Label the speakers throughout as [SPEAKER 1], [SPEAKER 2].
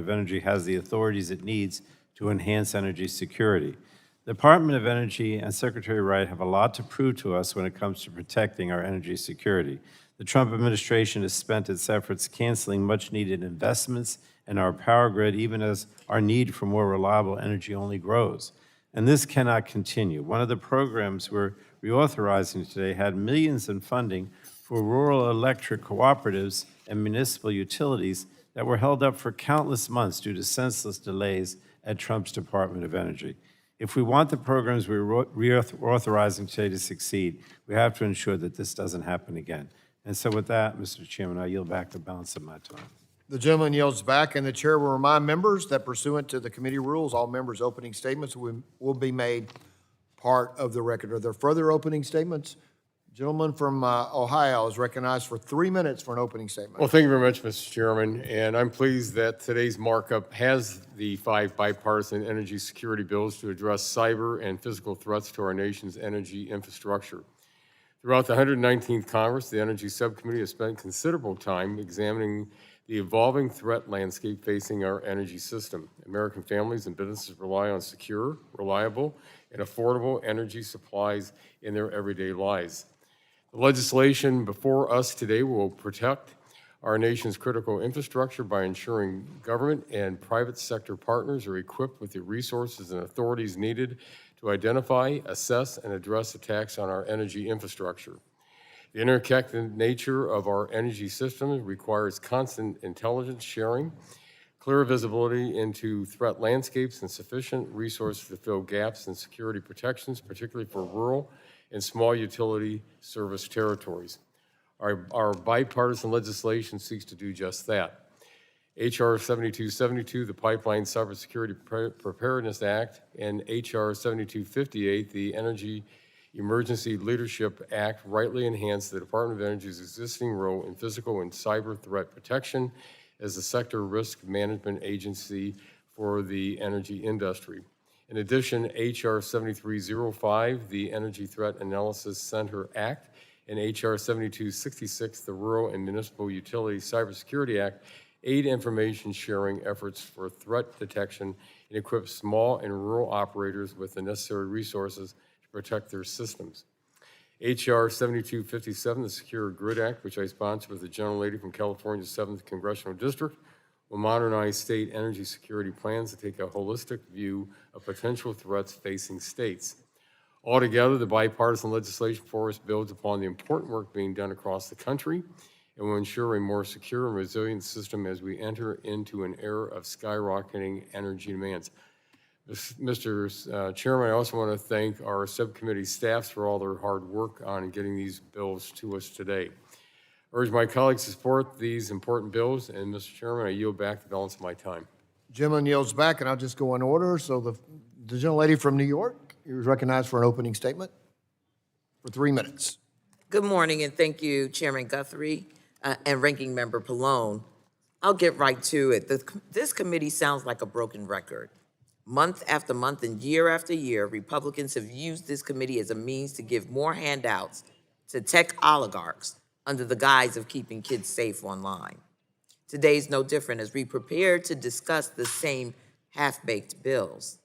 [SPEAKER 1] of Energy has the authorities it needs to enhance energy security. The Department of Energy and Secretary Wright have a lot to prove to us when it comes to protecting our energy security. The Trump administration has spent its efforts canceling much-needed investments in our power grid, even as our need for more reliable energy only grows. And this cannot continue. One of the programs we're reauthorizing today had millions in funding for rural electric cooperatives and municipal utilities that were held up for countless months due to senseless delays at Trump's Department of Energy. If we want the programs we're reauthorizing today to succeed, we have to ensure that this doesn't happen again. And so with that, Mr. Chairman, I yield back the balance of my time.
[SPEAKER 2] The gentleman yields back, and the chair will remind members that pursuant to the committee rules, all members' opening statements will be made part of the record. Are there further opening statements? Gentleman from Ohio is recognized for 3 minutes for an opening statement.
[SPEAKER 3] Well, thank you very much, Mr. Chairman, and I'm pleased that today's markup has the 5 bipartisan energy security bills to address cyber and physical threats to our nation's energy infrastructure. Throughout the 119th Congress, the Energy Subcommittee has spent considerable time examining the evolving threat landscape facing our energy system. American families and businesses rely on secure, reliable, and affordable energy supplies in their everyday lives. The legislation before us today will protect our nation's critical infrastructure by ensuring government and private sector partners are equipped with the resources and authorities needed to identify, assess, and address attacks on our energy infrastructure. The interconnected nature of our energy system requires constant intelligence sharing, clear visibility into threat landscapes, and sufficient resources to fill gaps in security protections, particularly for rural and small utility service territories. Our bipartisan legislation seeks to do just that. H.R. 7272, the Pipeline Cybersecurity Preparedness Act, and H.R. 7258, the Energy Emergency Leadership Act, rightly enhance the Department of Energy's existing role in physical and cyber threat protection as a sector risk management agency for the energy industry. In addition, H.R. 7305, the Energy Threat Analysis Center Act, and H.R. 7266, the Rural and Municipal Utility Cybersecurity Act, aid information sharing efforts for threat detection and equip small and rural operators with the necessary resources to protect their systems. H.R. 7257, the Secure Grid Act, which I sponsor with the gentlelady from California's 7th Congressional District, will modernize state energy security plans to take a holistic view of potential threats facing states. Altogether, the bipartisan legislation for us builds upon the important work being done across the country and will ensure a more secure and resilient system as we enter into an era of skyrocketing energy demands. Mr. Chairman, I also want to thank our subcommittee staffs for all their hard work on getting these bills to us today. I urge my colleagues to support these important bills, and Mr. Chairman, I yield back the balance of my time.
[SPEAKER 2] Gentleman yields back, and I'll just go in order. So the gentlelady from New York is recognized for an opening statement for 3 minutes.
[SPEAKER 4] Good morning, and thank you, Chairman Guthrie and Ranking Member Pallone. I'll get right to it. This committee sounds like a broken record. Month after month and year after year, Republicans have used this committee as a means to give more handouts to tech oligarchs under the guise of keeping kids safe online. Today's no different as we prepare to discuss the same half-baked bills.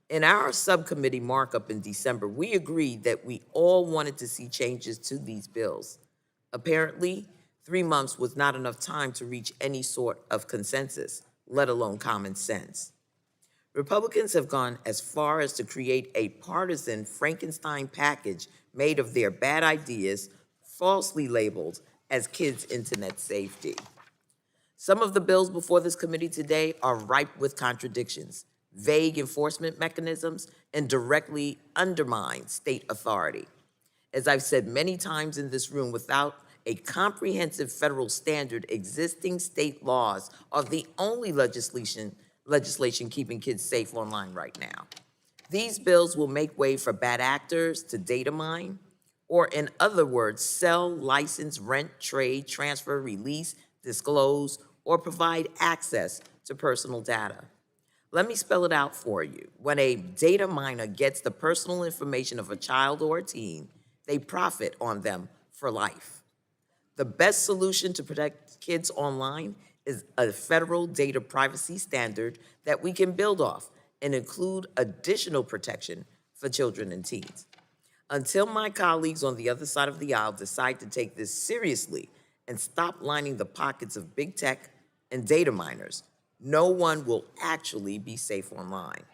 [SPEAKER 4] In our subcommittee markup in December, we agreed that we all wanted to see changes to these bills. Apparently, 3 months was not enough time to reach any sort of consensus, let alone common sense. Republicans have gone as far as to create a partisan Frankenstein package made of their bad ideas, falsely labeled as kids' internet safety. Some of the bills before this committee today are ripe with contradictions, vague enforcement mechanisms, and directly undermine state authority. As I've said many times in this room, without a comprehensive federal standard, existing state laws are the only legislation keeping kids safe online right now. These bills will make way for bad actors to data mine, or in other words, sell, license, rent, trade, transfer, release, disclose, or provide access to personal data. Let me spell it out for you. When a data miner gets the personal information of a child or a teen, they profit on them for life. The best solution to protect kids online is a federal data privacy standard that we can build off and include additional protection for children and teens. Until my colleagues on the other side of the aisle decide to take this seriously and stop lining the pockets of big tech and data miners, no one will actually be safe online.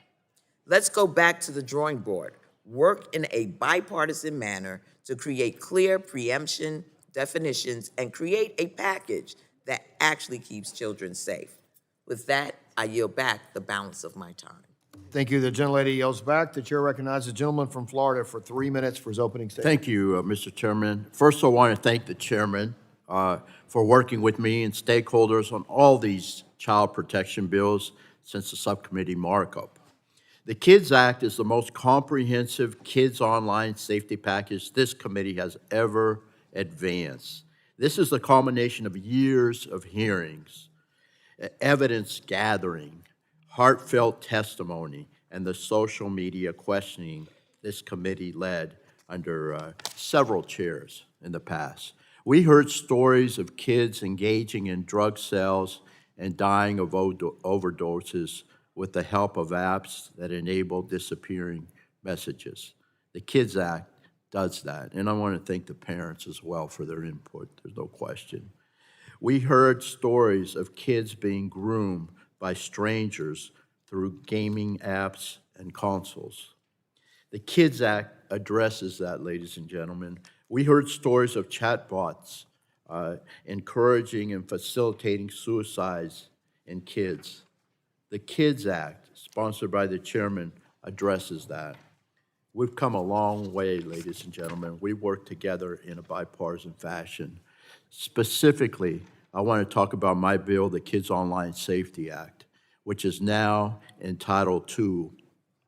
[SPEAKER 4] Let's go back to the drawing board, work in a bipartisan manner to create clear preemption definitions and create a package that actually keeps children safe. With that, I yield back the balance of my time.
[SPEAKER 2] Thank you. The gentlelady yields back. The chair recognizes the gentleman from Florida for 3 minutes for his opening statement.
[SPEAKER 5] Thank you, Mr. Chairman. First, I want to thank the chairman for working with me and stakeholders on all these child protection bills since the subcommittee markup. The KIDS Act is the most comprehensive kids online safety package this committee has ever advanced. This is the culmination of years of hearings, evidence gathering, heartfelt testimony, and the social media questioning this committee led under several chairs in the past. We heard stories of kids engaging in drug sales and dying of overdoses with the help of apps that enable disappearing messages. The KIDS Act does that, and I want to thank the parents as well for their input, there's no question. We heard stories of kids being groomed by strangers through gaming apps and consoles. The KIDS Act addresses that, ladies and gentlemen. We heard stories of chatbots encouraging and facilitating suicides in kids. The KIDS Act, sponsored by the chairman, addresses that. We've come a long way, ladies and gentlemen. We work together in a bipartisan fashion. Specifically, I want to talk about my bill, the Kids Online Safety Act, which is now in Title II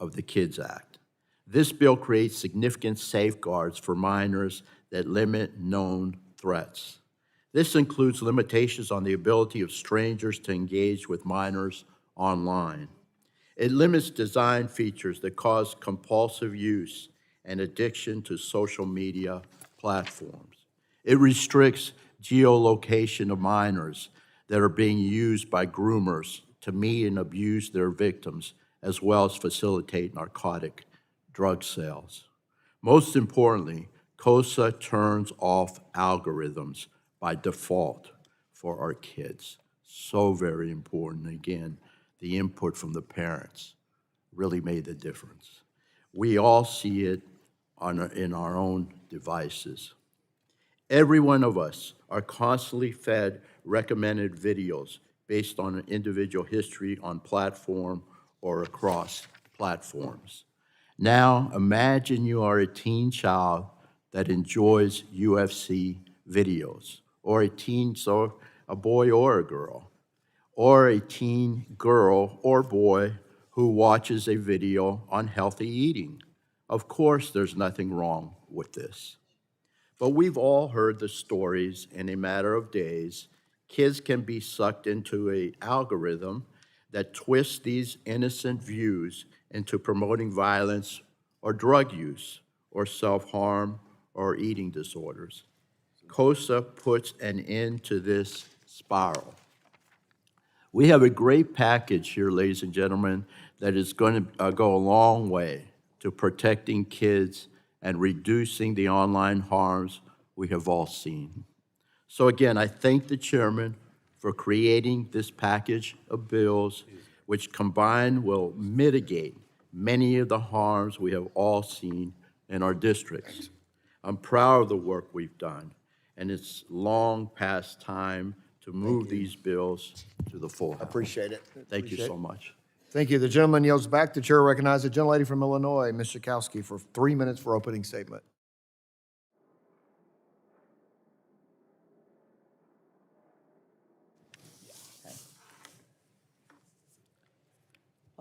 [SPEAKER 5] of the KIDS Act. This bill creates significant safeguards for minors that limit known threats. This includes limitations on the ability of strangers to engage with minors online. It limits design features that cause compulsive use and addiction to social media platforms. It restricts geolocation of minors that are being used by groomers to meet and abuse their victims, as well as facilitate narcotic drug sales. Most importantly, COSA turns off algorithms by default for our kids. So very important. Again, the input from the parents really made the difference. We all see it in our own devices. Every one of us are constantly fed recommended videos based on an individual history on platform or across platforms. Now, imagine you are a teen child that enjoys UFC videos, or a boy or a girl, or a teen girl or boy who watches a video on healthy eating. Of course, there's nothing wrong with this. But we've all heard the stories in a matter of days. Kids can be sucked into an algorithm that twists these innocent views into promoting violence or drug use or self-harm or eating disorders. COSA puts an end to this spiral. We have a great package here, ladies and gentlemen, that is going to go a long way to protecting kids and reducing the online harms we have all seen. So again, I thank the chairman for creating this package of bills, which combined will mitigate many of the harms we have all seen in our districts. I'm proud of the work we've done, and it's long past time to move these bills to the full House.
[SPEAKER 2] Appreciate it.
[SPEAKER 5] Thank you so much.
[SPEAKER 2] Thank you. The gentleman yields back. The chair recognizes the gentlelady from Illinois, Ms. Schakowsky, for 3 minutes for opening statement.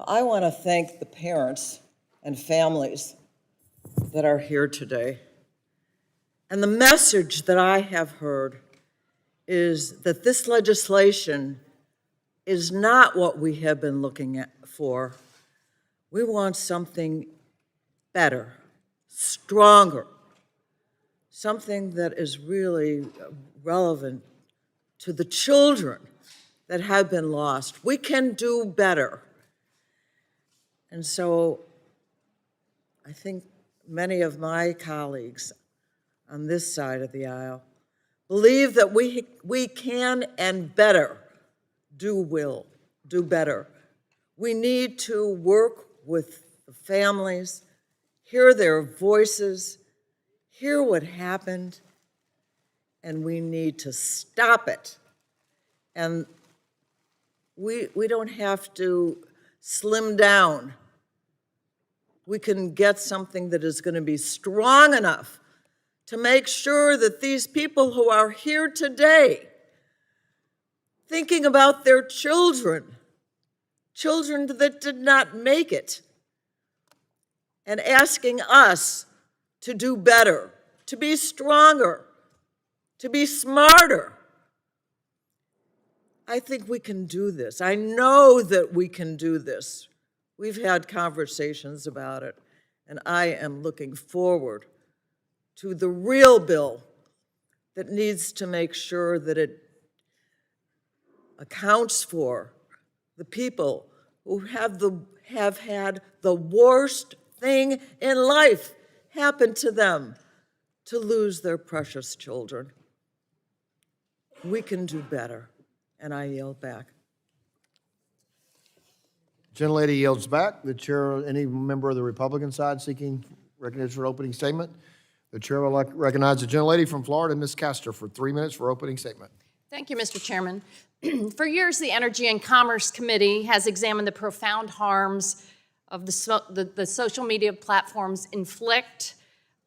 [SPEAKER 6] I want to thank the parents and families that are here today. And the message that I have heard is that this legislation is not what we have been looking for. We want something better, stronger, something that is really relevant to the children that have been lost. We can do better. And so I think many of my colleagues on this side of the aisle believe that we can and better do better. We need to work with the families, hear their voices, hear what happened, and we need to stop it. And we don't have to slim down. We can get something that is going to be strong enough to make sure that these people who are here today, thinking about their children that did not make it, and asking us to do better, to be stronger, to be smarter. I think we can do this. I know that we can do this. We've had conversations about it, and I am looking forward to the real bill that needs to make sure that it accounts for the people who have had the worst thing in life happen to them, to lose their precious children. We can do better, and I yield back.
[SPEAKER 2] Gentlelady yields back. The chair, any member of the Republican side seeking recognition for opening statement? The chair will recognize the gentlelady from Florida, Ms. Castor, for 3 minutes for opening statement.
[SPEAKER 7] Thank you, Mr. Chairman. For years, the Energy and Commerce Committee has examined the profound harms of the social media platforms inflict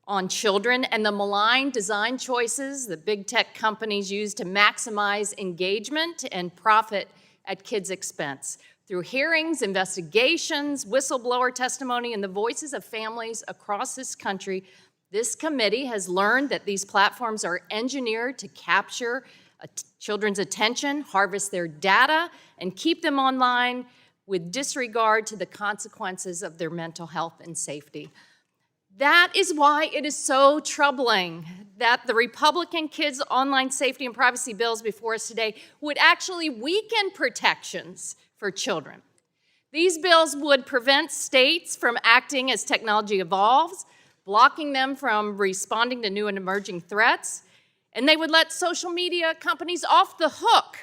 [SPEAKER 7] on children and the malign design choices that big tech companies use to maximize engagement and profit at kids' expense. Through hearings, investigations, whistleblower testimony, and the voices of families across this country, this committee has learned that these platforms are engineered to capture children's attention, harvest their data, and keep them online with disregard to the consequences of their mental health and safety. That is why it is so troubling that the Republican kids' online safety and privacy bills before us today would actually weaken protections for children. These bills would prevent states from acting as technology evolves, blocking them from responding to new and emerging threats, and they would let social media companies off the hook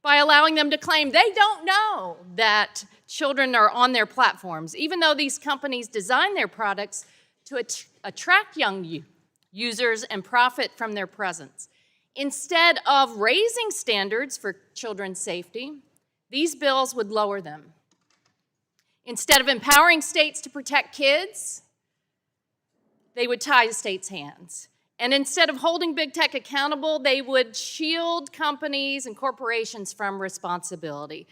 [SPEAKER 7] by allowing them to claim they don't know that children are on their platforms, even though these companies design their products to attract young users and profit from their presence. Instead of raising standards for children's safety, these bills would lower them. Instead of empowering states to protect kids, they would tie the states' hands. And instead of holding big tech accountable, they would shield companies and corporations from responsibility.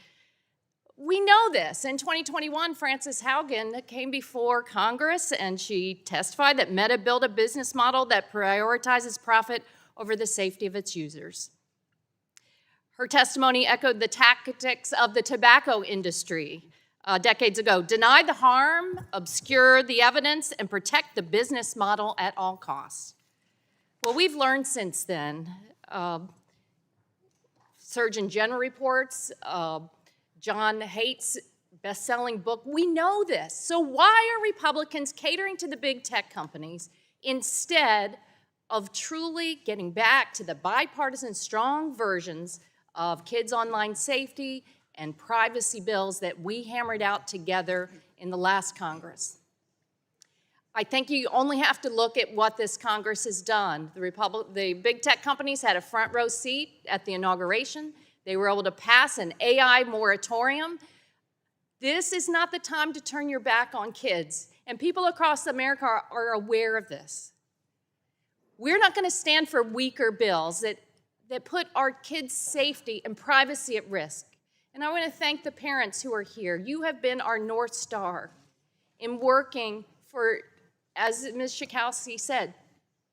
[SPEAKER 7] We know this. In 2021, Frances Haugen came before Congress and she testified that Meta built a business model that prioritizes profit over the safety of its users. Her testimony echoed the tactics of the tobacco industry decades ago: deny the harm, obscure the evidence, and protect the business model at all costs. Well, we've learned since then. Surgeon General reports, John Haight's best-selling book, we know this. So why are Republicans catering to the big tech companies instead of truly getting back to the bipartisan strong versions of kids' online safety and privacy bills that we hammered out together in the last Congress? I think you only have to look at what this Congress has done. The big tech companies had a front row seat at the inauguration. They were able to pass an AI moratorium. This is not the time to turn your back on kids, and people across America are aware of this. We're not going to stand for weaker bills that put our kids' safety and privacy at risk. And I want to thank the parents who are here. You have been our North Star in working for, as Ms. Schakowsky said,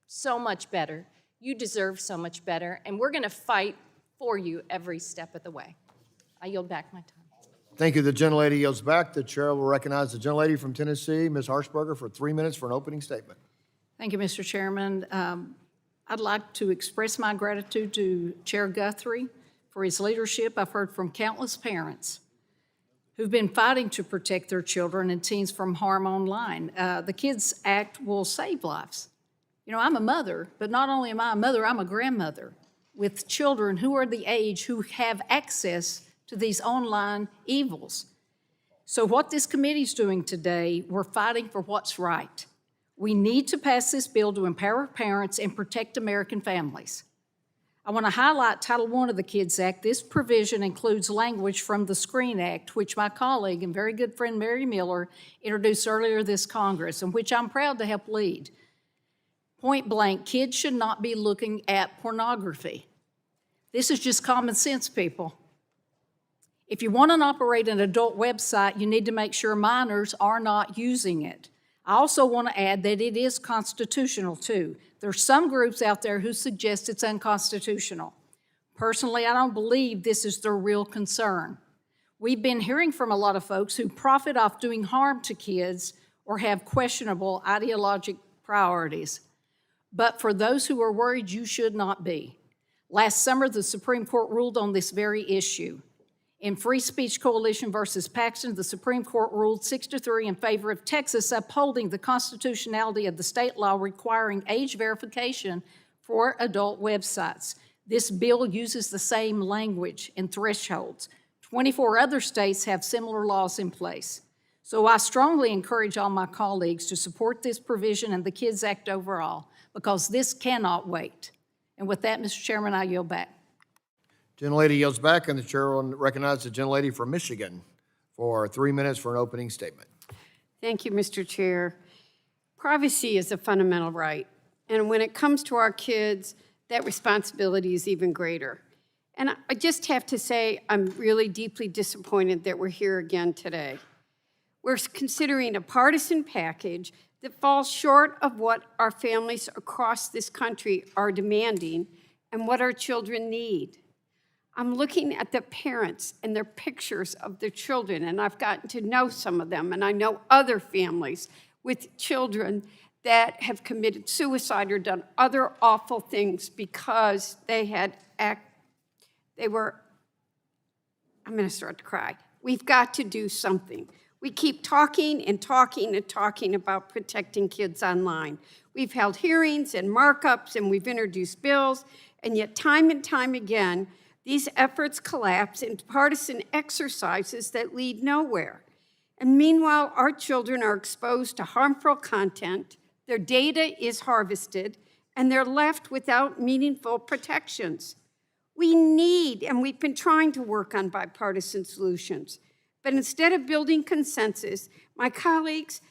[SPEAKER 7] so much better. You deserve so much better, and we're going to fight for you every step of the way. I yield back my time.
[SPEAKER 2] Thank you. The gentlelady yields back. The chair will recognize the gentlelady from Tennessee, Ms. Harshberger, for 3 minutes for an opening statement.
[SPEAKER 8] Thank you, Mr. Chairman. I'd like to express my gratitude to Chair Guthrie for his leadership. I've heard from countless parents who've been fighting to protect their children and teens from harm online. The Kids Act will save lives. You know, I'm a mother, but not only am I a mother, I'm a grandmother with children who are the age who have access to these online evils. So what this committee's doing today, we're fighting for what's right. We need to pass this bill to empower parents and protect American families. I want to highlight Title I of the Kids Act. This provision includes language from the Screen Act, which my colleague and very good friend Mary Miller introduced earlier this Congress, and which I'm proud to help lead. Point blank, kids should not be looking at pornography. This is just common sense, people. If you want to operate an adult website, you need to make sure minors are not using it. I also want to add that it is constitutional too. There's some groups out there who suggest it's unconstitutional. Personally, I don't believe this is their real concern. We've been hearing from a lot of folks who profit off doing harm to kids or have questionable ideologic priorities. But for those who are worried, you should not be. Last summer, the Supreme Court ruled on this very issue. In Free Speech Coalition versus Paxton, the Supreme Court ruled 6-3 in favor of Texas upholding the constitutionality of the state law requiring age verification for adult websites. This bill uses the same language and thresholds. 24 other states have similar laws in place. So I strongly encourage all my colleagues to support this provision and the Kids Act overall, because this cannot wait. And with that, Mr. Chairman, I yield back.
[SPEAKER 2] Gentlelady yields back, and the chair will recognize the gentlelady from Michigan for 3 minutes for an opening statement.
[SPEAKER 9] Thank you, Mr. Chair. Privacy is a fundamental right, and when it comes to our kids, that responsibility is even greater. And I just have to say, I'm really deeply disappointed that we're here again today. We're considering a partisan package that falls short of what our families across this country are demanding and what our children need. I'm looking at the parents and their pictures of their children, and I've gotten to know some of them, and I know other families with children that have committed suicide or done other awful things because I'm gonna start to cry. We've got to do something. We keep talking and talking and talking about protecting kids online. We've held hearings and markups, and we've introduced bills, and yet time and time again, these efforts collapse into partisan exercises that lead nowhere. And meanwhile, our children are exposed to harmful content, their data is harvested, and they're left without meaningful protections. We need, and we've been trying to work on bipartisan solutions, but instead of building consensus, my colleagues,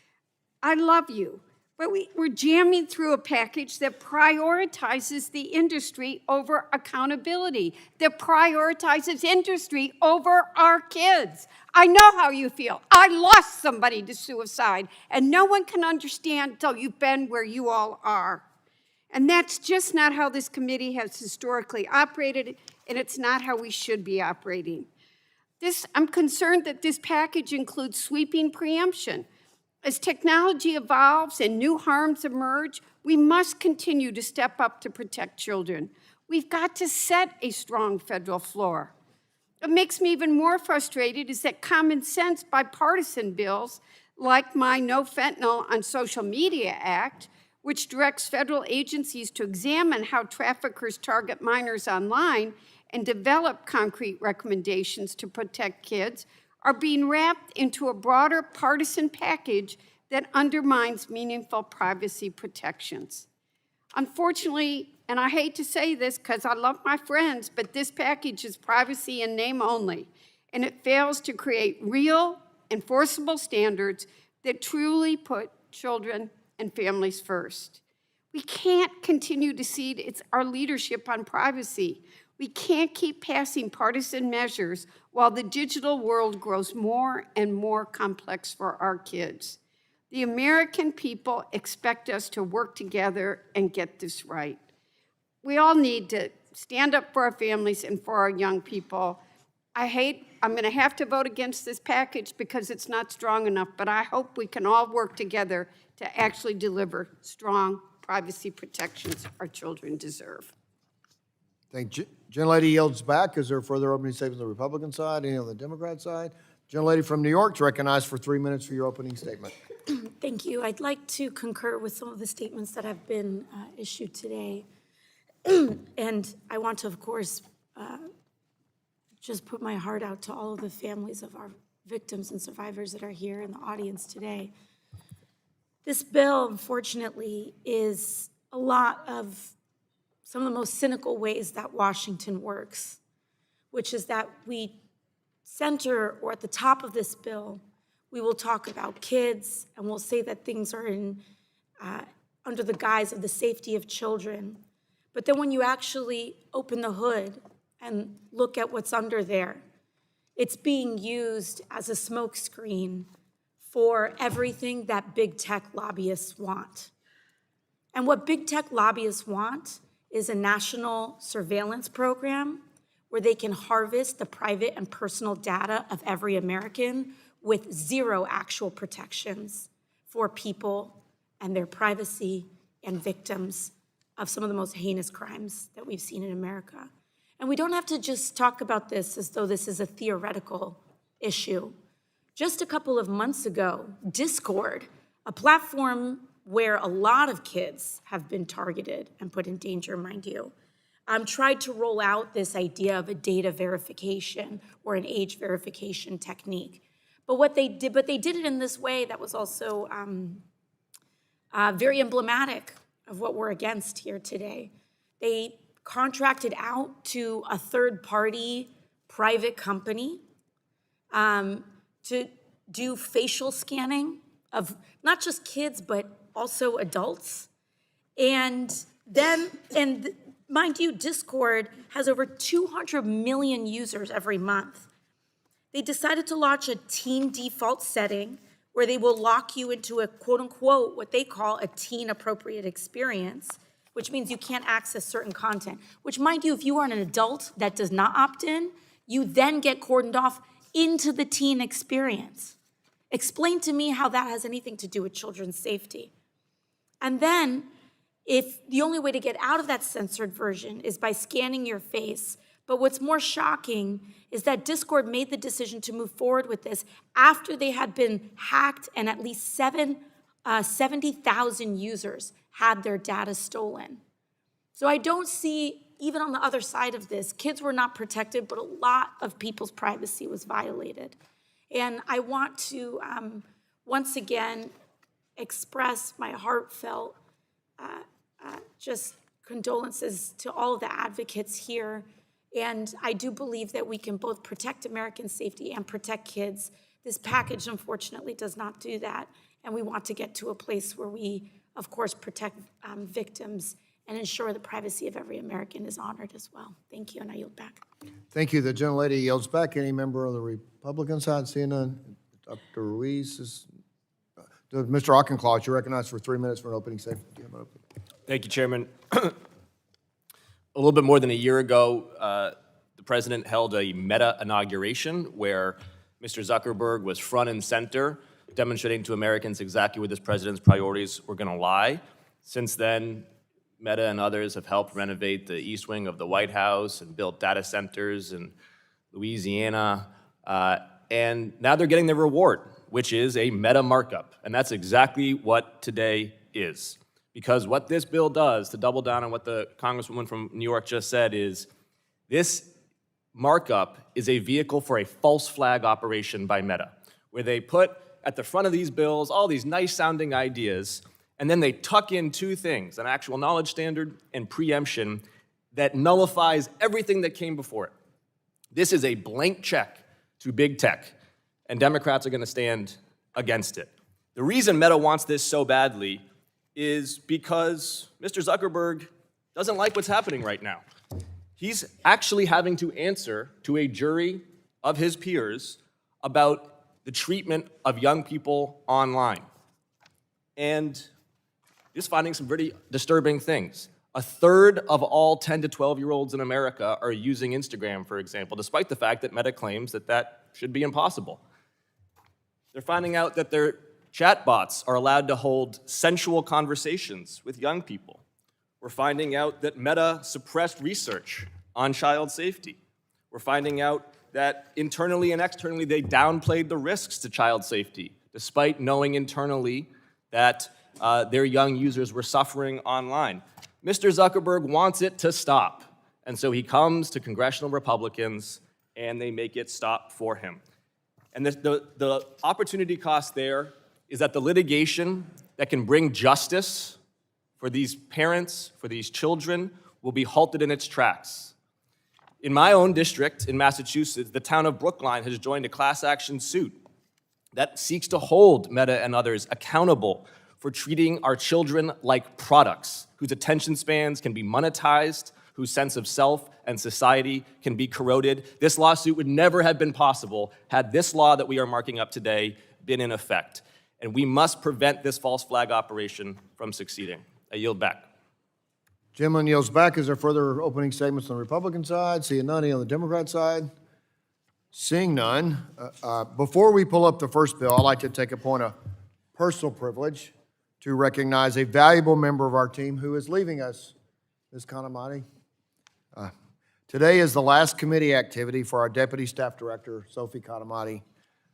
[SPEAKER 9] I love you, but we're jamming through a package that prioritizes the industry over accountability, that prioritizes industry over our kids. I know how you feel. I lost somebody to suicide, and no one can understand until you've been where you all are. And that's just not how this committee has historically operated, and it's not how we should be operating. I'm concerned that this package includes sweeping preemption. As technology evolves and new harms emerge, we must continue to step up to protect children. We've got to set a strong federal floor. What makes me even more frustrated is that common sense bipartisan bills, like my No Fentanyl on Social Media Act, which directs federal agencies to examine how traffickers target minors online and develop concrete recommendations to protect kids, are being wrapped into a broader partisan package that undermines meaningful privacy protections. Unfortunately, and I hate to say this because I love my friends, but this package is privacy in name only, and it fails to create real, enforceable standards that truly put children and families first. We can't continue to cede our leadership on privacy. We can't keep passing partisan measures while the digital world grows more and more complex for our kids. The American people expect us to work together and get this right. We all need to stand up for our families and for our young people. I'm going to have to vote against this package because it's not strong enough, but I hope we can all work together to actually deliver strong privacy protections our children deserve.
[SPEAKER 2] Gentlelady yields back. Is there further opening statements on the Republican side, any on the Democrat side? Gentlelady from New York is recognized for 3 minutes for your opening statement.
[SPEAKER 10] Thank you. I'd like to concur with some of the statements that have been issued today. And I want to, of course, just put my heart out to all of the families of our victims and survivors that are here in the audience today. This bill, unfortunately, is a lot of some of the most cynical ways that Washington works, which is that we center, or at the top of this bill, we will talk about kids, and we'll say that things are under the guise of the safety of children. But then when you actually open the hood and look at what's under there, it's being used as a smokescreen for everything that big tech lobbyists want. And what big tech lobbyists want is a national surveillance program where they can harvest the private and personal data of every American with zero actual protections for people and their privacy and victims of some of the most heinous crimes that we've seen in America. And we don't have to just talk about this as though this is a theoretical issue. Just a couple of months ago, Discord, a platform where a lot of kids have been targeted and put in danger, mind you, tried to roll out this idea of a data verification or an age verification technique. But they did it in this way that was also very emblematic of what we're against here today. They contracted out to a third-party private company to do facial scanning of not just kids, but also adults. And mind you, Discord has over 200 million users every month. They decided to launch a teen default setting where they will lock you into a quote unquote, what they call a teen appropriate experience, which means you can't access certain content, which mind you, if you are an adult that does not opt in, you then get cordoned off into the teen experience. Explain to me how that has anything to do with children's safety. And then, if the only way to get out of that censored version is by scanning your face, but what's more shocking is that Discord made the decision to move forward with this after they had been hacked and at least 70,000 users had their data stolen. So I don't see, even on the other side of this, kids were not protected, but a lot of people's privacy was violated. And I want to, once again, express my heartfelt just condolences to all of the advocates here. And I do believe that we can both protect American safety and protect kids. This package, unfortunately, does not do that. And we want to get to a place where we, of course, protect victims and ensure the privacy of every American is honored as well. Thank you, and I yield back.
[SPEAKER 2] Thank you. The gentlelady yields back. Any member of the Republican side? Seeing none. Dr. Ruiz is, Mr. Auchincloss, you're recognized for 3 minutes for an opening statement. Do you have an opening?
[SPEAKER 11] Thank you, Chairman. A little bit more than a year ago, the president held a Meta inauguration where Mr. Zuckerberg was front and center, demonstrating to Americans exactly where this president's priorities were going to lie. Since then, Meta and others have helped renovate the East Wing of the White House and built data centers in Louisiana. And now they're getting their reward, which is a Meta markup. And that's exactly what today is. Because what this bill does, to double down on what the Congresswoman from New York just said, is this markup is a vehicle for a false flag operation by Meta, where they put at the front of these bills all these nice-sounding ideas, and then they tuck in two things, an actual knowledge standard and preemption, that nullifies everything that came before it. This is a blank check to big tech, and Democrats are going to stand against it. The reason Meta wants this so badly is because Mr. Zuckerberg doesn't like what's happening right now. He's actually having to answer to a jury of his peers about the treatment of young people online. And he's finding some pretty disturbing things. A third of all 10 to 12-year-olds in America are using Instagram, for example, despite the fact that Meta claims that that should be impossible. They're finding out that their chatbots are allowed to hold sensual conversations with young people. We're finding out that Meta suppressed research on child safety. We're finding out that internally and externally they downplayed the risks to child safety, despite knowing internally that their young users were suffering online. Mr. Zuckerberg wants it to stop, and so he comes to congressional Republicans and they make it stop for him. And the opportunity cost there is that the litigation that can bring justice for these parents, for these children, will be halted in its tracks. In my own district in Massachusetts, the town of Brookline has joined a class action suit that seeks to hold Meta and others accountable for treating our children like products whose attention spans can be monetized, whose sense of self and society can be corroded. This lawsuit would never have been possible had this law that we are marking up today been in effect. And we must prevent this false flag operation from succeeding. I yield back.
[SPEAKER 2] Gentleman yields back. Is there further opening statements on the Republican side? Seeing none, any on the Democrat side? Seeing none, before we pull up the first bill, I'd like to take a point of personal privilege to recognize a valuable member of our team who is leaving us, Ms. Kanamati. Today is the last committee activity for our Deputy Staff Director, Sophie Kanamati.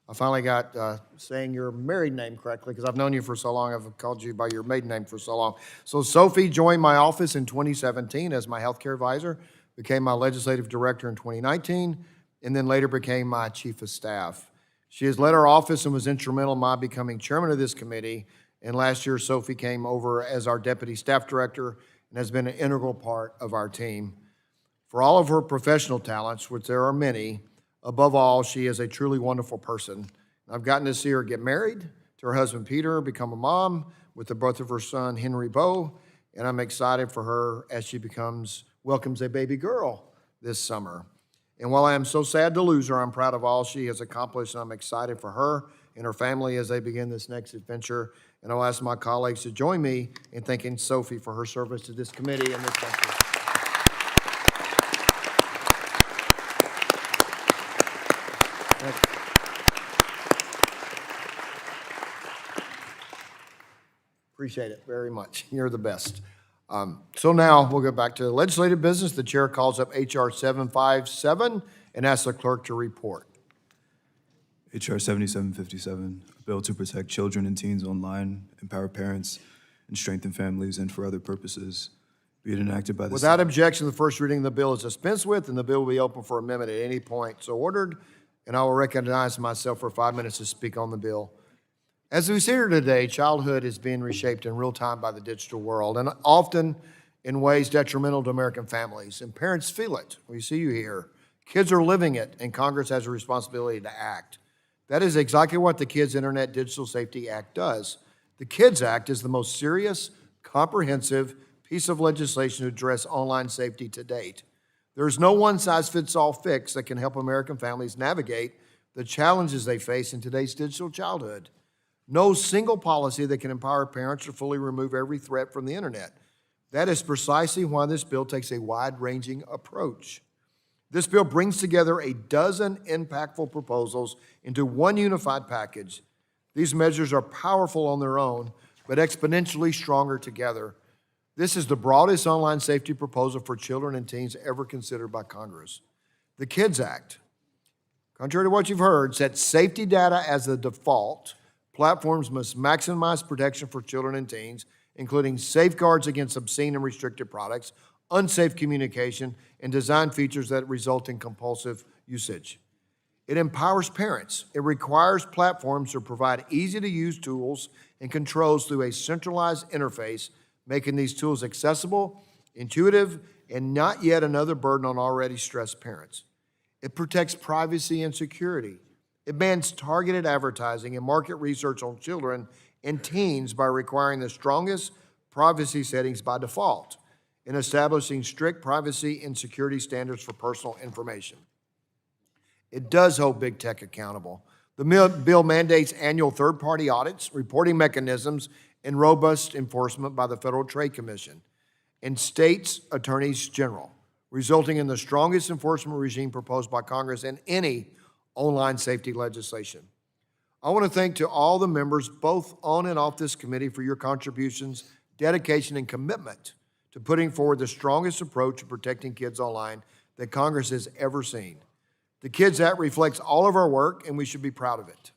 [SPEAKER 2] I finally got saying your married name correctly because I've known you for so long. I've called you by your maiden name for so long. So Sophie joined my office in 2017 as my healthcare advisor, became my legislative director in 2019, and then later became my chief of staff. She has led our office and was instrumental in my becoming chairman of this committee. And last year, Sophie came over as our deputy staff director and has been an integral part of our team. For all of her professional talents, which there are many, above all, she is a truly wonderful person. I've gotten to see her get married to her husband, Peter, become a mom with the birth of her son, Henry Beau, and I'm excited for her as she welcomes a baby girl this summer. And while I am so sad to lose her, I'm proud of all she has accomplished, and I'm excited for her and her family as they begin this next adventure. And I'll ask my colleagues to join me in thanking Sophie for her service to this committee and this country. Appreciate it very much. You're the best. So now we'll go back to legislative business. The chair calls up H.R. 757 and asks the clerk to report.
[SPEAKER 12] H.R. 7757, a bill to protect children and teens online, empower parents, and strengthen families, and for other purposes, be it enacted by the...
[SPEAKER 2] Without objection, the first reading of the bill is dispensed with, and the bill will be open for amendment at any point. So ordered, and I will recognize myself for 5 minutes to speak on the bill. As we see here today, childhood is being reshaped in real time by the digital world, and often in ways detrimental to American families. And parents feel it. We see you here. Kids are living it, and Congress has a responsibility to act. That is exactly what the Kids Internet Digital Safety Act does. The KIDS Act is the most serious, comprehensive piece of legislation to address online safety to date. There is no one-size-fits-all fix that can help American families navigate the challenges they face in today's digital childhood. No single policy that can empower parents to fully remove every threat from the internet. That is precisely why this bill takes a wide-ranging approach. This bill brings together a dozen impactful proposals into one unified package. These measures are powerful on their own, but exponentially stronger together. This is the broadest online safety proposal for children and teens ever considered by Congress. The KIDS Act, contrary to what you've heard, sets safety data as the default. Platforms must maximize protection for children and teens, including safeguards against obscene and restricted products, unsafe communication, and design features that result in compulsive usage. It empowers parents. It requires platforms to provide easy-to-use tools and controls through a centralized interface, making these tools accessible, intuitive, and not yet another burden on already stressed parents. It protects privacy and security. It bans targeted advertising and market research on children and teens by requiring the strongest privacy settings by default and establishing strict privacy and security standards for personal information. It does hold big tech accountable. The bill mandates annual third-party audits, reporting mechanisms, and robust enforcement by the Federal Trade Commission and states' attorneys general, resulting in the strongest enforcement regime proposed by Congress in any online safety legislation. I want to thank to all the members, both on and off this committee, for your contributions, dedication, and commitment to putting forward the strongest approach to protecting kids online that Congress has ever seen. The Kids Act reflects all of our work, and we should be proud of it.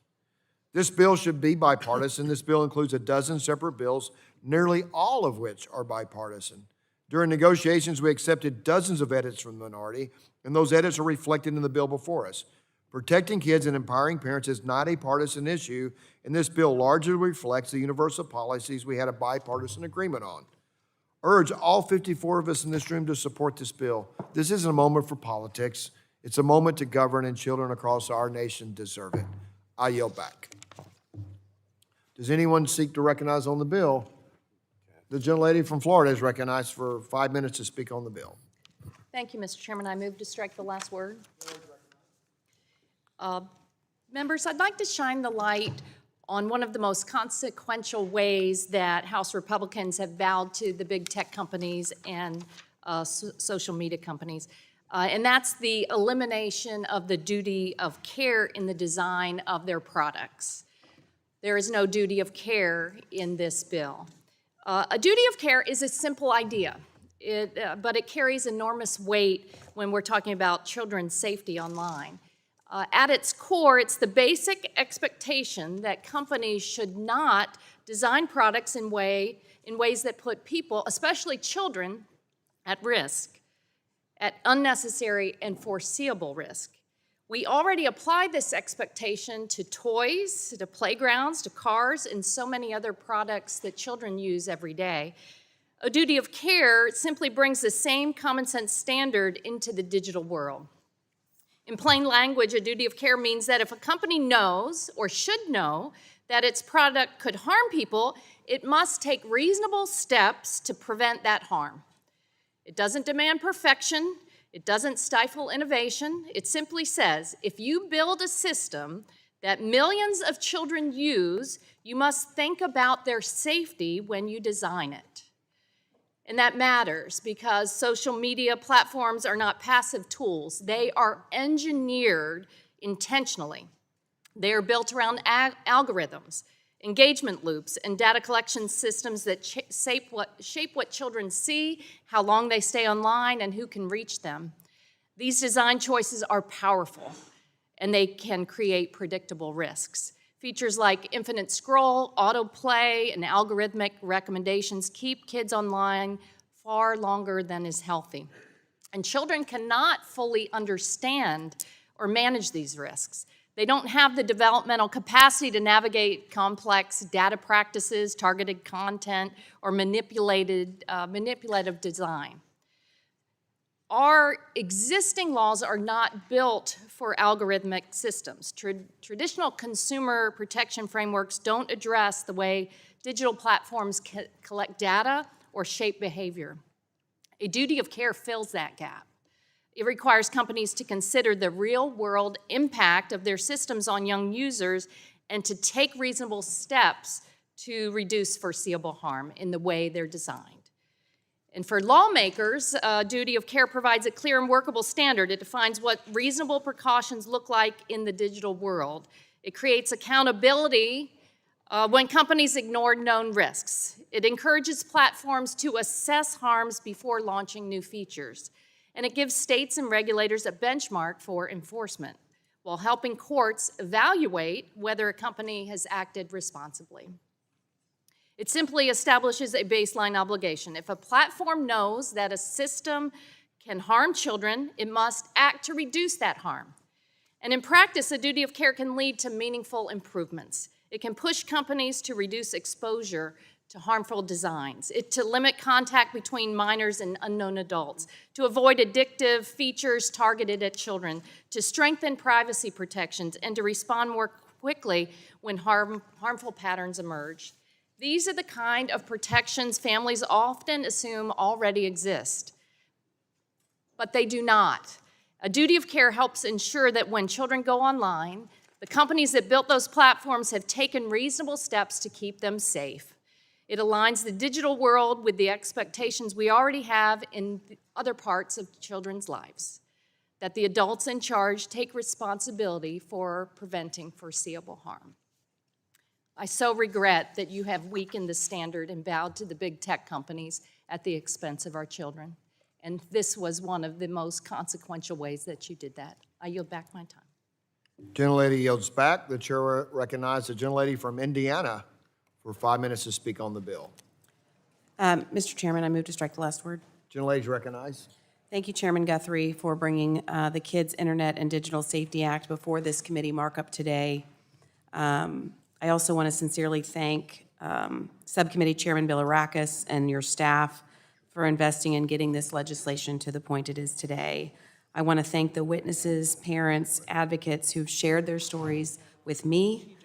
[SPEAKER 2] This bill should be bipartisan. This bill includes a dozen separate bills, nearly all of which are bipartisan. During negotiations, we accepted dozens of edits from the minority, and those edits are reflected in the bill before us. Protecting kids and empowering parents is not a partisan issue, and this bill largely reflects the universal policies we had a bipartisan agreement on. I urge all 54 of us in this room to support this bill. This isn't a moment for politics. It's a moment to govern, and children across our nation deserve it. I yield back. Does anyone seek to recognize on the bill? The gentlelady from Florida is recognized for 5 minutes to speak on the bill.
[SPEAKER 7] Thank you, Mr. Chairman. I move to strike the last word. Members, I'd like to shine the light on one of the most consequential ways that House Republicans have vowed to the big tech companies and social media companies, and that's the elimination of the duty of care in the design of their products. There is no duty of care in this bill. A duty of care is a simple idea, but it carries enormous weight when we're talking about children's safety online. At its core, it's the basic expectation that companies should not design products in ways that put people, especially children, at risk, at unnecessary and foreseeable risk. We already apply this expectation to toys, to playgrounds, to cars, and so many other products that children use every day. A duty of care simply brings the same common sense standard into the digital world. In plain language, a duty of care means that if a company knows or should know that its product could harm people, it must take reasonable steps to prevent that harm. It doesn't demand perfection. It doesn't stifle innovation. It simply says, if you build a system that millions of children use, you must think about their safety when you design it. And that matters because social media platforms are not passive tools. They are engineered intentionally. They are built around algorithms, engagement loops, and data collection systems that shape what children see, how long they stay online, and who can reach them. These design choices are powerful, and they can create predictable risks. Features like infinite scroll, autoplay, and algorithmic recommendations keep kids online far longer than is healthy. And children cannot fully understand or manage these risks. They don't have the developmental capacity to navigate complex data practices, targeted content, or manipulative design. Our existing laws are not built for algorithmic systems. Traditional consumer protection frameworks don't address the way digital platforms collect data or shape behavior. A duty of care fills that gap. It requires companies to consider the real-world impact of their systems on young users and to take reasonable steps to reduce foreseeable harm in the way they're designed. And for lawmakers, duty of care provides a clear and workable standard. It defines what reasonable precautions look like in the digital world. It creates accountability when companies ignore known risks. It encourages platforms to assess harms before launching new features. And it gives states and regulators a benchmark for enforcement, while helping courts evaluate whether a company has acted responsibly. It simply establishes a baseline obligation. If a platform knows that a system can harm children, it must act to reduce that harm. And in practice, a duty of care can lead to meaningful improvements. It can push companies to reduce exposure to harmful designs, to limit contact between minors and unknown adults, to avoid addictive features targeted at children, to strengthen privacy protections, and to respond more quickly when harmful patterns emerge. These are the kind of protections families often assume already exist, but they do not. A duty of care helps ensure that when children go online, the companies that built those platforms have taken reasonable steps to keep them safe. It aligns the digital world with the expectations we already have in other parts of children's lives, that the adults in charge take responsibility for preventing foreseeable harm. I so regret that you have weakened the standard and bowed to the big tech companies at the expense of our children. And this was one of the most consequential ways that you did that. I yield back my time.
[SPEAKER 2] Gentlelady yields back. The chair recognizes the gentlelady from Indiana for 5 minutes to speak on the bill.
[SPEAKER 13] Mr. Chairman, I move to strike the last word.
[SPEAKER 2] Gentlelady's recognized.
[SPEAKER 13] Thank you, Chairman Guthrie, for bringing the Kids Internet and Digital Safety Act before this committee markup today. I also want to sincerely thank Subcommittee Chairman Bilirakis and your staff for investing in getting this legislation to the point it is today. I want to thank the witnesses, parents, advocates who've shared their stories with me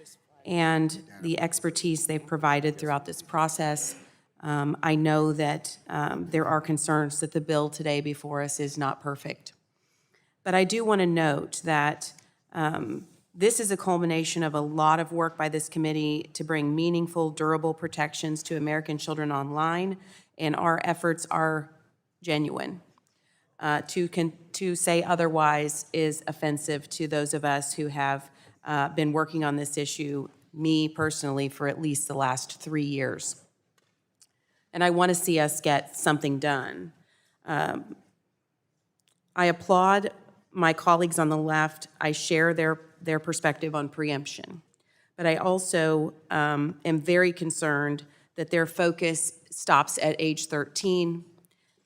[SPEAKER 13] and the expertise they've provided throughout this process. I know that there are concerns that the bill today before us is not perfect. But I do want to note that this is a culmination of a lot of work by this committee to bring meaningful, durable protections to American children online, and our efforts are genuine. To say otherwise is offensive to those of us who have been working on this issue, me personally, for at least the last 3 years. And I want to see us get something done. I applaud my colleagues on the left. I share their perspective on preemption. But I also am very concerned that their focus stops at age 13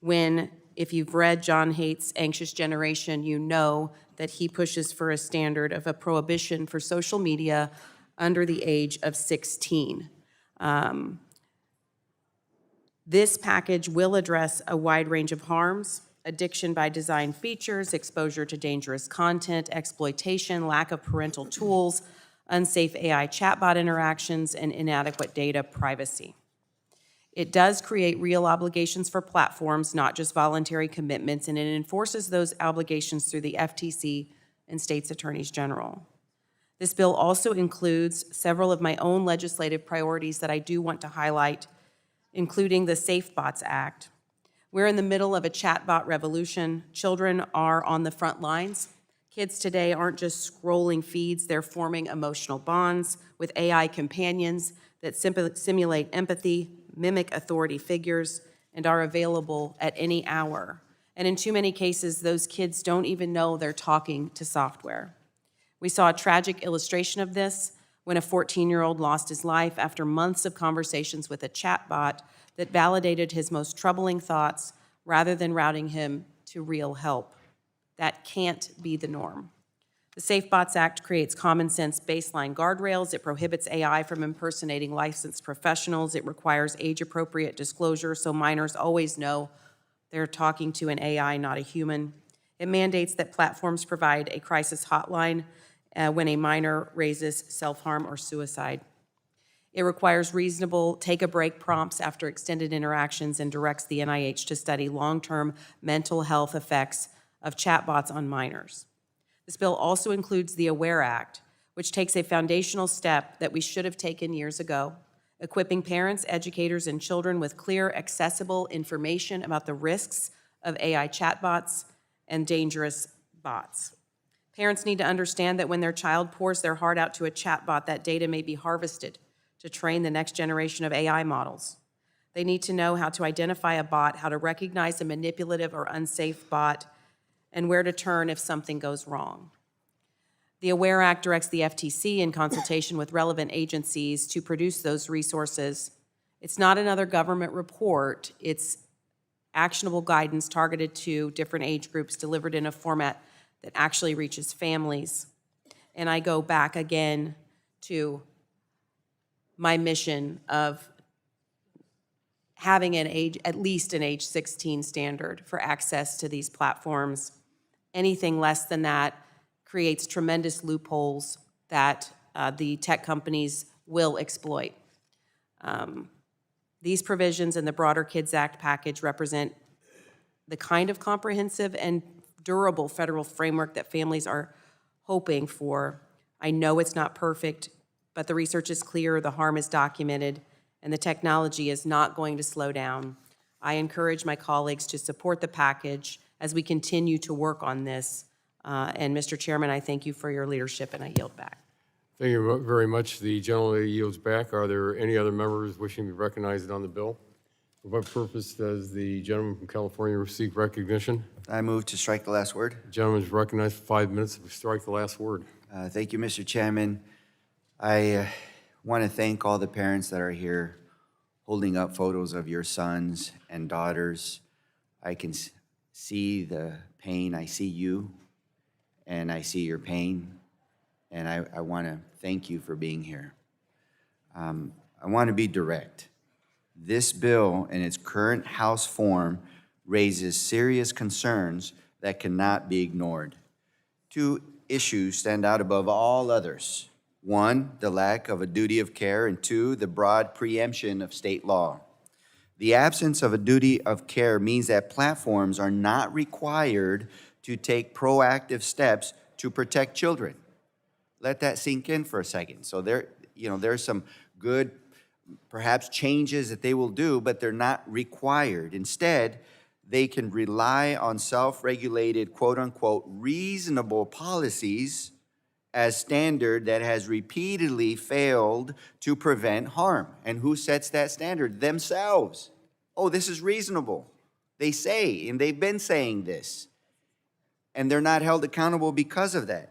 [SPEAKER 13] when, if you've read John Haight's Anxious Generation, you know that he pushes for a standard of a prohibition for social media under the age of 16. This package will address a wide range of harms: addiction by design features, exposure to dangerous content, exploitation, lack of parental tools, unsafe AI chatbot interactions, and inadequate data privacy. It does create real obligations for platforms, not just voluntary commitments, and it enforces those obligations through the FTC and states' attorneys general. This bill also includes several of my own legislative priorities that I do want to highlight, including the SafeBots Act. We're in the middle of a chatbot revolution. Children are on the front lines. Kids today aren't just scrolling feeds, they're forming emotional bonds with AI companions that simulate empathy, mimic authority figures, and are available at any hour. And in too many cases, those kids don't even know they're talking to software. We saw a tragic illustration of this when a 14-year-old lost his life after months of conversations with a chatbot that validated his most troubling thoughts rather than routing him to real help. That can't be the norm. The SafeBots Act creates common sense baseline guardrails. It prohibits AI from impersonating licensed professionals. It requires age-appropriate disclosure so minors always know they're talking to an AI, not a human. It mandates that platforms provide a crisis hotline when a minor raises self-harm or suicide. It requires reasonable take-a-break prompts after extended interactions and directs the NIH to study long-term mental health effects of chatbots on minors. This bill also includes the AWARE Act, which takes a foundational step that we should have taken years ago, equipping parents, educators, and children with clear, accessible information about the risks of AI chatbots and dangerous bots. Parents need to understand that when their child pours their heart out to a chatbot, that data may be harvested to train the next generation of AI models. They need to know how to identify a bot, how to recognize a manipulative or unsafe bot, and where to turn if something goes wrong. The AWARE Act directs the FTC, in consultation with relevant agencies, to produce those resources. It's not another government report. It's actionable guidance targeted to different age groups delivered in a format that actually reaches families. And I go back again to my mission of having at least an age 16 standard for access to these platforms. Anything less than that creates tremendous loopholes that the tech companies will exploit. These provisions in the broader KIDS Act package represent the kind of comprehensive and durable federal framework that families are hoping for. I know it's not perfect, but the research is clear, the harm is documented, and the technology is not going to slow down. I encourage my colleagues to support the package as we continue to work on this. And Mr. Chairman, I thank you for your leadership, and I yield back.
[SPEAKER 3] Thank you very much. The gentlelady yields back. Are there any other members wishing to be recognized on the bill? For what purpose does the gentleman from California seek recognition?
[SPEAKER 14] I move to strike the last word.
[SPEAKER 3] The gentleman is recognized for 5 minutes. We strike the last word.
[SPEAKER 14] Thank you, Mr. Chairman. I want to thank all the parents that are here holding up photos of your sons and daughters. I can see the pain. I see you, and I see your pain. And I want to thank you for being here. I want to be direct. This bill, in its current House form, raises serious concerns that cannot be ignored. Two issues stand out above all others. One, the lack of a duty of care, and two, the broad preemption of state law. The absence of a duty of care means that platforms are not required to take proactive steps to protect children. Let that sink in for a second. So there's some good, perhaps, changes that they will do, but they're not required. Instead, they can rely on self-regulated, quote-unquote, reasonable policies as standard that has repeatedly failed to prevent harm. And who sets that standard? Themselves. Oh, this is reasonable. They say, and they've been saying this. And they're not held accountable because of that.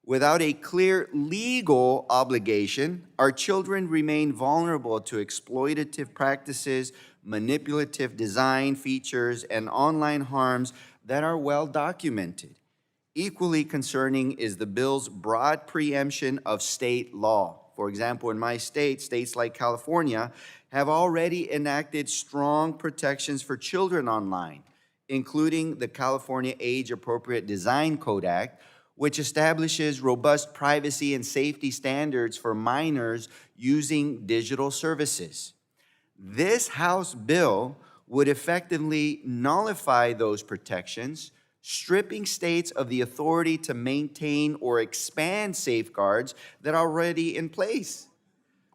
[SPEAKER 14] Without a clear legal obligation, our children remain vulnerable to exploitative practices, manipulative design features, and online harms that are well documented. Equally concerning is the bill's broad preemption of state law. For example, in my state, states like California have already enacted strong protections for children online, including the California Age Appropriate Design Code Act, which establishes robust privacy and safety standards for minors using digital services. This House bill would effectively nullify those protections, stripping states of the authority to maintain or expand safeguards that are already in place.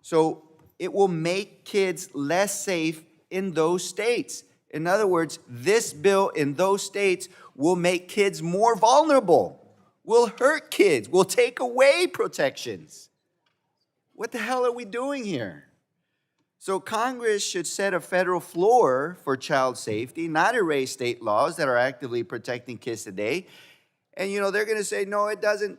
[SPEAKER 14] So it will make kids less safe in those states. In other words, this bill in those states will make kids more vulnerable, will hurt kids, will take away protections. What the hell are we doing here? So Congress should set a federal floor for child safety, not erase state laws that are actively protecting kids today. And they're going to say, no, it doesn't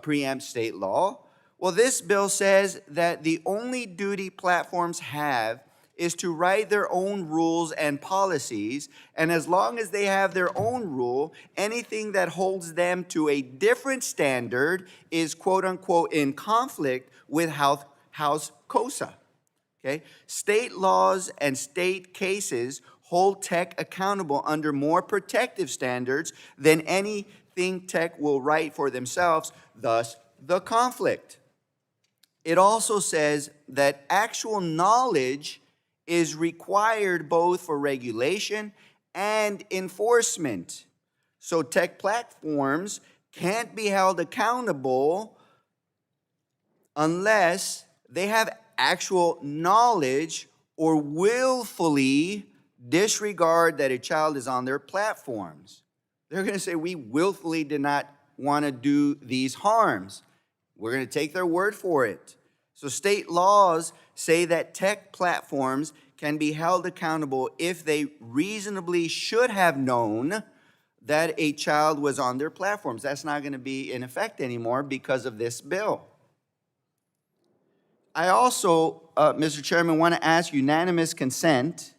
[SPEAKER 14] preempt state law. Well, this bill says that the only duty platforms have is to write their own rules and policies, and as long as they have their own rule, anything that holds them to a different standard is quote-unquote in conflict with House COSA, okay? State laws and state cases hold tech accountable under more protective standards than anything tech will write for themselves, thus the conflict. It also says that actual knowledge is required both for regulation and enforcement. So tech platforms can't be held accountable unless they have actual knowledge or willfully disregard that a child is on their platforms. They're going to say, we willfully did not want to do these harms. We're going to take their word for it. So state laws say that tech platforms can be held accountable if they reasonably should have known that a child was on their platforms. That's not going to be in effect anymore because of this bill. I also, Mr. Chairman, want to ask unanimous consent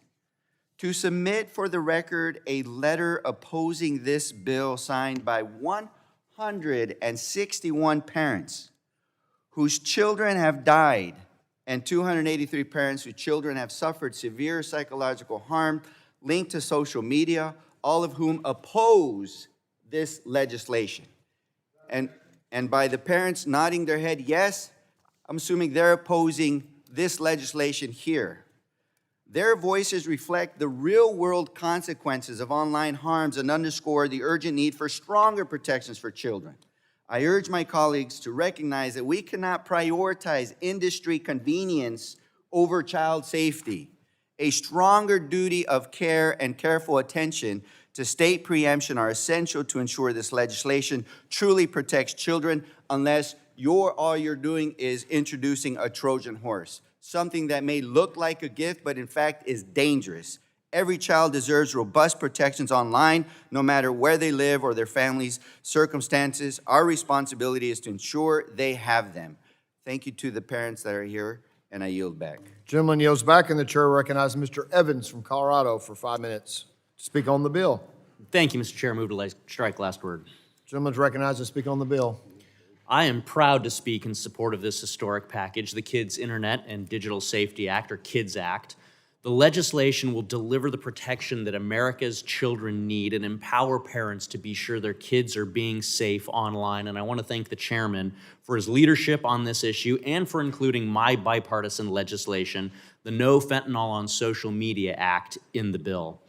[SPEAKER 14] to submit for the record a letter opposing this bill signed by 161 parents whose children have died and 283 parents whose children have suffered severe psychological harm linked to social media, all of whom oppose this legislation. And by the parents nodding their head yes, I'm assuming they're opposing this legislation here. Their voices reflect the real-world consequences of online harms and underscore the urgent need for stronger protections for children. I urge my colleagues to recognize that we cannot prioritize industry convenience over child safety. A stronger duty of care and careful attention to state preemption are essential to ensure this legislation truly protects children unless all you're doing is introducing a Trojan horse, something that may look like a gift, but in fact is dangerous. Every child deserves robust protections online, no matter where they live or their family's circumstances. Our responsibility is to ensure they have them. Thank you to the parents that are here, and I yield back.
[SPEAKER 2] Gentleman yields back, and the chair recognizes Mr. Evans from Colorado for 5 minutes to speak on the bill.
[SPEAKER 15] Thank you, Mr. Chair. Move to strike last word.
[SPEAKER 2] Gentleman's recognized to speak on the bill.
[SPEAKER 15] I am proud to speak in support of this historic package, the Kids Internet and Digital Safety Act, or KIDS Act. The legislation will deliver the protection that America's children need and empower parents to be sure their kids are being safe online. And I want to thank the chairman for his leadership on this issue and for including my bipartisan legislation, the No Fentanyl on Social Media Act, in the bill.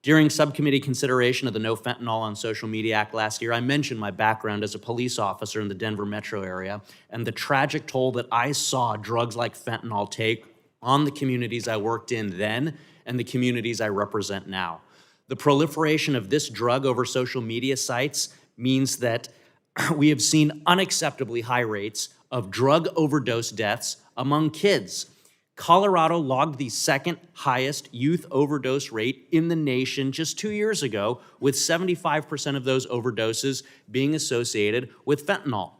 [SPEAKER 15] During subcommittee consideration of the No Fentanyl on Social Media Act last year, I mentioned my background as a police officer in the Denver metro area and the tragic toll that I saw drugs like fentanyl take on the communities I worked in then and the communities I represent now. The proliferation of this drug over social media sites means that we have seen unacceptably high rates of drug overdose deaths among kids. Colorado logged the second highest youth overdose rate in the nation just 2 years ago, with 75% of those overdoses being associated with fentanyl.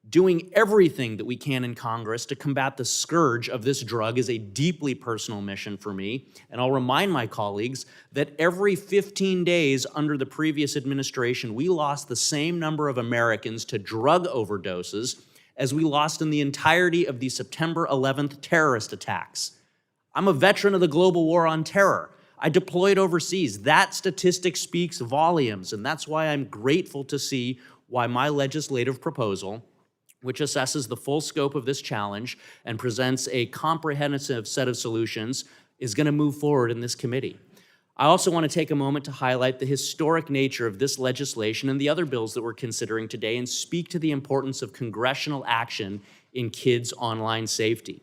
[SPEAKER 15] Doing everything that we can in Congress to combat the scourge of this drug is a deeply personal mission for me, and I'll remind my colleagues that every 15 days under the previous administration, we lost the same number of Americans to drug overdoses as we lost in the entirety of the September 11th terrorist attacks. I'm a veteran of the global war on terror. I deployed overseas. That statistic speaks volumes, and that's why I'm grateful to see why my legislative proposal, which assesses the full scope of this challenge and presents a comprehensive set of solutions, is going to move forward in this committee. I also want to take a moment to highlight the historic nature of this legislation and the other bills that we're considering today and speak to the importance of congressional action in kids' online safety.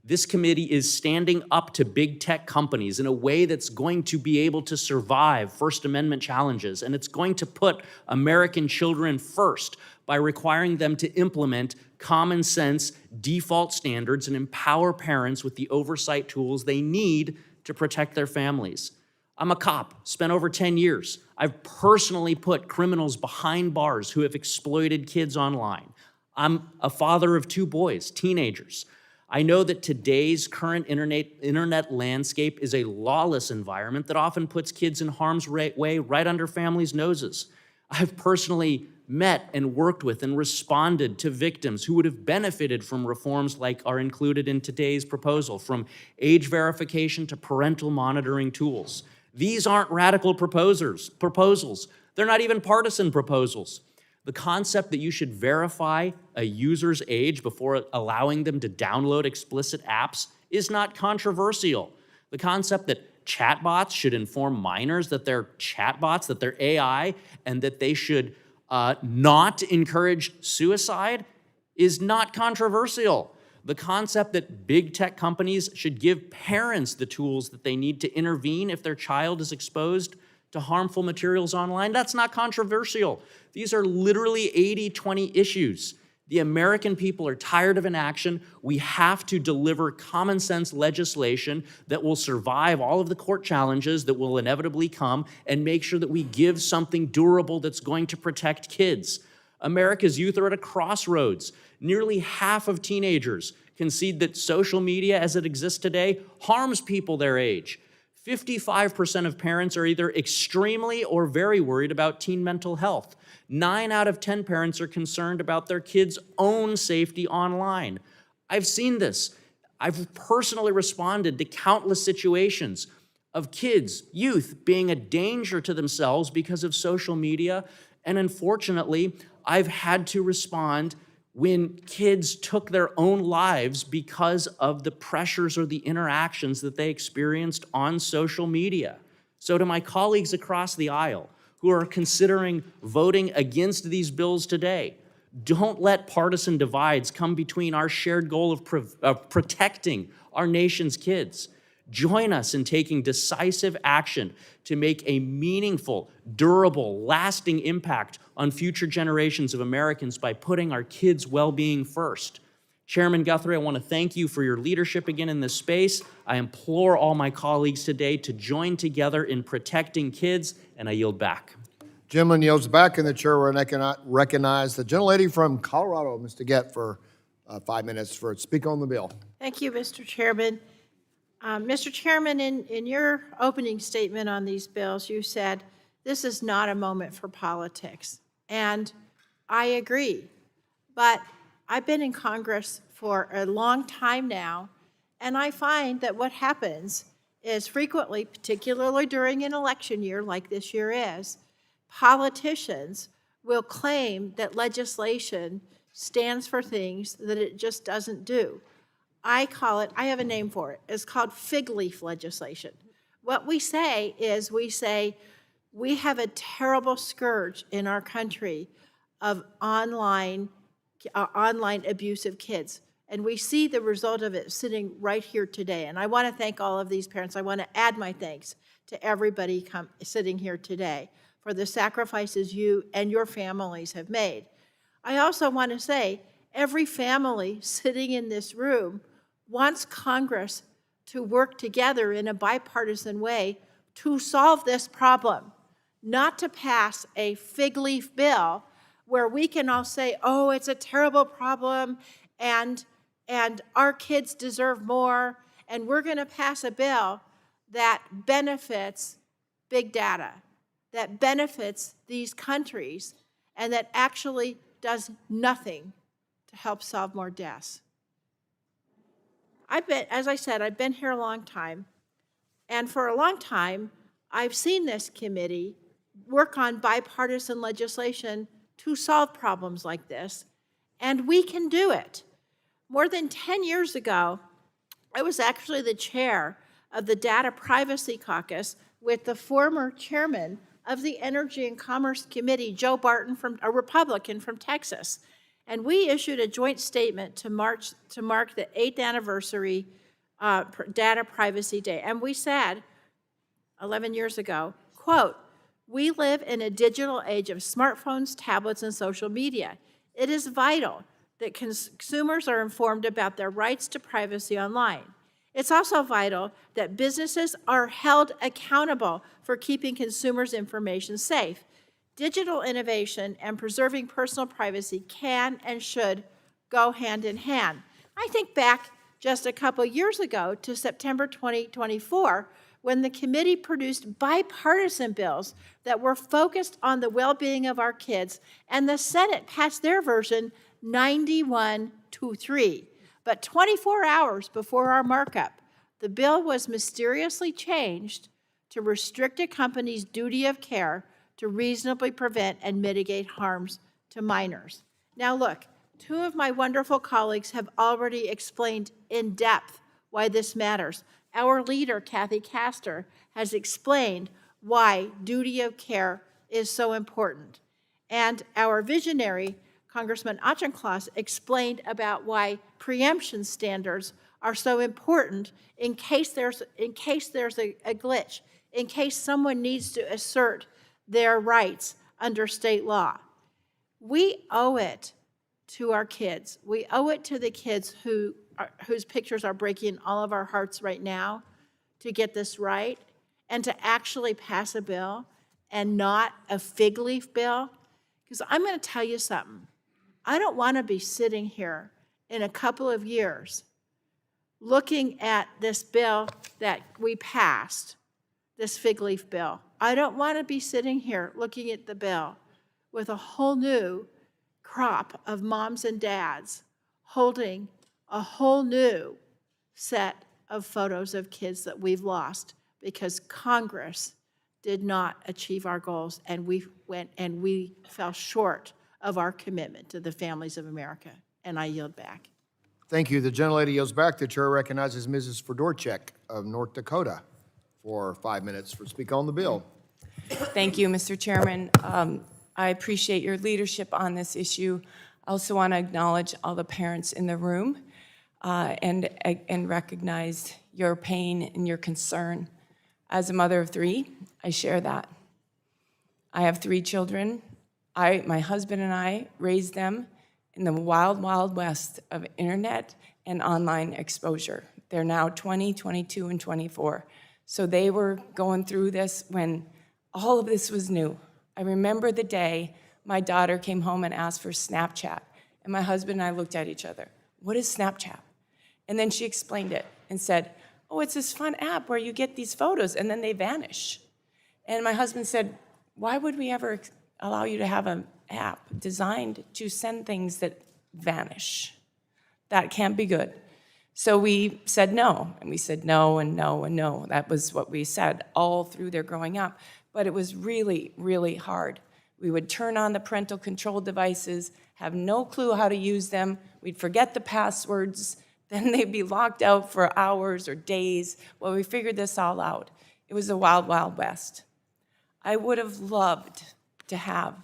[SPEAKER 15] This committee is standing up to big tech companies in a way that's going to be able to survive First Amendment challenges, and it's going to put American children first by requiring them to implement common sense default standards and empower parents with the oversight tools they need to protect their families. I'm a cop, spent over 10 years. I've personally put criminals behind bars who have exploited kids online. I'm a father of 2 boys, teenagers. I know that today's current internet landscape is a lawless environment that often puts kids in harm's way right under families' noses. I've personally met and worked with and responded to victims who would have benefited from reforms like are included in today's proposal, from age verification to parental monitoring tools. These aren't radical proposals. They're not even partisan proposals. The concept that you should verify a user's age before allowing them to download explicit apps is not controversial. The concept that chatbots should inform minors that they're chatbots, that they're AI, and that they should not encourage suicide is not controversial. The concept that big tech companies should give parents the tools that they need to intervene if their child is exposed to harmful materials online, that's not controversial. These are literally 80-20 issues. The American people are tired of inaction. We have to deliver common sense legislation that will survive all of the court challenges that will inevitably come and make sure that we give something durable that's going to protect kids. America's youth are at a crossroads. Nearly half of teenagers concede that social media as it exists today harms people their age. 55% of parents are either extremely or very worried about teen mental health. 9 out of 10 parents are concerned about their kids' own safety online. I've seen this. I've personally responded to countless situations of kids, youth, being a danger to themselves because of social media. And unfortunately, I've had to respond when kids took their own lives because of the pressures or the interactions that they experienced on social media. So to my colleagues across the aisle who are considering voting against these bills today, don't let partisan divides come between our shared goal of protecting our nation's kids. Join us in taking decisive action to make a meaningful, durable, lasting impact on future generations of Americans by putting our kids' well-being first. Chairman Guthrie, I want to thank you for your leadership again in this space. I implore all my colleagues today to join together in protecting kids, and I yield back.
[SPEAKER 2] Gentleman yields back, and the chair will recognize the gentlelady from Colorado, Ms. DeGette, for 5 minutes for speak on the bill.
[SPEAKER 16] Thank you, Mr. Chairman. Mr. Chairman, in your opening statement on these bills, you said this is not a moment for politics, and I agree. But I've been in Congress for a long time now, and I find that what happens is frequently, particularly during an election year like this year is, politicians will claim that legislation stands for things that it just doesn't do. I call it, I have a name for it, it's called fig leaf legislation. What we say is we have a terrible scourge in our country of online abuse of kids. And we see the result of it sitting right here today. And I want to thank all of these parents. I want to add my thanks to everybody sitting here today for the sacrifices you and your families have made. I also want to say every family sitting in this room wants Congress to work together in a bipartisan way to solve this problem, not to pass a fig leaf bill where we can all say, oh, it's a terrible problem, and our kids deserve more, and we're going to pass a bill that benefits big data, that benefits these countries, and that actually does nothing to help solve more deaths. As I said, I've been here a long time, and for a long time, I've seen this committee work on bipartisan legislation to solve problems like this, and we can do it. More than 10 years ago, I was actually the chair of the Data Privacy Caucus with the former chairman of the Energy and Commerce Committee, Joe Barton, a Republican from Texas. And we issued a joint statement to mark the 8th anniversary Data Privacy Day. And we said, 11 years ago, quote, "We live in a digital age of smartphones, tablets, and social media. It is vital that consumers are informed about their rights to privacy online. It's also vital that businesses are held accountable for keeping consumers' information safe. Digital innovation and preserving personal privacy can and should go hand in hand." I think back just a couple years ago to September 2024, when the committee produced bipartisan bills that were focused on the well-being of our kids, and the Senate passed their version 91-3. But 24 hours before our markup, the bill was mysteriously changed to restrict a company's duty of care to reasonably prevent and mitigate harms to minors. Now look, two of my wonderful colleagues have already explained in depth why this matters. Our leader, Kathy Castor, has explained why duty of care is so important. And our visionary, Congressman Auchincloss, explained about why preemption standards are so important in case there's a glitch, in case someone needs to assert their rights under state law. We owe it to our kids. We owe it to the kids whose pictures are breaking all of our hearts right now to get this right and to actually pass a bill and not a fig leaf bill. Because I'm going to tell you something. I don't want to be sitting here in a couple of years looking at this bill that we passed, this fig leaf bill. I don't want to be sitting here looking at the bill with a whole new crop of moms and dads holding a whole new set of photos of kids that we've lost because Congress did not achieve our goals, and we fell short of our commitment to the families of America. And I yield back.
[SPEAKER 2] Thank you. The gentlelady yields back. The chair recognizes Mrs. Fedorchak of North Dakota for 5 minutes for speak on the bill.
[SPEAKER 17] Thank you, Mr. Chairman. I appreciate your leadership on this issue. I also want to acknowledge all the parents in the room and recognize your pain and your concern. As a mother of 3, I share that. I have 3 children. My husband and I raised them in the wild, wild west of internet and online exposure. They're now 20, 22, and 24. So they were going through this when all of this was new. I remember the day my daughter came home and asked for Snapchat, and my husband and I looked at each other. What is Snapchat? And then she explained it and said, oh, it's this fun app where you get these photos and then they vanish. And my husband said, why would we ever allow you to have an app designed to send things that vanish? That can't be good. So we said no, and we said no and no and no. That was what we said all through their growing up. But it was really, really hard. We would turn on the parental control devices, have no clue how to use them. We'd forget the passwords. Then they'd be locked out for hours or days. Well, we figured this all out. It was a wild, wild west. I would have loved to have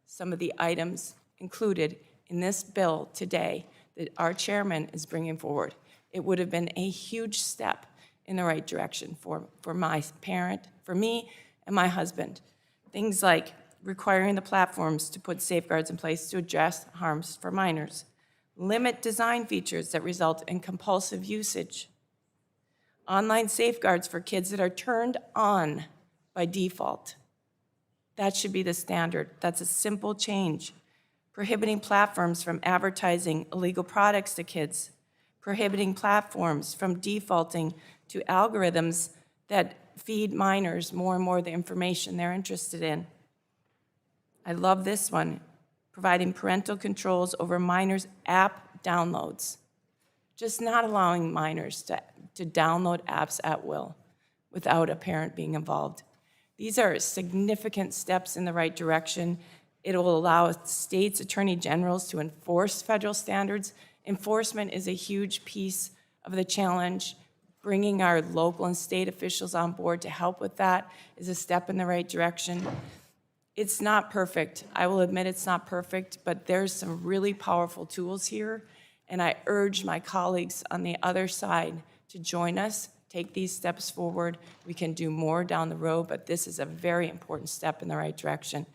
[SPEAKER 17] some of the items included in this bill today that our chairman is bringing forward. It would have been a huge step in the right direction for my parent, for me, and my husband. Things like requiring the platforms to put safeguards in place to address harms for minors, limit design features that result in compulsive usage, online safeguards for kids that are turned on by default. That should be the standard. That's a simple change. Prohibiting platforms from advertising illegal products to kids, prohibiting platforms from defaulting to algorithms that feed minors more and more the information they're interested in. I love this one, providing parental controls over minors' app downloads. Just not allowing minors to download apps at will without a parent being involved. These are significant steps in the right direction. It will allow states' attorney generals to enforce federal standards. Enforcement is a huge piece of the challenge. Bringing our local and state officials on board to help with that is a step in the right direction. It's not perfect. I will admit it's not perfect, but there's some really powerful tools here, and I urge my colleagues on the other side to join us, take these steps forward. We can do more down the road, but this is a very important step in the right direction.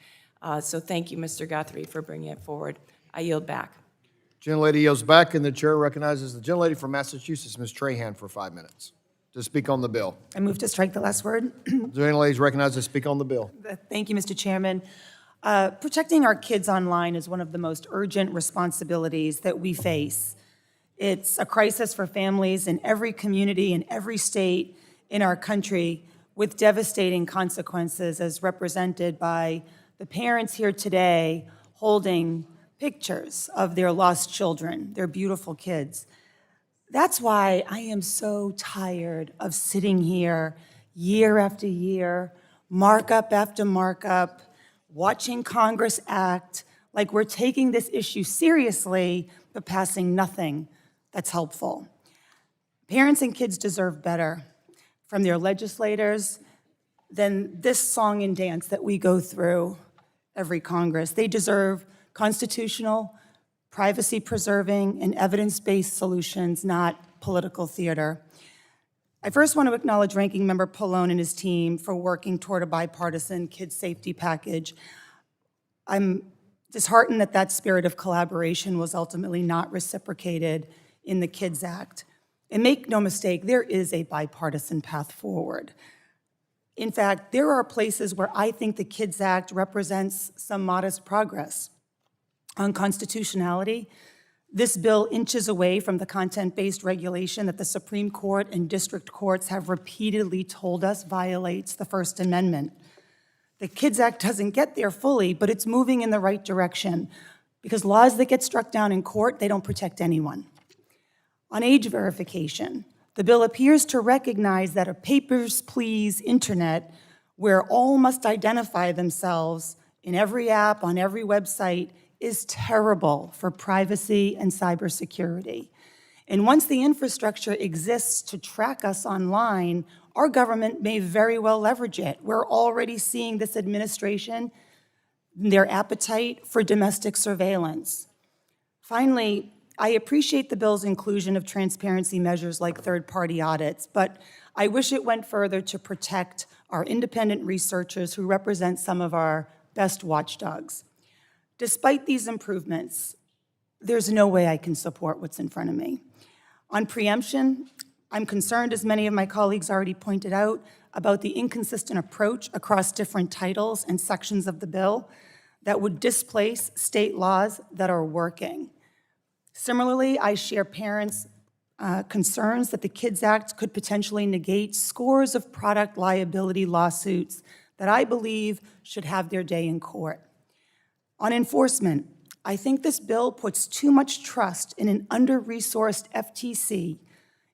[SPEAKER 17] So thank you, Mr. Guthrie, for bringing it forward. I yield back.
[SPEAKER 2] Gentlelady yields back, and the chair recognizes the gentlelady from Massachusetts, Ms. Trahan, for 5 minutes to speak on the bill.
[SPEAKER 18] I move to strike the last word.
[SPEAKER 2] Gentlelady is recognized to speak on the bill.
[SPEAKER 18] Thank you, Mr. Chairman. Protecting our kids online is one of the most urgent responsibilities that we face. It's a crisis for families in every community, in every state in our country, with devastating consequences as represented by the parents here today holding pictures of their lost children, their beautiful kids. That's why I am so tired of sitting here year after year, markup after markup, watching Congress act like we're taking this issue seriously, but passing nothing that's helpful. Parents and kids deserve better from their legislators than this song and dance that we go through every Congress. They deserve constitutional, privacy-preserving, and evidence-based solutions, not political theater. I first want to acknowledge Ranking Member Pallone and his team for working toward a bipartisan kids safety package. I'm disheartened that that spirit of collaboration was ultimately not reciprocated in the KIDS Act. And make no mistake, there is a bipartisan path forward. In fact, there are places where I think the KIDS Act represents some modest progress. On constitutionality, this bill inches away from the content-based regulation that the Supreme Court and district courts have repeatedly told us violates the First Amendment. The KIDS Act doesn't get there fully, but it's moving in the right direction because laws that get struck down in court, they don't protect anyone. On age verification, the bill appears to recognize that a papers, please internet where all must identify themselves in every app, on every website, is terrible for privacy and cybersecurity. And once the infrastructure exists to track us online, our government may very well leverage it. We're already seeing this administration, their appetite for domestic surveillance. Finally, I appreciate the bill's inclusion of transparency measures like third-party audits, but I wish it went further to protect our independent researchers who represent some of our best watchdogs. Despite these improvements, there's no way I can support what's in front of me. On preemption, I'm concerned, as many of my colleagues already pointed out, about the inconsistent approach across different titles and sections of the bill that would displace state laws that are working. Similarly, I share parents' concerns that the KIDS Act could potentially negate scores of product liability lawsuits that I believe should have their day in court. On enforcement, I think this bill puts too much trust in an under-resourced FTC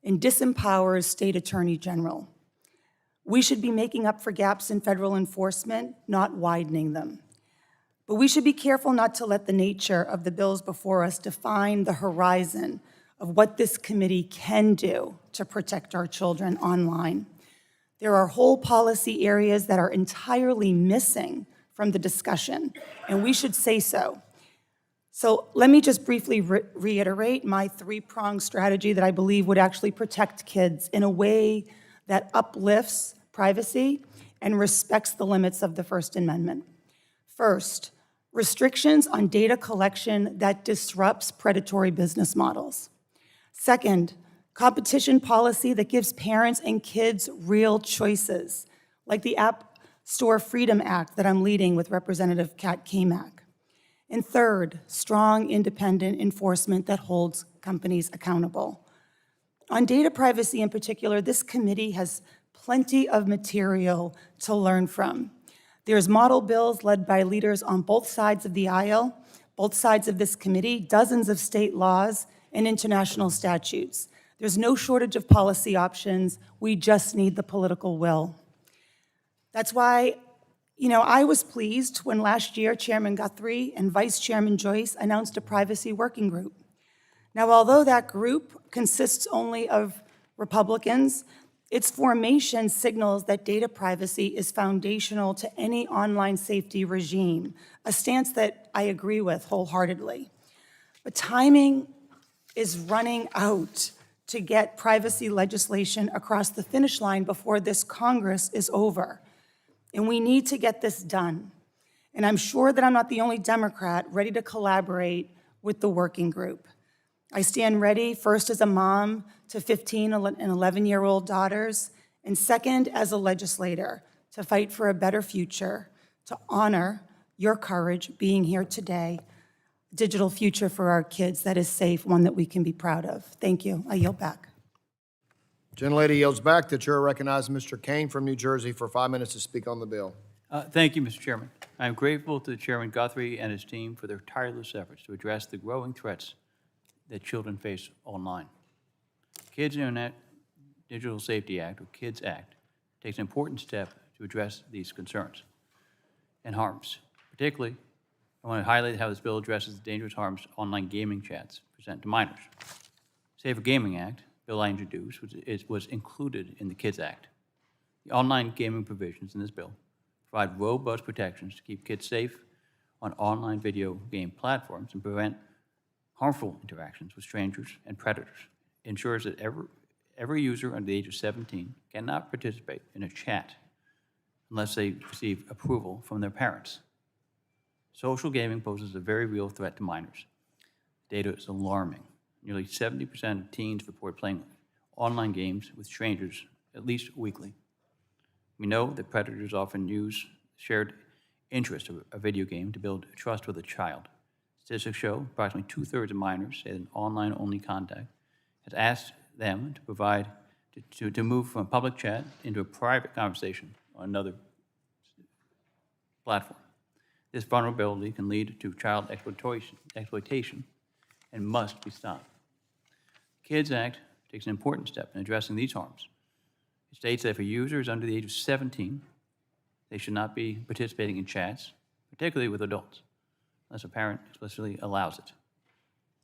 [SPEAKER 18] and disempowers state attorney general. We should be making up for gaps in federal enforcement, not widening them. But we should be careful not to let the nature of the bills before us define the horizon of what this committee can do to protect our children online. There are whole policy areas that are entirely missing from the discussion, and we should say so. So let me just briefly reiterate my three-pronged strategy that I believe would actually protect kids in a way that uplifts privacy and respects the limits of the First Amendment. First, restrictions on data collection that disrupts predatory business models. Second, competition policy that gives parents and kids real choices, like the App Store Freedom Act that I'm leading with Representative Kat Kamak. And third, strong independent enforcement that holds companies accountable. On data privacy in particular, this committee has plenty of material to learn from. There's model bills led by leaders on both sides of the aisle, both sides of this committee, dozens of state laws and international statutes. There's no shortage of policy options. We just need the political will. That's why, I was pleased when last year Chairman Guthrie and Vice Chairman Joyce announced a privacy working group. Now, although that group consists only of Republicans, its formation signals that data privacy is foundational to any online safety regime, a stance that I agree with wholeheartedly. But timing is running out to get privacy legislation across the finish line before this Congress is over. And we need to get this done. And I'm sure that I'm not the only Democrat ready to collaborate with the working group. I stand ready, first as a mom to 15 and 11-year-old daughters, and second as a legislator to fight for a better future, to honor your courage being here today, a digital future for our kids that is safe, one that we can be proud of. Thank you. I yield back.
[SPEAKER 2] Gentlelady yields back. The chair recognizes Mr. Kane from New Jersey for 5 minutes to speak on the bill.
[SPEAKER 19] Thank you, Mr. Chairman. I am grateful to Chairman Guthrie and his team for their tireless efforts to address the growing threats that children face online. Kids Internet Digital Safety Act, or KIDS Act, takes an important step to address these concerns and harms. Particularly, I want to highlight how this bill addresses the dangerous harms online gaming chats present to minors. Safer Gaming Act, bill I introduced, was included in the KIDS Act. The online gaming provisions in this bill provide robust protections to keep kids safe on online video game platforms and prevent harmful interactions with strangers and predators. It ensures that every user under the age of 17 cannot participate in a chat unless they receive approval from their parents. Social gaming poses a very real threat to minors. Data is alarming. Nearly 70% of teens report playing online games with strangers at least weekly. We know that predators often use shared interest of a video game to build trust with a child. Statistics show approximately 2/3 of minors say that an online-only contact has asked them to provide, to move from a public chat into a private conversation on another platform. This vulnerability can lead to child exploitation and must be stopped. The KIDS Act takes an important step in addressing these harms. It states that if a user is under the age of 17, they should not be participating in chats, particularly with adults, unless a parent explicitly allows it.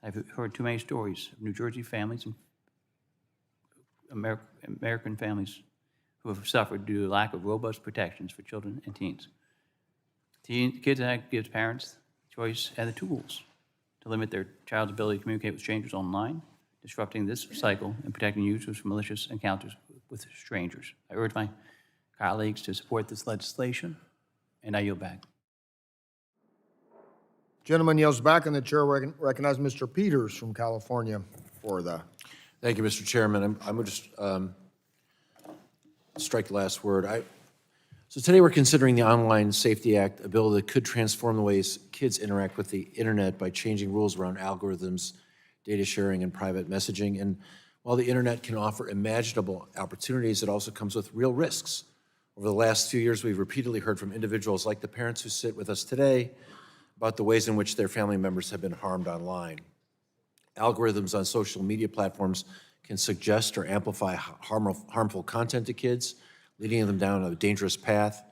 [SPEAKER 19] I've heard too many stories of New Jersey families and American families who have suffered due to lack of robust protections for children and teens. The KIDS Act gives parents choice and the tools to limit their child's ability to communicate with strangers online, disrupting this cycle and protecting users from malicious encounters with strangers. I urge my colleagues to support this legislation, and I yield back.
[SPEAKER 2] Gentleman yields back, and the chair recognizes Mr. Peters from California for the.
[SPEAKER 20] Thank you, Mr. Chairman. I'm going to strike the last word. So today we're considering the Online Safety Act, a bill that could transform the ways kids interact with the internet by changing rules around algorithms, data sharing, and private messaging. And while the internet can offer imaginable opportunities, it also comes with real risks. Over the last few years, we've repeatedly heard from individuals like the parents who sit with us today about the ways in which their family members have been harmed online. Algorithms on social media platforms can suggest or amplify harmful content to kids, leading them down a dangerous path.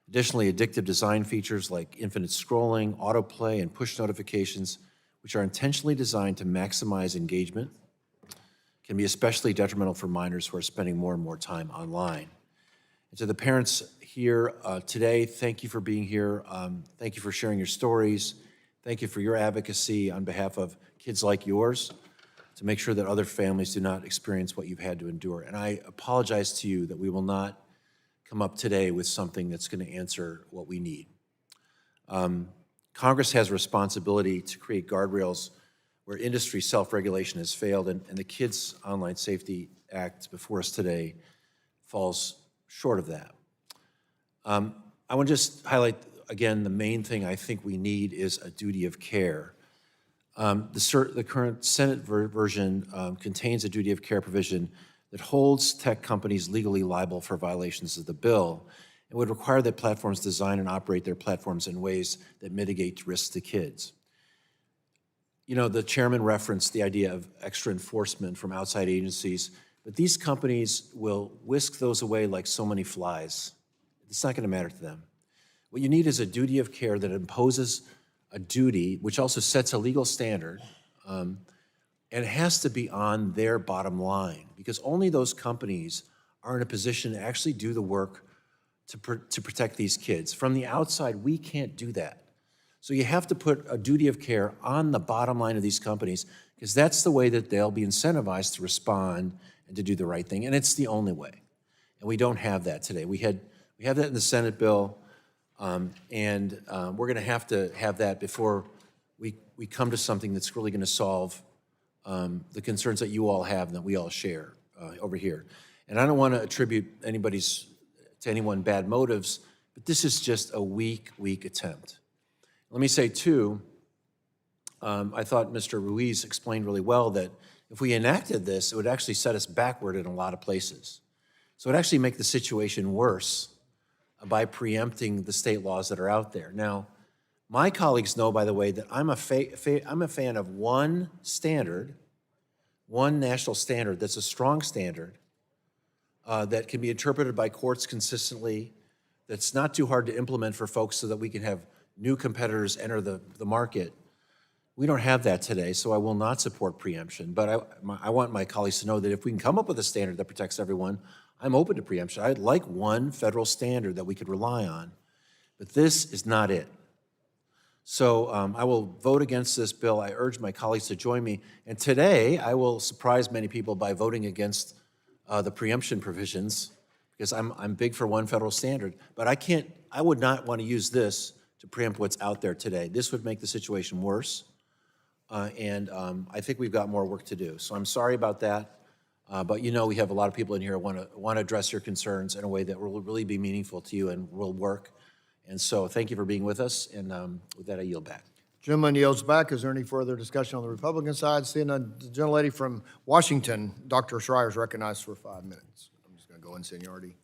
[SPEAKER 20] Additionally, addictive design features like infinite scrolling, autoplay, and push notifications, which are intentionally designed to maximize engagement, can be especially detrimental for minors who are spending more and more time online. And to the parents here today, thank you for being here. Thank you for sharing your stories. Thank you for your advocacy on behalf of kids like yours to make sure that other families do not experience what you've had to endure. And I apologize to you that we will not come up today with something that's going to answer what we need. Congress has a responsibility to create guardrails where industry self-regulation has failed, and the Kids Online Safety Act before us today falls short of that. I want to just highlight again the main thing I think we need is a duty of care. The current Senate version contains a duty of care provision that holds tech companies legally liable for violations of the bill and would require that platforms design and operate their platforms in ways that mitigate risks to kids. You know, the chairman referenced the idea of extra enforcement from outside agencies, but these companies will whisk those away like so many flies. It's not going to matter to them. What you need is a duty of care that imposes a duty, which also sets a legal standard, and it has to be on their bottom line, because only those companies are in a position to actually do the work to protect these kids. From the outside, we can't do that. So you have to put a duty of care on the bottom line of these companies, because that's the way that they'll be incentivized to respond and to do the right thing, and it's the only way. And we don't have that today. We have that in the Senate bill, and we're going to have that before we come to something that's really going to solve the concerns that you all have and that we all share over here. And I don't want to attribute to anyone bad motives, but this is just a weak attempt. Let me say, too, I thought Mr. Ruiz explained really well that if we enacted this, it would actually set us backward in a lot of places. So it would actually make the situation worse by preempting the state laws that are out there. Now, my colleagues know, by the way, that I'm a fan of one standard, one national standard that's a strong standard that can be interpreted by courts consistently, that's not too hard to implement for folks so that we can have new competitors enter the market. We don't have that today, so I will not support preemption. But I want my colleagues to know that if we can come up with a standard that protects everyone, I'm open to preemption. I'd like one federal standard that we could rely on, but this is not it. So I will vote against this bill. I urge my colleagues to join me. And today, I will surprise many people by voting against the preemption provisions, because I'm big for one federal standard. But I would not want to use this to preempt what's out there today. This would make the situation worse. And I think we've got more work to do. So I'm sorry about that. But you know we have a lot of people in here who want to address your concerns in a way that will really be meaningful to you and will work. And so thank you for being with us, and with that I yield back.
[SPEAKER 2] Gentleman yields back. Is there any further discussion on the Republican side? Seeing the gentlelady from Washington, Dr. Schreier, is recognized for 5 minutes. I'm just going to go in seniority.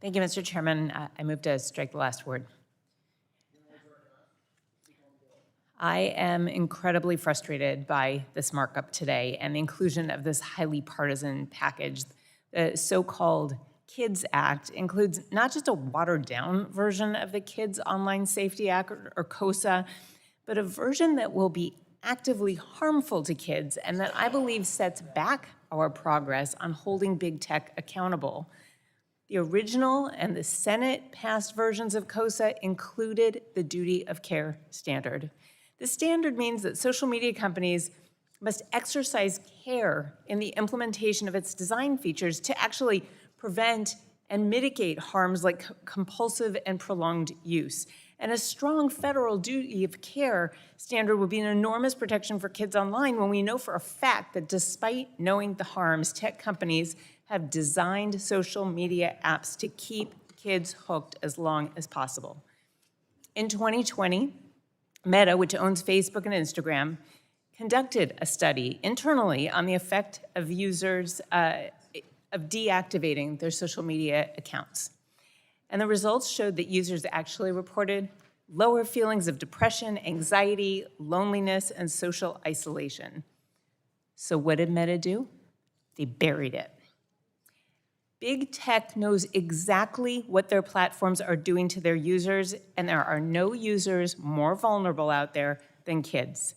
[SPEAKER 21] Thank you, Mr. Chairman. I move to strike the last word. I am incredibly frustrated by this markup today and the inclusion of this highly partisan package. The so-called Kids Act includes not just a watered-down version of the Kids Online Safety Act, or KOSA, but a version that will be actively harmful to kids and that I believe sets back our progress on holding big tech accountable. The original and the Senate-passed versions of KOSA included the duty of care standard. The standard means that social media companies must exercise care in the implementation of its design features to actually prevent and mitigate harms like compulsive and prolonged use. And a strong federal duty of care standard would be an enormous protection for kids online when we know for a fact that despite knowing the harms, tech companies have designed social media apps to keep kids hooked as long as possible. In 2020, Meta, which owns Facebook and Instagram, conducted a study internally on the effect of users of deactivating their social media accounts. And the results showed that users actually reported lower feelings of depression, anxiety, loneliness, and social isolation. So what did Meta do? They buried it. Big tech knows exactly what their platforms are doing to their users, and there are no users more vulnerable out there than kids.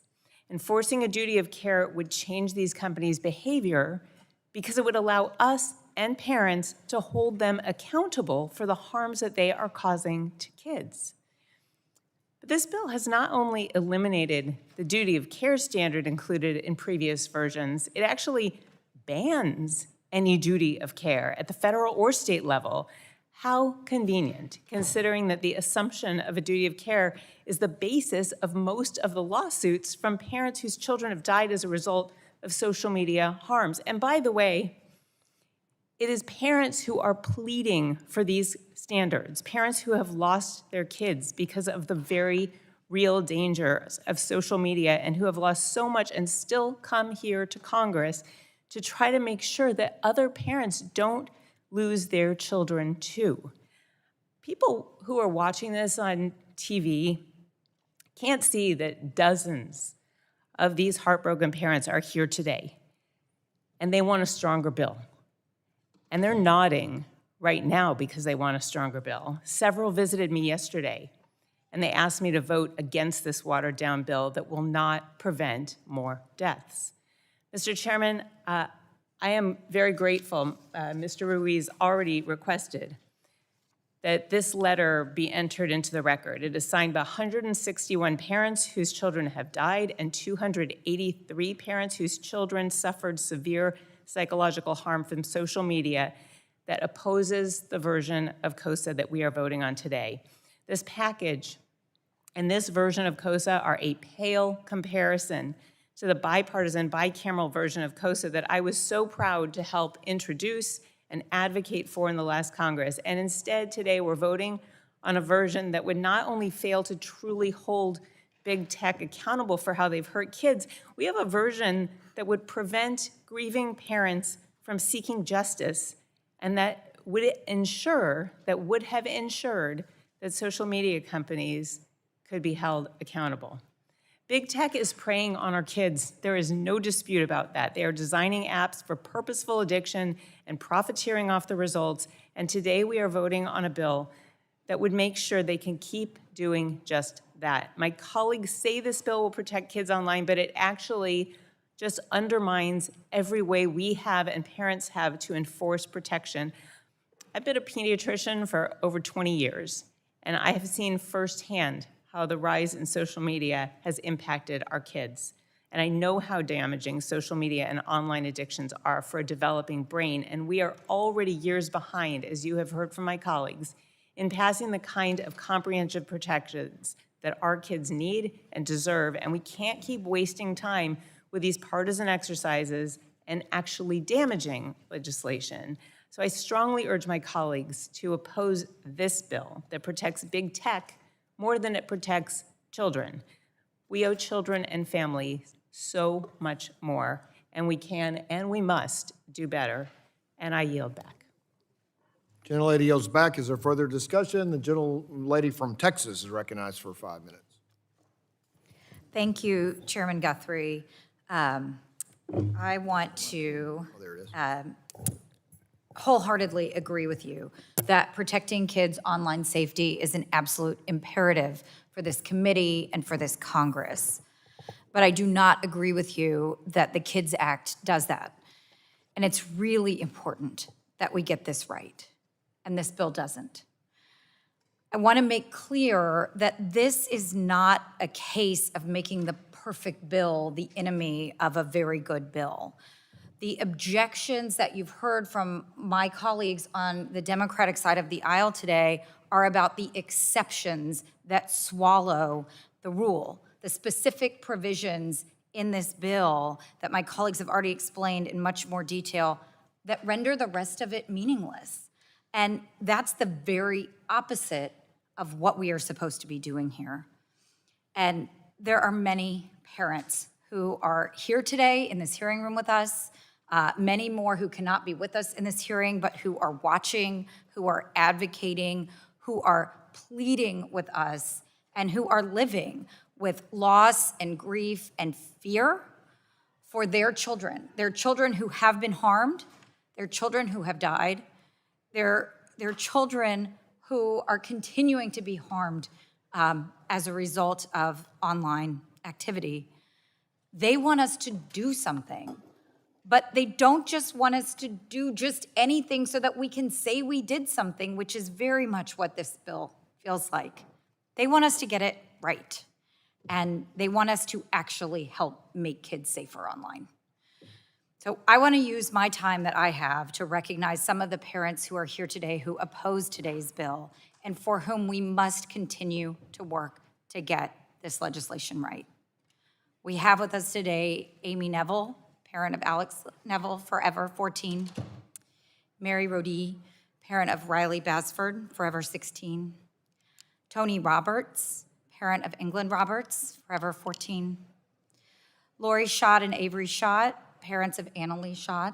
[SPEAKER 21] Enforcing a duty of care would change these companies' behavior because it would allow us and parents to hold them accountable for the harms that they are causing to kids. But this bill has not only eliminated the duty of care standard included in previous versions, it actually bans any duty of care at the federal or state level. How convenient, considering that the assumption of a duty of care is the basis of most of the lawsuits from parents whose children have died as a result of social media harms. And by the way, it is parents who are pleading for these standards, parents who have lost their kids because of the very real dangers of social media and who have lost so much and still come here to Congress to try to make sure that other parents don't lose their children too. People who are watching this on TV can't see that dozens of these heartbroken parents are here today, and they want a stronger bill. And they're nodding right now because they want a stronger bill. Several visited me yesterday, and they asked me to vote against this watered-down bill that will not prevent more deaths. Mr. Chairman, I am very grateful. Mr. Ruiz already requested that this letter be entered into the record. It is signed by 161 parents whose children have died and 283 parents whose children suffered severe psychological harm from social media that opposes the version of COSA that we are voting on today. This package and this version of COSA are a pale comparison to the bipartisan, bicameral version of COSA that I was so proud to help introduce and advocate for in the last Congress. And instead, today, we're voting on a version that would not only fail to truly hold big tech accountable for how they've hurt kids, we have a version that would prevent grieving parents from seeking justice and that would have ensured that social media companies could be held accountable. Big tech is preying on our kids. There is no dispute about that. They are designing apps for purposeful addiction and profiteering off the results. And today we are voting on a bill that would make sure they can keep doing just that. My colleagues say this bill will protect kids online, but it actually just undermines every way we have and parents have to enforce protection. I've been a pediatrician for over 20 years, and I have seen firsthand how the rise in social media has impacted our kids. And I know how damaging social media and online addictions are for a developing brain, and we are already years behind, as you have heard from my colleagues, in passing the kind of comprehensive protections that our kids need and deserve, and we can't keep wasting time with these partisan exercises and actually damaging legislation. So I strongly urge my colleagues to oppose this bill that protects big tech more than it protects children. We owe children and families so much more, and we can and we must do better. And I yield back.
[SPEAKER 2] Gentlelady yields back. Is there further discussion? The gentlelady from Texas is recognized for 5 minutes.
[SPEAKER 1] Thank you, Chairman Guthrie. I want to wholeheartedly agree with you that protecting kids' online safety is an absolute imperative for this committee and for this Congress. But I do not agree with you that the KIDS Act does that. And it's really important that we get this right, and this bill doesn't. I want to make clear that this is not a case of making the perfect bill the enemy of a very good bill. The objections that you've heard from my colleagues on the Democratic side of the aisle today are about the exceptions that swallow the rule, the specific provisions in this bill that my colleagues have already explained in much more detail that render the rest of it meaningless. And that's the very opposite of what we are supposed to be doing here. And there are many parents who are here today in this hearing room with us, many more who cannot be with us in this hearing, but who are watching, who are advocating, who are pleading with us, and who are living with loss and grief and fear for their children who have been harmed, their children who have died, their children who are continuing to be harmed as a result of online activity. They want us to do something, but they don't just want us to do just anything so that we can say we did something, which is very much what this bill feels like. They want us to get it right, and they want us to actually help make kids safer online. So I want to use my time that I have to recognize some of the parents who are here today who oppose today's bill and for whom we must continue to work to get this legislation right. We have with us today Amy Neville, parent of Alex Neville, forever 14. Mary Rodee, parent of Riley Basford, forever 16. Tony Roberts, parent of England Roberts, forever 14. Lori Schott and Avery Schott, parents of Annalie Schott,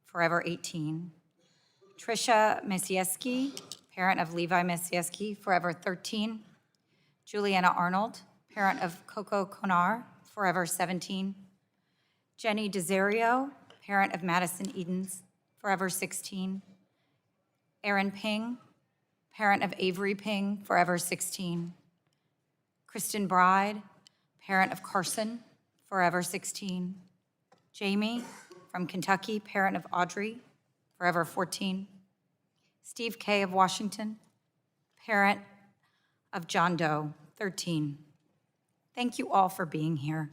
[SPEAKER 1] forever 18. Tricia Misieski, parent of Levi Misieski, forever 13. Juliana Arnold, parent of Coco Konar, forever 17. Jenny Desario, parent of Madison Edens, forever 16. Erin Ping, parent of Avery Ping, forever 16. Kristen Bride, parent of Carson, forever 16. Jamie from Kentucky, parent of Audrey, forever 14. Steve Kay of Washington, parent of John Doe, 13. Thank you all for being here.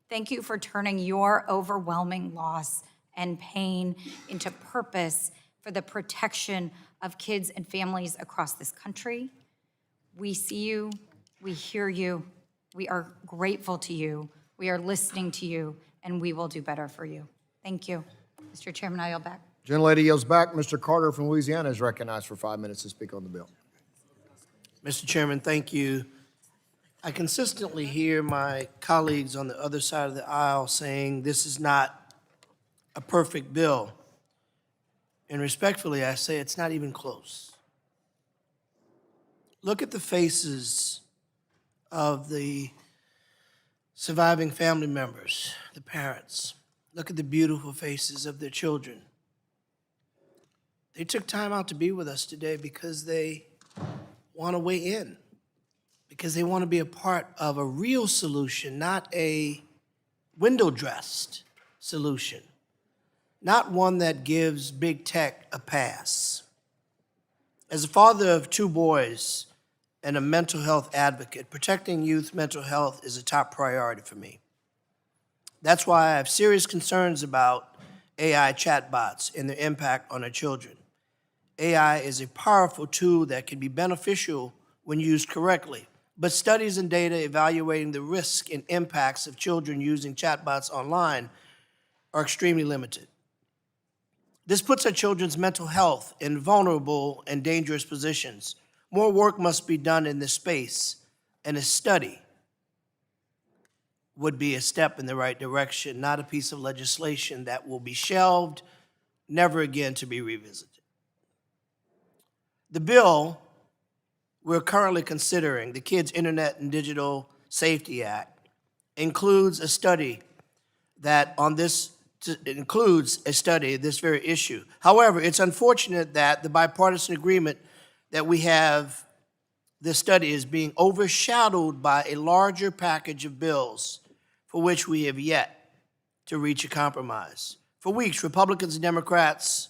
[SPEAKER 1] Thank you for turning your overwhelming loss and pain into purpose for the protection of kids and families across this country. We see you, we hear you, we are grateful to you, we are listening to you, and we will do better for you. Thank you. Mr. Chairman, I yield back.
[SPEAKER 2] Gentlelady yields back. Mr. Carter from Louisiana is recognized for 5 minutes to speak on the bill.
[SPEAKER 4] Mr. Chairman, thank you. I consistently hear my colleagues on the other side of the aisle saying this is not a perfect bill. And respectfully, I say it's not even close. Look at the faces of the surviving family members, the parents. Look at the beautiful faces of their children. They took time out to be with us today because they want to weigh in, because they want to be a part of a real solution, not a window-dressed solution, not one that gives big tech a pass. As a father of 2 boys and a mental health advocate, protecting youth mental health is a top priority for me. That's why I have serious concerns about AI chatbots and their impact on our children. AI is a powerful tool that can be beneficial when used correctly, but studies and data evaluating the risk and impacts of children using chatbots online are extremely limited. This puts our children's mental health in vulnerable and dangerous positions. More work must be done in this space, and a study would be a step in the right direction, not a piece of legislation that will be shelved, never again to be revisited. The bill we're currently considering, the Kids Internet and Digital Safety Act, includes a study that on this includes a study of this very issue. However, it's unfortunate that the bipartisan agreement that we have, this study is being overshadowed by a larger package of bills for which we have yet to reach a compromise. For weeks, Republicans and Democrats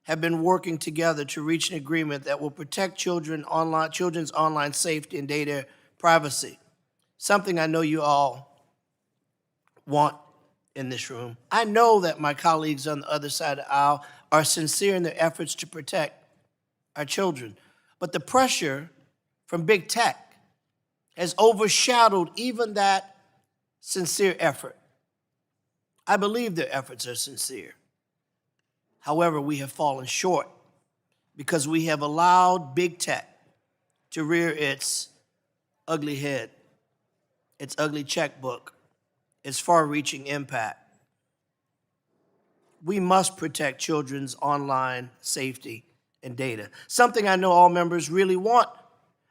[SPEAKER 4] have been working together to reach an agreement that will protect children's online safety and data privacy, something I know you all want in this room. I know that my colleagues on the other side of the aisle are sincere in their efforts to protect our children, but the pressure from big tech has overshadowed even that sincere effort. I believe their efforts are sincere. However, we have fallen short because we have allowed big tech to rear its ugly head, its ugly checkbook, its far-reaching impact. We must protect children's online safety and data, something I know all members really want.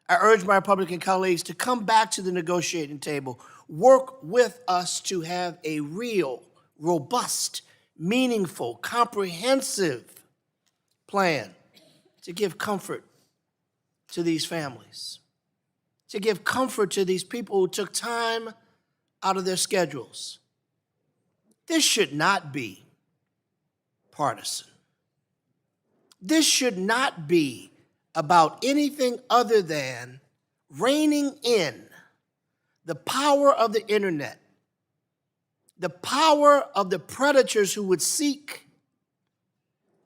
[SPEAKER 4] I urge my Republican colleagues to come back to the negotiating table, work with us to have a real, robust, meaningful, comprehensive plan to give comfort to these families, to give comfort to these people who took time out of their schedules. This should not be partisan. This should not be about anything other than reining in the power of the internet, the power of the predators who would seek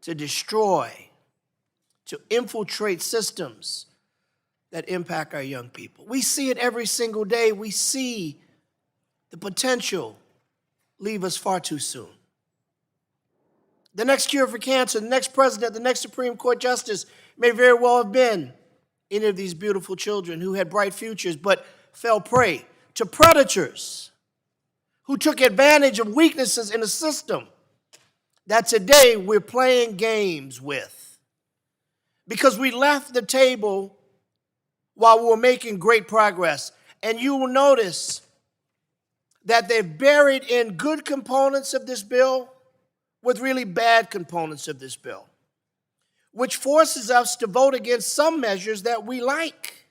[SPEAKER 4] to destroy, to infiltrate systems that impact our young people. We see it every single day. We see the potential leave us far too soon. The next cure for cancer, the next president, the next Supreme Court justice may very well have been any of these beautiful children who had bright futures but fell prey to predators who took advantage of weaknesses in a system that today we're playing games with because we left the table while we were making great progress. And you will notice that they've buried in good components of this bill with really bad components of this bill, which forces us to vote against some measures that we like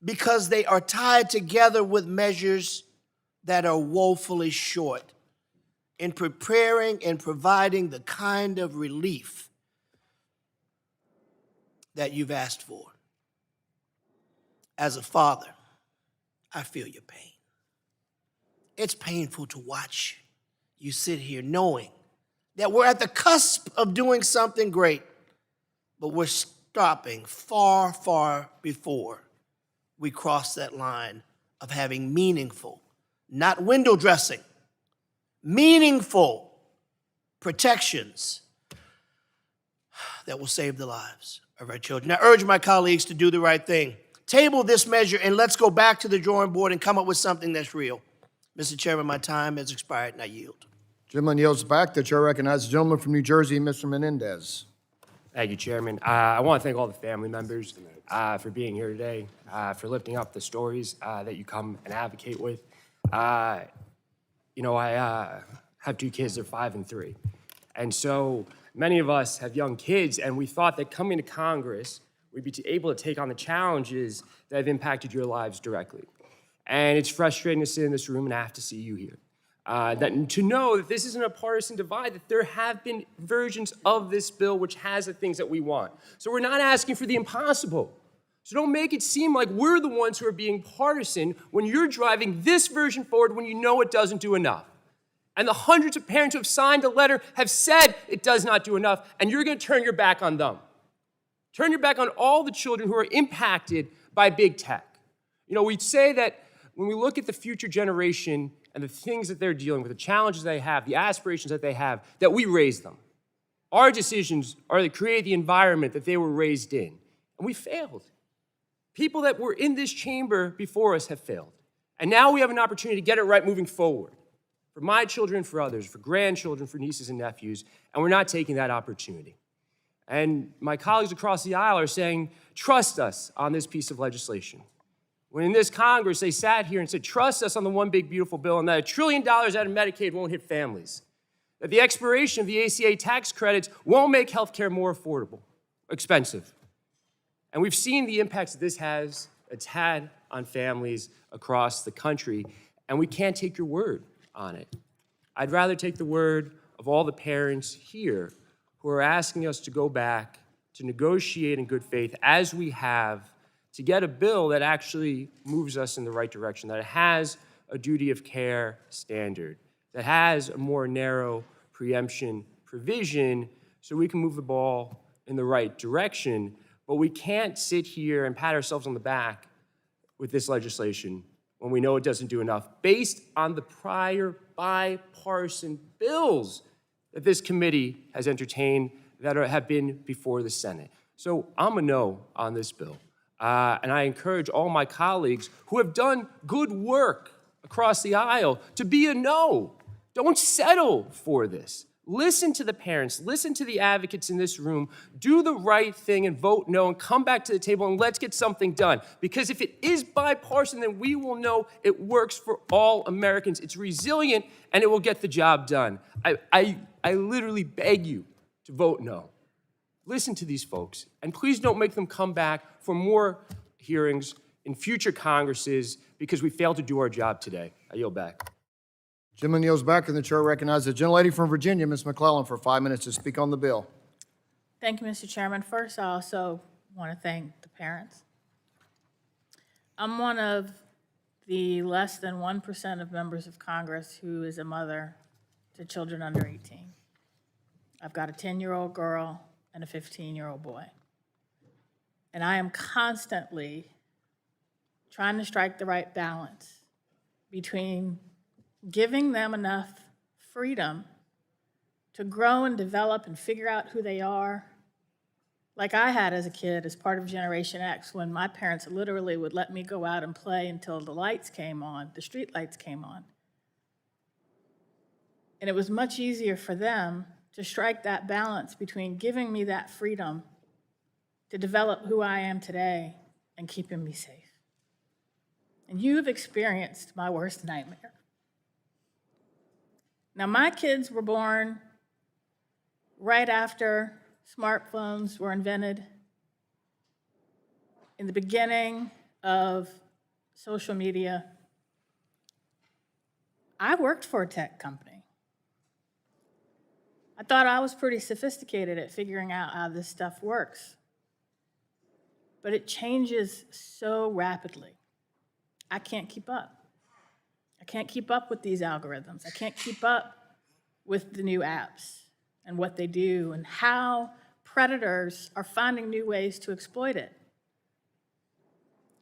[SPEAKER 4] because they are tied together with measures that are woefully short in preparing and providing the kind of relief that you've asked for. As a father, I feel your pain. It's painful to watch you sit here knowing that we're at the cusp of doing something great, but we're stopping far, far before we cross that line of having meaningful, not window dressing, meaningful protections that will save the lives of our children. I urge my colleagues to do the right thing. Table this measure and let's go back to the drawing board and come up with something that's real. Mr. Chairman, my time has expired and I yield.
[SPEAKER 2] Gentleman yields back. The chair recognizes the gentleman from New Jersey, Mr. Menendez.
[SPEAKER 5] Thank you, Chairman. I want to thank all the family members for being here today, for lifting up the stories that you come and advocate with. I have two kids, they're 5 and 3. And so many of us have young kids, and we thought that coming to Congress, we'd be able to take on the challenges that have impacted your lives directly. And it's frustrating to sit in this room and have to see you here. To know that this isn't a partisan divide, that there have been versions of this bill which has the things that we want. So we're not asking for the impossible. So don't make it seem like we're the ones who are being partisan when you're driving this version forward when you know it doesn't do enough. And the hundreds of parents who have signed a letter have said it does not do enough, and you're going to turn your back on them. Turn your back on all the children who are impacted by big tech. We say that when we look at the future generation and the things that they're dealing with, the challenges they have, the aspirations that they have, that we raise them. Our decisions are to create the environment that they were raised in. And we failed. People that were in this chamber before us have failed. And now we have an opportunity to get it right moving forward. For my children, for others, for grandchildren, for nieces and nephews, and we're not taking that opportunity. And my colleagues across the aisle are saying, trust us on this piece of legislation. When in this Congress, they sat here and said, trust us on the one big beautiful bill and that $1 trillion out of Medicaid won't hit families. That the expiration of the ACA tax credits won't make healthcare more affordable, expensive. And we've seen the impacts that this has, it's had on families across the country, and we can't take your word on it. I'd rather take the word of all the parents here who are asking us to go back to negotiate in good faith, as we have, to get a bill that actually moves us in the right direction, that has a duty of care standard, that has a more narrow preemption provision, so we can move the ball in the right direction. But we can't sit here and pat ourselves on the back with this legislation when we know it doesn't do enough, based on the prior bipartisan bills that this committee has entertained that have been before the Senate. So I'm a no on this bill. And I encourage all my colleagues who have done good work across the aisle to be a no. Don't settle for this. Listen to the parents, listen to the advocates in this room, do the right thing and vote no, and come back to the table and let's get something done. Because if it is bipartisan, then we will know it works for all Americans. It's resilient and it will get the job done. I literally beg you to vote no. Listen to these folks, and please don't make them come back for more hearings in future Congresses because we failed to do our job today. I yield back.
[SPEAKER 2] Gentleman yields back, and the chair recognizes the gentlelady from Virginia, Ms. McClellan, for 5 minutes to speak on the bill.
[SPEAKER 16] Thank you, Mr. Chairman. First, I also want to thank the parents. I'm one of the less than 1% of members of Congress who is a mother to children under 18. I've got a 10-year-old girl and a 15-year-old boy. And I am constantly trying to strike the right balance between giving them enough freedom to grow and develop and figure out who they are, like I had as a kid as part of Generation X, when my parents literally would let me go out and play until the lights came on, the street lights came on. And it was much easier for them to strike that balance between giving me that freedom to develop who I am today and keeping me safe. And you've experienced my worst nightmare. Now, my kids were born right after smartphones were invented, in the beginning of social media. I worked for a tech company. I thought I was pretty sophisticated at figuring out how this stuff works. But it changes so rapidly. I can't keep up. I can't keep up with these algorithms. I can't keep up with the new apps and what they do and how predators are finding new ways to exploit it.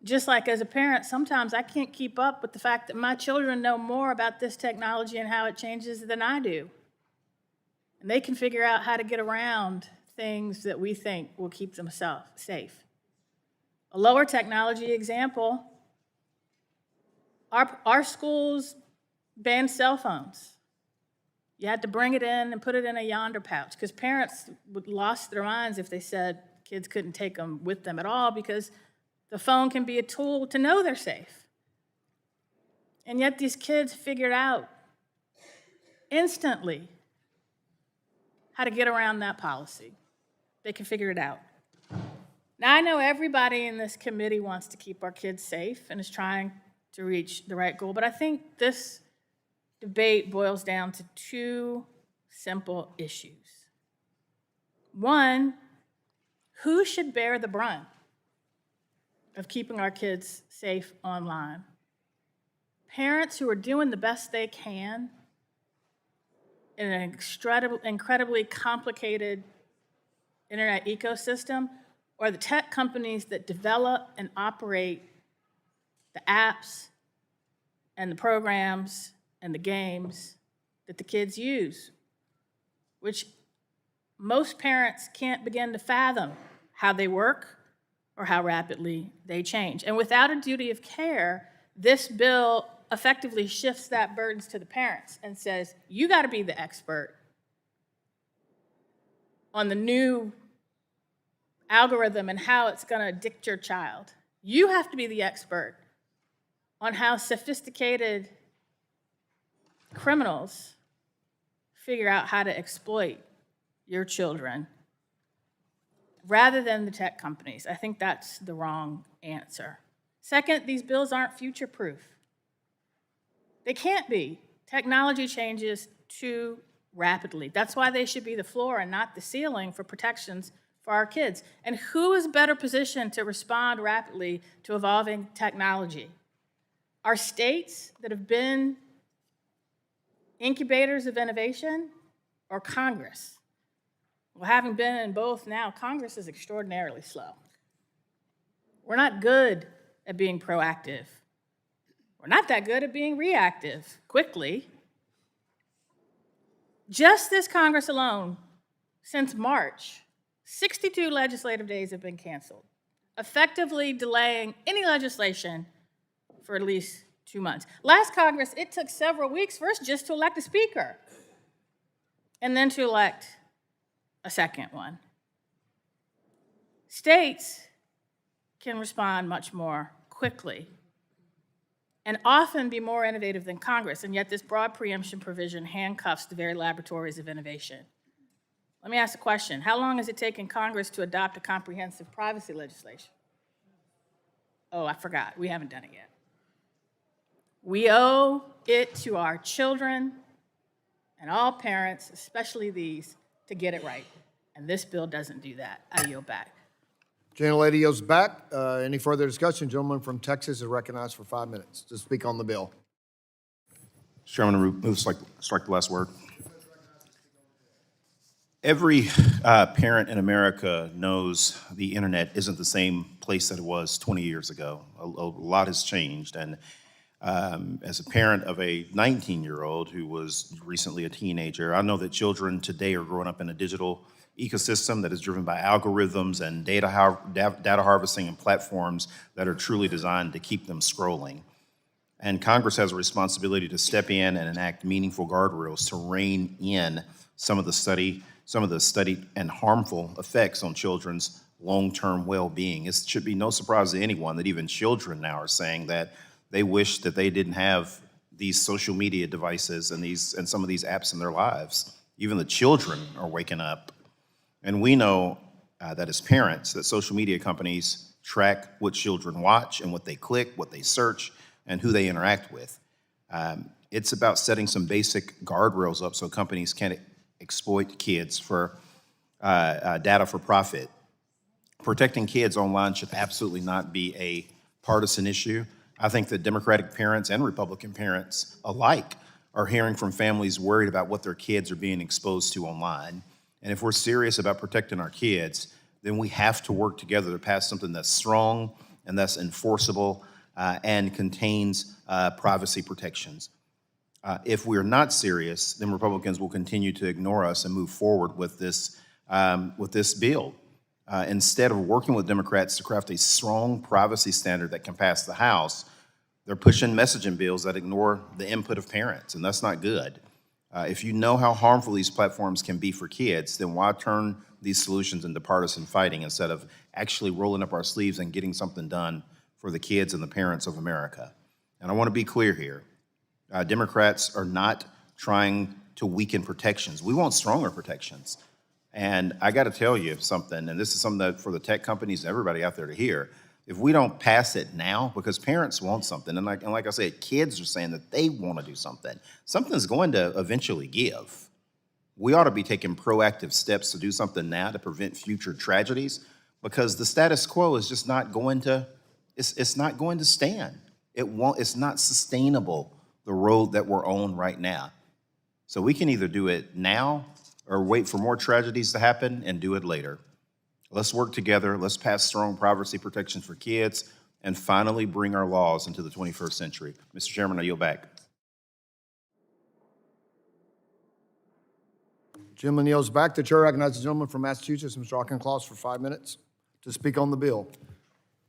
[SPEAKER 16] Just like as a parent, sometimes I can't keep up with the fact that my children know more about this technology and how it changes than I do. And they can figure out how to get around things that we think will keep them safe. A lower technology example, our schools banned cell phones. You had to bring it in and put it in a yonder pouch because parents would lost their minds if they said kids couldn't take them with them at all because the phone can be a tool to know they're safe. And yet these kids figured out instantly how to get around that policy. They can figure it out. Now, I know everybody in this committee wants to keep our kids safe and is trying to reach the right goal, but I think this debate boils down to two simple issues. One, who should bear the brunt of keeping our kids safe online? Parents who are doing the best they can in an incredibly complicated internet ecosystem, or the tech companies that develop and operate the apps and the programs and the games that the kids use, which most parents can't begin to fathom how they work or how rapidly they change. And without a duty of care, this bill effectively shifts that burden to the parents and says, you got to be the expert on the new algorithm and how it's going to addict your child. You have to be the expert on how sophisticated criminals figure out how to exploit your children rather than the tech companies. I think that's the wrong answer. Second, these bills aren't future-proof. They can't be. Technology changes too
[SPEAKER 6] rapidly. That's why they should be the floor and not the ceiling for protections for our kids. And who is better positioned to respond rapidly to evolving technology? Our states that have been incubators of innovation, or Congress? Well, having been in both now, Congress is extraordinarily slow. We're not good at being proactive. We're not that good at being reactive quickly. Just this Congress alone, since March, 62 legislative days have been canceled, effectively delaying any legislation for at least 2 months. Last Congress, it took several weeks first just to elect a speaker and then to elect a second one. States can respond much more quickly and often be more innovative than Congress, and yet this broad preemption provision handcuffs the very laboratories of innovation. Let me ask a question. How long has it taken Congress to adopt a comprehensive privacy legislation? Oh, I forgot. We haven't done it yet. We owe it to our children and all parents, especially these, to get it right. And this bill doesn't do that. I yield back.
[SPEAKER 2] Gentlelady yields back. Any further discussion? Gentleman from Texas is recognized for 5 minutes to speak on the bill.
[SPEAKER 22] Chairman, move to strike the last word. Every parent in America knows the internet isn't the same place that it was 20 years ago. A lot has changed, and as a parent of a 19-year-old who was recently a teenager, I know that children today are growing up in a digital ecosystem that is driven by algorithms and data harvesting and platforms that are truly designed to keep them scrolling. And Congress has a responsibility to step in and enact meaningful guardrails to rein in some of the studied and harmful effects on children's long-term well-being. It should be no surprise to anyone that even children now are saying that they wish that they didn't have these social media devices and some of these apps in their lives. Even the children are waking up. And we know that as parents, that social media companies track what children watch and what they click, what they search, and who they interact with. It's about setting some basic guardrails up so companies can't exploit kids for data for profit. Protecting kids online should absolutely not be a partisan issue. I think that Democratic parents and Republican parents alike are hearing from families worried about what their kids are being exposed to online. And if we're serious about protecting our kids, then we have to work together to pass something that's strong and that's enforceable and contains privacy protections. If we're not serious, then Republicans will continue to ignore us and move forward with this bill. Instead of working with Democrats to craft a strong privacy standard that can pass the House, they're pushing messaging bills that ignore the input of parents, and that's not good. If you know how harmful these platforms can be for kids, then why turn these solutions into partisan fighting instead of actually rolling up our sleeves and getting something done for the kids and the parents of America? And I want to be clear here. Democrats are not trying to weaken protections. We want stronger protections. And I got to tell you something, and this is something that for the tech companies and everybody out there to hear, if we don't pass it now, because parents want something, and like I said, kids are saying that they want to do something, something's going to eventually give. We ought to be taking proactive steps to do something now to prevent future tragedies, because the status quo is just not going to, it's not going to stand. It's not sustainable, the road that we're on right now. So we can either do it now or wait for more tragedies to happen and do it later. Let's work together, let's pass strong privacy protections for kids, and finally bring our laws into the 21st century. Mr. Chairman, I yield back.
[SPEAKER 2] Gentleman yields back. The chair recognizes the gentleman from Massachusetts, Mr. Auchincloss, for 5 minutes to speak on the bill.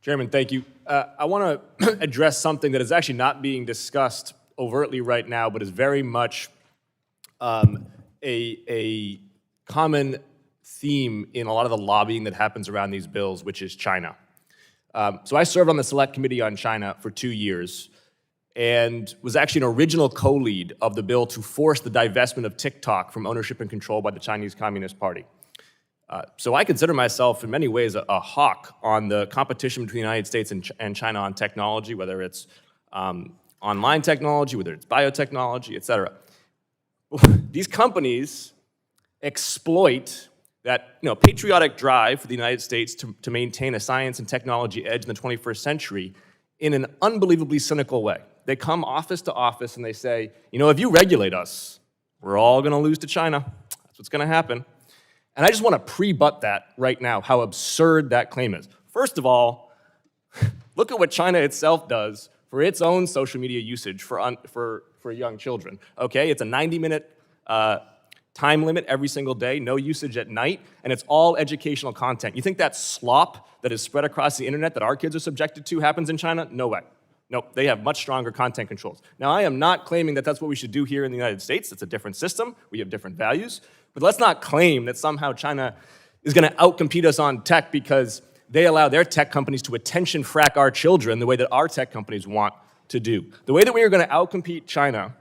[SPEAKER 5] Chairman, thank you. I want to address something that is actually not being discussed overtly right now, but is very much a common theme in a lot of the lobbying that happens around these bills, which is China. So I served on the Select Committee on China for 2 years and was actually an original co-lead of the bill to force the divestment of TikTok from ownership and control by the Chinese Communist Party. So I consider myself in many ways a hawk on the competition between the United States and China on technology, whether it's online technology, whether it's biotechnology, et cetera.
[SPEAKER 11] these companies exploit that patriotic drive for the United States to maintain a science and technology edge in the 21st century in an unbelievably cynical way. They come office to office and they say, if you regulate us, we're all going to lose to China. That's what's going to happen. And I just want to pre-butt that right now, how absurd that claim is. First of all, look at what China itself does for its own social media usage for young children. Okay, it's a 90-minute time limit every single day, no usage at night, and it's all educational content. You think that slop that is spread across the internet that our kids are subjected to happens in China? No way. Nope, they have much stronger content controls. Now, I am not claiming that that's what we should do here in the United States. It's a different system. We have different values. But let's not claim that somehow China is going to outcompete us on tech because they allow their tech companies to attention frack our children the way that our tech companies want to do. The way that we are going to outcompete China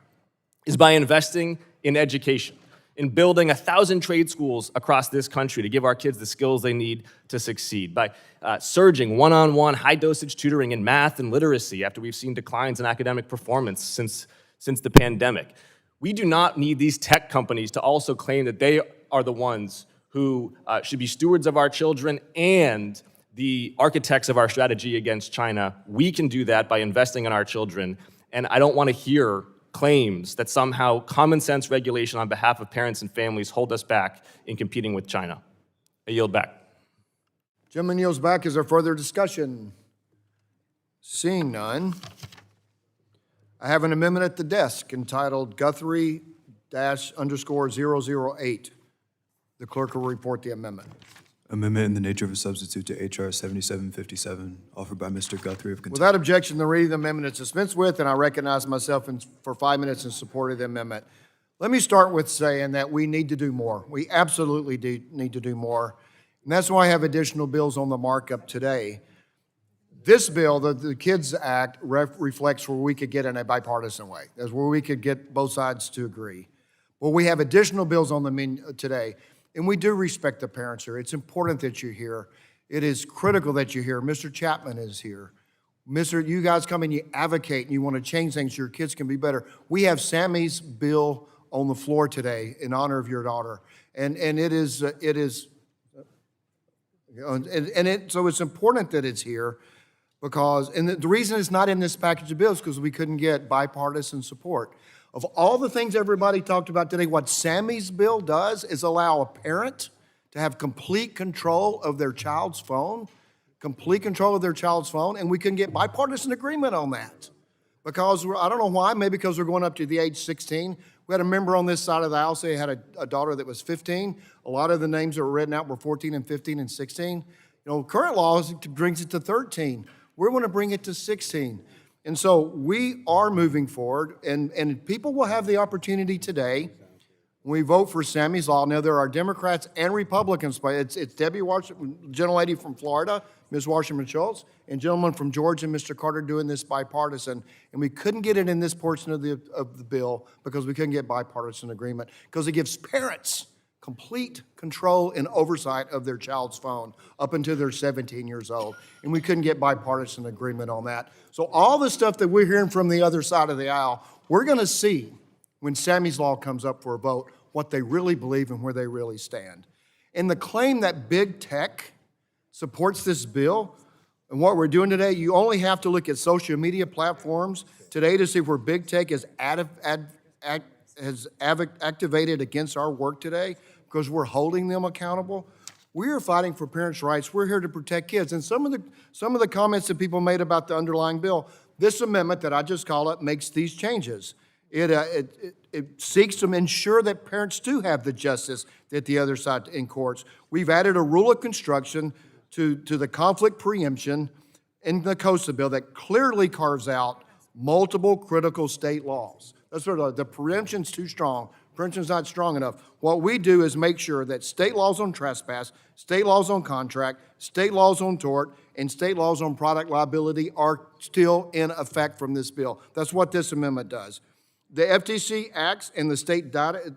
[SPEAKER 11] is by investing in education, in building 1,000 trade schools across this country to give our kids the skills they need to succeed, by surging one-on-one high-dosage tutoring in math and literacy after we've seen declines in academic performance since the pandemic. We do not need these tech companies to also claim that they are the ones who should be stewards of our children and the architects of our strategy against China. We can do that by investing in our children, and I don't want to hear claims that somehow common sense regulation on behalf of parents and families hold us back in competing with China. I yield back.
[SPEAKER 2] Gentleman yields back. Is there further discussion? Seeing none, I have an amendment at the desk entitled Guthrie-_008. The clerk will report the amendment.
[SPEAKER 12] Amendment in the nature of a substitute to H.R. 7757, offered by Mr. Guthrie of Kentucky.
[SPEAKER 2] Without objection, the reading of the amendment is dispensed with, and I recognize myself for 5 minutes in support of the amendment. Let me start with saying that we need to do more. We absolutely need to do more, and that's why I have additional bills on the markup today. This bill, the Kids Act, reflects where we could get in a bipartisan way. That's where we could get both sides to agree. Well, we have additional bills on the menu today. And we do respect the parents here. It's important that you're here. It is critical that you're here. Mr. Chapman is here. You guys come and you advocate and you want to change things so your kids can be better. We have Sammy's bill on the floor today in honor of your daughter. So it's important that it's here because, and the reason it's not in this package of bills is because we couldn't get bipartisan support. Of all the things everybody talked about today, what Sammy's bill does is allow a parent to have complete control of their child's phone, and we couldn't get bipartisan agreement on that. Because, I don't know why, maybe because we're going up to the age 16. We had a member on this side of the house, they had a daughter that was 15. A lot of the names that were written out were 14 and 15 and 16. Current law brings it to 13. We want to bring it to 16. And so we are moving forward, and people will have the opportunity today when we vote for Sammy's law. Now, there are Democrats and Republicans, but it's Debbie Washington, gentlelady from Florida, Ms. Washington Schultz, and gentleman from Georgia, Mr. Carter, doing this bipartisan. And we couldn't get it in this portion of the bill because we couldn't get bipartisan agreement, because it gives parents complete control and oversight of their child's phone up until they're 17 years old. And we couldn't get bipartisan agreement on that. So all the stuff that we're hearing from the other side of the aisle, we're going to see when Sammy's law comes up for a vote what they really believe and where they really stand. And the claim that big tech supports this bill and what we're doing today, you only have to look at social media platforms today to see where big tech is activated against our work today, because we're holding them accountable. We are fighting for parents' rights. We're here to protect kids. And some of the comments that people made about the underlying bill, this amendment that I just call it makes these changes. It seeks to ensure that parents do have the justice that the other side in courts. We've added a rule of construction to the conflict preemption in the COSA bill that clearly carves out multiple critical state laws. That's sort of the preemption's too strong. Preemption's not strong enough. What we do is make sure that state laws on trespass, state laws on contract, state laws on tort, and state laws on product liability are still in effect from this bill. That's what this amendment does. The FTC acts and the state data,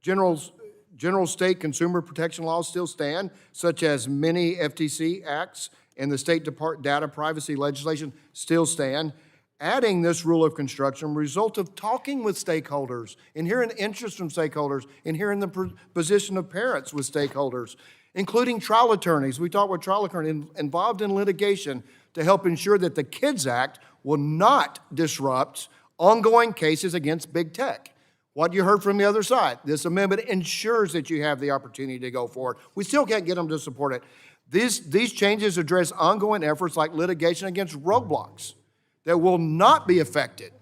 [SPEAKER 2] general state consumer protection laws still stand, such as many FTC acts, and the state data privacy legislation still stand. adding this rule of construction result of talking with stakeholders and hearing interest from stakeholders and hearing the position of parents with stakeholders, including trial attorneys. We talked with trial attorneys involved in litigation to help ensure that the KIDS Act will not disrupt ongoing cases against big tech. What you heard from the other side, this amendment ensures that you have the opportunity to go forward. We still can't get them to support it. These changes address ongoing efforts like litigation against roadblocks that will not be affected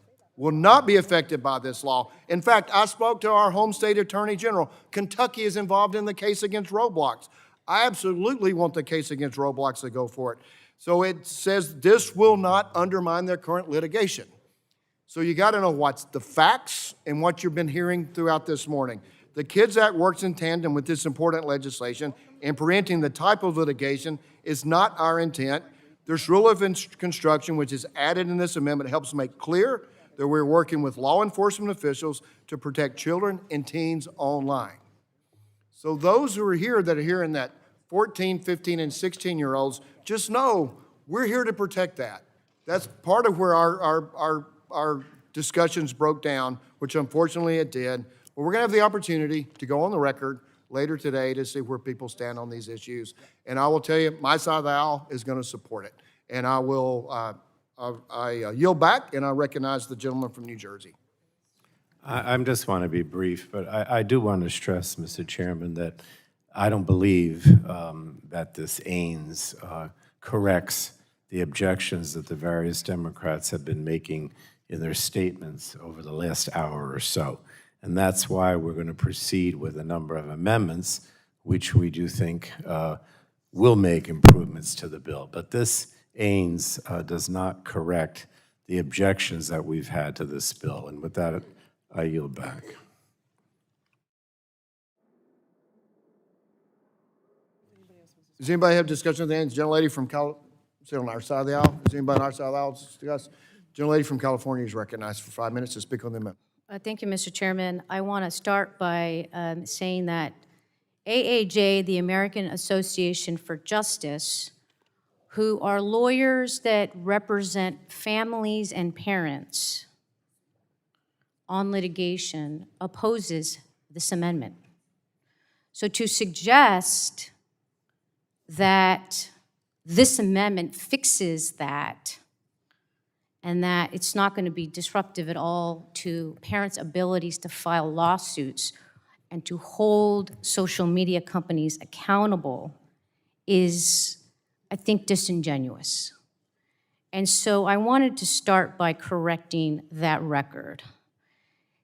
[SPEAKER 2] by this law. In fact, I spoke to our home state attorney general. Kentucky is involved in the case against roadblocks. I absolutely want the case against roadblocks to go for it. So it says this will not undermine their current litigation. So you got to know what's the facts and what you've been hearing throughout this morning. The KIDS Act works in tandem with this important legislation, and preventing the type of litigation is not our intent. This rule of construction, which is added in this amendment, helps make clear that we're working with law enforcement officials to protect children and teens online. So those who are here that are hearing that 14, 15, and 16-year-olds, just know we're here to protect that. That's part of where our discussions broke down, which unfortunately it did. But we're going to have the opportunity to go on the record later today to see where people stand on these issues. And I will tell you, my side of the aisle is going to support it. And I will yield back, and I recognize the gentleman from New Jersey.
[SPEAKER 8] I just want to be brief, but I do want to stress, Mr. Chairman, that I don't believe that this AINS corrects the objections that the various Democrats have been making in their statements over the last hour or so. And that's why we're going to proceed with a number of amendments, which we do think will make improvements to the bill. But this AINS does not correct the objections that we've had to this bill. And with that, I yield back.
[SPEAKER 2] Does anybody have discussion with the AINS? Gentlelady from sit on our side of the aisle. Does anybody on our side of the aisle discuss? Gentlelady from California is recognized for 5 minutes to speak on the amendment.
[SPEAKER 9] Thank you, Mr. Chairman. I want to start by saying that AAJ, the American Association for Justice, who are lawyers that represent families and parents on litigation, opposes this amendment. So to suggest that this amendment fixes that and that it's not going to be disruptive at all to parents' abilities to file lawsuits and to hold social media companies accountable is, I think, disingenuous. And so I wanted to start by correcting that record.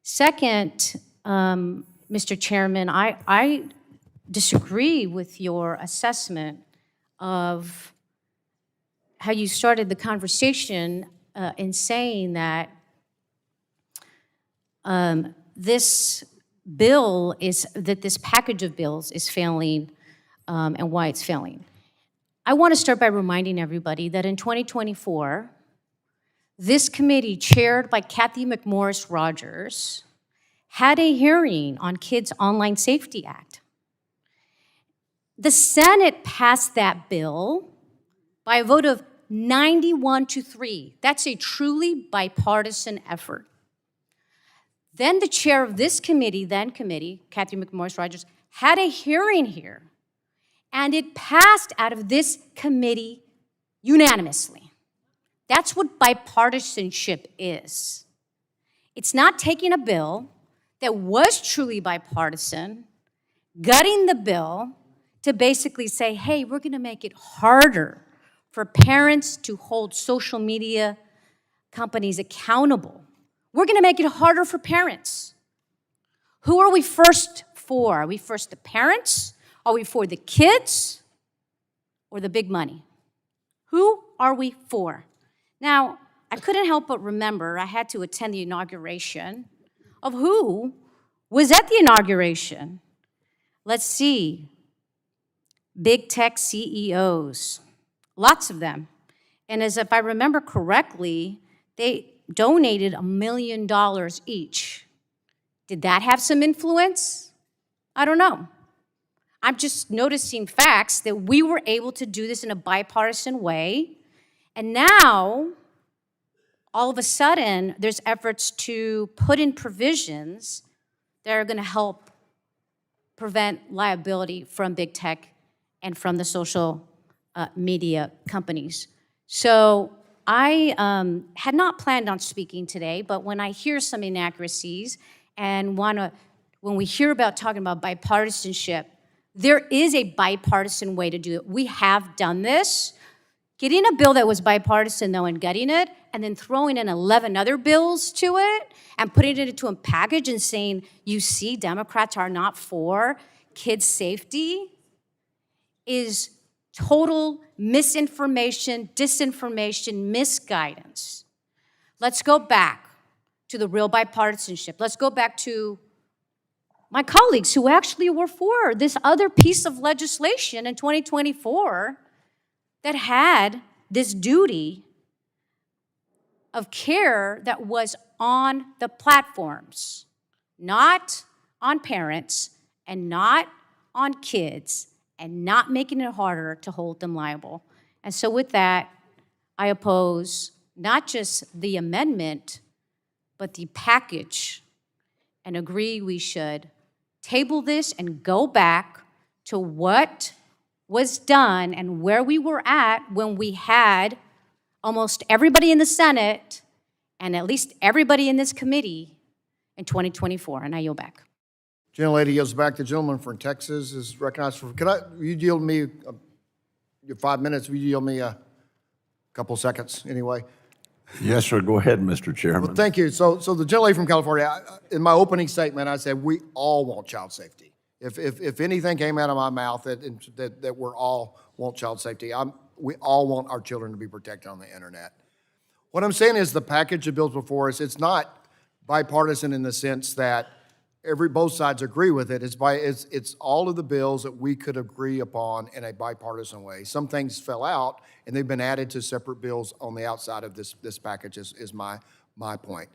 [SPEAKER 9] Second, Mr. Chairman, I disagree with your assessment of how you started the conversation in saying that this bill is, that this package of bills is failing and why it's failing. I want to start by reminding everybody that in 2024, this committee, chaired by Kathy McMorris Rogers, had a hearing on Kids Online Safety Act. The Senate passed that bill by a vote of 91-3. That's a truly bipartisan effort. Then the chair of this committee, Kathy McMorris Rogers, had a hearing here, and it passed out of this committee unanimously. That's what bipartisanship is. It's not taking a bill that was truly bipartisan, gutting the bill to basically say, hey, we're going to make it harder for parents to hold social media companies accountable. We're going to make it harder for parents. Who are we first for? Are we first the parents? Are we for the kids or the big money? Who are we for? Now, I couldn't help but remember I had to attend the inauguration of who was at the inauguration. Let's see. Big tech CEOs, lots of them. And as if I remember correctly, they donated $1 million each. Did that have some influence? I don't know. I'm just noticing facts that we were able to do this in a bipartisan way. And now, all of a sudden, there's efforts to put in provisions that are going to help prevent liability from big tech and from the social media companies. So I had not planned on speaking today, but when I hear some inaccuracies and when we hear about talking about bipartisanship, there is a bipartisan way to do it. We have done this. Getting a bill that was bipartisan, though, and getting it, and then throwing in 11 other bills to it, and putting it into a package and saying, you see, Democrats are not for kids' safety, is total misinformation, disinformation, misguidance. Let's go back to the real bipartisanship. Let's go back to my colleagues who actually were for this other piece of legislation in 2024 that had this duty of care that was on the platforms, not on parents and not on kids, and not making it harder to hold them liable. And so with that, I oppose not just the amendment, but the package, and agree we should table this and go back to what was done and where we were at when we had almost everybody in the Senate and at least everybody in this committee in 2024. And I yield back.
[SPEAKER 2] Gentlelady yields back. The gentleman from Texas is recognized for, will you yield me your 5 minutes? Will you yield me a couple seconds anyway?
[SPEAKER 7] Yes, sir. Go ahead, Mr. Chairman.
[SPEAKER 2] Well, thank you. So the gentlelady from California, in my opening statement, I said we all want child safety. If anything came out of my mouth that we're all want child safety, we all want our children to be protected on the internet. What I'm saying is the package of bills before us, it's not bipartisan in the sense that both sides agree with it. It's all of the bills that we could agree upon in a bipartisan way. Some things fell out, and they've been added to separate bills on the outside of this package is my point.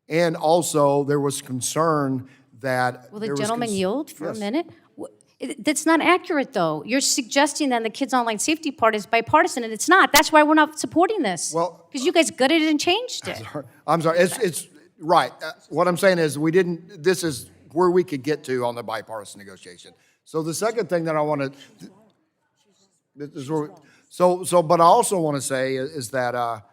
[SPEAKER 2] And also, there was concern that
[SPEAKER 9] Will the gentleman yield for a minute? That's not accurate, though. You're suggesting that the kids' online safety part is bipartisan, and it's not. That's why we're not supporting this.
[SPEAKER 2] Well,
[SPEAKER 9] because you guys gutted it and changed it.
[SPEAKER 2] I'm sorry. It's right. What I'm saying is this is where we could get to on the bipartisan negotiation. So the second thing that I want to, but I also want to say is that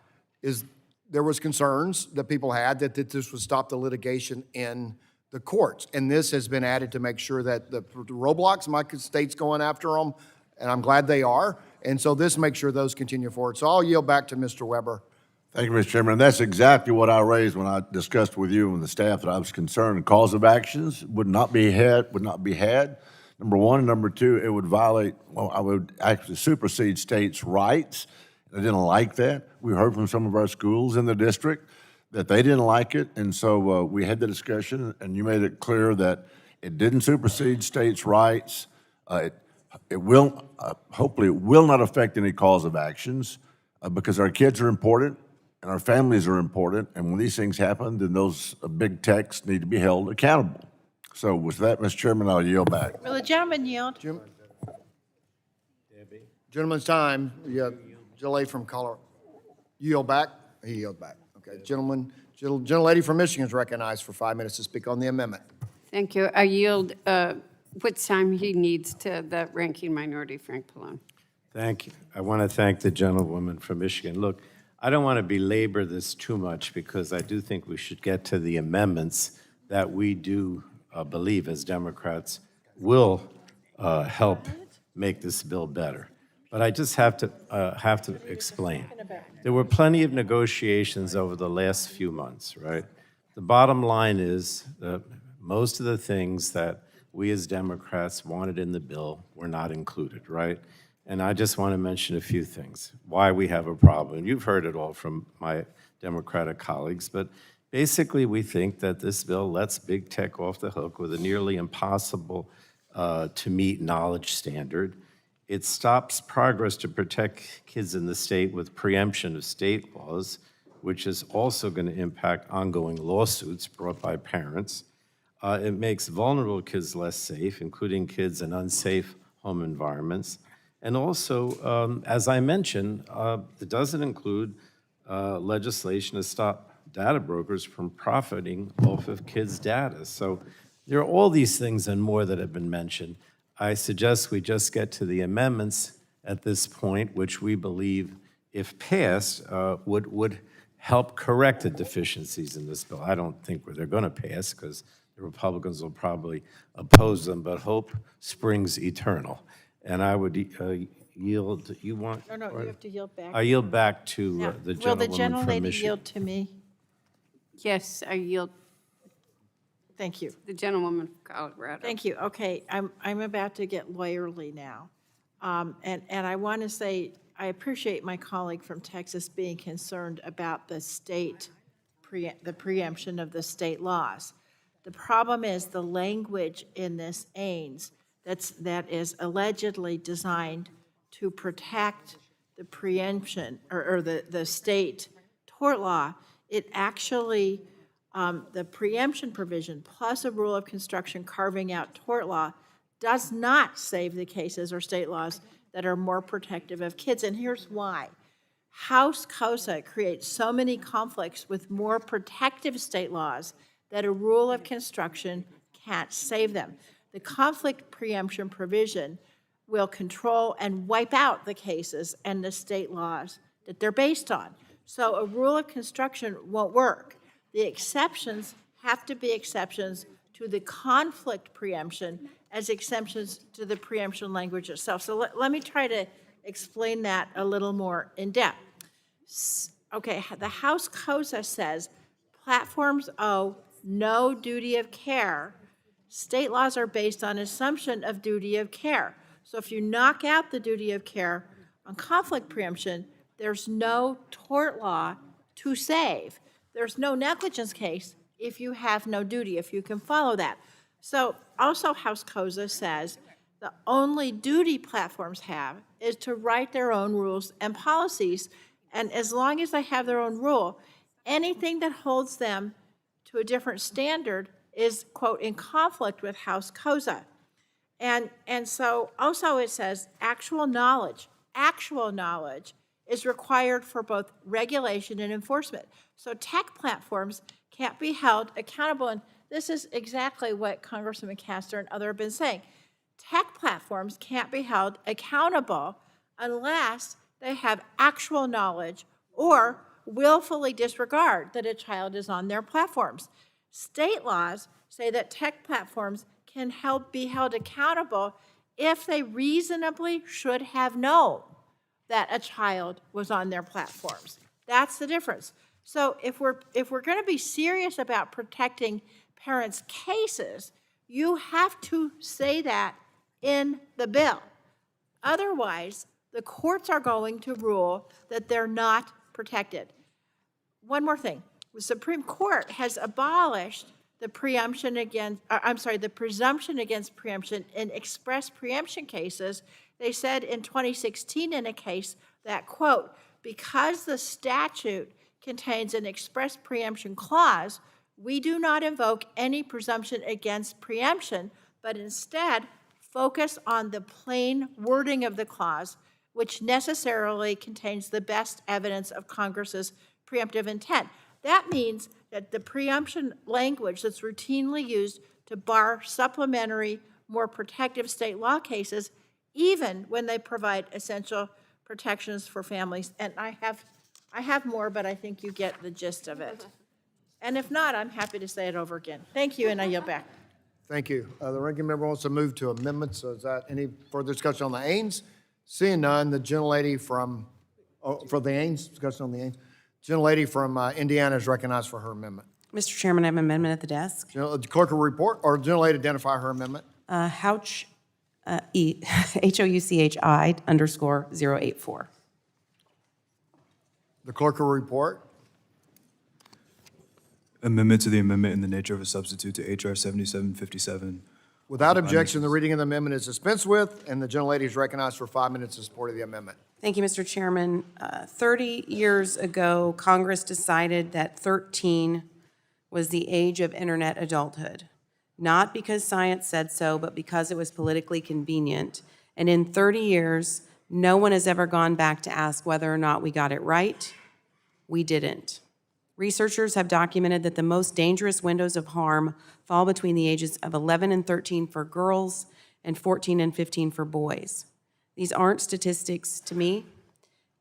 [SPEAKER 2] there was concerns that people had that this would stop the litigation in the courts. And this has been added to make sure that the roadblocks, my state's going after them, and I'm glad they are. And so this makes sure those continue forward. So I'll yield back to Mr. Weber.
[SPEAKER 7] Thank you, Mr. Chairman. And that's exactly what I raised when I discussed with you and the staff that I was concerned the cause of actions would not be had. Number one. And number two, it would violate, I would actually supersede states' rights. I didn't like that. We heard from some of our schools in the district that they didn't like it. And so we had the discussion, and you made it clear that it didn't supersede states' rights. It will, hopefully, it will not affect any cause of actions because our kids are important and our families are important. And when these things happen, then those big techs need to be held accountable. So with that, Mr. Chairman, I'll yield back.
[SPEAKER 16] Will the gentleman yield?
[SPEAKER 2] Gentleman's time. Gentlelady from Colorado. You yield back? He yield back. Okay. Gentlelady from Michigan is recognized for 5 minutes to speak on the amendment.
[SPEAKER 10] Thank you. I yield what time he needs to the ranking minority, Frank Pallone.
[SPEAKER 8] Thank you. I want to thank the gentlewoman from Michigan. Look, I don't want to belabor this too much because I do think we should get to the amendments that we do believe as Democrats will help make this bill better. But I just have to explain. There were plenty of negotiations over the last few months, right? The bottom line is that most of the things that we as Democrats wanted in the bill were not included, right? And I just want to mention a few things, why we have a problem. You've heard it all from my Democratic colleagues, but basically we think that this bill lets big tech off the hook with a nearly impossible to meet knowledge standard. It stops progress to protect kids in the state with preemption of state laws, which is also going to impact ongoing lawsuits brought by parents. It makes vulnerable kids less safe, including kids in unsafe home environments. And also, as I mentioned, it doesn't include legislation to stop data brokers from profiting off of kids' data. So there are all these things and more that have been mentioned. I suggest we just get to the amendments at this point, which we believe, if passed, would help correct the deficiencies in this bill. I don't think they're going to pass because the Republicans will probably oppose them, but hope springs eternal. And I would yield, you want?
[SPEAKER 16] No, you have to yield back.
[SPEAKER 8] I yield back to
[SPEAKER 16] Now,
[SPEAKER 8] the
[SPEAKER 16] will the
[SPEAKER 8] gentlewoman from
[SPEAKER 16] gentlelady
[SPEAKER 8] Michigan.
[SPEAKER 16] yield to me?
[SPEAKER 10] Yes, I yield.
[SPEAKER 16] Thank you.
[SPEAKER 10] The gentlewoman from Colorado.
[SPEAKER 16] Thank you. Okay, I'm about to get lawyerly now. And I want to say, I appreciate my colleague from Texas being concerned about the state, the preemption of the state laws. The problem is the language in this AINS that is allegedly designed to protect the preemption or the state tort law. It actually, the preemption provision plus a rule of construction carving out tort law does not save the cases or state laws that are more protective of kids. And here's why. House COSA creates so many conflicts with more protective state laws that a rule of construction can't save them. The conflict preemption provision will control and wipe out the cases and the state laws that they're based on. So a rule of construction won't work. The exceptions have to be exceptions to the conflict preemption as exemptions to the preemption language itself. So let me try to explain that a little more in depth. Okay, the House COSA says platforms owe no duty of care. State laws are based on assumption of duty of care. So if you knock out the duty of care on conflict preemption, there's no tort law to save. There's no negligence case if you have no duty, if you can follow that. So also House COSA says the only duty platforms have is to write their own rules and policies. And as long as they have their own rule, anything that holds them to a different standard is, quote, in conflict with House COSA. And so also it says actual knowledge is required for both regulation and enforcement. So tech platforms can't be held accountable. And this is exactly what Congressman Castor and others have been saying. Tech platforms can't be held accountable unless they have actual knowledge or willfully disregard that a child is on their platforms. State laws say that tech platforms can be held accountable if they reasonably should have known that a child was on their platforms. That's the difference. So if we're going to be serious about protecting parents' cases, you have to say that in the bill. Otherwise, the courts are going to rule that they're not protected. One more thing. The Supreme Court has abolished the presumption against preemption in express preemption cases. They said in 2016 in a case that, quote, because the statute contains an express preemption clause, we do not invoke any presumption against preemption, but instead focus on the plain wording of the clause, which necessarily contains the best evidence of Congress's preemptive intent. That means that the preemption language that's routinely used to bar supplementary, more protective state law cases, even when they provide essential protections for families. And I have more, but I think you get the gist of it. And if not, I'm happy to say it over again. Thank you, and I yield back.
[SPEAKER 2] Thank you. The ranking member wants to move to amendments. So is that any further discussion on the AINS? Seeing none, the gentlelady from, for the AINS, discussion on the AINS. Gentlelady from Indiana is recognized for her amendment.
[SPEAKER 3] Mr. Chairman, I have an amendment at the desk.
[SPEAKER 2] Clerk will report, or gentlelady identify her amendment.
[SPEAKER 3] Houch, H-O-U-C-H-I _084.
[SPEAKER 2] The clerk will report.
[SPEAKER 12] Amendment to the amendment in the nature of a substitute to H.R. 7757.
[SPEAKER 2] Without objection, the reading of the amendment is dispensed with, and the gentlelady is recognized for 5 minutes in support of the amendment.
[SPEAKER 3] Thank you, Mr. Chairman. 30 years ago, Congress decided that 13 was the age of internet adulthood, not because science said so, but because it was politically convenient. And in 30 years, no one has ever gone back to ask whether or not we got it right, We didn't. Researchers have documented that the most dangerous windows of harm fall between the ages of 11 and 13 for girls and 14 and 15 for boys. These aren't statistics to me.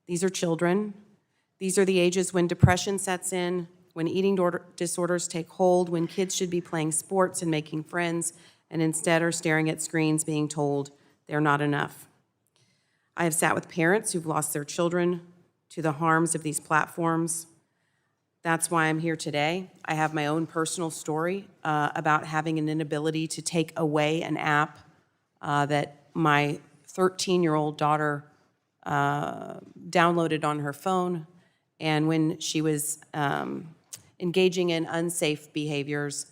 [SPEAKER 3] These are children. These are the ages when depression sets in, when eating disorders take hold, when kids should be playing sports and making friends, and instead are staring at screens being told they're not enough. I have sat with parents who've lost their children to the harms of these platforms. That's why I'm here today. I have my own personal story about having an inability to take away an app that my 13-year-old daughter downloaded on her phone, and when she was engaging in unsafe behaviors,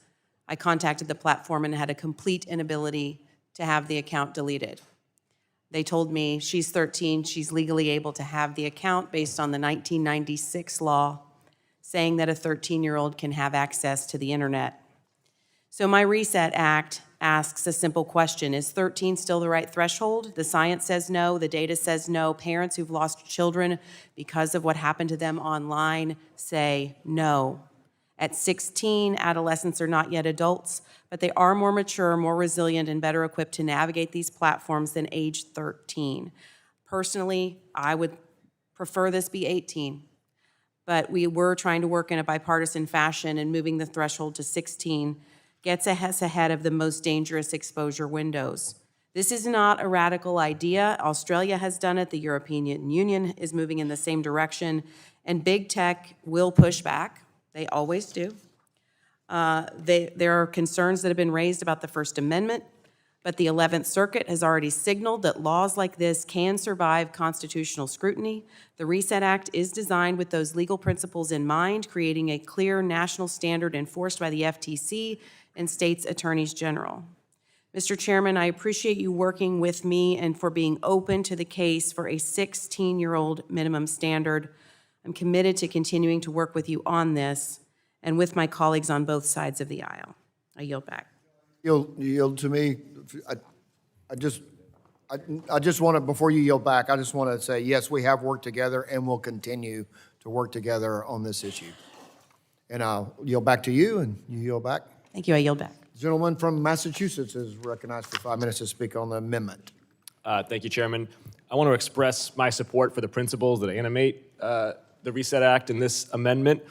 [SPEAKER 3] I contacted the platform and had a complete inability to have the account deleted. They told me she's 13, she's legally able to have the account based on the 1996 law saying that a 13-year-old can have access to the internet. So my Reset Act asks a simple question: is 13 still the right threshold? The science says no, the data says no. Parents who've lost children because of what happened to them online say no. At 16, adolescents are not yet adults, but they are more mature, more resilient, and better equipped to navigate these platforms than age 13. Personally, I would prefer this be 18, but we were trying to work in a bipartisan fashion, and moving the threshold to 16 gets us ahead of the most dangerous exposure windows. This is not a radical idea. Australia has done it. The European Union is moving in the same direction, and big tech will push back. They always do. There are concerns that have been raised about the First Amendment, but the 11th Circuit has already signaled that laws like this can survive constitutional scrutiny. The Reset Act is designed with those legal principles in mind, creating a clear national standard enforced by the FTC and states' attorneys general. Mr. Chairman, I appreciate you working with me and for being open to the case for a 16-year-old minimum standard. I'm committed to continuing to work with you on this and with my colleagues on both sides of the aisle. I yield back.
[SPEAKER 2] Yield to me. I just want to, before you yield back, I just want to say, yes, we have worked together and will continue to work together on this issue. And I'll yield back to you, and you yield back.
[SPEAKER 3] Thank you. I yield back.
[SPEAKER 2] The gentleman from Massachusetts is recognized for 5 minutes to speak on the amendment.
[SPEAKER 11] Thank you, Chairman. I want to express my support for the principles that animate the Reset Act and this amendment.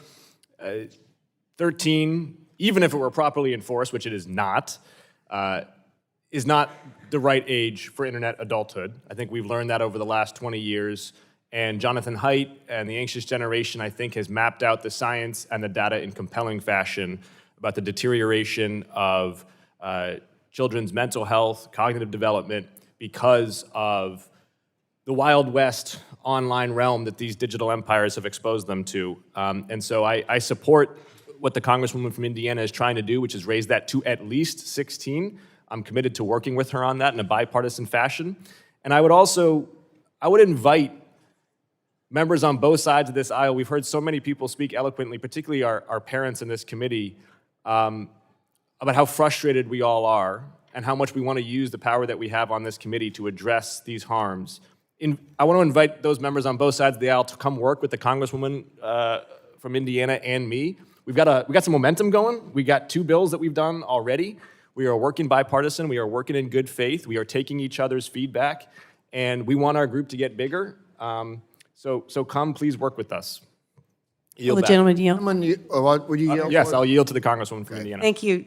[SPEAKER 11] 13, even if it were properly enforced, which it is not the right age for internet adulthood. I think we've learned that over the last 20 years. And Jonathan Haidt and the Anxious Generation, I think, has mapped out the science and the data in compelling fashion about the deterioration of children's mental health, cognitive development, because of the Wild West online realm that these digital empires have exposed them to. And so I support what the Congresswoman from Indiana is trying to do, which is raise that to at least 16. I'm committed to working with her on that in a bipartisan fashion. And I would invite members on both sides of this aisle. We've heard so many people speak eloquently, particularly our parents in this committee, about how frustrated we all are and how much we want to use the power that we have on this committee to address these harms. I want to invite those members on both sides of the aisle to come work with the Congresswoman from Indiana and me. We got some momentum going. We got 2 bills that we've done already. We are working bipartisan. We are working in good faith. We are taking each other's feedback, and we want our group to get bigger. So come, please work with us.
[SPEAKER 3] Will the gentleman yield?
[SPEAKER 2] Would you yield?
[SPEAKER 11] Yes, I'll yield to the Congresswoman from Indiana.
[SPEAKER 3] Thank you.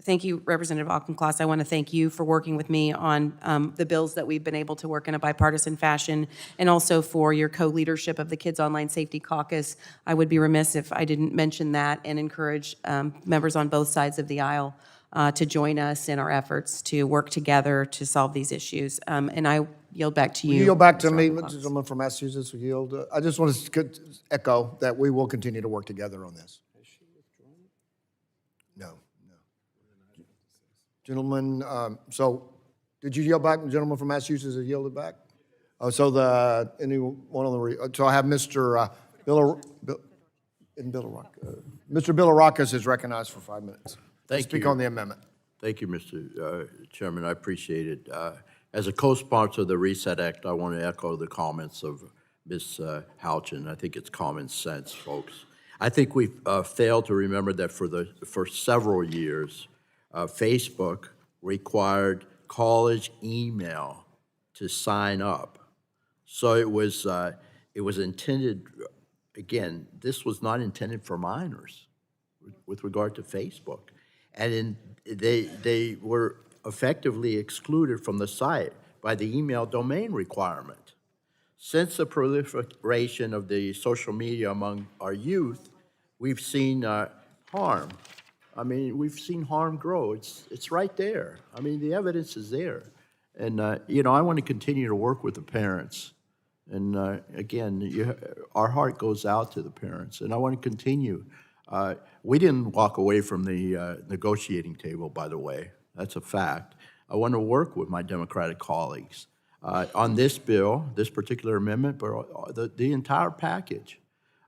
[SPEAKER 3] Thank you, Representative Auchincloss. I want to thank you for working with me on the bills that we've been able to work in a bipartisan fashion, and also for your co-leadership of the Kids Online Safety Caucus. I would be remiss if I didn't mention that and encourage members on both sides of the aisle to join us in our efforts to work together to solve these issues. And I yield back to you.
[SPEAKER 2] You yield back to me, Mr. Gentleman from Massachusetts. Will yield. I just want to echo that we will continue to work together on this. No. Gentleman, so did you yield back? The gentleman from Massachusetts has yielded back? Oh, so anyone on the, so I have Mr. Mr. Billarakas is recognized for 5 minutes.
[SPEAKER 13] Thank you.
[SPEAKER 2] Speak on the amendment.
[SPEAKER 13] Thank you, Mr. Chairman. I appreciate it. As a co-sponsor of the Reset Act, I want to echo the comments of Ms. Houchin. I think it's common sense, folks. I think we've failed to remember that for several years, Facebook required college email to sign up. So it was intended, again, this was not intended for minors with regard to Facebook. And they were effectively excluded from the site by the email domain requirement. Since the proliferation of the social media among our youth, we've seen harm. I mean, we've seen harm grow. It's right there. I mean, the evidence is there. And, I want to continue to work with the parents. And, again, our heart goes out to the parents. And I want to continue. We didn't walk away from the negotiating table, by the way. That's a fact. I want to work with my Democratic colleagues on this bill, this particular amendment, but the entire package.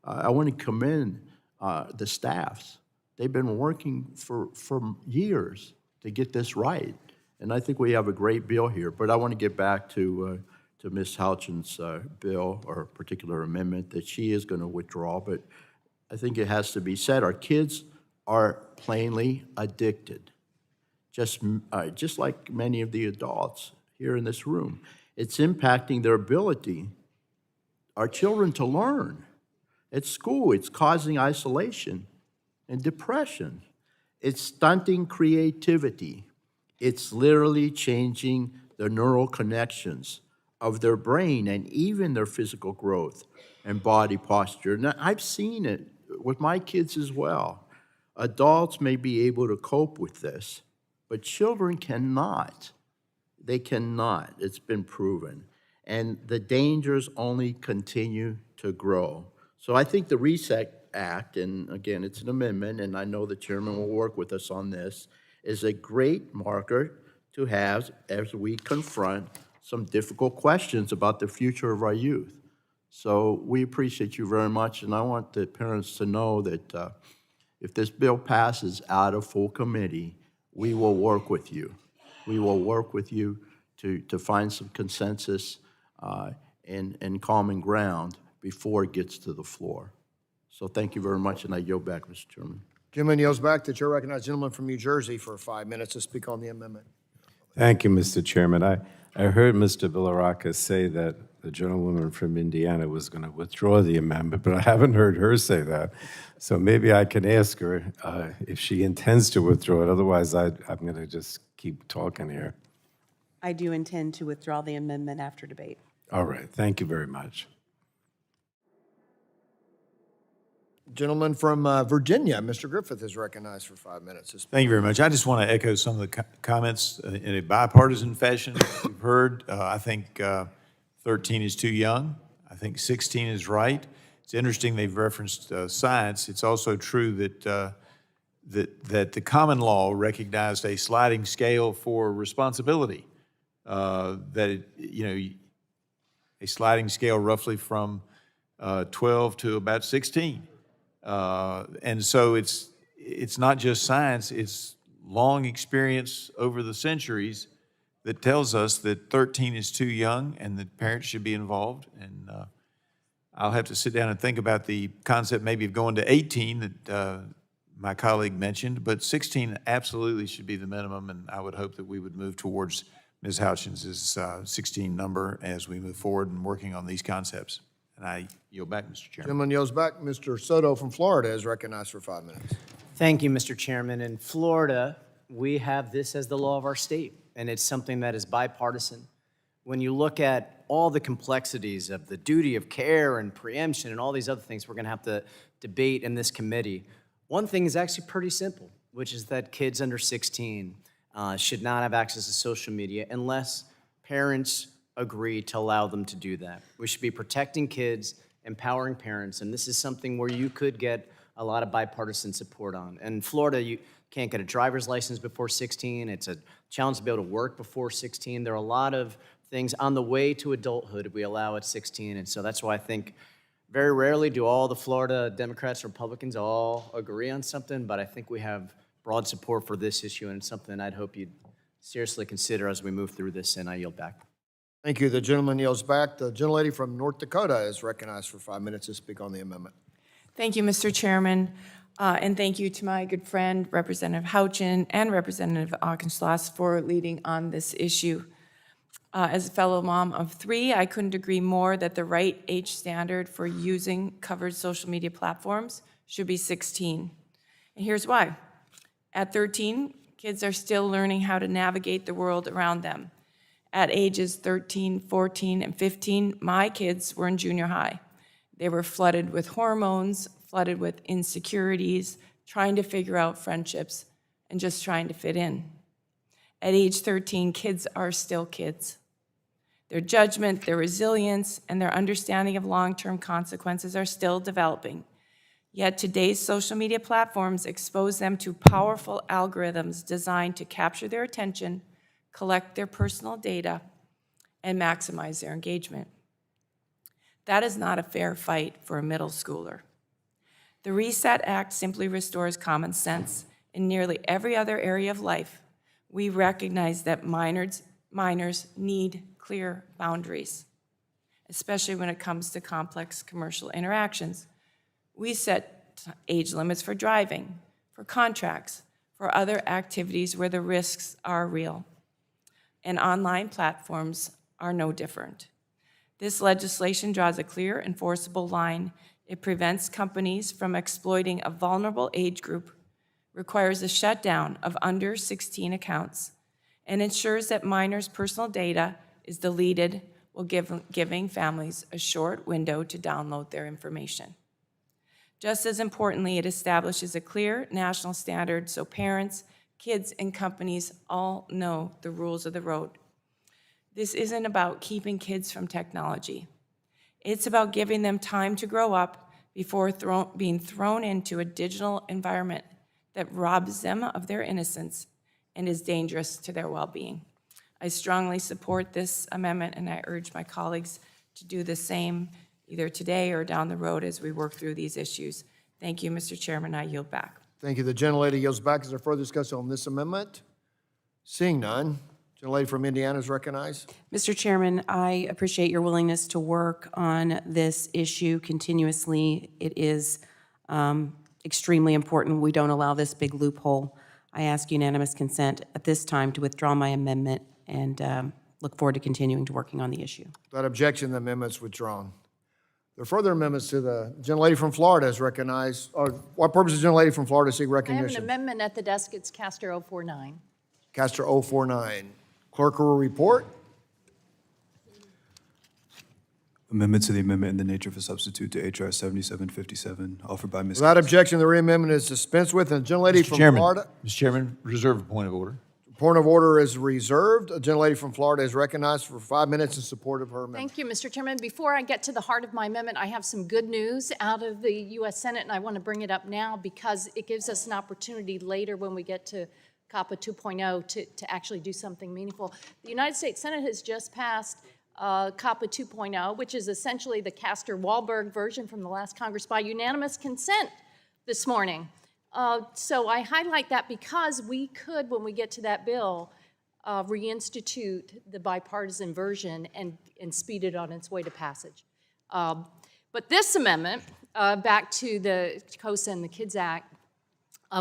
[SPEAKER 13] I want to commend the staffs. They've been working for years to get this right. And I think we have a great bill here. But I want to get back to Ms. Houchin's bill or particular amendment that she is going to withdraw. But I think it has to be said, our kids are plainly addicted, just like many of the adults here in this room. It's impacting their ability, our children, to learn. At school, it's causing isolation and depression. It's stunting creativity. It's literally changing the neural connections of their brain and even their physical growth and body posture. Now, I've seen it with my kids as well. Adults may be able to cope with this, but children cannot. They cannot. It's been proven. And the dangers only continue to grow. So I think the RESET Act, and again, it's an amendment, and I know the chairman will work with us on this, is a great marker to have as we confront some difficult questions about the future of our youth. So we appreciate you very much, and I want the parents to know that if this bill passes out of full committee, we will work with you. We will work with you to find some consensus and common ground before it gets to the floor. So thank you very much, and I yield back, Mr. Chairman.
[SPEAKER 2] Gentleman yields back. The chair recognizes the gentleman from New Jersey for 5 minutes to speak on the amendment.
[SPEAKER 8] Thank you, Mr. Chairman. I heard Mr. Villaraca say that the gentlewoman from Indiana was going to withdraw the amendment, but I haven't heard her say that. So maybe I can ask her if she intends to withdraw it. Otherwise, I'm going to just keep talking here.
[SPEAKER 3] I do intend to withdraw the amendment after debate.
[SPEAKER 8] All right. Thank you very much.
[SPEAKER 2] Gentleman from Virginia, Mr. Griffith, is recognized for 5 minutes to speak.
[SPEAKER 14] Thank you very much. I just want to echo some of the comments in a bipartisan fashion we've heard. I think 13 is too young. I think 16 is right. It's interesting they've referenced science. It's also true that that the common law recognized a sliding scale for responsibility. A sliding scale roughly from 12 to about 16. And so it's not just science, it's long experience over the centuries that tells us that 13 is too young and that parents should be involved. And I'll have to sit down and think about the concept maybe of going to 18 that my colleague mentioned, but 16 absolutely should be the minimum, and I would hope that we would move towards Ms. Houchins's 16 number as we move forward in working on these concepts. And I yield back, Mr. Chairman.
[SPEAKER 2] Gentleman yields back. Mr. Soto from Florida is recognized for 5 minutes.
[SPEAKER 15] Thank you, Mr. Chairman. In Florida, we have this as the law of our state, and it's something that is bipartisan. When you look at all the complexities of the duty of care and preemption and all these other things we're going to have to debate in this committee, one thing is actually pretty simple, which is that kids under 16 should not have access to social media unless parents agree to allow them to do that. We should be protecting kids, empowering parents, and this is something where you could get a lot of bipartisan support on. And in Florida, you can't get a driver's license before 16. It's a challenge to be able to work before 16. There are a lot of things on the way to adulthood we allow at 16, and so that's why I think very rarely do all the Florida Democrats and Republicans all agree on something, but I think we have broad support for this issue, and it's something I'd hope you'd seriously consider as we move through this, and I yield back.
[SPEAKER 2] Thank you. The gentleman yields back. The gentlelady from North Dakota is recognized for 5 minutes to speak on the amendment.
[SPEAKER 17] Thank you, Mr. Chairman, and thank you to my good friend, Representative Houchin, and Representative Auchincloss for leading on this issue. As a fellow mom of 3, I couldn't agree more that the right age standard for using covered social media platforms should be 16. And here's why. At 13, kids are still learning how to navigate the world around them. At ages 13, 14, and 15, my kids were in junior high. They were flooded with hormones, flooded with insecurities, trying to figure out friendships, and just trying to fit in. At age 13, kids are still kids. Their judgment, their resilience, and their understanding of long-term consequences are still developing. Yet today's social media platforms expose them to powerful algorithms designed to capture their attention, collect their personal data, and maximize their engagement. That is not a fair fight for a middle schooler. The RESET Act simply restores common sense. In nearly every other area of life, we recognize that minors need clear boundaries, especially when it comes to complex commercial interactions. We set age limits for driving, for contracts, for other activities where the risks are real. And online platforms are no different. This legislation draws a clear, enforceable line. It prevents companies from exploiting a vulnerable age group, requires a shutdown of under 16 accounts, and ensures that minors' personal data is deleted while giving families a short window to download their information. Just as importantly, it establishes a clear national standard so parents, kids, and companies all know the rules of the road. This isn't about keeping kids from technology. It's about giving them time to grow up before being thrown into a digital environment that robs them of their innocence and is dangerous to their well-being. I strongly support this amendment, and I urge my colleagues to do the same either today or down the road as we work through these issues. Thank you, Mr. Chairman. I yield back.
[SPEAKER 2] Thank you. The gentlelady yields back. Is there further discussion on this amendment? Seeing none, gentlelady from Indiana is recognized.
[SPEAKER 3] Mr. Chairman, I appreciate your willingness to work on this issue continuously. It is extremely important we don't allow this big loophole. I ask unanimous consent at this time to withdraw my amendment and look forward to continuing to working on the issue.
[SPEAKER 2] Without objection, the amendment's withdrawn. There are further amendments to the gentlelady from Florida is recognized. Or what purpose is gentlelady from Florida seek
[SPEAKER 18] I have an
[SPEAKER 2] recognition?
[SPEAKER 18] amendment at the desk. It's Castor 049.
[SPEAKER 2] Castor 049. Clerk will report.
[SPEAKER 12] Amendment to the amendment in the nature of a substitute to H.R. 7757, offered by Ms.
[SPEAKER 2] Without objection, the reamendment is dispensed with. And the gentlelady from Florida.
[SPEAKER 14] Mr. Chairman, reserve a point of order.
[SPEAKER 2] Point of order is reserved. A gentlelady from Florida is recognized for 5 minutes in support of her amendment.
[SPEAKER 18] Thank you, Mr. Chairman. Before I get to the heart of my amendment, I have some good news out of the U.S. Senate, and I want to bring it up now because it gives us an opportunity later when we get to COPPA 2.0 to actually do something meaningful. The United States Senate has just passed COPPA 2.0, which is essentially the Castor-Wahlberg version from the last Congress by unanimous consent this morning. So I highlight that because we could, when we get to that bill, reinstitute the bipartisan version and speed it on its way to passage. But this amendment, back to the COSA and the KIDS Act,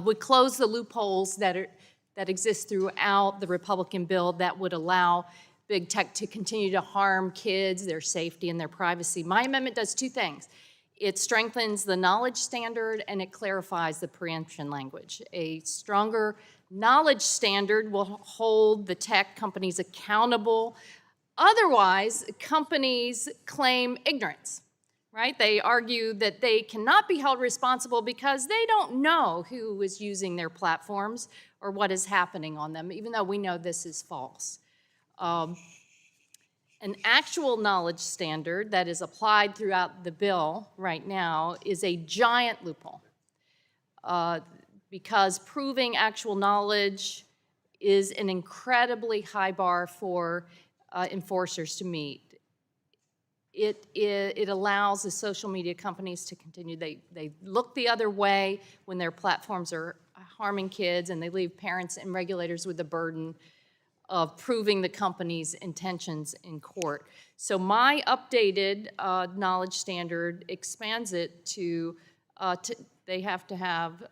[SPEAKER 18] would close the loopholes that exist throughout the Republican bill that would allow big tech to continue to harm kids, their safety, and their privacy. My amendment does two things. It strengthens the knowledge standard and it clarifies the preemption language. A stronger knowledge standard will hold the tech companies accountable. Otherwise, companies claim ignorance, right? They argue that they cannot be held responsible because they don't know who is using their platforms or what is happening on them, even though we know this is false. An actual knowledge standard that is applied throughout the bill right now is a giant loophole because proving actual knowledge is an incredibly high bar for enforcers to meet. It allows the social media companies to continue. They look the other way when their platforms are harming kids, and they leave parents and regulators with the burden of proving the company's intentions in court. So my updated knowledge standard expands it to they have to have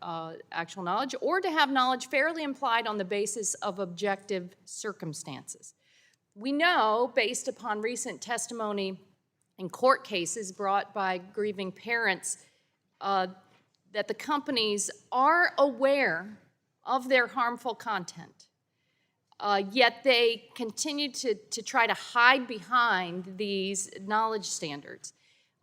[SPEAKER 18] actual knowledge or to have knowledge fairly implied on the basis of objective circumstances. We know, based upon recent testimony in court cases brought by grieving parents, that the companies are aware of their harmful content, yet they continue to try to hide behind these knowledge standards.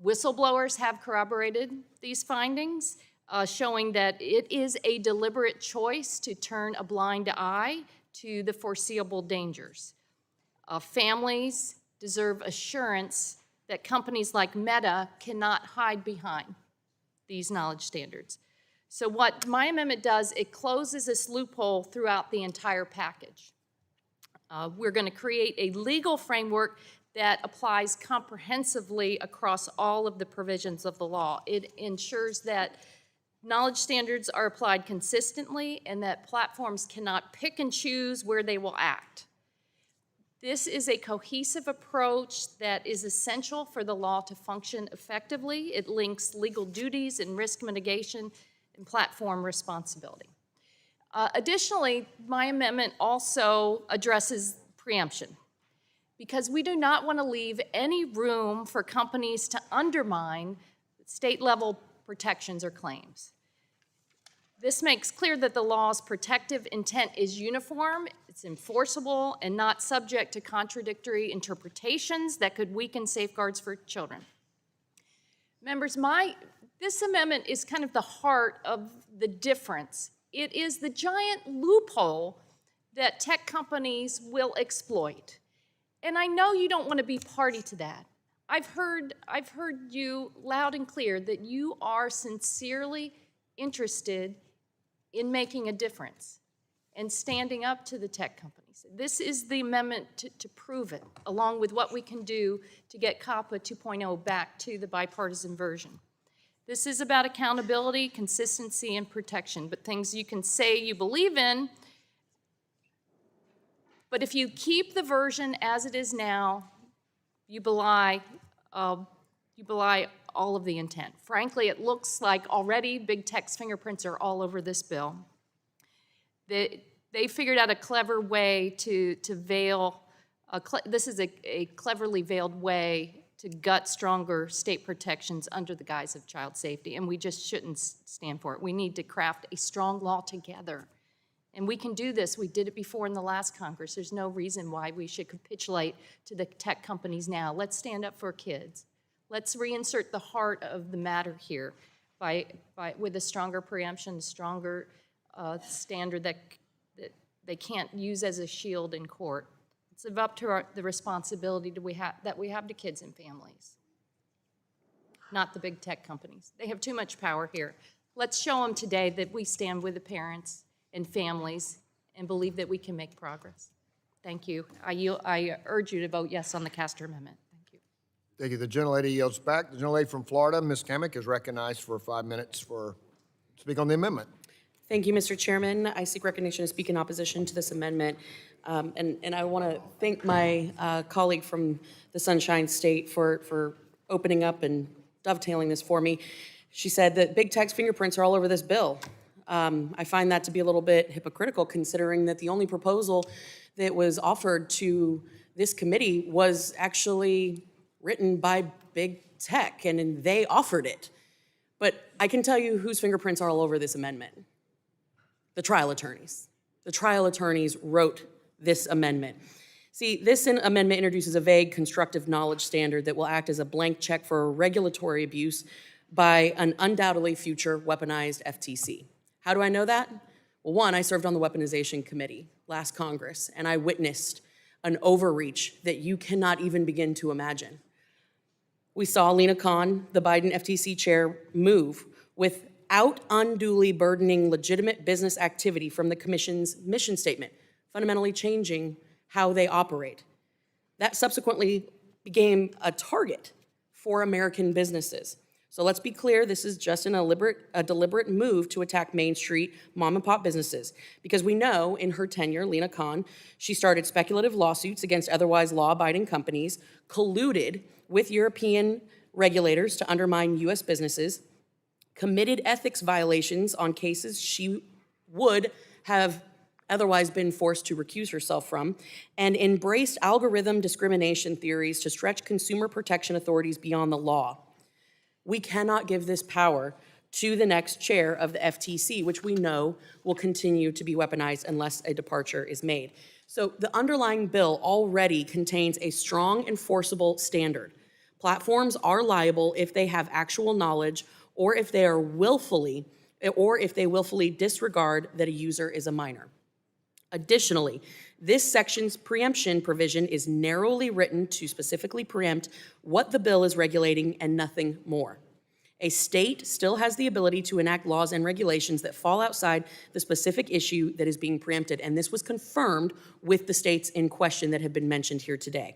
[SPEAKER 18] Whistleblowers have corroborated these findings, showing that it is a deliberate choice to turn a blind eye to the foreseeable dangers. Families deserve assurance that companies like Meta cannot hide behind these knowledge standards. So what my amendment does, it closes this loophole throughout the entire package. We're going to create a legal framework that applies comprehensively across all of the provisions of the law. It ensures that knowledge standards are applied consistently and that platforms cannot pick and choose where they will act. This is a cohesive approach that is essential for the law to function effectively. It links legal duties and risk mitigation and platform responsibility. Additionally, my amendment also addresses preemption, because we do not want to leave any room for companies to undermine state-level protections or claims. This makes clear that the law's protective intent is uniform, it's enforceable, and not subject to contradictory interpretations that could weaken safeguards for children. Members, this amendment is kind of the heart of the difference. It is the giant loophole that tech companies will exploit. And I know you don't want to be party to that. I've heard you loud and clear that you are sincerely interested in making a difference and standing up to the tech companies. This is the amendment to prove it, along with what we can do to get COPPA 2.0 back to the bipartisan version. This is about accountability, consistency, and protection, but things you can say you believe in. But if you keep the version as it is now, you belie all of the intent. Frankly, it looks like already big tech's fingerprints are all over this bill. They figured out a clever way to veil, this is a cleverly veiled way to gut stronger state protections under the guise of child safety, and we just shouldn't stand for it. We need to craft a strong law together. And we can do this. We did it before in the last Congress. There's no reason why we should capitulate to the tech companies now. Let's stand up for kids. Let's reinsert the heart of the matter here with a stronger preemption, stronger standard that they can't use as a shield in court. It's up to the responsibility that we have to kids and families, not the big tech companies. They have too much power here. Let's show them today that we stand with the parents and families and believe that we can make progress. Thank you. I urge you to vote yes on the Castor Amendment. Thank you.
[SPEAKER 2] Thank you. The gentlelady yields back. The gentlelady from Florida, Ms. Kamek, is recognized for 5 minutes to speak on the amendment.
[SPEAKER 19] Thank you, Mr. Chairman. I seek recognition to speak in opposition to this amendment. And I want to thank my colleague from the Sunshine State for opening up and dovetailing this for me. She said that big tech's fingerprints are all over this bill. I find that to be a little bit hypocritical, considering that the only proposal that was offered to this committee was actually written by big tech, and they offered it. But I can tell you whose fingerprints are all over this amendment. The trial attorneys. The trial attorneys wrote this amendment. See, this amendment introduces a vague constructive knowledge standard that will act as a blank check for regulatory abuse by an undoubtedly future weaponized FTC. How do I know that? Well, one, I served on the Weaponization Committee last Congress, and I witnessed an overreach that you cannot even begin to imagine. We saw Lena Khan, the Biden FTC chair, move without unduly burdening legitimate business activity from the commission's mission statement, fundamentally changing how they operate. That subsequently became a target for American businesses. So let's be clear, this is just a deliberate move to attack Main Street mom and pop businesses. Because we know in her tenure, Lena Khan, she started speculative lawsuits against otherwise law-abiding companies, colluded with European regulators to undermine US businesses, committed ethics violations on cases she would have otherwise been forced to recuse herself from, and embraced algorithm discrimination theories to stretch consumer protection authorities beyond the law. We cannot give this power to the next chair of the FTC, which we know will continue to be weaponized unless a departure is made. So the underlying bill already contains a strong enforceable standard. Platforms are liable if they have actual knowledge or if they willfully disregard that a user is a minor. Additionally, this section's preemption provision is narrowly written to specifically preempt what the bill is regulating and nothing more. A state still has the ability to enact laws and regulations that fall outside the specific issue that is being preempted, and this was confirmed with the states in question that have been mentioned here today.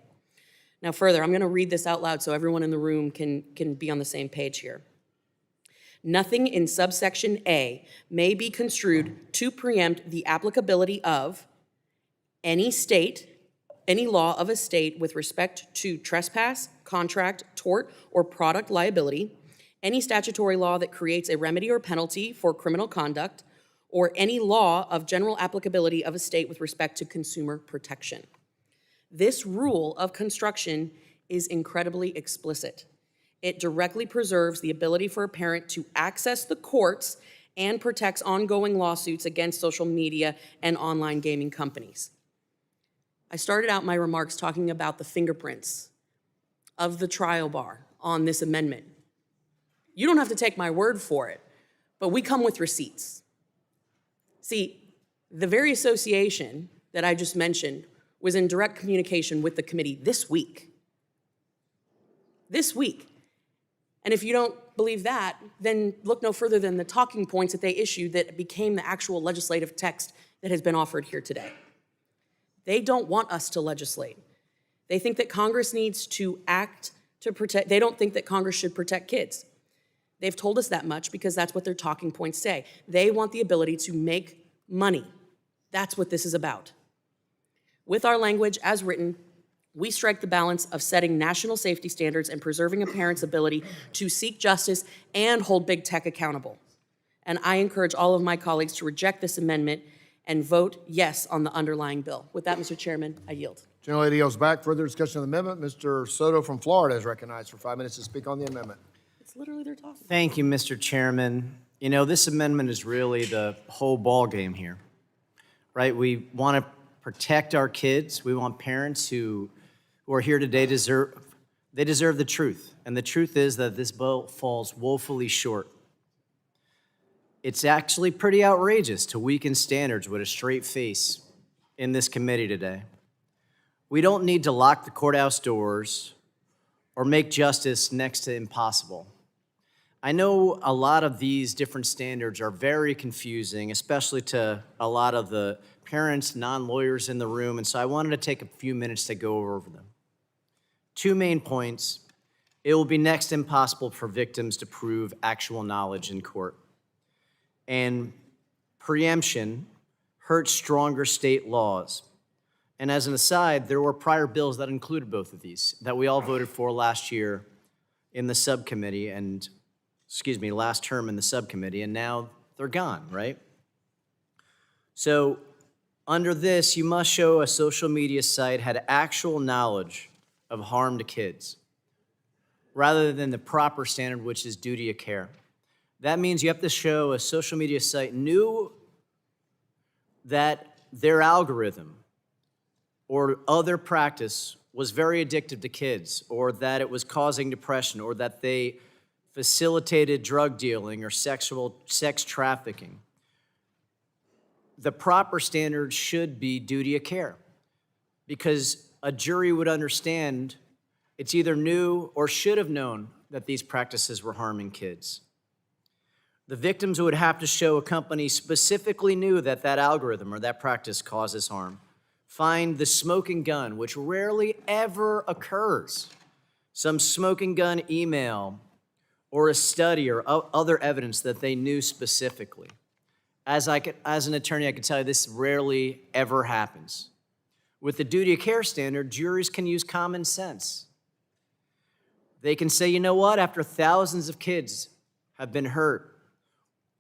[SPEAKER 19] Now further, I'm going to read this out loud so everyone in the room can be on the same page here. Nothing in subsection A may be construed to preempt the applicability of any law of a state with respect to trespass, contract, tort, or product liability, any statutory law that creates a remedy or penalty for criminal conduct, or any law of general applicability of a state with respect to consumer protection. This rule of construction is incredibly explicit. It directly preserves the ability for a parent to access the courts and protects ongoing lawsuits against social media and online gaming companies. I started out my remarks talking about the fingerprints of the trial bar on this amendment. You don't have to take my word for it, but we come with receipts. See, the very association that I just mentioned was in direct communication with the committee this week. This week. And if you don't believe that, then look no further than the talking points that they issued that became the actual legislative text that has been offered here today. They don't want us to legislate. They think that Congress needs to act to protect, they don't think that Congress should protect kids. They've told us that much because that's what their talking points say. They want the ability to make money. That's what this is about. With our language as written, we strike the balance of setting national safety standards and preserving a parent's ability to seek justice and hold big tech accountable. And I encourage all of my colleagues to reject this amendment and vote yes on the underlying bill. With that, Mr. Chairman, I yield.
[SPEAKER 2] Gentlelady yields back. Further discussion of the amendment. Mr. Soto from Florida is recognized for 5 minutes to speak on the amendment.
[SPEAKER 19] It's literally their talking.
[SPEAKER 15] Thank you, Mr. Chairman. You know, this amendment is really the whole ballgame here, right? We want to protect our kids. We want parents who are here today deserve the truth. And the truth is that this bill falls woefully short. It's actually pretty outrageous to weaken standards with a straight face in this committee today. We don't need to lock the courthouse doors or make justice next to impossible. I know a lot of these different standards are very confusing, especially to a lot of the parents, non-lawyers in the room, and so I wanted to take a few minutes to go over them. 2 main points. It will be next to impossible for victims to prove actual knowledge in court. And preemption hurts stronger state laws. And as an aside, there were prior bills that included both of these that we all voted for last year in the subcommittee and, last term in the subcommittee, and now they're gone, right? So under this, you must show a social media site had actual knowledge of harm to kids, rather than the proper standard, which is duty of care. That means you have to show a social media site knew that their algorithm or other practice was very addictive to kids, or that it was causing depression, or that they facilitated drug dealing or sex trafficking. The proper standard should be duty of care, because a jury would understand it's either knew or should have known that these practices were harming kids. The victims would have to show a company specifically knew that that algorithm or that practice causes harm. Find the smoking gun, which rarely ever occurs. Some smoking gun email or a study or other evidence that they knew specifically. As an attorney, I can tell you this rarely ever happens. With the duty of care standard, juries can use common sense. They can say, you know what, after thousands of kids have been hurt,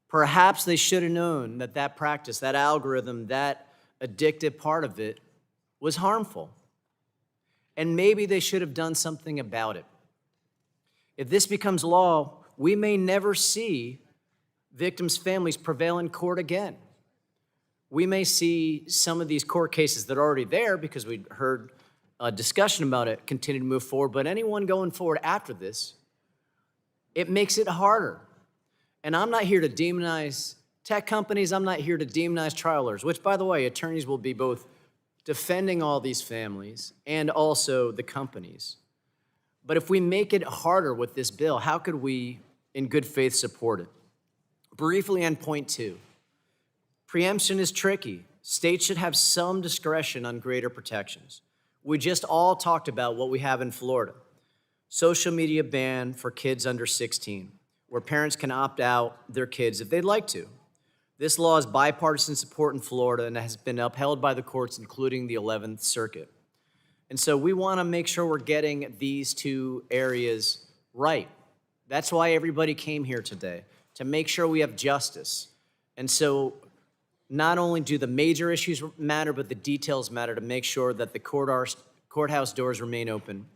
[SPEAKER 15] perhaps they should have known that that practice, that algorithm, that addictive part of it was harmful. And maybe they should have done something about it. If this becomes law, we may never see victims' families prevail in court again. We may see some of these court cases that are already there because we heard a discussion about it continue to move forward, but anyone going forward after this, it makes it harder. And I'm not here to demonize tech companies. I'm not here to demonize trial lawyers, which, by the way, attorneys will be both defending all these families and also the companies. But if we make it harder with this bill, how could we, in good faith, support it? Briefly on point 2, preemption is tricky. States should have some discretion on greater protections. We just all talked about what we have in Florida. Social media ban for kids under 16, where parents can opt out their kids if they'd like to. This law is bipartisan support in Florida and has been upheld by the courts, including the 11th Circuit. And so we want to make sure we're getting these two areas right. That's why everybody came here today, to make sure we have justice. And so not only do the major issues matter, but the details matter to make sure that the courthouse doors remain open,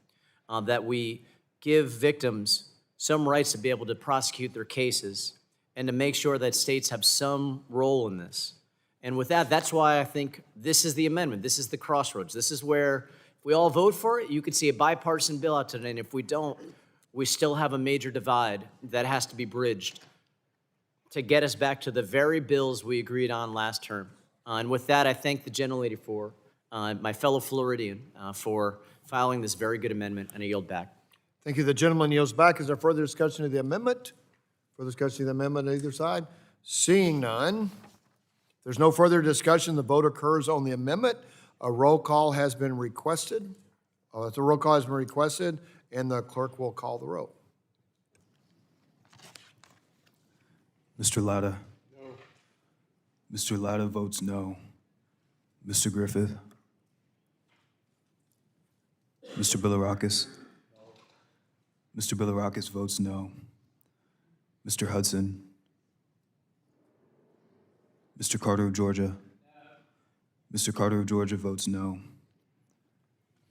[SPEAKER 15] that we give victims some rights to be able to prosecute their cases, and to make sure that states have some role in this. And with that, that's why I think this is the amendment. This is the crossroads. This is where, if we all vote for it, you could see a bipartisan bill out today, and if we don't, we still have a major divide that has to be bridged to get us back to the very bills we agreed on last term. And with that, I thank the gentlelady for, my fellow Floridian, for filing this very good amendment, and I yield back.
[SPEAKER 2] Thank you. The gentleman yields back. Is there further discussion of the amendment? Further discussion of the amendment on either side? Seeing none, if there's no further discussion, the vote occurs on the amendment. A roll call has been requested. The roll call has been requested, and the clerk will call the roll.
[SPEAKER 12] Mr. Latta? No. Mr. Latta votes no. Mr. Griffith? Mr. Bilirakis? No. Mr. Bilirakis votes no. Mr. Hudson? Mr. Carter of Georgia? No. Mr. Carter of Georgia votes no.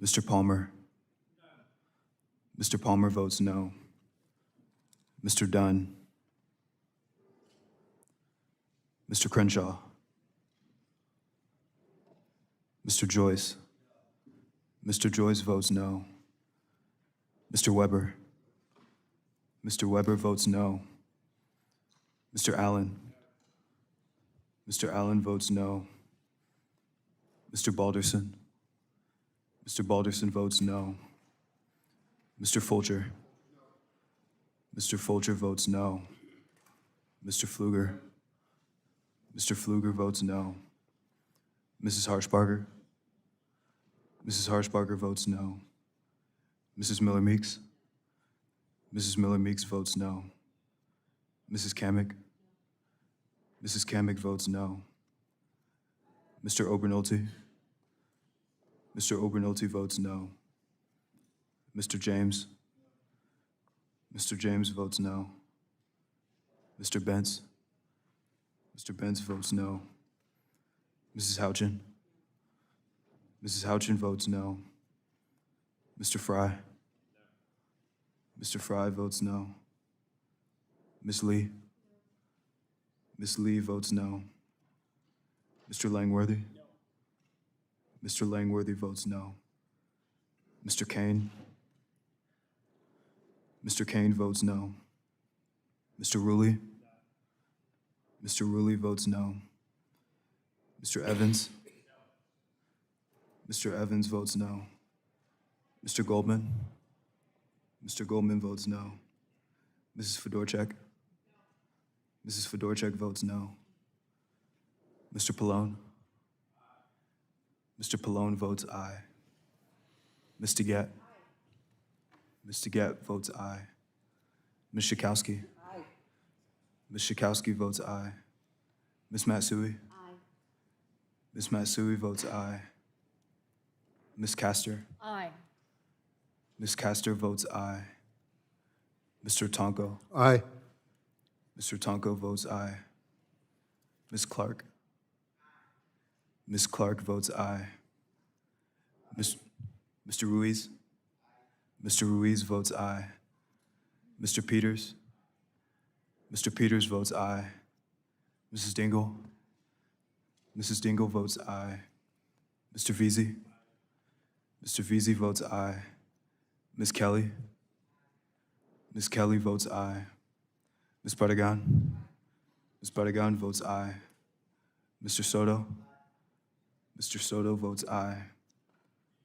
[SPEAKER 12] Mr. Palmer? No. Mr. Palmer votes no. Mr. Dunn? Mr. Crenshaw? Mr. Joyce? Mr. Joyce votes no. Mr. Weber? Mr. Weber votes no. Mr. Allen? Mr. Allen votes no. Mr. Balderson? Mr. Balderson votes no. Mr. Fulcher? Mr. Fulcher votes no. Mr. Pfluger? Mr. Pfluger votes no. Mrs. Harshbarger? Mrs. Harshbarger votes no. Mrs. Miller-Meeks? Mrs. Miller-Meeks votes no. Mrs. Kamick? Mrs. Kamick votes no. Mr. Obernolte? Mr. Obernolte votes no. Mr. James? Mr. James votes no. Mr. Bentz? Mr. Bentz votes no. Mrs. Houchin? Mrs. Houchin votes no. Mr. Fry? Mr. Fry votes no. Ms. Lee? Ms. Lee votes no. Mr. Langworthy? Mr. Langworthy votes no. Mr. Kane? Mr. Kane votes no. Mr. Ruley? Mr. Ruley votes no. Mr. Evans? Mr. Evans votes no. Mr. Goldman? Mr. Goldman votes no. Mrs. Fedorchak? Mrs. Fedorchak votes no. Mr. Pallone? Mr. Pallone votes aye. Ms. DeGette? Ms. DeGette votes aye. Ms. Schakowsky? Aye. Ms. Schakowsky votes aye. Ms. Matsui? Aye. Ms. Matsui votes aye. Ms. Castor?
[SPEAKER 18] Aye.
[SPEAKER 12] Ms. Castor votes aye. Mr. Tonko?
[SPEAKER 2] Aye.
[SPEAKER 12] Mr. Tonko votes aye. Ms. Clark? Ms. Clark votes aye. Mr. Ruiz? Mr. Ruiz votes aye. Mr. Peters? Mr. Peters votes aye. Mrs. Dingell? Mrs. Dingell votes aye. Mr. Veazey? Mr. Veazey votes aye. Ms. Kelly? Ms. Kelly votes aye. Ms. Bardagan? Ms. Bardagan votes aye. Mr. Soto? Mr. Soto votes aye.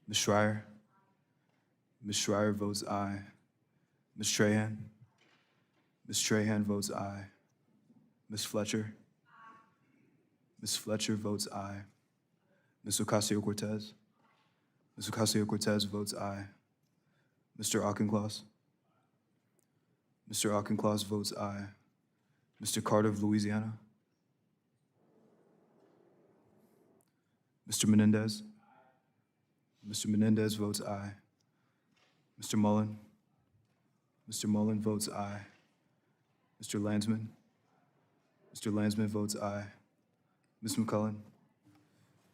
[SPEAKER 12] Ms. Schreier? Ms. Schreier votes aye. Ms. Trahan? Ms. Trahan votes aye. Ms. Fletcher? Ms. Fletcher votes aye. Ms. Ocasio-Cortez? Ms. Ocasio-Cortez votes aye. Mr. Auchincloss? Mr. Auchincloss votes aye. Mr. Carter of Louisiana? Mr. Menendez? Mr. Menendez votes aye. Mr. Mullen? Mr. Mullen votes aye. Mr. Landsman? Mr. Landsman votes aye. Ms. McCullen?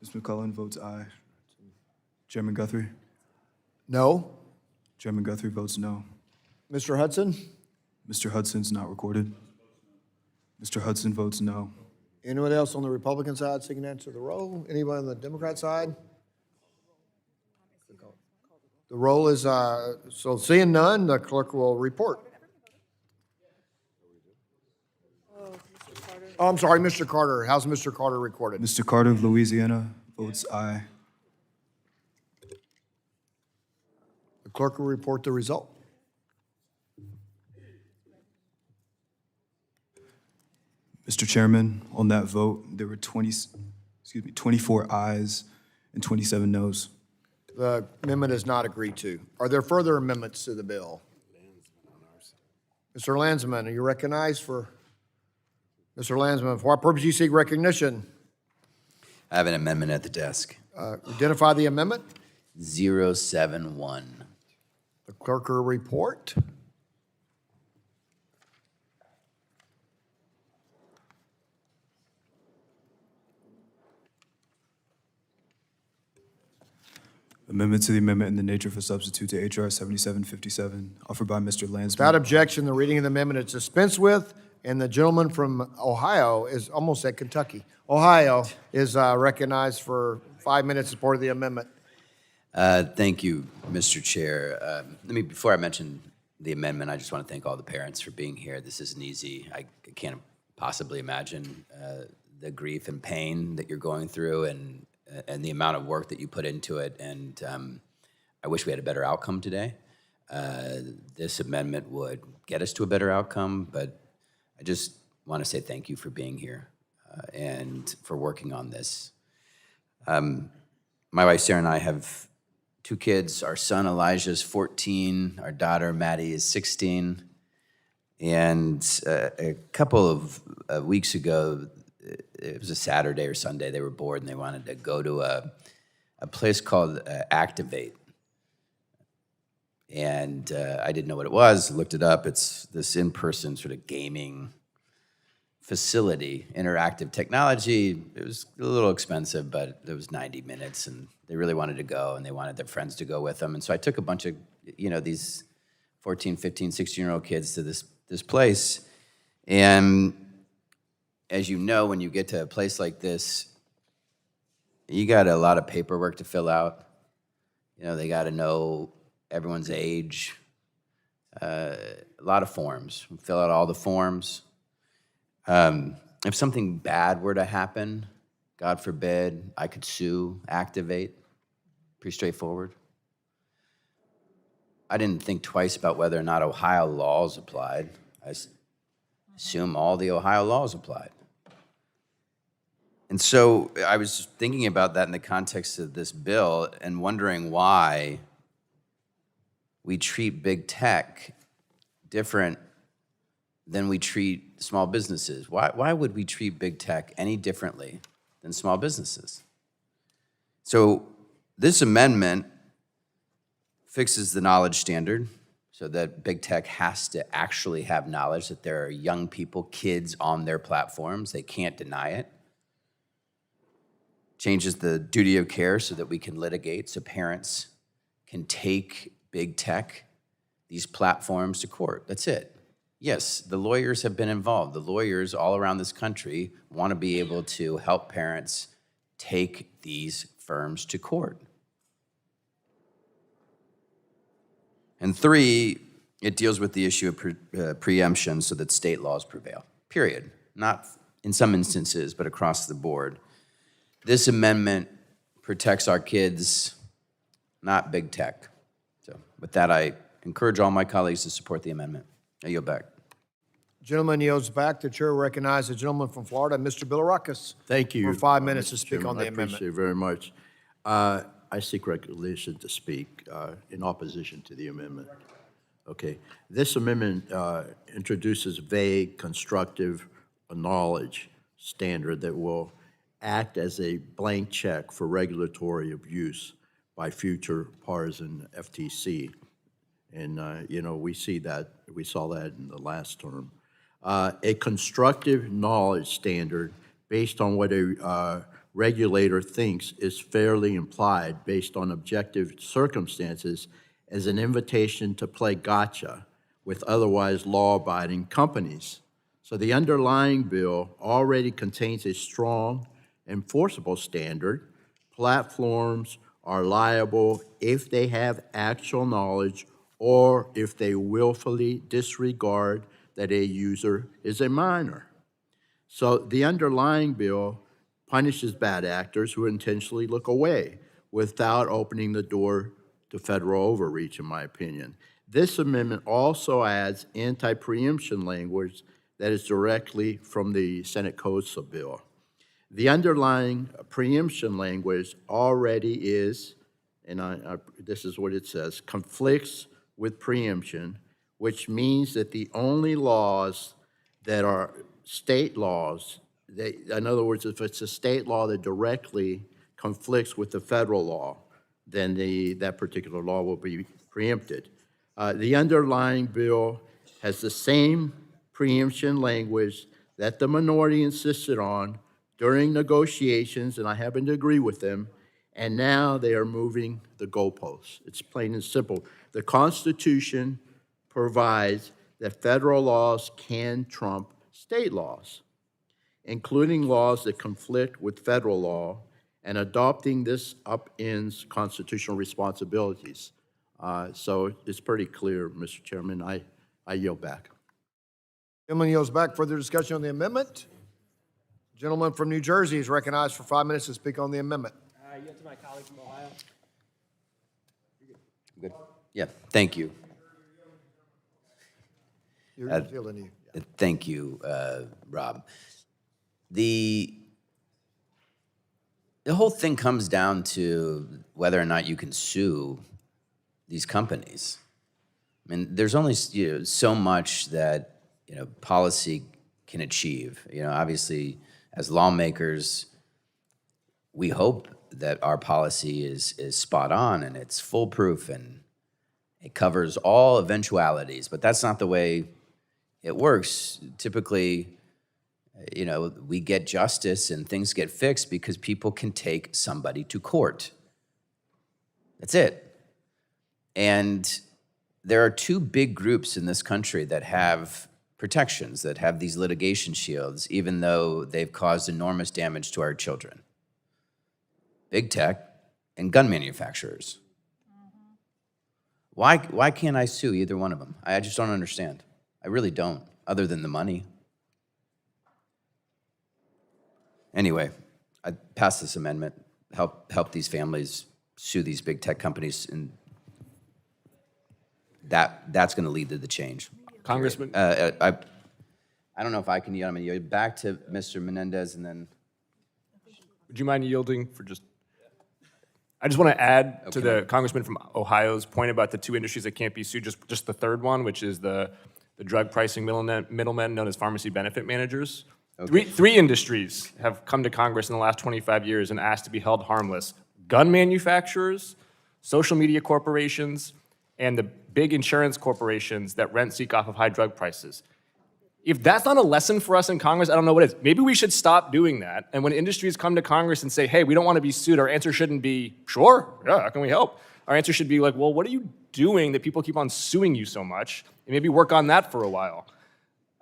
[SPEAKER 12] Ms. McCullen votes aye. Chairman Guthrie?
[SPEAKER 2] No.
[SPEAKER 12] Chairman Guthrie votes no.
[SPEAKER 2] Mr. Hudson?
[SPEAKER 12] Mr. Hudson's not recorded. Mr. Hudson votes no.
[SPEAKER 2] Anyone else on the Republican side seeking to answer the roll? Anyone on the Democrat side? The roll is, so seeing none, the clerk will report. Oh, I'm sorry, Mr. Carter. How's Mr. Carter recorded?
[SPEAKER 12] Mr. Carter of Louisiana votes aye.
[SPEAKER 2] The clerk will report the result.
[SPEAKER 12] Mr. Chairman, on that vote, there were 24 ayes and 27 noes.
[SPEAKER 2] The amendment is not agreed to. Are there further amendments to the bill? Mr. Landsman, are you recognized for? Mr. Landsman, for what purpose do you seek recognition?
[SPEAKER 20] I have an amendment at the desk.
[SPEAKER 2] Identify the amendment.
[SPEAKER 20] 071.
[SPEAKER 2] The clerk will report.
[SPEAKER 12] Amendment to the amendment in the nature of a substitute to H.R. 7757, offered by Mr. Landsman.
[SPEAKER 2] Without objection, the reading of the amendment is dispensed with, and the gentleman from Ohio is almost at Kentucky. Ohio is recognized for 5 minutes in support of the amendment.
[SPEAKER 20] Thank you, Mr. Chair. Before I mention the amendment, I just want to thank all the parents for being here. This isn't easy. I can't possibly imagine the grief and pain that you're going through and the amount of work that you put into it. And I wish we had a better outcome today. This amendment would get us to a better outcome, but I just want to say thank you for being here and for working on this. My wife Sarah and I have 2 kids. Our son Elijah is 14. Our daughter Maddie is 16. And a couple of weeks ago, it was a Saturday or Sunday, they were bored and they wanted to go to a place called Activate. And I didn't know what it was, looked it up. It's this in-person sort of gaming facility, interactive technology. It was a little expensive, but it was 90 minutes and they really wanted to go and they wanted their friends to go with them. And so I took a bunch of, these 14, 15, 16-year-old kids to this place. And as you know, when you get to a place like this, you got a lot of paperwork to fill out. They got to know everyone's age, a lot of forms. Fill out all the forms. If something bad were to happen, God forbid, I could sue, Activate. Pretty straightforward. I didn't think twice about whether or not Ohio laws applied. I assume all the Ohio laws applied. And so I was thinking about that in the context of this bill and wondering why we treat big tech different than we treat small businesses. Why would we treat big tech any differently than small businesses? So this amendment fixes the knowledge standard so that big tech has to actually have knowledge that there are young people, kids on their platforms. They can't deny it. Changes the duty of care so that we can litigate, so parents can take big tech, these platforms, to court. That's it. Yes, the lawyers have been involved. The lawyers all around this country want to be able to help parents take these firms to court. And 3, it deals with the issue of preemption so that state laws prevail, period. Not in some instances, but across the board. This amendment protects our kids, not big tech. So with that, I encourage all my colleagues to support the amendment. I yield back.
[SPEAKER 2] Gentleman yields back. The chair will recognize the gentleman from Florida, Mr. Billirakis.
[SPEAKER 13] Thank you.
[SPEAKER 2] For 5 minutes to
[SPEAKER 13] Mr.
[SPEAKER 2] speak
[SPEAKER 13] Chairman.
[SPEAKER 2] on the
[SPEAKER 13] I
[SPEAKER 2] amendment.
[SPEAKER 13] appreciate it very much. I seek recognition to speak in opposition to the amendment. Okay. This amendment introduces vague, constructive knowledge standard that will act as a blank check for regulatory abuse by future partisan FTC. And, we saw that in the last term. A constructive knowledge standard based on what a regulator thinks is fairly implied based on objective circumstances as an invitation to play gotcha with otherwise law-abiding companies. So the underlying bill already contains a strong enforceable standard. Platforms are liable if they have actual knowledge or if they willfully disregard that a user is a minor. So the underlying bill punishes bad actors who intentionally look away without opening the door to federal overreach, in my opinion. This amendment also adds anti-preemption language that is directly from the Senate COSA bill. The underlying preemption language already is, and this is what it says, conflicts with preemption, which means that the only laws that are state laws, in other words, if it's a state law that directly conflicts with the federal law, then that particular law will be preempted. The underlying bill has the same preemption language that the minority insisted on during negotiations, and I happen to agree with them, and now they are moving the goalposts. It's plain and simple. The Constitution provides that federal laws can trump state laws, including laws that conflict with federal law, and adopting this upends constitutional responsibilities. So it's pretty clear, Mr. Chairman. I yield back.
[SPEAKER 2] Gentleman yields back. Further discussion on the amendment? Gentleman from New Jersey is recognized for 5 minutes to speak on the amendment.
[SPEAKER 5] I yield to my colleague from Ohio.
[SPEAKER 20] Good. Yeah, thank you. Thank you, Rob. The whole thing comes down to whether or not you can sue these companies. I mean, there's only so much that policy can achieve. Obviously, as lawmakers, we hope that our policy is spot on and it's foolproof and it covers all eventualities, but that's not the way it works. Typically, we get justice and things get fixed because people can take somebody to court. That's it. And there are two big groups in this country that have protections, that have these litigation shields, even though they've caused enormous damage to our children. Big tech and gun manufacturers. Why can't I sue either one of them? I just don't understand. I really don't, other than the money. Anyway, I pass this amendment, help these families sue these big tech companies, and that's going to lead to the change.
[SPEAKER 5] Congressman?
[SPEAKER 20] I don't know if I can yield. I'm going to yield back to Mr. Menendez, and then...
[SPEAKER 5] Would you mind yielding for just... I just want to add to the congressman from Ohio's point about the two industries that can't be sued, just the third one, which is the
[SPEAKER 11] the drug pricing middlemen known as pharmacy benefit managers. Three industries have come to Congress in the last 25 years and asked to be held harmless: gun manufacturers, social media corporations, and the big insurance corporations that rent seek off of high drug prices. If that's not a lesson for us in Congress, I don't know what is. Maybe we should stop doing that. And when industries come to Congress and say, hey, we don't want to be sued, our answer shouldn't be, sure, yeah, how can we help? Our answer should be like, well, what are you doing that people keep on suing you so much? And maybe work on that for a while.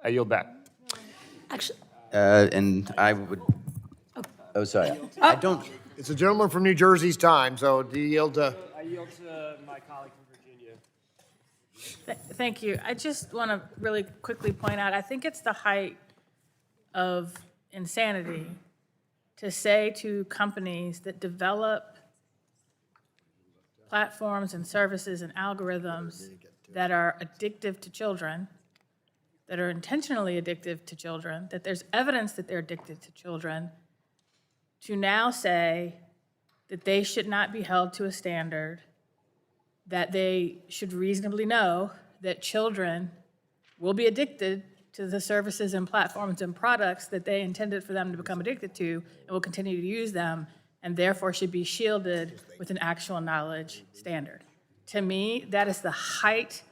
[SPEAKER 11] I yield back.
[SPEAKER 9] Actually,
[SPEAKER 20] And I would, oh, sorry. I don't,
[SPEAKER 2] It's a gentleman from New Jersey's time, so do you yield to?
[SPEAKER 5] I yield to my colleague from Virginia.
[SPEAKER 6] Thank you. I just want to really quickly point out, I think it's the height of insanity to say to companies that develop platforms and services and algorithms that are addictive to children, that are intentionally addictive to children, that there's evidence that they're addicted to children, to now say that they should not be held to a standard, that they should reasonably know that children will be addicted to the services and platforms and products that they intended for them to become addicted to and will continue to use them, and therefore should be shielded with an actual knowledge standard. To me, that is the height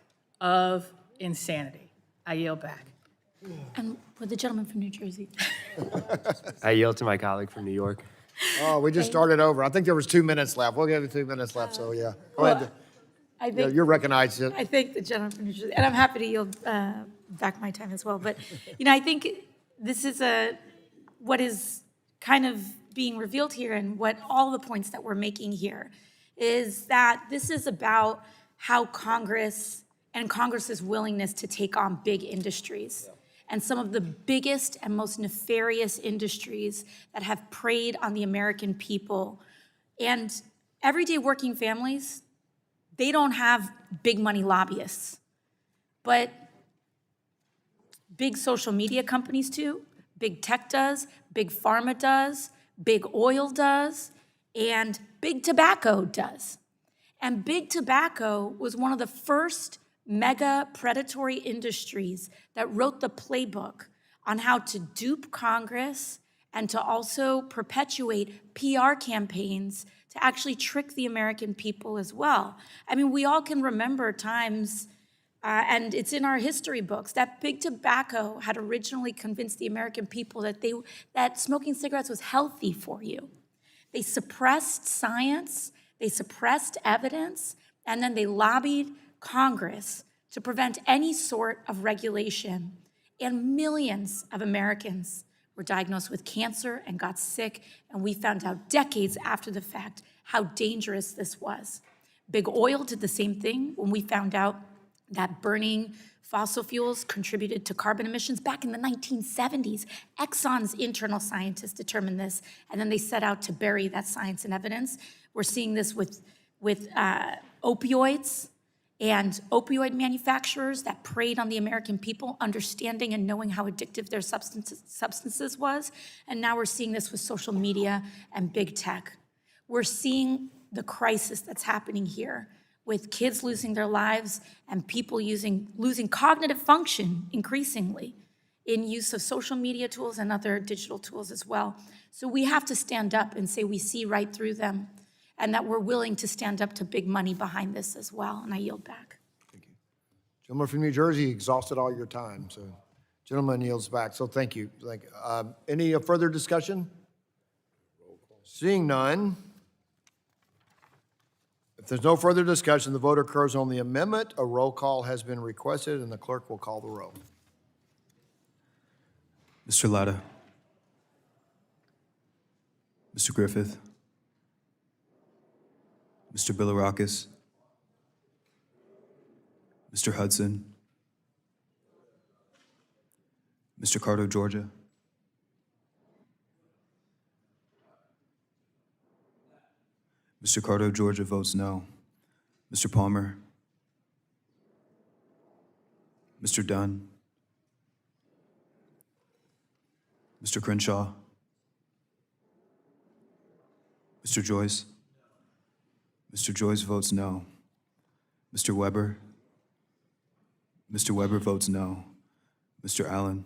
[SPEAKER 6] of insanity. I yield back.
[SPEAKER 9] and for the gentleman from New Jersey.
[SPEAKER 5] I yield to my colleague from New York.
[SPEAKER 2] Oh, we just started over. I think there was 2 minutes left. We'll give you 2 minutes left, so yeah. Go ahead.
[SPEAKER 1] I
[SPEAKER 2] Yeah,
[SPEAKER 1] think,
[SPEAKER 2] you're recognized.
[SPEAKER 1] I think the gentleman from New Jersey, and I'm happy to yield back my time as well. But, I think this is what is kind of being revealed here, and what all the points that we're making here is that this is about how Congress and Congress's willingness to take on big industries. And some of the biggest and most nefarious industries that have preyed on the American people. And everyday working families, they don't have big money lobbyists, but big social media companies do, big tech does, big pharma does, big oil does, and big tobacco does. And big tobacco was one of the first mega predatory industries that wrote the playbook on how to dupe Congress and to also perpetuate PR campaigns to actually trick the American people as well. I mean, we all can remember times, and it's in our history books, that big tobacco had originally convinced the American people that smoking cigarettes was healthy for you. They suppressed science, they suppressed evidence, and then they lobbied Congress to prevent any sort of regulation. And millions of Americans were diagnosed with cancer and got sick, and we found out decades after the fact how dangerous this was. Big oil did the same thing when we found out that burning fossil fuels contributed to carbon emissions back in the 1970s. Exxon's internal scientists determined this, and then they set out to bury that science and evidence. We're seeing this with opioids and opioid manufacturers that preyed on the American people, understanding and knowing how addictive their substances was. And now we're seeing this with social media and big tech. We're seeing the crisis that's happening here with kids losing their lives and people losing cognitive function increasingly in use of social media tools and other digital tools as well. So we have to stand up and say we see right through them, and that we're willing to stand up to big money behind this as well. And I yield back.
[SPEAKER 2] Gentleman from New Jersey exhausted all your time, so gentleman yields back. So thank you. Any further discussion? Seeing none. If there's no further discussion, the vote occurs on the amendment. A roll call has been requested, and the clerk will call the roll.
[SPEAKER 12] Mr. Latta. Mr. Griffith. Mr. Bilirakis. Mr. Hudson. Mr. Carter, Georgia. Mr. Carter, Georgia votes no. Mr. Palmer. Mr. Dunn. Mr. Crenshaw. Mr. Joyce. Mr. Joyce votes no. Mr. Weber. Mr. Weber votes no. Mr. Allen?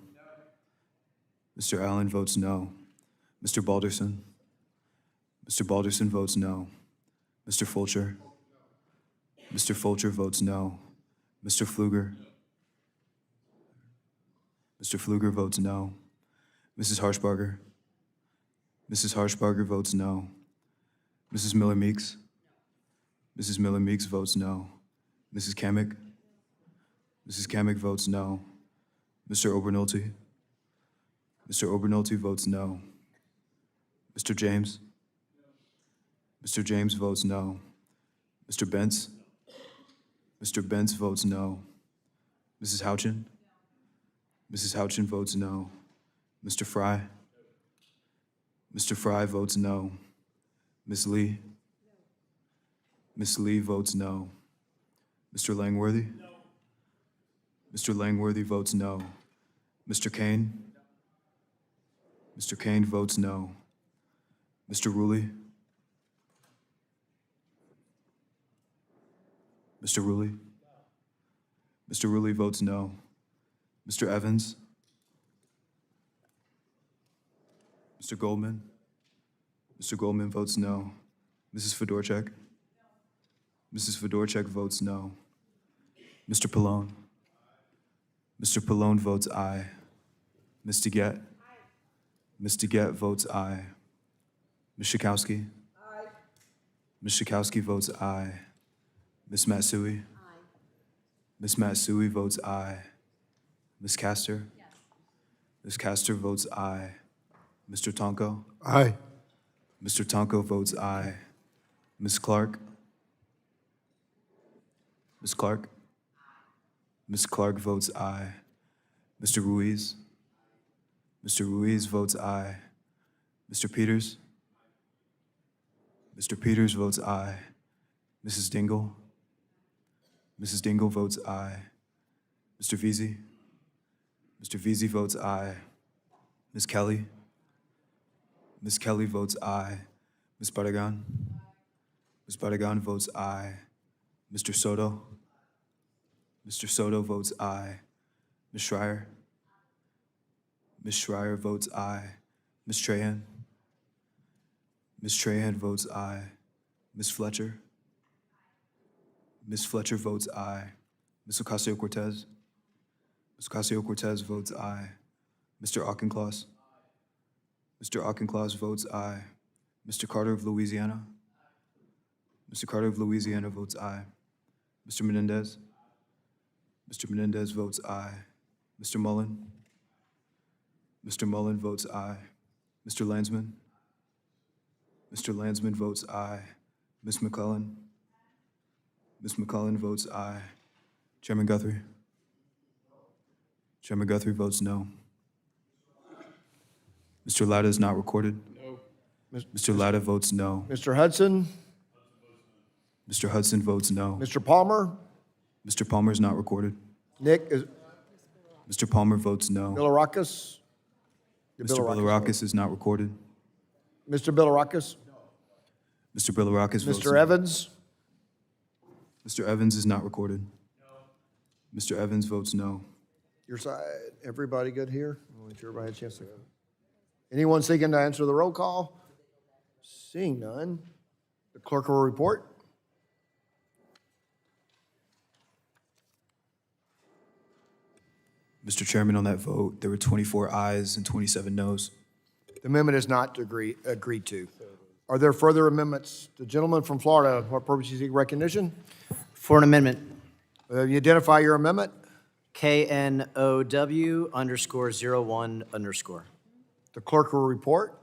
[SPEAKER 12] Mr. Allen votes no. Mr. Balderson? Mr. Balderson votes no. Mr. Fulcher? Mr. Fulcher votes no. Mr. Pfluger? Mr. Pfluger votes no. Mrs. Harshbarger? Mrs. Harshbarger votes no. Mrs. Miller-Meeks? Mrs. Miller-Meeks votes no. Mrs. Kamick? Mrs. Kamick votes no. Mr. Obernolte? Mr. Obernolte votes no. Mr. James? Mr. James votes no. Mr. Bentz? Mr. Bentz votes no. Mrs. Houchin? Mrs. Houchin votes no. Mr. Fry? Mr. Fry votes no. Ms. Lee? Ms. Lee votes no. Mr. Langworthy? Mr. Langworthy votes no. Mr. Kane? Mr. Kane votes no. Mr. Ruley? Mr. Ruley? Mr. Ruley votes no. Mr. Evans? Mr. Goldman? Mr. Goldman votes no. Mrs. Fedorchak? Mrs. Fedorchak votes no. Mr. Pallone? Mr. Pallone votes aye. Ms. DeGette? Ms. DeGette votes aye. Ms. Schakowsky? Ms. Schakowsky votes aye. Ms. Matsui? Ms. Matsui votes aye. Ms. Castor? Ms. Castor votes aye. Mr. Tonko?
[SPEAKER 2] Aye.
[SPEAKER 12] Mr. Tonko votes aye. Ms. Clark? Ms. Clark? Ms. Clark votes aye. Mr. Ruiz? Mr. Ruiz votes aye. Mr. Peters? Mr. Peters votes aye. Mrs. Dingell? Mrs. Dingell votes aye. Mr. Veazey? Mr. Veazey votes aye. Ms. Kelly? Ms. Kelly votes aye. Ms. Barragan? Ms. Barragan votes aye. Mr. Soto? Mr. Soto votes aye. Ms. Schreier? Ms. Schreier votes aye. Ms. Trahan? Ms. Trahan votes aye. Ms. Fletcher? Ms. Fletcher votes aye. Ms. Ocasio-Cortez? Ms. Ocasio-Cortez votes aye. Mr. Auchincloss? Mr. Auchincloss votes aye. Mr. Carter of Louisiana? Mr. Carter of Louisiana votes aye. Mr. Menendez? Mr. Menendez votes aye. Mr. Mullen? Mr. Mullen votes aye. Mr. Landsman? Mr. Landsman votes aye. Ms. McClellan? Ms. McClellan votes aye. Chairman Guthrie? Chairman Guthrie votes no. Mr. Latta is not recorded.
[SPEAKER 2] No.
[SPEAKER 12] Mr. Latta votes no.
[SPEAKER 2] Mr. Hudson?
[SPEAKER 12] Mr. Hudson votes no.
[SPEAKER 2] Mr. Palmer?
[SPEAKER 12] Mr. Palmer is not recorded.
[SPEAKER 2] Nick, is
[SPEAKER 12] Mr. Palmer votes no.
[SPEAKER 2] Bilirakis?
[SPEAKER 12] Mr. Bilirakis is not recorded.
[SPEAKER 2] Mr. Bilirakis?
[SPEAKER 12] Mr. Bilirakis votes no.
[SPEAKER 2] Mr. Evans?
[SPEAKER 12] Mr. Evans is not recorded. Mr. Evans votes no.
[SPEAKER 2] Your side, everybody good here? I want to make sure everybody had a chance to go. Anyone seeking to answer the roll call? Seeing none, the clerk will report.
[SPEAKER 12] Mr. Chairman, on that vote, there were 24 ayes and 27 noes.
[SPEAKER 2] The amendment is not agreed to. Are there further amendments? The gentleman from Florida, what purpose you seek recognition?
[SPEAKER 15] For an amendment,
[SPEAKER 2] You identify your amendment?
[SPEAKER 15] KNOW_01_.
[SPEAKER 2] The clerk will report.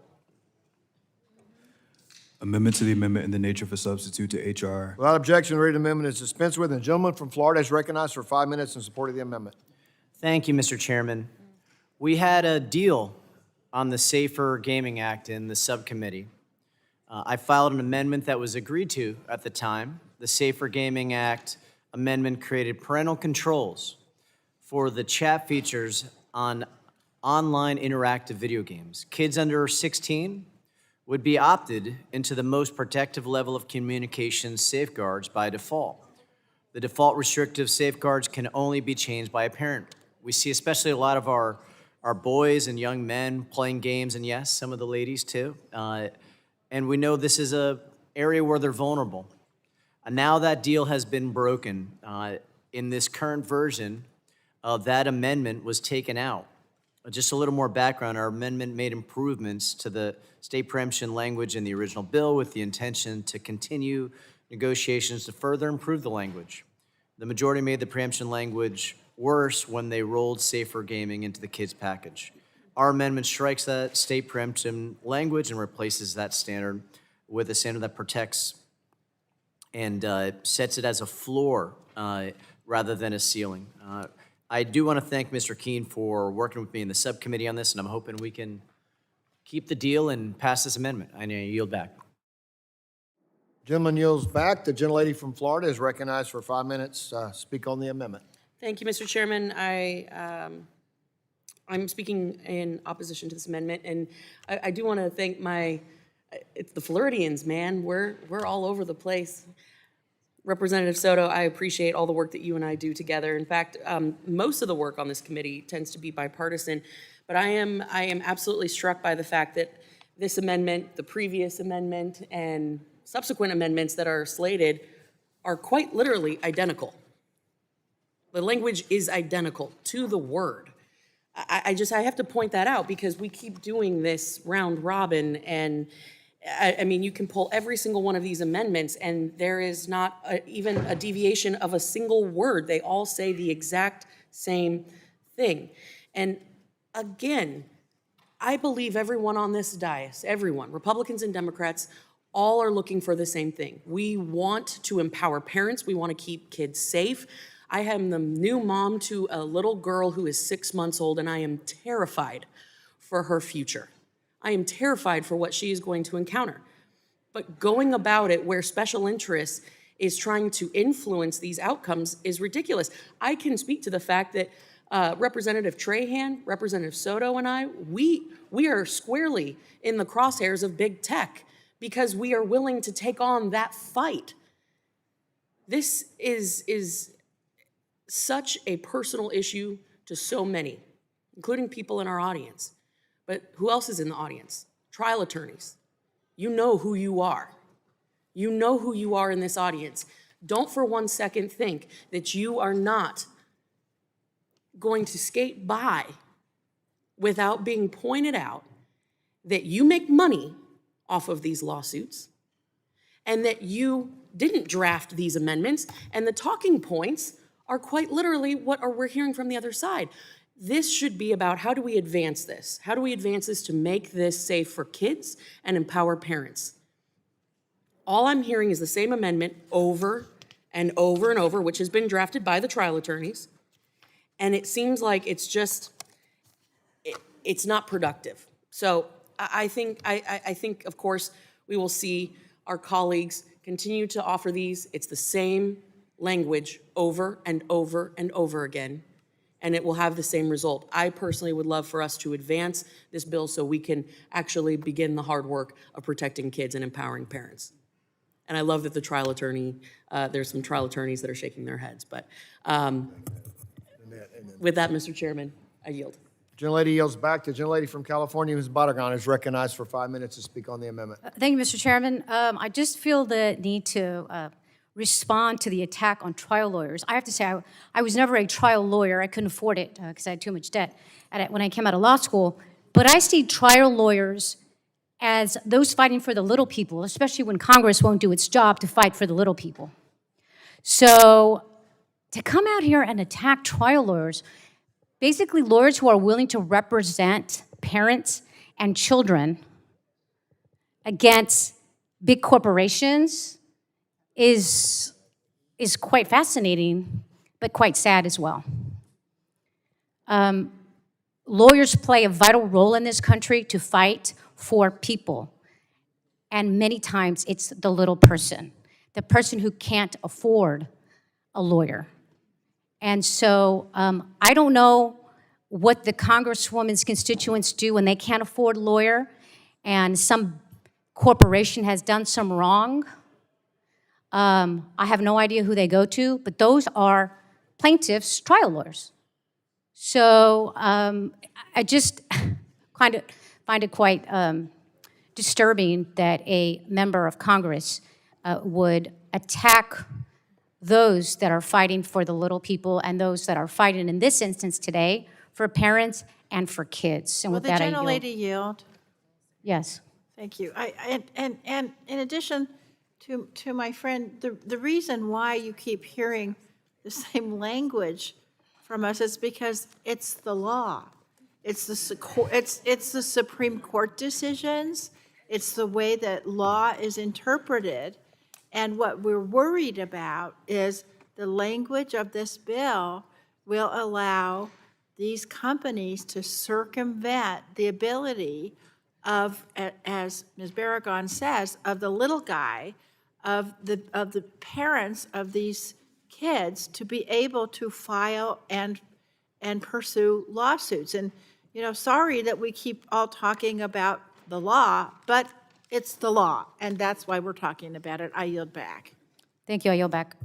[SPEAKER 12] Amendment to the amendment in the nature of a substitute to HR.
[SPEAKER 2] Without objection, the reading of the amendment is dispensed with, and the gentleman from Florida is recognized for 5 minutes in support of the amendment.
[SPEAKER 15] Thank you, Mr. Chairman. We had a deal on the Safer Gaming Act in the subcommittee. I filed an amendment that was agreed to at the time. The Safer Gaming Act amendment created parental controls for the chat features on online interactive video games. Kids under 16 would be opted into the most protective level of communication safeguards by default. The default restrictive safeguards can only be changed by a parent. We see especially a lot of our boys and young men playing games, and yes, some of the ladies too. And we know this is an area where they're vulnerable. And now that deal has been broken. In this current version, that amendment was taken out. Just a little more background, our amendment made improvements to the state preemption language in the original bill with the intention to continue negotiations to further improve the language. The majority made the preemption language worse when they rolled safer gaming into the kids package. Our amendment strikes that state preemption language and replaces that standard with a standard that protects and sets it as a floor rather than a ceiling. I do want to thank Mr. Keene for working with me in the subcommittee on this, and I'm hoping we can keep the deal and pass this amendment. I yield back.
[SPEAKER 2] Gentleman yields back. The gentlelady from Florida is recognized for 5 minutes. Speak on the amendment.
[SPEAKER 19] Thank you, Mr. Chairman. I'm speaking in opposition to this amendment, and I do want to thank it's the Floridians, man. We're all over the place. Representative Soto, I appreciate all the work that you and I do together. In fact, most of the work on this committee tends to be bipartisan, but I am absolutely struck by the fact that this amendment, the previous amendment, and subsequent amendments that are slated are quite literally identical. The language is identical to the word. I have to point that out because we keep doing this round robin, and I mean, you can pull every single one of these amendments and there is not even a deviation of a single word. They all say the exact same thing. And again, I believe everyone on this dais, everyone, Republicans and Democrats, all are looking for the same thing. We want to empower parents. We want to keep kids safe. I am the new mom to a little girl who is 6 months old, and I am terrified for her future. I am terrified for what she is going to encounter. But going about it where special interests is trying to influence these outcomes is ridiculous. I can speak to the fact that Representative Trahan, Representative Soto, and I, we are squarely in the crosshairs of big tech because we are willing to take on that fight. This is such a personal issue to so many, including people in our audience. But who else is in the audience? Trial attorneys. You know who you are. You know who you are in this audience. Don't for 1 second think that you are not going to skate by without being pointed out that you make money off of these lawsuits and that you didn't draft these amendments, and the talking points are quite literally what we're hearing from the other side. This should be about how do we advance this? How do we advance this to make this safe for kids and empower parents? All I'm hearing is the same amendment over and over and over, which has been drafted by the trial attorneys. And it seems like it's just, it's not productive. So I think, of course, we will see our colleagues continue to offer these. It's the same language over and over and over again, and it will have the same result. I personally would love for us to advance this bill so we can actually begin the hard work of protecting kids and empowering parents. And I love that the trial attorney, there's some trial attorneys that are shaking their heads, but with that, Mr. Chairman, I yield.
[SPEAKER 2] Gentlelady yields back. The gentlelady from California, Ms. Barragan, is recognized for 5 minutes to speak on the amendment.
[SPEAKER 9] Thank you, Mr. Chairman. I just feel the need to respond to the attack on trial lawyers. I have to say, I was never a trial lawyer. I couldn't afford it because I had too much debt when I came out of law school. But I see trial lawyers as those fighting for the little people, especially when Congress won't do its job to fight for the little people. So to come out here and attack trial lawyers, basically lawyers who are willing to represent parents and children against big corporations is quite fascinating, but quite sad as well. Lawyers play a vital role in this country to fight for people. And many times it's the little person, the person who can't afford a lawyer. And so I don't know what the Congresswoman's constituents do when they can't afford a lawyer and some corporation has done some wrong. I have no idea who they go to, but those are plaintiffs' trial lawyers. So I just kind of find it quite disturbing that a member of Congress would attack those that are fighting for the little people and those that are fighting, in this instance today, for parents and for kids. And
[SPEAKER 16] Will
[SPEAKER 9] with
[SPEAKER 16] the
[SPEAKER 9] that, I yield.
[SPEAKER 16] gentlelady yield?
[SPEAKER 9] Yes.
[SPEAKER 16] Thank you. And in addition to my friend, the reason why you keep hearing the same language from us is because it's the law. It's the Supreme Court decisions. It's the way that law is interpreted. And what we're worried about is the language of this bill will allow these companies to circumvent the ability of, as Ms. Barragan says, of the little guy, of the parents of these kids to be able to file and pursue lawsuits. And, you know, sorry that we keep all talking about the law, but it's the law, and that's why we're talking about it. I yield back.
[SPEAKER 9] Thank you. I yield back.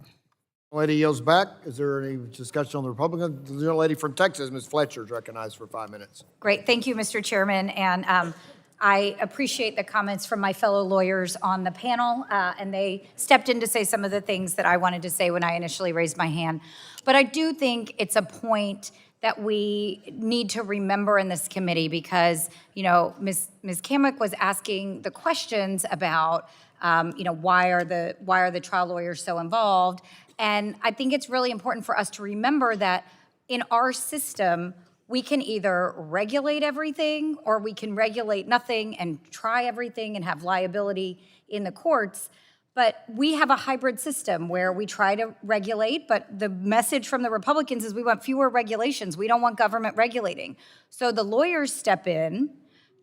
[SPEAKER 2] Lady yields back. Is there any discussion on the Republican? The lady from Texas, Ms. Fletcher, is recognized for 5 minutes.
[SPEAKER 4] Great. Thank you, Mr. Chairman. And I appreciate the comments from my fellow lawyers on the panel, and they stepped in to say some of the things that I wanted to say when I initially raised my hand. But I do think it's a point that we need to remember in this committee because, you know, Ms. Kamek was asking the questions about, you know, why are the trial lawyers so involved? And I think it's really important for us to remember that in our system, we can either regulate everything or we can regulate nothing and try everything and have liability in the courts. But we have a hybrid system where we try to regulate, but the message from the Republicans is we want fewer regulations. We don't want government regulating. So the lawyers step in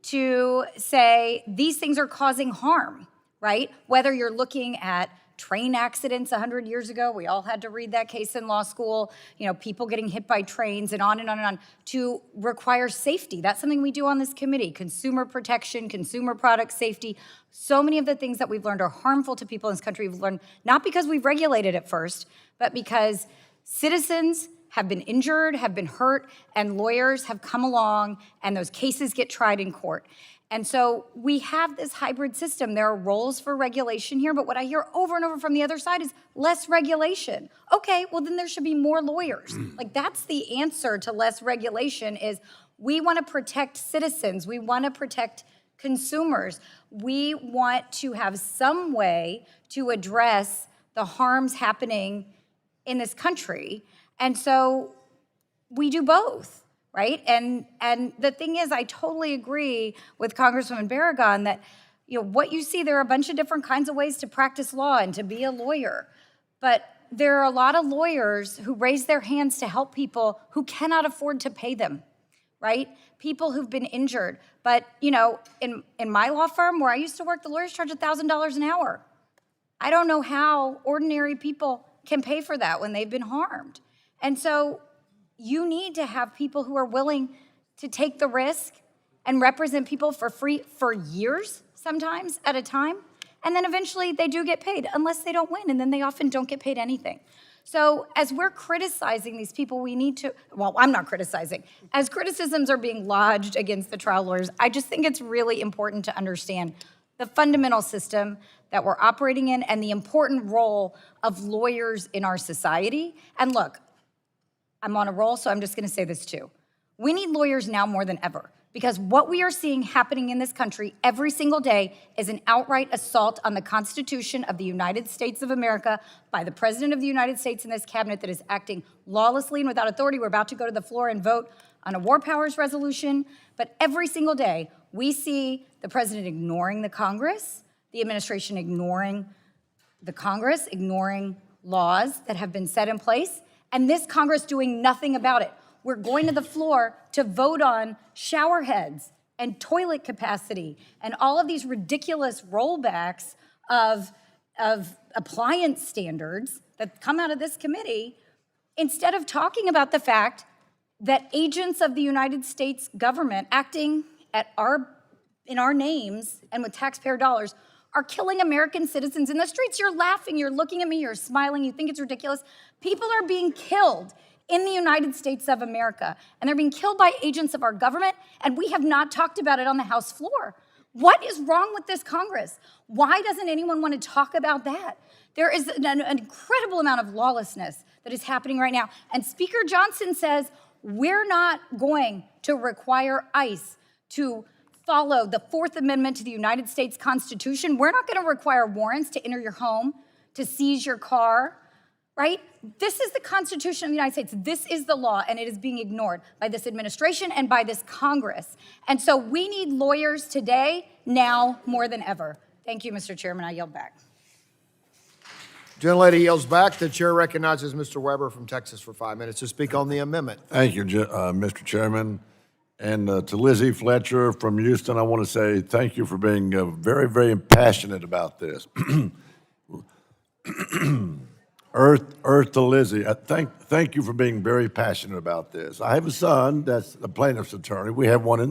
[SPEAKER 4] to say these things are causing harm, right? Whether you're looking at train accidents 100 years ago, we all had to read that case in law school, you know, people getting hit by trains and on and on and on, to require safety. That's something we do on this committee, consumer protection, consumer product safety. So many of the things that we've learned are harmful to people in this country. We've learned not because we've regulated it first, but because citizens have been injured, have been hurt, and lawyers have come along and those cases get tried in court. And so we have this hybrid system. There are roles for regulation here, but what I hear over and over from the other side is less regulation. Okay, well then there should be more lawyers. Like that's the answer to less regulation is we want to protect citizens. We want to protect consumers. We want to have some way to address the harms happening in this country. And so we do both. Right? And the thing is, I totally agree with Congresswoman Barragan that, you know, what you see, there are a bunch of different kinds of ways to practice law and to be a lawyer. But there are a lot of lawyers who raise their hands to help people who cannot afford to pay them, right? People who've been injured. But, you know, in my law firm where I used to work, the lawyers charge $1,000 an hour. I don't know how ordinary people can pay for that when they've been harmed. And so you need to have people who are willing to take the risk and represent people for free for years, sometimes at a time. And then eventually they do get paid, unless they don't win, and then they often don't get paid anything. So as we're criticizing these people, we need to, well, I'm not criticizing. As criticisms are being lodged against the trial lawyers, I just think it's really important to understand the fundamental system that we're operating in and the important role of lawyers in our society. And look, I'm on a roll, so I'm just going to say this too. We need lawyers now more than ever because what we are seeing happening in this country every single day is an outright assault on the Constitution of the United States of America by the President of the United States and this cabinet that is acting lawlessly and without authority. We're about to go to the floor and vote on a war powers resolution, but every single day we see the President ignoring the Congress, the administration ignoring the Congress, ignoring laws that have been set in place, and this Congress doing nothing about it. We're going to the floor to vote on shower heads and toilet capacity and all of these ridiculous rollbacks of appliance standards that come out of this committee instead of talking about the fact that agents of the United States government acting in our names and with taxpayer dollars are killing American citizens in the streets. You're laughing, you're looking at me, you're smiling, you think it's ridiculous. People are being killed in the United States of America, and they're being killed by agents of our government, and we have not talked about it on the House floor. What is wrong with this Congress? Why doesn't anyone want to talk about that? There is an incredible amount of lawlessness that is happening right now, and Speaker Johnson says, we're not going to require ICE to follow the Fourth Amendment to the United States Constitution. We're not going to require warrants to enter your home, to seize your car, right? This is the Constitution of the United States. This is the law, and it is being ignored by this administration and by this Congress. And so we need lawyers today, now, more than ever. Thank you, Mr. Chairman. I yield back.
[SPEAKER 2] Gentlelady yields back. The chair recognizes Mr. Weber from Texas for 5 minutes to speak on the amendment.
[SPEAKER 7] Thank you, Mr. Chairman. And to Lizzie Fletcher from Houston, I want to say thank you for being very, very passionate about this. Earth to Lizzie, thank you for being very passionate about this. I have a son that's a plaintiff's attorney. We have one in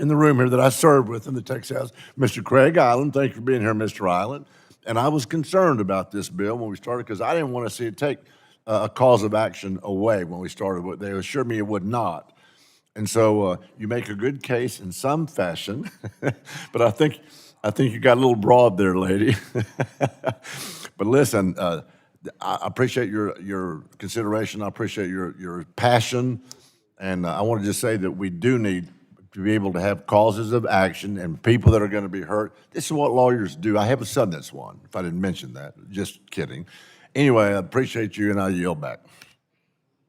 [SPEAKER 7] the room here that I served with in the Texas House, Mr. Craig Island. Thank you for being here, Mr. Island. And I was concerned about this bill when we started because I didn't want to see it take a cause of action away when we started. They assured me it would not. And so you make a good case in some fashion, but I think you got a little broad there, lady. But listen, I appreciate your consideration. I appreciate your passion. And I want to just say that we do need to be able to have causes of action and people that are going to be hurt. This is what lawyers do. I have a son that's one, if I didn't mention that. Just kidding. Anyway, I appreciate you, and I yield back.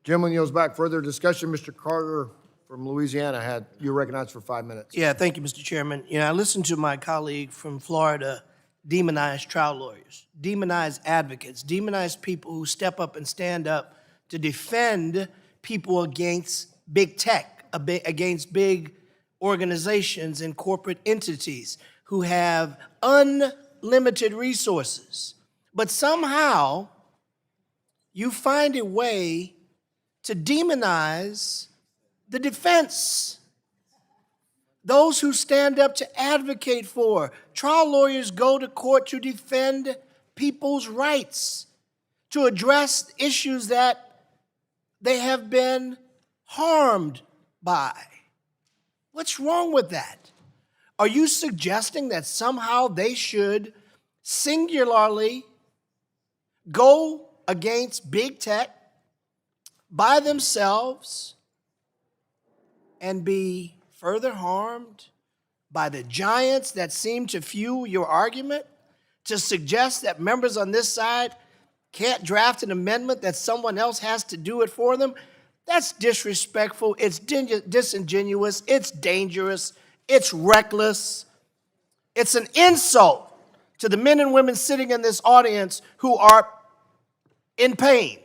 [SPEAKER 2] Gentleman yields back. Further discussion, Mr. Carter from Louisiana, you're recognized for 5 minutes.
[SPEAKER 21] Yeah, thank you, Mr. Chairman. I listened to my colleague from Florida demonize trial lawyers, demonize advocates, demonize people who step up and stand up to defend people against big tech, against big organizations and corporate entities who have unlimited resources. But somehow you find a way to demonize the defense, those who stand up to advocate for. Trial lawyers go to court to defend people's rights, to address issues that they have been harmed by. What's wrong with that? Are you suggesting that somehow they should singularly go against big tech by themselves and be further harmed by the giants that seem to fuel your argument? To suggest that members on this side can't draft an amendment, that someone else has to do it for them? That's disrespectful, it's disingenuous, it's dangerous, it's reckless. It's an insult to the men and women sitting in this audience who are in pain,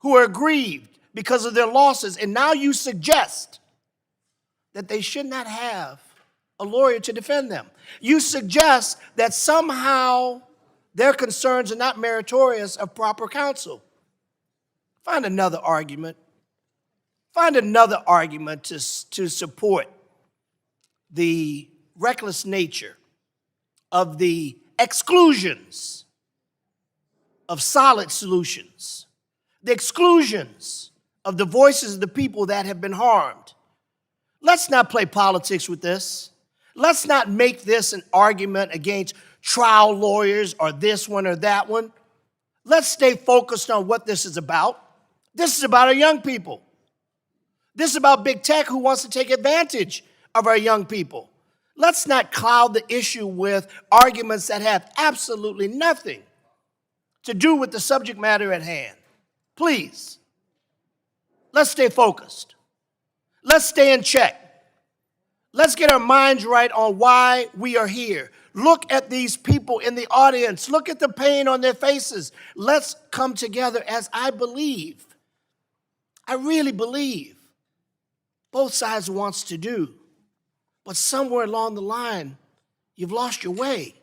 [SPEAKER 21] who are grieved because of their losses, and now you suggest that they should not have a lawyer to defend them. You suggest that somehow their concerns are not meritorious of proper counsel. Find another argument. Find another argument to support the reckless nature of the exclusions of solid solutions, the exclusions of the voices of the people that have been harmed. Let's not play politics with this. Let's not make this an argument against trial lawyers or this one or that one. Let's stay focused on what this is about. This is about our young people. This is about big tech who wants to take advantage of our young people. Let's not cloud the issue with arguments that have absolutely nothing to do with the subject matter at hand. Please, let's stay focused. Let's stay in check. Let's get our minds right on why we are here. Look at these people in the audience. Look at the pain on their faces. Let's come together as I believe, I really believe, both sides wants to do. But somewhere along the line, you've lost your way.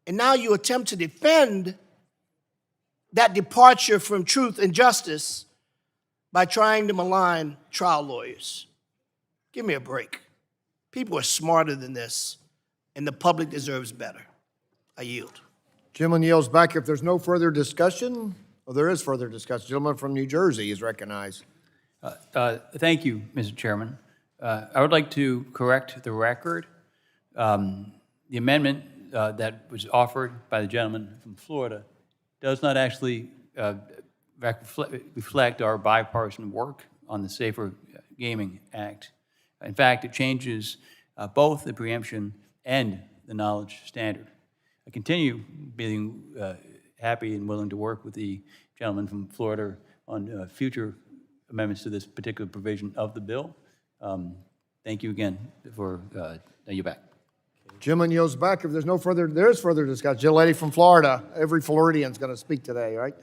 [SPEAKER 21] And now you attempt to defend that departure from truth and justice by trying to malign trial lawyers. Give me a break. People are smarter than this, and the public deserves better. I yield.
[SPEAKER 2] Gentleman yields back. If there's no further discussion, well, there is further discussion. Gentleman from New Jersey is recognized.
[SPEAKER 10] Thank you, Mr. Chairman. I would like to correct the record. The amendment that was offered by the gentleman from Florida does not actually reflect our bipartisan work on the Safer Gaming Act. In fact, it changes both the preemption and the knowledge standard. I continue being happy and willing to work with the gentleman from Florida on future amendments to this particular provision of the bill. Thank you again for you back.
[SPEAKER 2] Gentleman yields back. If there's no further, there is further discussion. Gentlelady from Florida. Every Floridian's going to speak today, right?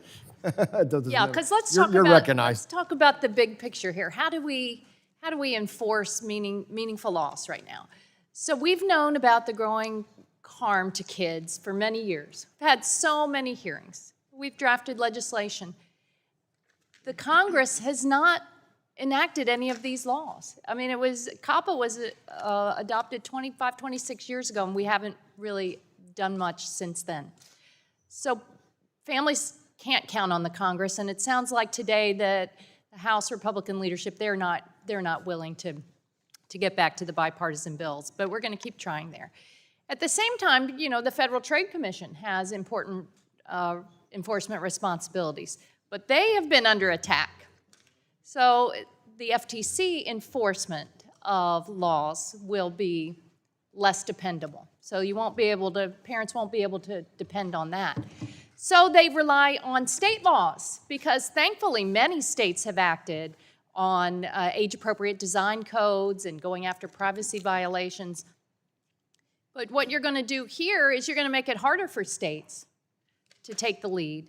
[SPEAKER 18] Yeah, because let's talk about the big picture here. How do we enforce meaningful loss right now? So we've known about the growing harm to kids for many years. We've had so many hearings. We've drafted legislation. The Congress has not enacted any of these laws. I mean, COPPA was adopted 25, 26 years ago, and we haven't really done much since then. So families can't count on the Congress, and it sounds like today that the House Republican leadership, they're not willing to get back to the bipartisan bills, but we're going to keep trying there. At the same time, you know, the Federal Trade Commission has important enforcement responsibilities, but they have been under attack. So the FTC enforcement of laws will be less dependable. So parents won't be able to depend on that. So they rely on state laws because thankfully many states have acted on age-appropriate design codes and going after privacy violations. But what you're going to do here is you're going to make it harder for states to take the lead.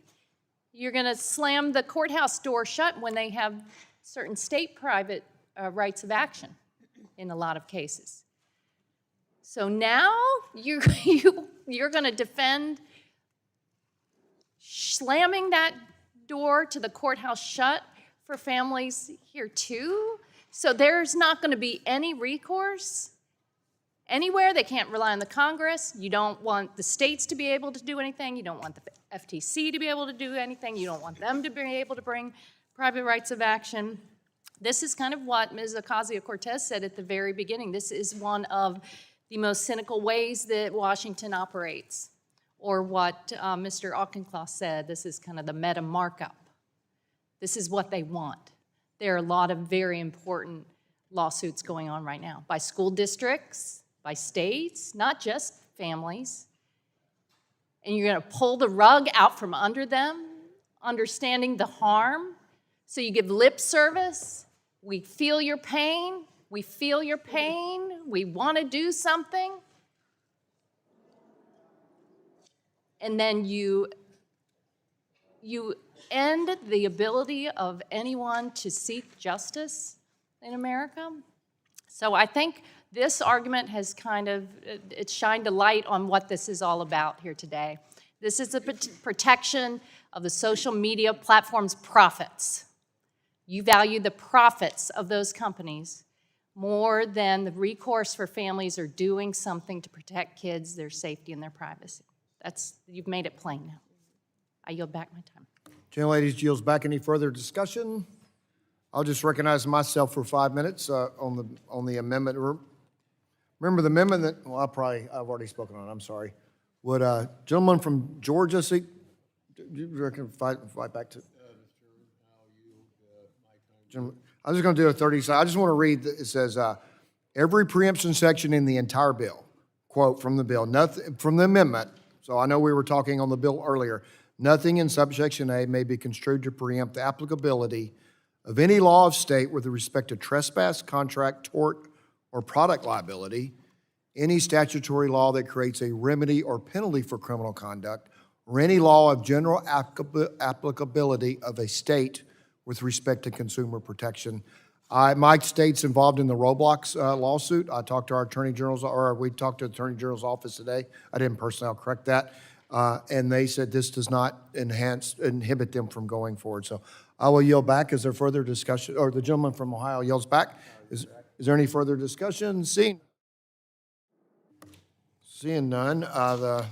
[SPEAKER 18] You're going to slam the courthouse door shut when they have certain state private rights of action in a lot of cases. So now you're going to defend slamming that door to the courthouse shut for families here too? So there's not going to be any recourse anywhere. They can't rely on the Congress. You don't want the states to be able to do anything. You don't want the FTC to be able to do anything. You don't want them to be able to bring private rights of action. This is kind of what Ms. Ocasio-Cortez said at the very beginning. This is one of the most cynical ways that Washington operates. Or what Mr. Auchincloss said, this is kind of the meta markup. This is what they want. There are a lot of very important lawsuits going on right now by school districts, by states, not just families. And you're going to pull the rug out from under them, understanding the harm. So you give lip service. We feel your pain. We feel your pain. We want to do something. And then you end the ability of anyone to seek justice in America. So I think this argument has it's shined a light on what this is all about here today. This is a protection of the social media platform's profits. You value the profits of those companies more than the recourse for families or doing something to protect kids, their safety, and their privacy. You've made it plain now. I yield back my time.
[SPEAKER 2] Gentlelady yields back. Any further discussion? I'll just recognize myself for 5 minutes on the amendment. Remember the amendment that, well, I've already spoken on it, I'm sorry. Would a gentleman from Georgia seek, do you reckon fight back to? I'm just going to do a 30 second. I just want to read, it says, every preemption section in the entire bill, quote from the bill, nothing from the amendment. So I know we were talking on the bill earlier. Nothing in subsection A may be construed to preempt the applicability of any law of state with respect to trespass, contract, tort, or product liability, any statutory law that creates a remedy or penalty for criminal conduct, or any law of general applicability of a state with respect to consumer protection. My state's involved in the Roblox lawsuit. I talked to our Attorney General's, or we talked to the Attorney General's office today. I didn't personally, I'll correct that. And they said this does not inhibit them from going forward. So I will yield back. Is there further discussion? Or the gentleman from Ohio yields back. Is there any further discussion? Seeing none, the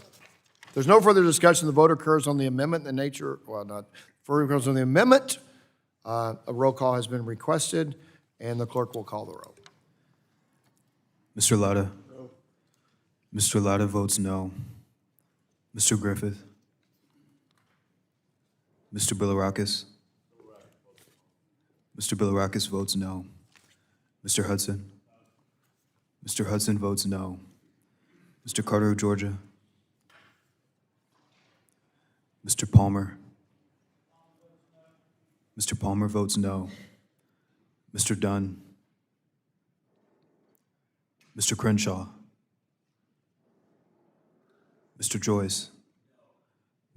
[SPEAKER 2] There's no further discussion. The vote occurs on the amendment in the nature, well, not, further occurs on the amendment. A roll call has been requested, and the clerk will call the roll.
[SPEAKER 12] Mr. Latta? No. Mr. Latta votes no. Mr. Griffith? Mr. Bilirakis? Mr. Bilirakis votes no. Mr. Hudson? Mr. Hudson votes no. Mr. Carter of Georgia? Mr. Palmer? Mr. Palmer votes no. Mr. Dunn? Mr. Crenshaw? Mr. Joyce?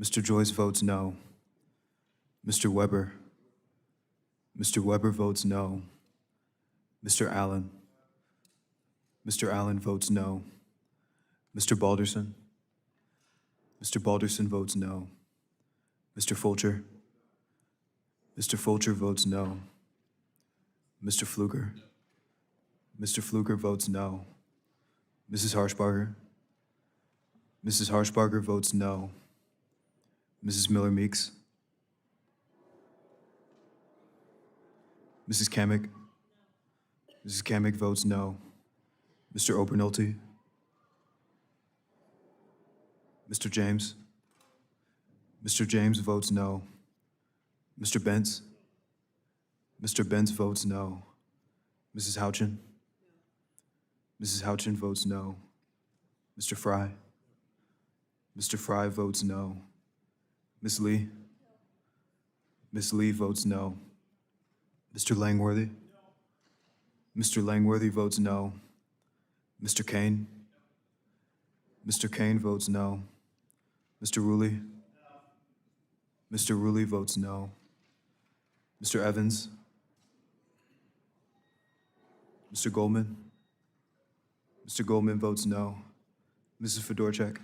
[SPEAKER 12] Mr. Joyce votes no. Mr. Weber? Mr. Weber votes no. Mr. Allen? Mr. Allen votes no. Mr. Balderson? Mr. Balderson votes no. Mr. Fulcher? Mr. Fulcher votes no. Mr. Fluker? Mr. Fluker votes no. Mrs. Harshbarger? Mrs. Harshbarger votes no. Mrs. Miller-Meeks? Mrs. Kamick? Mrs. Kamick votes no. Mr. Obernolte? Mr. James? Mr. James votes no. Mr. Bentz? Mr. Bentz votes no. Mrs. Houchin? Mrs. Houchin votes no. Mr. Fry? Mr. Fry votes no. Ms. Lee? Ms. Lee votes no. Mr. Langworthy? Mr. Langworthy votes no. Mr. Kane? Mr. Kane votes no. Mr. Ruley? Mr. Ruley votes no. Mr. Evans? Mr. Goldman? Mr. Goldman votes no. Mrs. Fedorchak?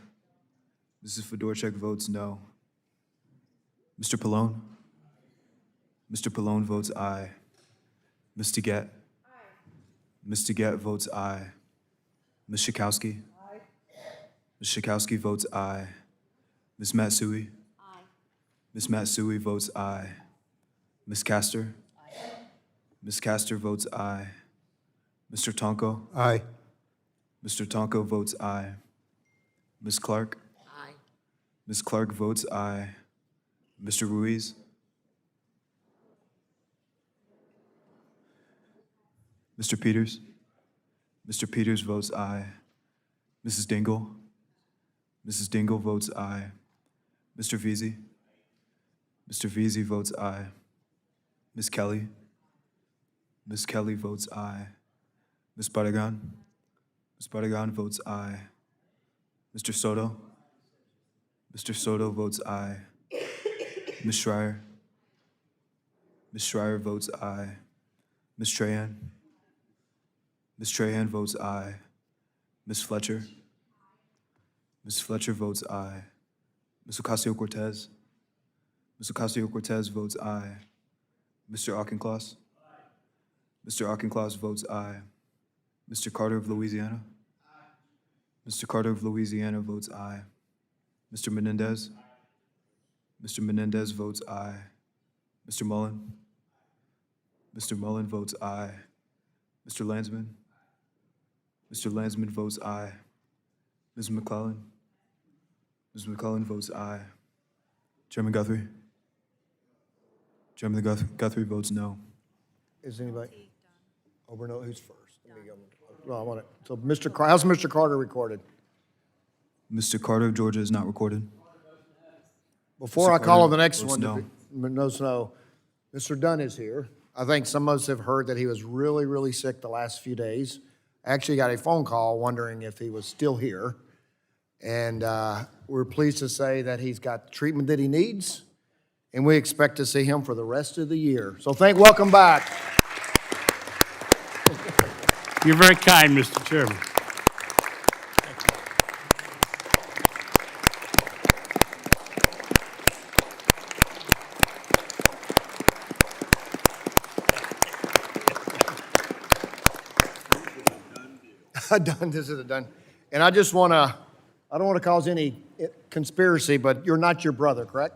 [SPEAKER 12] Mrs. Fedorchak votes no. Mr. Pallone? Mr. Pallone votes aye. Ms. Teget? Ms. Teget votes aye. Ms. Schakowsky? Ms. Schakowsky votes aye. Ms. Matsui? Ms. Matsui votes aye. Ms. Castor? Ms. Castor votes aye. Mr. Tonko?
[SPEAKER 2] Aye.
[SPEAKER 12] Mr. Tonko votes aye. Ms. Clark?
[SPEAKER 8] Aye.
[SPEAKER 12] Ms. Clark votes aye. Mr. Ruiz? Mr. Peters? Mr. Peters votes aye. Mrs. Dingell? Mrs. Dingell votes aye. Mr. Veazey? Mr. Veazey votes aye. Ms. Kelly? Ms. Kelly votes aye. Ms. Barragan? Ms. Barragan votes aye. Mr. Soto? Mr. Soto votes aye. Ms. Schreier? Ms. Schreier votes aye. Ms. Trahan? Ms. Trahan votes aye. Ms. Fletcher? Ms. Fletcher votes aye. Ms. Ocasio-Cortez? Ms. Ocasio-Cortez votes aye. Mr. Auchincloss? Mr. Auchincloss votes aye. Mr. Carter of Louisiana? Mr. Carter of Louisiana votes aye. Mr. Menendez? Mr. Menendez votes aye. Mr. Mullen? Mr. Mullen votes aye. Mr. Landsman? Mr. Landsman votes aye. Ms. McClellan? Ms. McClellan votes aye. Chairman Guthrie? Chairman Guthrie votes no.
[SPEAKER 2] Is anybody? Obernolte, who's first? Let me go. Well, I want it. So how's Mr. Carter recorded?
[SPEAKER 12] Mr. Carter of Georgia is not recorded.
[SPEAKER 2] Before
[SPEAKER 12] Mr.
[SPEAKER 2] I call on
[SPEAKER 12] Carter
[SPEAKER 2] the next
[SPEAKER 12] votes
[SPEAKER 2] one,
[SPEAKER 12] no.
[SPEAKER 2] no, Mr. Dunn is here. I think some of us have heard that he was really, really sick the last few days. I actually got a phone call wondering if he was still here. And we're pleased to say that he's got the treatment that he needs, and we expect to see him for the rest of the year. So welcome back.
[SPEAKER 22] You're very kind, Mr. Chairman.
[SPEAKER 2] Done. This is done. And I just want to I don't want to cause any conspiracy, but you're not your brother, correct?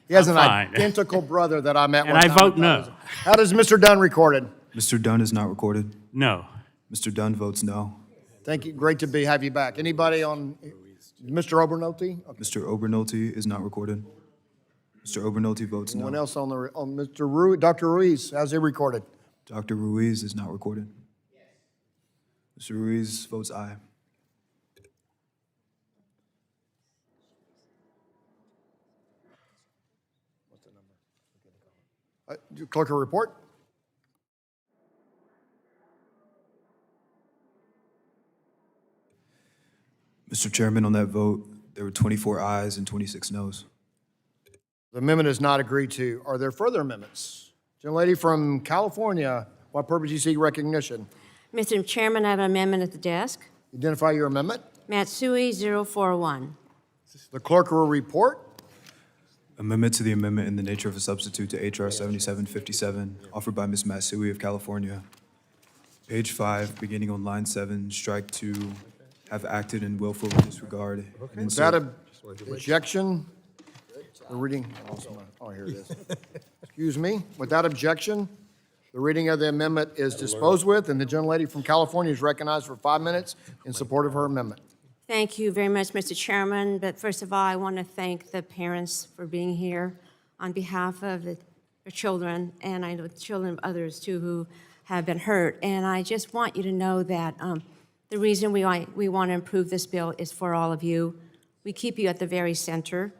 [SPEAKER 2] He has an
[SPEAKER 22] fine.
[SPEAKER 2] identical brother that I met
[SPEAKER 22] And
[SPEAKER 2] one
[SPEAKER 22] I
[SPEAKER 2] time.
[SPEAKER 22] vote no.
[SPEAKER 2] How does Mr. Dunn recorded?
[SPEAKER 12] Mr. Dunn is not recorded.
[SPEAKER 22] No.
[SPEAKER 12] Mr. Dunn votes no.
[SPEAKER 2] Thank you. Great to have you back. Anybody on Mr. Obernolte? Okay.
[SPEAKER 12] Mr. Obernolte is not recorded. Mr. Obernolte votes
[SPEAKER 2] Anyone
[SPEAKER 12] no.
[SPEAKER 2] else on Mr. Ruiz? Dr. Ruiz, how's he recorded?
[SPEAKER 12] Dr. Ruiz is not recorded. Mr. Ruiz votes aye.
[SPEAKER 2] Clerk will report.
[SPEAKER 12] Mr. Chairman, on that vote, there were 24 ayes and 26 noes.
[SPEAKER 2] The amendment is not agreed to. Are there further amendments? Gentlelady from California, what purpose do you seek recognition?
[SPEAKER 8] Mr. Chairman, I have an amendment at the desk.
[SPEAKER 2] Identify your amendment.
[SPEAKER 8] Matsui 041.
[SPEAKER 2] The clerk will report.
[SPEAKER 12] Amendment to the amendment in the nature of a substitute to H.R. 7757, offered by Ms. Matsui of California. Page 5, beginning on line 7, strike 2, have acted in willful disregard. And
[SPEAKER 2] Is that
[SPEAKER 12] insert-
[SPEAKER 2] objection? The reading, oh, here it is. Excuse me. Without objection, the reading of the amendment is disposed with, and the gentlelady from California is recognized for 5 minutes in support of her amendment.
[SPEAKER 8] Thank you very much, Mr. Chairman. But first of all, I want to thank the parents for being here on behalf of the children, and I know the children of others too who have been hurt. And I just want you to know that the reason we want to improve this bill is for all of you. We keep you at the very center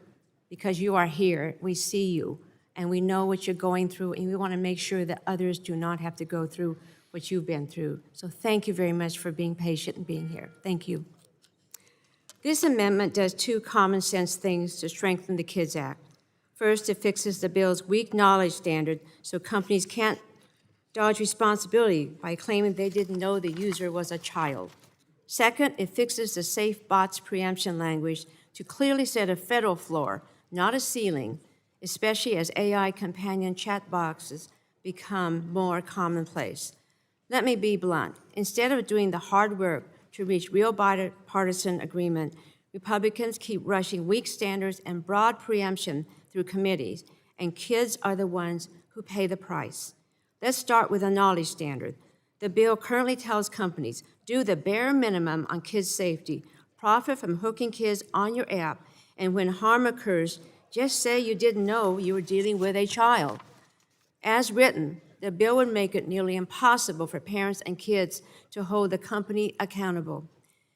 [SPEAKER 8] because you are here. We see you, and we know what you're going through, and we want to make sure that others do not have to go through what you've been through. So thank you very much for being patient and being here. Thank you. This amendment does two common sense things to strengthen the KIDS Act. First, it fixes the bill's weak knowledge standard so companies can't dodge responsibility by claiming they didn't know the user was a child. Second, it fixes the safe bots preemption language to clearly set a federal floor, not a ceiling, especially as AI companion chat boxes become more commonplace. Let me be blunt. Instead of doing the hard work to reach real bipartisan agreement, Republicans keep rushing weak standards and broad preemption through committees, and kids are the ones who pay the price. Let's start with a knowledge standard. The bill currently tells companies, do the bare minimum on kids' safety, profit from hooking kids on your app, and when harm occurs, just say you didn't know you were dealing with a child. As written, the bill would make it nearly impossible for parents and kids to hold the company accountable.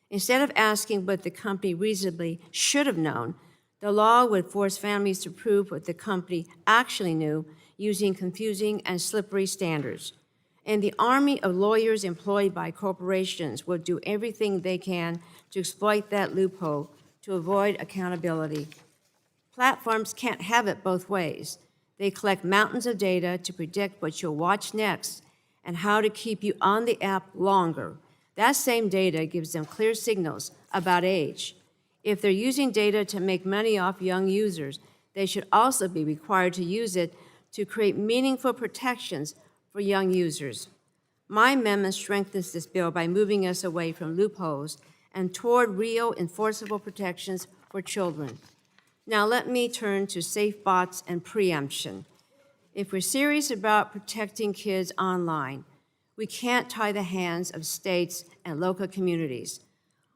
[SPEAKER 8] Instead of asking what the company reasonably should have known, the law would force families to prove what the company actually knew using confusing and slippery standards. And the army of lawyers employed by corporations will do everything they can to exploit that loophole to avoid accountability. Platforms can't have it both ways. They collect mountains of data to predict what you'll watch next and how to keep you on the app longer. That same data gives them clear signals about age. If they're using data to make money off young users, they should also be required to use it to create meaningful protections for young users. My amendment strengthens this bill by moving us away from loopholes and toward real enforceable protections for children. Now let me turn to safe bots and preemption. If we're serious about protecting kids online, we can't tie the hands of states and local communities.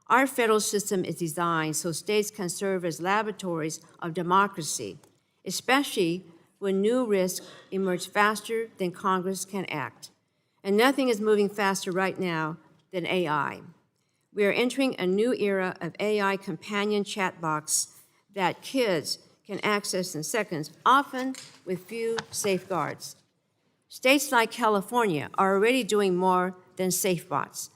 [SPEAKER 8] Our federal system is designed so states can serve as laboratories of democracy, especially when new risks emerge faster than Congress can act. And nothing is moving faster right now than AI. We are entering a new era of AI companion chat box that kids can access in seconds, often with few safeguards. States like California are already doing more than SafeBots.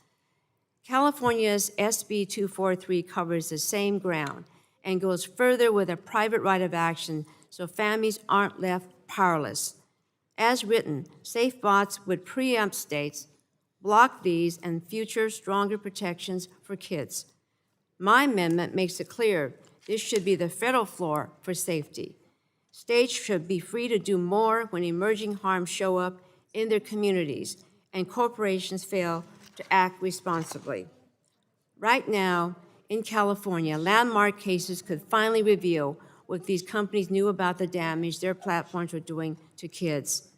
[SPEAKER 8] California's SB 243 covers the same ground and goes further with a private right of action so families aren't left powerless. As written, SafeBots would preempt states, block these and future stronger protections for kids. My amendment makes it clear this should be the federal floor for safety. States should be free to do more when emerging harms show up in their communities and corporations fail to act responsibly. Right now, in California, landmark cases could finally reveal what these companies knew about the damage their platforms were doing to kids.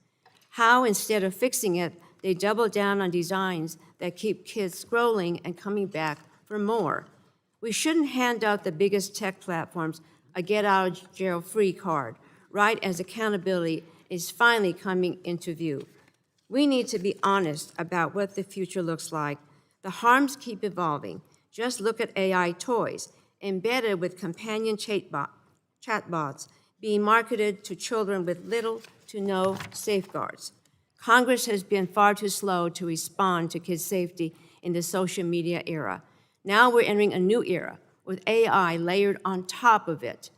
[SPEAKER 8] How, instead of fixing it, they double down on designs that keep kids scrolling and coming back for more. We shouldn't hand out the biggest tech platforms a get-out-of-jail-free card, right as accountability is finally coming into view. We need to be honest about what the future looks like. The harms keep evolving. Just look at AI toys, embedded with companion chatbots being marketed to children with little to no safeguards. Congress has been far too slow to respond to kids' safety in the social media era. Now we're entering a new era with AI layered on top of it.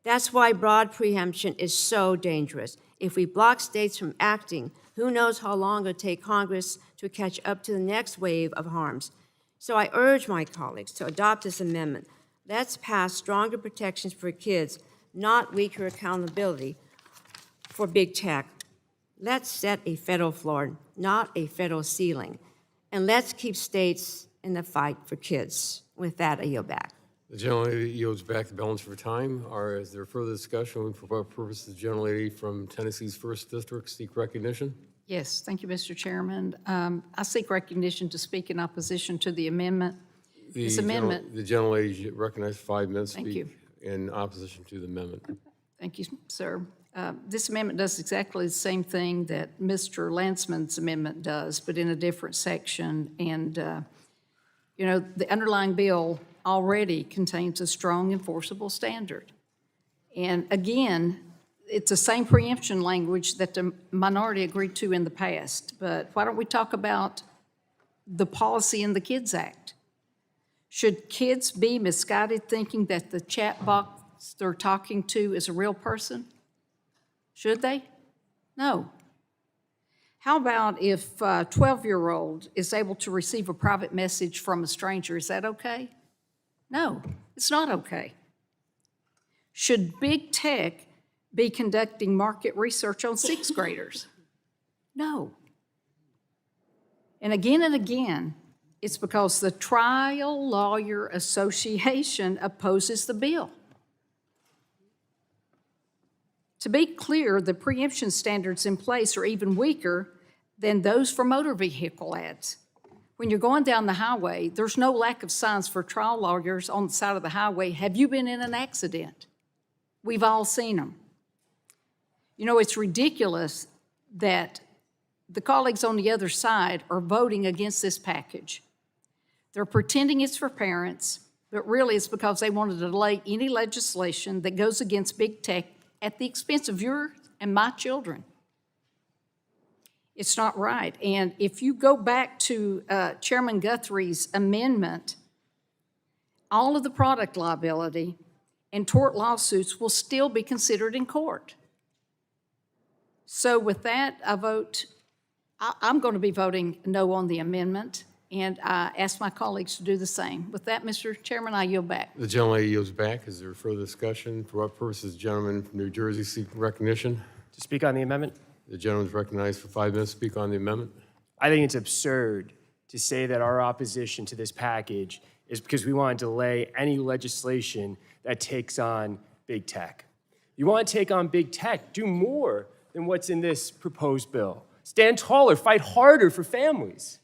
[SPEAKER 8] That's why broad preemption is so dangerous. If we block states from acting, who knows how long it'll take Congress to catch up to the next wave of harms. So I urge my colleagues to adopt this amendment. Let's pass stronger protections for kids, not weaker accountability for big tech. Let's set a federal floor, not a federal ceiling. And let's keep states in the fight for kids. With that, I yield back.
[SPEAKER 3] The gentlelady yields back the balance for time. Is there further discussion? For what purpose does the gentlelady from Tennessee's 1st District seek recognition?
[SPEAKER 17] Yes, thank you, Mr. Chairman. I seek recognition to speak in opposition to the amendment. This amendment.
[SPEAKER 3] The gentlelady recognized 5 minutes to
[SPEAKER 17] Thank
[SPEAKER 3] speak in opposition to the amendment.
[SPEAKER 17] Thank you, sir. This amendment does exactly the same thing that Mr. Landsman's amendment does, but in a different section. And, you know, the underlying bill already contains a strong enforceable standard. And again, it's the same preemption language that the minority agreed to in the past. But why don't we talk about the policy in the KIDS Act? Should kids be misguided thinking that the chat box they're talking to is a real person? Should they? No. How about if a 12-year-old is able to receive a private message from a stranger? Is that okay? No, it's not okay. Should big tech be conducting market research on 6th graders? No. And again, it's because the Trial Lawyer Association opposes the bill. To be clear, the preemption standards in place are even weaker than those for motor vehicle ads. When you're going down the highway, there's no lack of signs for trial lawyers on the side of the highway. Have you been in an accident? We've all seen them. You know, it's ridiculous that the colleagues on the other side are voting against this package. They're pretending it's for parents, but really it's because they want to delay any legislation that goes against big tech at the expense of your and my children. It's not right. And if you go back to Chairman Guthrie's amendment, all of the product liability and tort lawsuits will still be considered in court. So with that, I'm going to be voting no on the amendment, and I ask my colleagues to do the same. With that, Mr. Chairman, I yield back.
[SPEAKER 3] The gentlelady yields back. Is there further discussion? For what purpose does the gentleman from New Jersey seek recognition?
[SPEAKER 5] To speak on the amendment?
[SPEAKER 3] The gentleman is recognized for 5 minutes to speak on the amendment.
[SPEAKER 5] I think it's absurd to say that our opposition to this package is because we want to delay any legislation that takes on big tech. You want to take on big tech, do more than what's in this proposed bill. Stand taller, fight harder for families.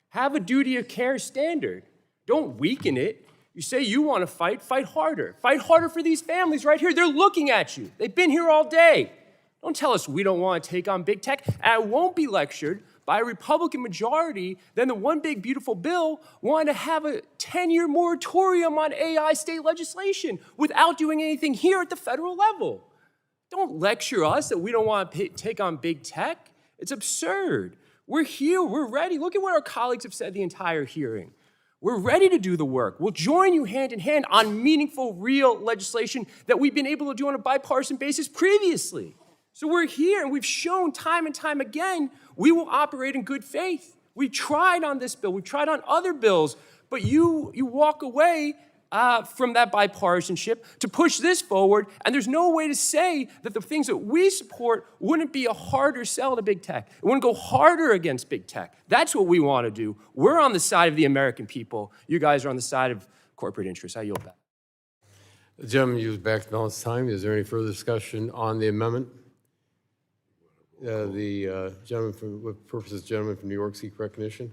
[SPEAKER 5] Have a duty of care standard. Don't weaken it. You say you want to fight harder. Fight harder for these families right here. They're looking at you. They've been here all day. Don't tell us we don't want to take on big tech. And I won't be lectured by a Republican majority than the one big beautiful bill wanting to have a 10-year moratorium on AI state legislation without doing anything here at the federal level. Don't lecture us that we don't want to take on big tech. It's absurd. We're here, we're ready. Look at what our colleagues have said the entire hearing. We're ready to do the work. We'll join you hand in hand on meaningful, real legislation that we've been able to do on a bipartisan basis previously. So we're here, and we've shown time and time again we will operate in good faith. We tried on this bill. We tried on other bills, but you walk away from that bipartisanship to push this forward, and there's no way to say that the things that we support wouldn't be a harder sell to big tech. It wouldn't go harder against big tech. That's what we want to do. We're on the side of the American people. You guys are on the side of corporate interests. I yield back.
[SPEAKER 3] The gentleman used back the balance of time. Is there any further discussion on the amendment? The gentleman from, what purpose is the gentleman from New York seek recognition?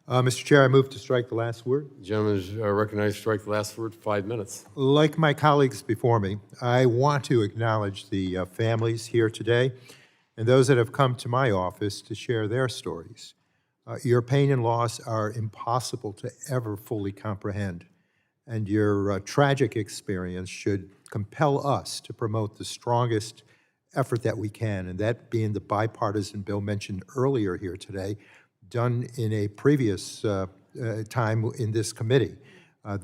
[SPEAKER 13] Mr. Chair, I move to strike the last word.
[SPEAKER 3] The gentleman is recognized to strike the last word for 5 minutes.
[SPEAKER 13] Like my colleagues before me, I want to acknowledge the families here today and those that have come to my office to share their stories. Your pain and loss are impossible to ever fully comprehend, and your tragic experience should compel us to promote the strongest effort that we can, and that being the bipartisan bill mentioned earlier here today, done in a previous time in this committee.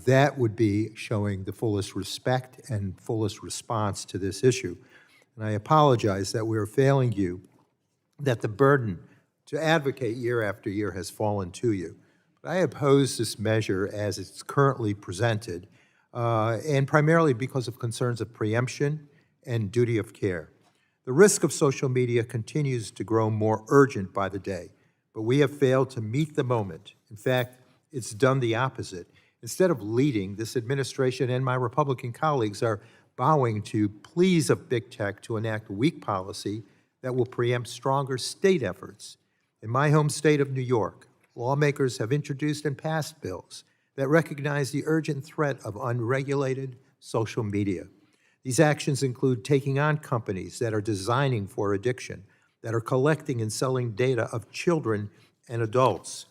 [SPEAKER 13] That would be showing the fullest respect and fullest response to this issue. And I apologize that we're failing you, that the burden to advocate year after year has fallen to you. But I oppose this measure as it's currently presented, and primarily because of concerns of preemption and duty of care. The risk of social media continues to grow more urgent by the day, but we have failed to meet the moment. In fact, it's done the opposite. Instead of leading, this administration and my Republican colleagues are bowing to pleas of big tech to enact weak policy that will preempt stronger state efforts. In my home state of New York, lawmakers have introduced and passed bills that recognize the urgent threat of unregulated social media. These actions include taking on companies that are designing for addiction, that are collecting and selling data of children and adults.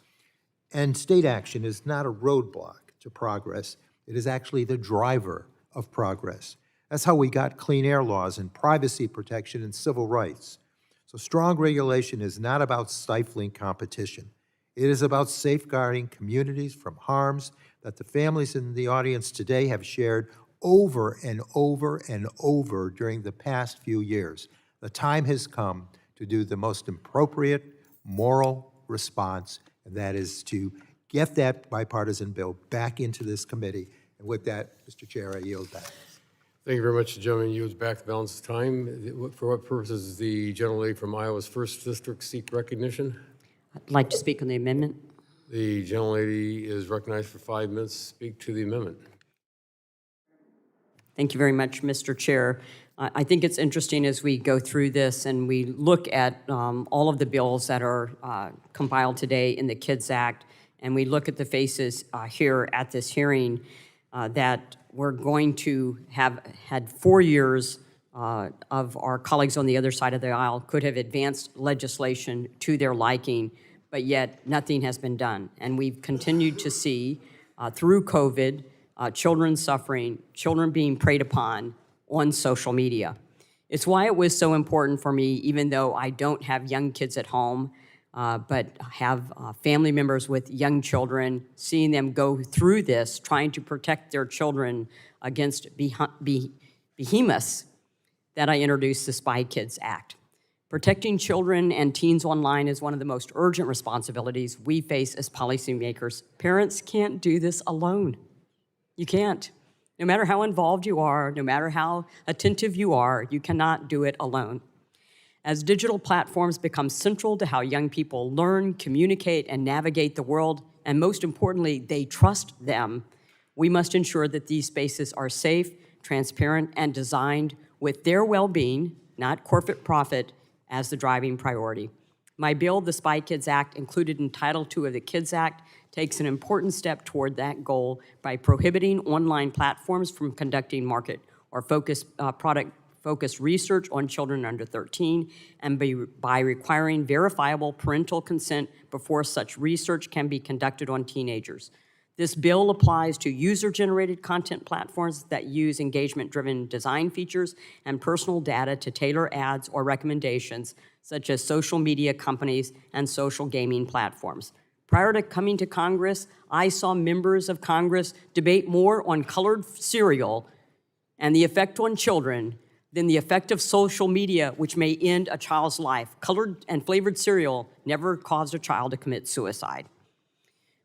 [SPEAKER 13] And state action is not a roadblock to progress. It is actually the driver of progress. That's how we got clean air laws and privacy protection and civil rights. So strong regulation is not about stifling competition. It is about safeguarding communities from harms that the families in the audience today have shared over and over and over during the past few years. The time has come to do the most appropriate moral response, and that is to get that bipartisan bill back into this committee. And with that, Mr. Chair, I yield back.
[SPEAKER 3] Thank you very much. The gentleman yields back the balance of time. For what purposes does the gentlelady from Iowa's 1st District seek recognition?
[SPEAKER 14] I'd like to speak on the amendment.
[SPEAKER 3] The gentlelady is recognized for 5 minutes to speak to the amendment.
[SPEAKER 14] Thank you very much, Mr. Chair. I think it's interesting as we go through this and we look at all of the bills that are compiled today in the KIDS Act, and we look at the faces here at this hearing that we're going to have had 4 years of our colleagues on the other side of the aisle could have advanced legislation to their liking, but yet nothing has been done. And we've continued to see through COVID, children suffering, children being preyed upon on social media. It's why it was so important for me, even though I don't have young kids at home, but have family members with young children, seeing them go through this, trying to protect their children against behemoths, that I introduced the Spy Kids Act. Protecting children and teens online is one of the most urgent responsibilities we face as policymakers. Parents can't do this alone. You can't. No matter how involved you are, no matter how attentive you are, you cannot do it alone. As digital platforms become central to how young people learn, communicate, and navigate the world, and most importantly, they trust them, we must ensure that these spaces are safe, transparent, and designed with their well-being, not corporate profit, as the driving priority. My bill, the Spy Kids Act, included in Title II of the Kids Act, takes an important step toward that goal by prohibiting online platforms from conducting market or product-focused research on children under 13, and by requiring verifiable parental consent before such research can be conducted on teenagers. This bill applies to user-generated content platforms that use engagement-driven design features and personal data to tailor ads or recommendations, such as social media companies and social gaming platforms. Prior to coming to Congress, I saw members of Congress debate more on colored cereal and the effect on children than the effect of social media, which may end a child's life. Colored and flavored cereal never caused a child to commit suicide.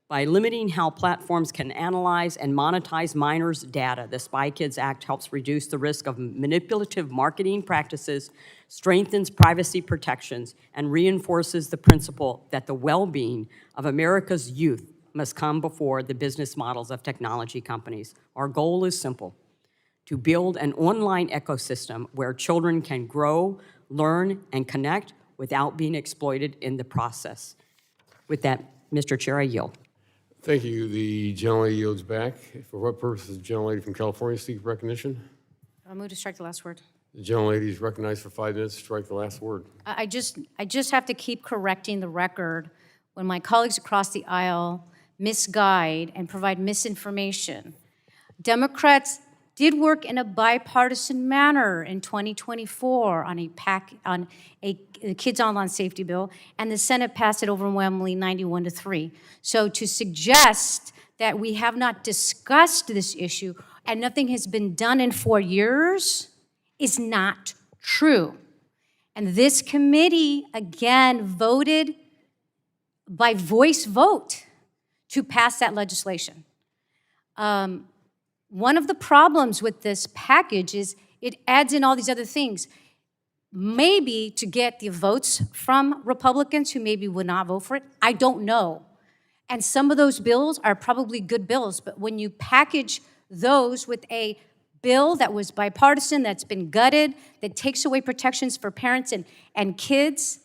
[SPEAKER 14] By limiting how platforms can analyze and monetize minors' data, the Spy Kids Act helps reduce the risk of manipulative marketing practices, strengthens privacy protections, and reinforces the principle that the well-being of America's youth must come before the business models of technology companies. Our goal is simple: to build an online ecosystem where children can grow, learn, and connect without being exploited in the process. With that, Mr. Chair, I yield.
[SPEAKER 3] Thank you. The gentlelady yields back. For what purpose does the gentlelady from California seek recognition?
[SPEAKER 9] I'll move to strike the last word.
[SPEAKER 3] The gentlelady is recognized for 5 minutes. Strike the last word.
[SPEAKER 9] I just have to keep correcting the record when my colleagues across the aisle misguide and provide misinformation. Democrats did work in a bipartisan manner in 2024 on a kids online safety bill, and the Senate passed it overwhelmingly 91-3. So to suggest that we have not discussed this issue and nothing has been done in 4 years is not true. And this committee, again, voted by voice vote to pass that legislation. One of the problems with this package is it adds in all these other things, maybe to get the votes from Republicans who maybe would not vote for it. I don't know. And some of those bills are probably good bills, but when you package those with a bill that was bipartisan, that's been gutted, that takes away protections for parents and kids,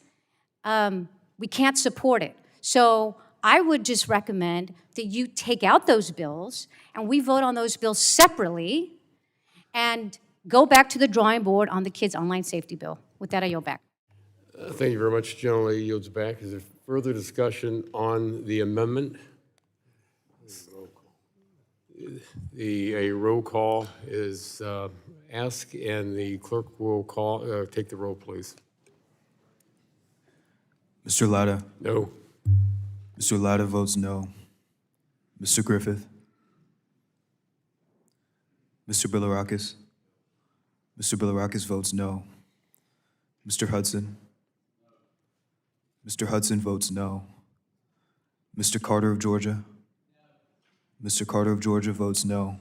[SPEAKER 9] we can't support it. So I would just recommend that you take out those bills and we vote on those bills separately and go back to the drawing board on the kids' online safety bill. With that, I yield back.
[SPEAKER 3] Thank you very much. Gentlelady yields back. Is there further discussion on the amendment? A roll call is asked, and the clerk will take the roll, please.
[SPEAKER 12] Mr. Latta?
[SPEAKER 3] No.
[SPEAKER 12] Mr. Latta votes no. Mr. Griffith? Mr. Bilirakis? Mr. Bilirakis votes no. Mr. Hudson? Mr. Hudson votes no. Mr. Carter of Georgia? Mr. Carter of Georgia votes no.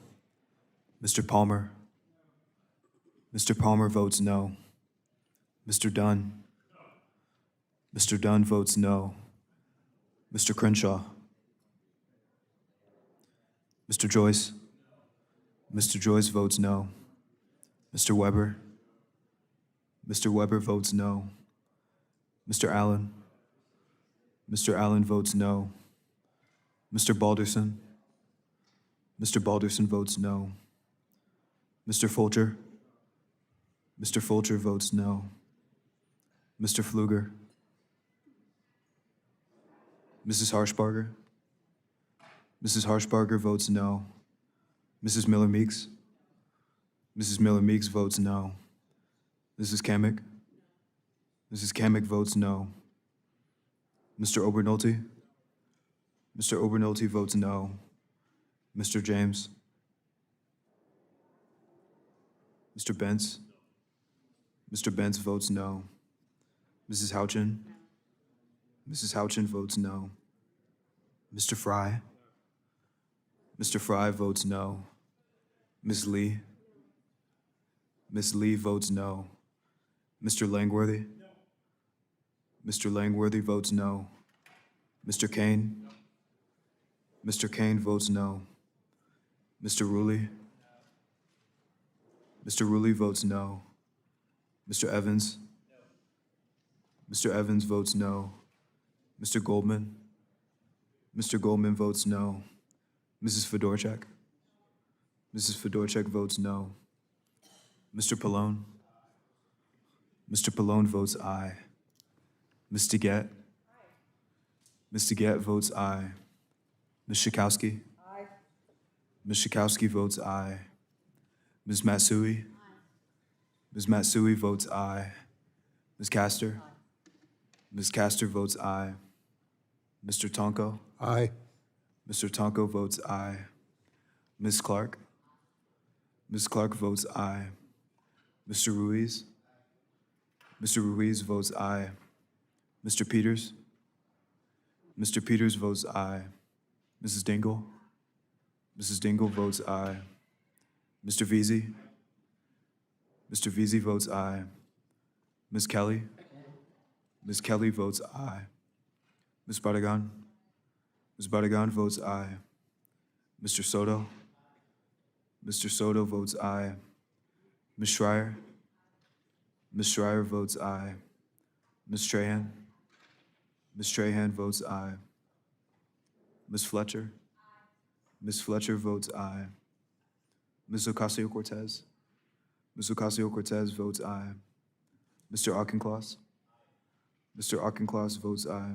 [SPEAKER 12] Mr. Palmer? Mr. Palmer votes no. Mr. Dunn? Mr. Dunn votes no. Mr. Crenshaw? Mr. Joyce? Mr. Joyce votes no. Mr. Weber? Mr. Weber votes no. Mr. Allen? Mr. Allen votes no. Mr. Balderson? Mr. Balderson votes no. Mr. Fulcher? Mr. Fulcher votes no. Mr. Pfluger? Mrs. Harshbarger? Mrs. Harshbarger votes no. Mrs. Miller-Meeks? Mrs. Miller-Meeks votes no. Mrs. Kamick? Mrs. Kamick votes no. Mr. Obernolte? Mr. Obernolte votes no. Mr. James? Mr. Bentz? Mr. Bentz votes no. Mrs. Houchin? Mrs. Houchin votes no. Mr. Fry? Mr. Fry votes no. Ms. Lee? Ms. Lee votes no. Mr. Langworthy? Mr. Langworthy votes no. Mr. Kane? Mr. Kane votes no. Mr. Ruley? Mr. Ruley votes no. Mr. Evans? Mr. Evans votes no. Mr. Goldman? Mr. Goldman votes no. Mrs. Fedorchak? Mrs. Fedorchak votes no. Mr. Pallone? Mr. Pallone votes aye. Ms. DeGette? Ms. DeGette votes aye. Ms. Schakowsky? Aye. Ms. Schakowsky votes aye. Ms. Matsui? Ms. Matsui votes aye. Ms. Castor? Ms. Castor votes aye. Mr. Tonko?
[SPEAKER 13] Aye.
[SPEAKER 12] Mr. Tonko votes aye. Ms. Clark? Ms. Clark votes aye. Mr. Ruiz? Mr. Ruiz votes aye. Mr. Peters? Mr. Peters votes aye. Mrs. Dingell? Mrs. Dingell votes aye. Mr. Veazey? Mr. Veazey votes aye. Ms. Kelly? Ms. Kelly votes aye. Ms. Bardagan? Ms. Barragan votes aye. Mr. Soto? Mr. Soto votes aye. Ms. Schreier? Ms. Schreier votes aye. Ms. Strahan? Ms. Strahan votes aye. Ms. Fletcher? Ms. Fletcher votes aye. Ms. Ocasio-Cortez? Ms. Ocasio-Cortez votes aye. Mr. Auchincloss? Mr. Auchincloss votes aye.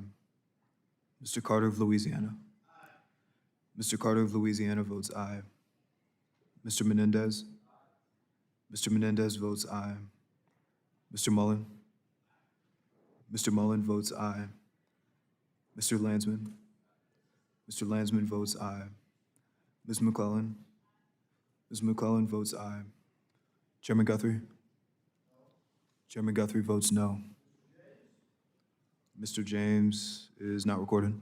[SPEAKER 12] Mr. Carter of Louisiana? Mr. Carter of Louisiana votes aye. Mr. Menendez? Mr. Menendez votes aye. Mr. Mullen? Mr. Mullen votes aye. Mr. Landsman? Mr. Landsman votes aye. Ms. McClellan? Ms. McClellan votes aye. Chairman Guthrie? Chairman Guthrie votes no. Mr. James is not recorded.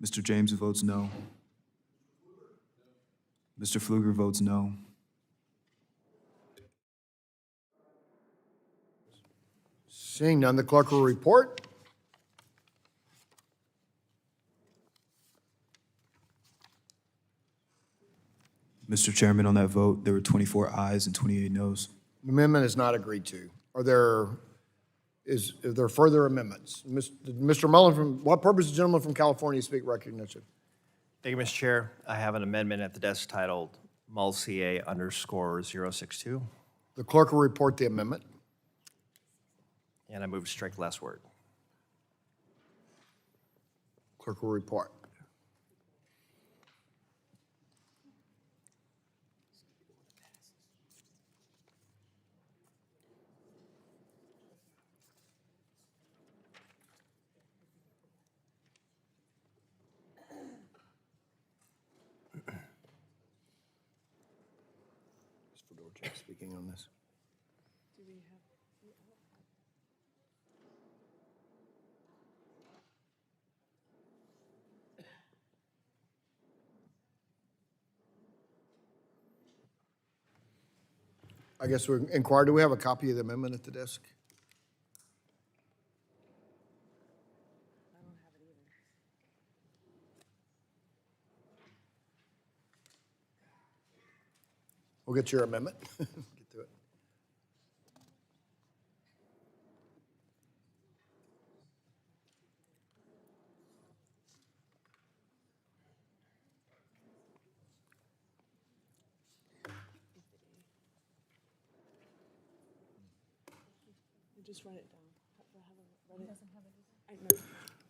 [SPEAKER 12] Mr. James votes no. Mr. Pfluger votes no.
[SPEAKER 2] Seeing none, the clerk will report.
[SPEAKER 12] Mr. Chairman, on that vote, there were 24 ayes and 28 noes.
[SPEAKER 2] The amendment is not agreed to. Is there further amendments? Mr. Mullen, what purpose does the gentleman from California speak recognition?
[SPEAKER 11] Thank you, Mr. Chair. I have an amendment at the desk titled MulCA_062,
[SPEAKER 2] The clerk will report the amendment.
[SPEAKER 11] and I move to strike the last word.
[SPEAKER 2] Clerk will report. Speaking on this. I guess we inquire, do we have a copy of the amendment at the desk? We'll get your amendment. Get to it.
[SPEAKER 19] Just write it down.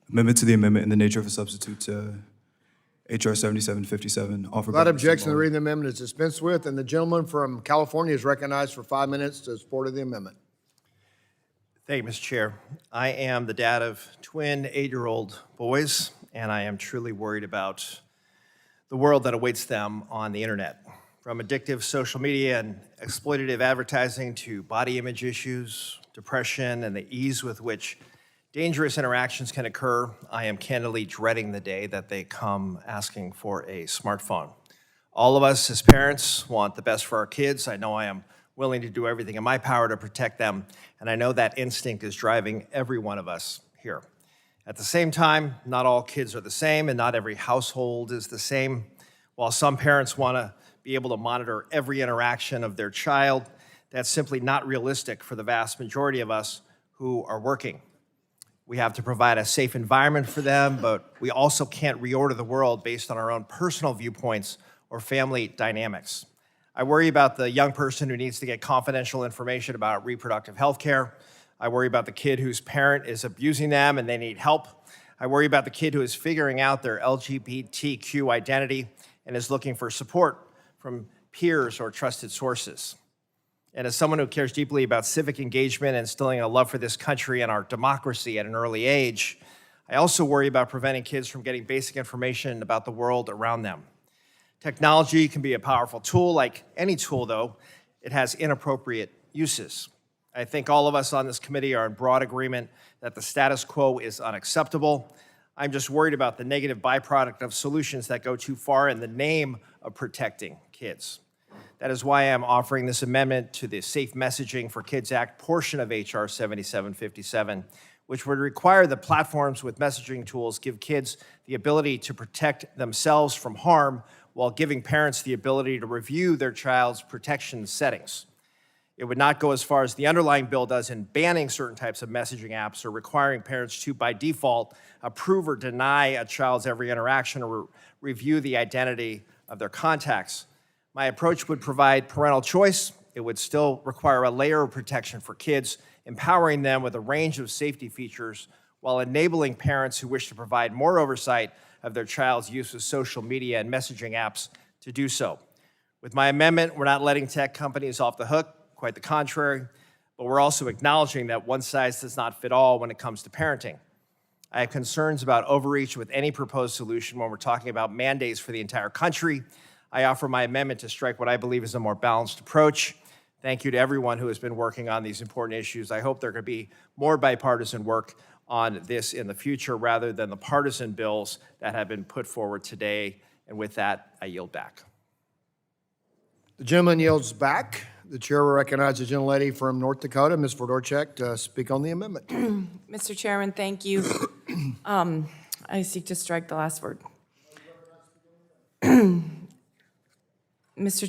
[SPEAKER 12] Amendment to the amendment in the nature of a substitute to HR 7757, offered by
[SPEAKER 2] Without
[SPEAKER 12] Mr.
[SPEAKER 2] objection, the
[SPEAKER 12] Mullen.
[SPEAKER 2] reading of the amendment is dispensed with, and the gentleman from California is recognized for 5 minutes to support of the amendment.
[SPEAKER 11] Thank you, Mr. Chair. I am the dad of twin 8-year-old boys, and I am truly worried about the world that awaits them on the internet. From addictive social media and exploitative advertising to body image issues, depression, and the ease with which dangerous interactions can occur, I am candidly dreading the day that they come asking for a smartphone. All of us as parents want the best for our kids. I know I am willing to do everything in my power to protect them, and I know that instinct is driving every one of us here. At the same time, not all kids are the same, and not every household is the same. While some parents want to be able to monitor every interaction of their child, that's simply not realistic for the vast majority of us who are working. We have to provide a safe environment for them, but we also can't reorder the world based on our own personal viewpoints or family dynamics. I worry about the young person who needs to get confidential information about reproductive health care. I worry about the kid whose parent is abusing them and they need help. I worry about the kid who is figuring out their LGBTQ identity and is looking for support from peers or trusted sources. And as someone who cares deeply about civic engagement and instilling a love for this country and our democracy at an early age, I also worry about preventing kids from getting basic information about the world around them. Technology can be a powerful tool. Like any tool, though, it has inappropriate uses. I think all of us on this committee are in broad agreement that the status quo is unacceptable. I'm just worried about the negative byproduct of solutions that go too far in the name of protecting kids. That is why I'm offering this amendment to the Safe Messaging for Kids Act portion of HR 7757, which would require that platforms with messaging tools give kids the ability to protect themselves from harm while giving parents the ability to review their child's protection settings. It would not go as far as the underlying bill does in banning certain types of messaging apps or requiring parents to, by default, approve or deny a child's every interaction or review the identity of their contacts. My approach would provide parental choice. It would still require a layer of protection for kids, empowering them with a range of safety features while enabling parents who wish to provide more oversight of their child's use of social media and messaging apps to do so. With my amendment, we're not letting tech companies off the hook. Quite the contrary, but we're also acknowledging that one size does not fit all when it comes to parenting. I have concerns about overreach with any proposed solution when we're talking about mandates for the entire country. I offer my amendment to strike what I believe is a more balanced approach. Thank you to everyone who has been working on these important issues. I hope there could be more bipartisan work on this in the future rather than the partisan bills that have been put forward today. And with that, I yield back.
[SPEAKER 2] The gentleman yields back. The chair will recognize the gentlelady from North Dakota, Ms. Fedorchak, to speak on the amendment.
[SPEAKER 6] Mr. Chairman, thank you. I seek to strike the last word. Mr.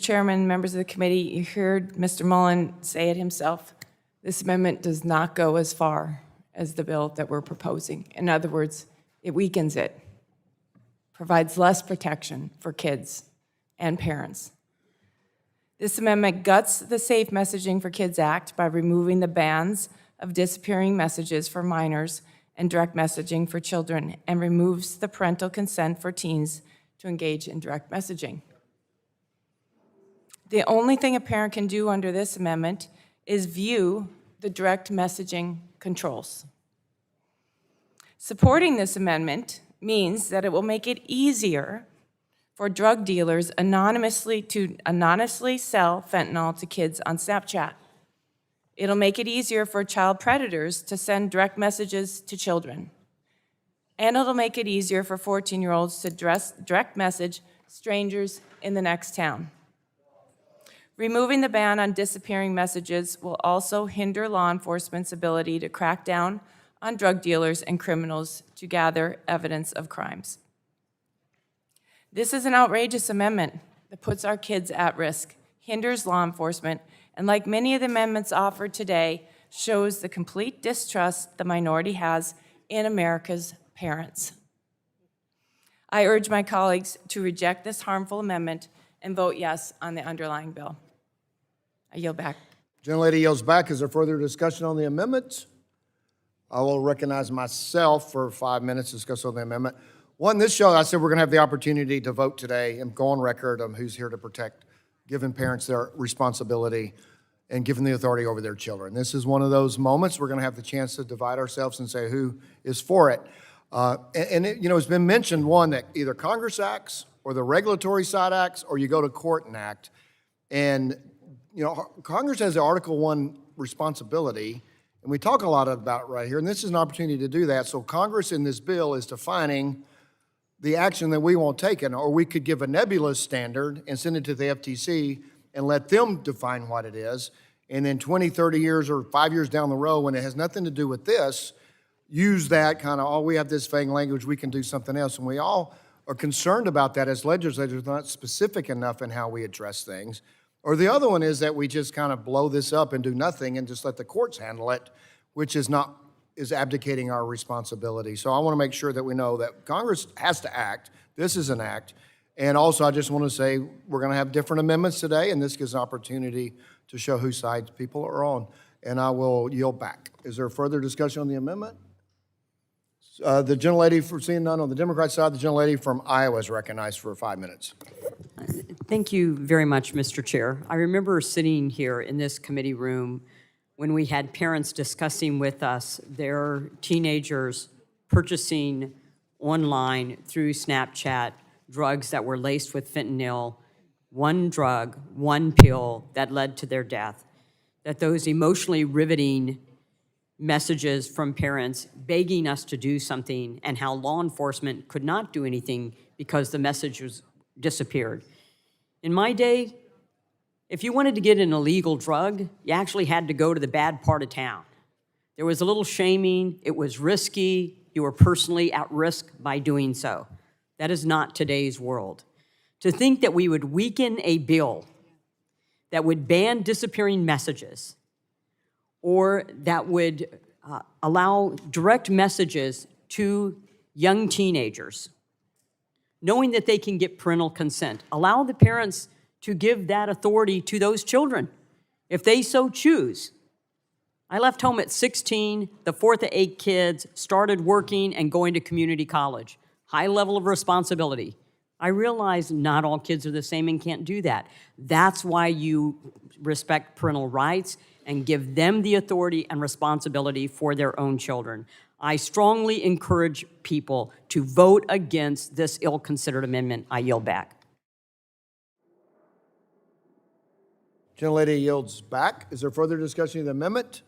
[SPEAKER 6] Chairman, members of the committee, you heard Mr. Mullen say it himself. This amendment does not go as far as the bill that we're proposing. In other words, it weakens it, provides less protection for kids and parents. This amendment guts the Safe Messaging for Kids Act by removing the bans of disappearing messages for minors and direct messaging for children, and removes the parental consent for teens to engage in direct messaging. The only thing a parent can do under this amendment is view the direct messaging controls. Supporting this amendment means that it will make it easier for drug dealers anonymously sell fentanyl to kids on Snapchat. It'll make it easier for child predators to send direct messages to children. And it'll make it easier for 14-year-olds to direct message strangers in the next town. Removing the ban on disappearing messages will also hinder law enforcement's ability to crack down on drug dealers and criminals to gather evidence of crimes. This is an outrageous amendment that puts our kids at risk, hinders law enforcement, and like many of the amendments offered today, shows the complete distrust the minority has in America's parents. I urge my colleagues to reject this harmful amendment and vote yes on the underlying bill. I yield back.
[SPEAKER 2] Gentlelady yields back. Is there further discussion on the amendment? I will recognize myself for 5 minutes to discuss on the amendment. One, this show, I said we're going to have the opportunity to vote today and go on record on who's here to protect, giving parents their responsibility and giving the authority over their children. This is one of those moments we're going to have the chance to divide ourselves and say who is for it. It's been mentioned, one, that either Congress acts or the regulatory side acts or you go to court and act. And, Congress has the Article 1 responsibility, and we talk a lot about it right here, and this is an opportunity to do that. So Congress in this bill is defining the action that we won't take, or we could give a nebulous standard and send it to the FTC and let them define what it is. And then 20, 30 years or 5 years down the road, when it has nothing to do with this, use that kind of, we have this vague language, we can do something else. And we all are concerned about that as legislators, not specific enough in how we address things. Or the other one is that we just kind of blow this up and do nothing and just let the courts handle it, which is abdicating our responsibility. So I want to make sure that we know that Congress has to act. This is an act. And also, I just want to say we're going to have different amendments today, and this gives an opportunity to show whose side people are on. And I will yield back. Is there further discussion on the amendment? The gentlelady, seeing none on the Democrat side, the gentlelady from Iowa is recognized for 5 minutes.
[SPEAKER 14] Thank you very much, Mr. Chair. I remember sitting here in this committee room when we had parents discussing with us their teenagers purchasing online through Snapchat drugs that were laced with fentanyl, one drug, one pill that led to their death, that those emotionally riveting messages from parents begging us to do something and how law enforcement could not do anything because the message was disappeared. In my day, if you wanted to get an illegal drug, you actually had to go to the bad part of town. There was a little shaming. It was risky. You were personally at risk by doing so. That is not today's world. To think that we would weaken a bill that would ban disappearing messages or that would allow direct messages to young teenagers, knowing that they can get parental consent, allow the parents to give that authority to those children if they so choose. I left home at 16, the fourth of 8 kids, started working and going to community college. High level of responsibility. I realize not all kids are the same and can't do that. That's why you respect parental rights and give them the authority and responsibility for their own children. I strongly encourage people to vote against this ill-considered amendment. I yield back.
[SPEAKER 2] Gentlelady yields back. Is there further discussion of the amendment?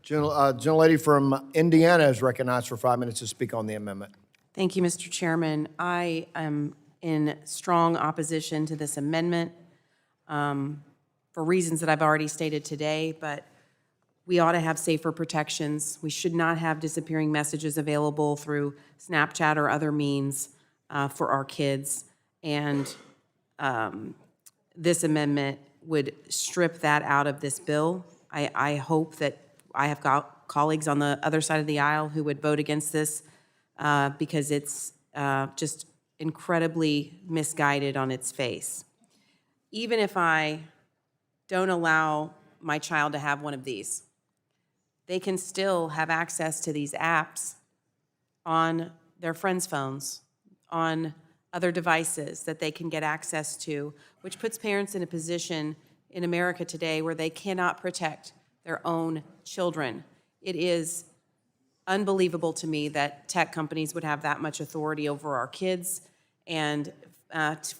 [SPEAKER 2] Gentlelady from Indiana is recognized for 5 minutes to speak on the amendment.
[SPEAKER 1] Thank you, Mr. Chairman. I am in strong opposition to this amendment for reasons that I've already stated today, but we ought to have safer protections. We should not have disappearing messages available through Snapchat or other means for our kids. And this amendment would strip that out of this bill. I hope that I have got colleagues on the other side of the aisle who would vote against this because it's just incredibly misguided on its face. Even if I don't allow my child to have one of these, they can still have access to these apps on their friends' phones, on other devices that they can get access to, which puts parents in a position in America today where they cannot protect their own children. It is unbelievable to me that tech companies would have that much authority over our kids. And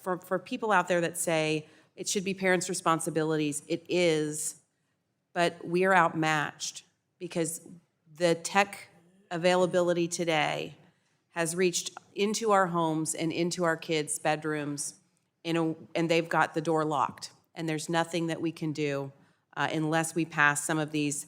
[SPEAKER 1] for people out there that say it should be parents' responsibilities, it is, but we are outmatched because the tech availability today has reached into our homes and into our kids' bedrooms, and they've got the door locked. And there's nothing that we can do unless we pass some of these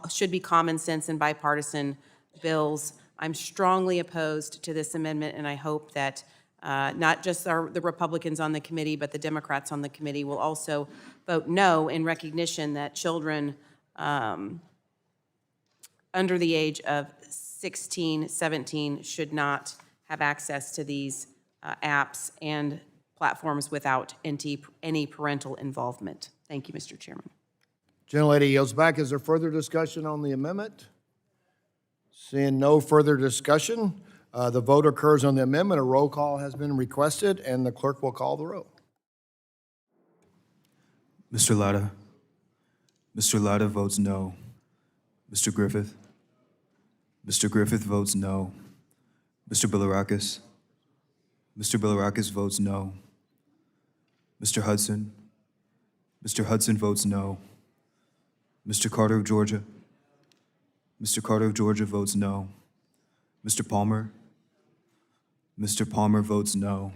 [SPEAKER 1] should be common sense and bipartisan bills. I'm strongly opposed to this amendment, and I hope that not just the Republicans on the committee, but the Democrats on the committee will also vote no in recognition that children under the age of 16, 17 should not have access to these apps and platforms without any parental involvement. Thank you, Mr. Chairman.
[SPEAKER 2] Gentlelady yields back. Is there further discussion on the amendment? Seeing no further discussion, the vote occurs on the amendment. A roll call has been requested, and the clerk will call the roll.
[SPEAKER 12] Mr. Latta. Mr. Latta votes no. Mr. Griffith. Mr. Griffith votes no. Mr. Bilirakis. Mr. Bilirakis votes no. Mr. Hudson. Mr. Hudson votes no. Mr. Carter of Georgia. Mr. Carter of Georgia votes no. Mr. Palmer. Mr. Palmer votes no.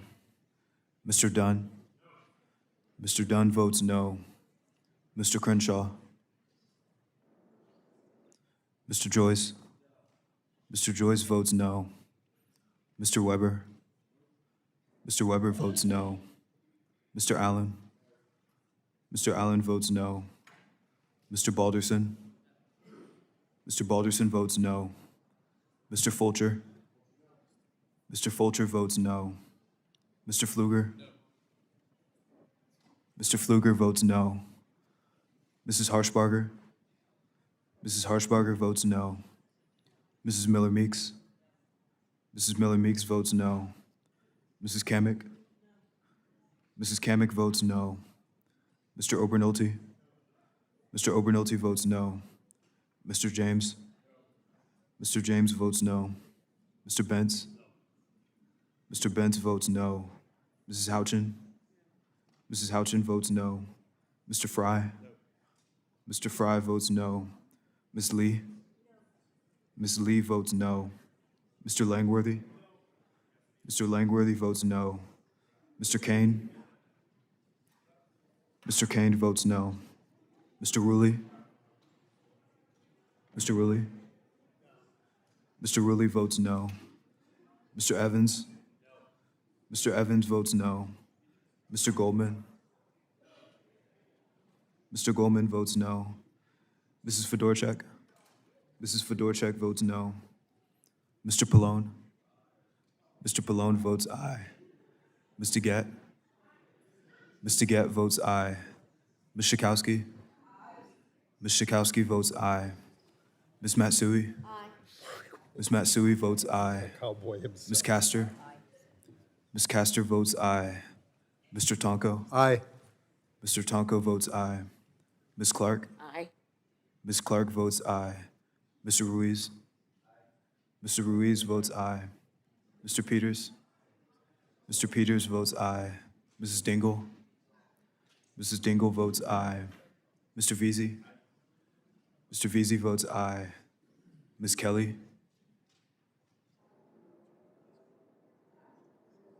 [SPEAKER 12] Mr. Dunn. Mr. Dunn votes no. Mr. Crenshaw. Mr. Joyce. Mr. Joyce votes no. Mr. Weber. Mr. Weber votes no. Mr. Allen. Mr. Allen votes no. Mr. Balderson. Mr. Balderson votes no. Mr. Fulcher. Mr. Fulcher votes no. Mr. Pfluger. Mr. Pfluger votes no. Mrs. Harshbarger. Mrs. Harshbarger votes no. Mrs. Miller-Meeks. Mrs. Miller-Meeks votes no. Mrs. Kamick. Mrs. Kamick votes no. Mr. Obernolte. Mr. Obernolte votes no. Mr. James. Mr. James votes no. Mr. Bentz. Mr. Bentz votes no. Mrs. Houchin. Mrs. Houchin votes no. Mr. Fry. Mr. Fry votes no. Ms. Lee. Ms. Lee votes no. Mr. Langworthy. Mr. Langworthy votes no. Mr. Kane. Mr. Kane votes no. Mr. Rulli. Mr. Rulli? Mr. Rulli votes no. Mr. Evans? Mr. Evans votes no. Mr. Goldman? Mr. Goldman votes no. Mrs. Fedorchak? Mrs. Fedorchak votes no. Mr. Pallone? Mr. Pallone votes aye. Mr. Gett? Mr. Gett votes aye. Ms. Schakowsky? Ms. Schakowsky votes aye. Ms. Matsui? Aye. Ms. Matsui votes aye. Ms. Castor? Ms. Castor votes aye. Mr. Tonko?
[SPEAKER 2] Aye.
[SPEAKER 12] Mr. Tonko votes aye. Ms. Clark?
[SPEAKER 19] Aye.
[SPEAKER 12] Ms. Clark votes aye. Mr. Ruiz? Mr. Ruiz votes aye. Mr. Peters? Mr. Peters votes aye. Mrs. Dingell? Mrs. Dingell votes aye. Mr. Veazey? Mr. Veazey votes aye. Ms. Kelly?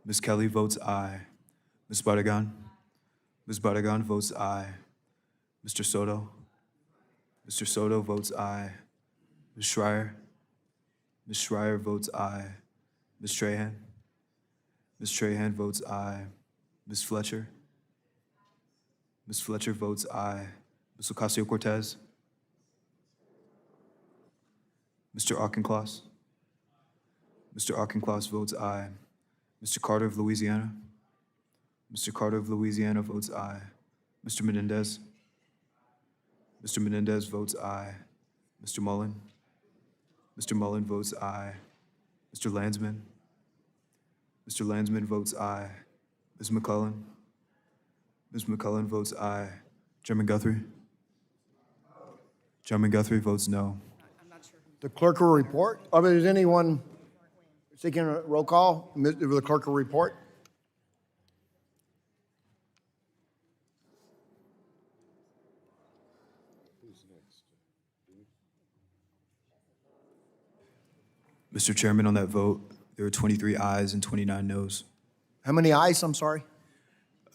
[SPEAKER 12] Ms. Kelly votes aye. Ms. Bardagan? Ms. Bardagan votes aye. Mr. Soto? Mr. Soto votes aye. Ms. Schreier? Ms. Schreier votes aye. Ms. Trahan? Ms. Trahan votes aye. Ms. Fletcher? Ms. Fletcher votes aye. Ms. Ocasio-Cortez? Mr. Auchincloss? Mr. Auchincloss votes aye. Mr. Carter of Louisiana? Mr. Carter of Louisiana votes aye. Mr. Menendez? Mr. Menendez votes aye. Mr. Mullen? Mr. Mullen votes aye. Mr. Landsman? Mr. Landsman votes aye. Ms. McCullen? Ms. McCullen votes aye. Chairman Guthrie? Chairman Guthrie votes no.
[SPEAKER 2] The clerk will report. Is anyone seeking a roll call? The clerk will report.
[SPEAKER 12] Mr. Chairman, on that vote, there were 23 ayes and 29 noes.
[SPEAKER 2] How many ayes, I'm sorry?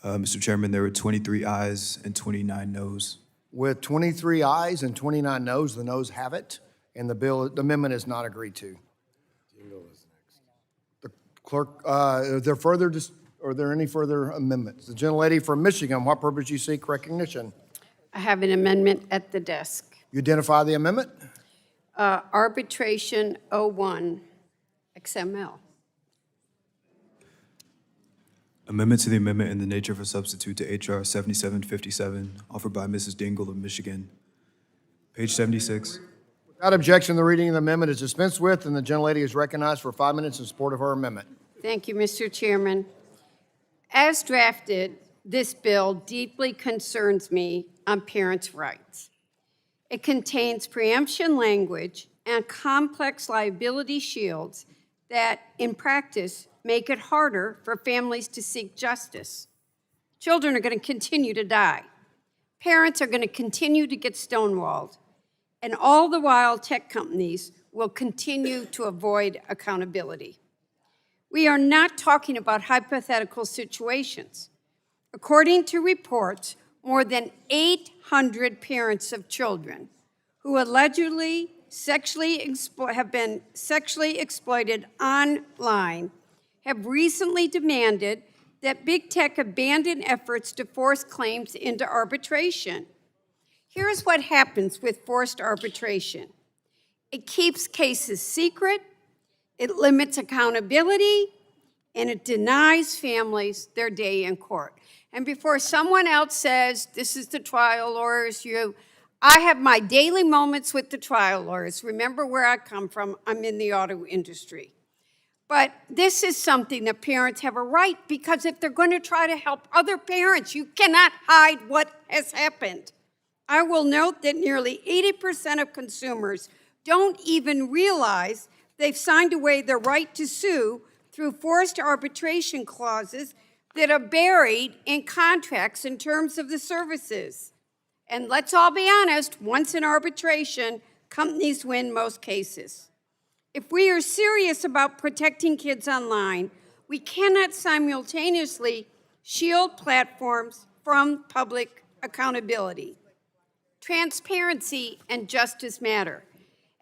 [SPEAKER 12] Mr. Chairman, there were 23 ayes and 29 noes.
[SPEAKER 2] With 23 ayes and 29 noes, the noes have it, and the amendment is not agreed to. The clerk, are there any further amendments? The gentlelady from Michigan, what purpose you seek recognition?
[SPEAKER 15] I have an amendment at the desk.
[SPEAKER 2] You identify the amendment?
[SPEAKER 15] Arbitration 01 XML.
[SPEAKER 12] Amendment to the amendment in the nature of a substitute to HR 7757, offered by Mrs. Dingell of Michigan. Page 76.
[SPEAKER 2] Without objection, the reading of the amendment is dispensed with, and the gentlelady is recognized for 5 minutes in support of her amendment.
[SPEAKER 15] Thank you, Mr. Chairman. As drafted, this bill deeply concerns me on parents' rights. It contains preemption language and complex liability shields that, in practice, make it harder for families to seek justice. Children are going to continue to die. Parents are going to continue to get stonewalled. And all the while, tech companies will continue to avoid accountability. We are not talking about hypothetical situations. According to reports, more than 800 parents of children who allegedly have been sexually exploited online have recently demanded that big tech abandon efforts to force claims into arbitration. Here's what happens with forced arbitration. It keeps cases secret, it limits accountability, and it denies families their day in court. And before someone else says, this is the trial lawyers, I have my daily moments with the trial lawyers. Remember where I come from, I'm in the auto industry. But this is something that parents have a right, because if they're going to try to help other parents, you cannot hide what has happened. I will note that nearly 80% of consumers don't even realize they've signed away their right to sue through forced arbitration clauses that are buried in contracts in terms of the services. And let's all be honest, once in arbitration, companies win most cases. If we are serious about protecting kids online, we cannot simultaneously shield platforms from public accountability. Transparency and justice matter.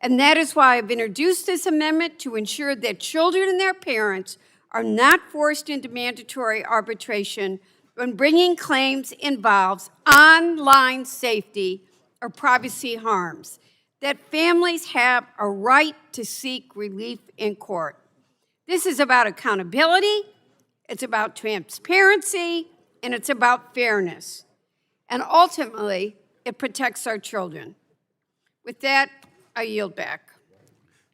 [SPEAKER 15] And that is why I've introduced this amendment to ensure that children and their parents are not forced into mandatory arbitration when bringing claims involves online safety or privacy harms, that families have a right to seek relief in court. This is about accountability, it's about transparency, and it's about fairness. And ultimately, it protects our children. With that, I yield back.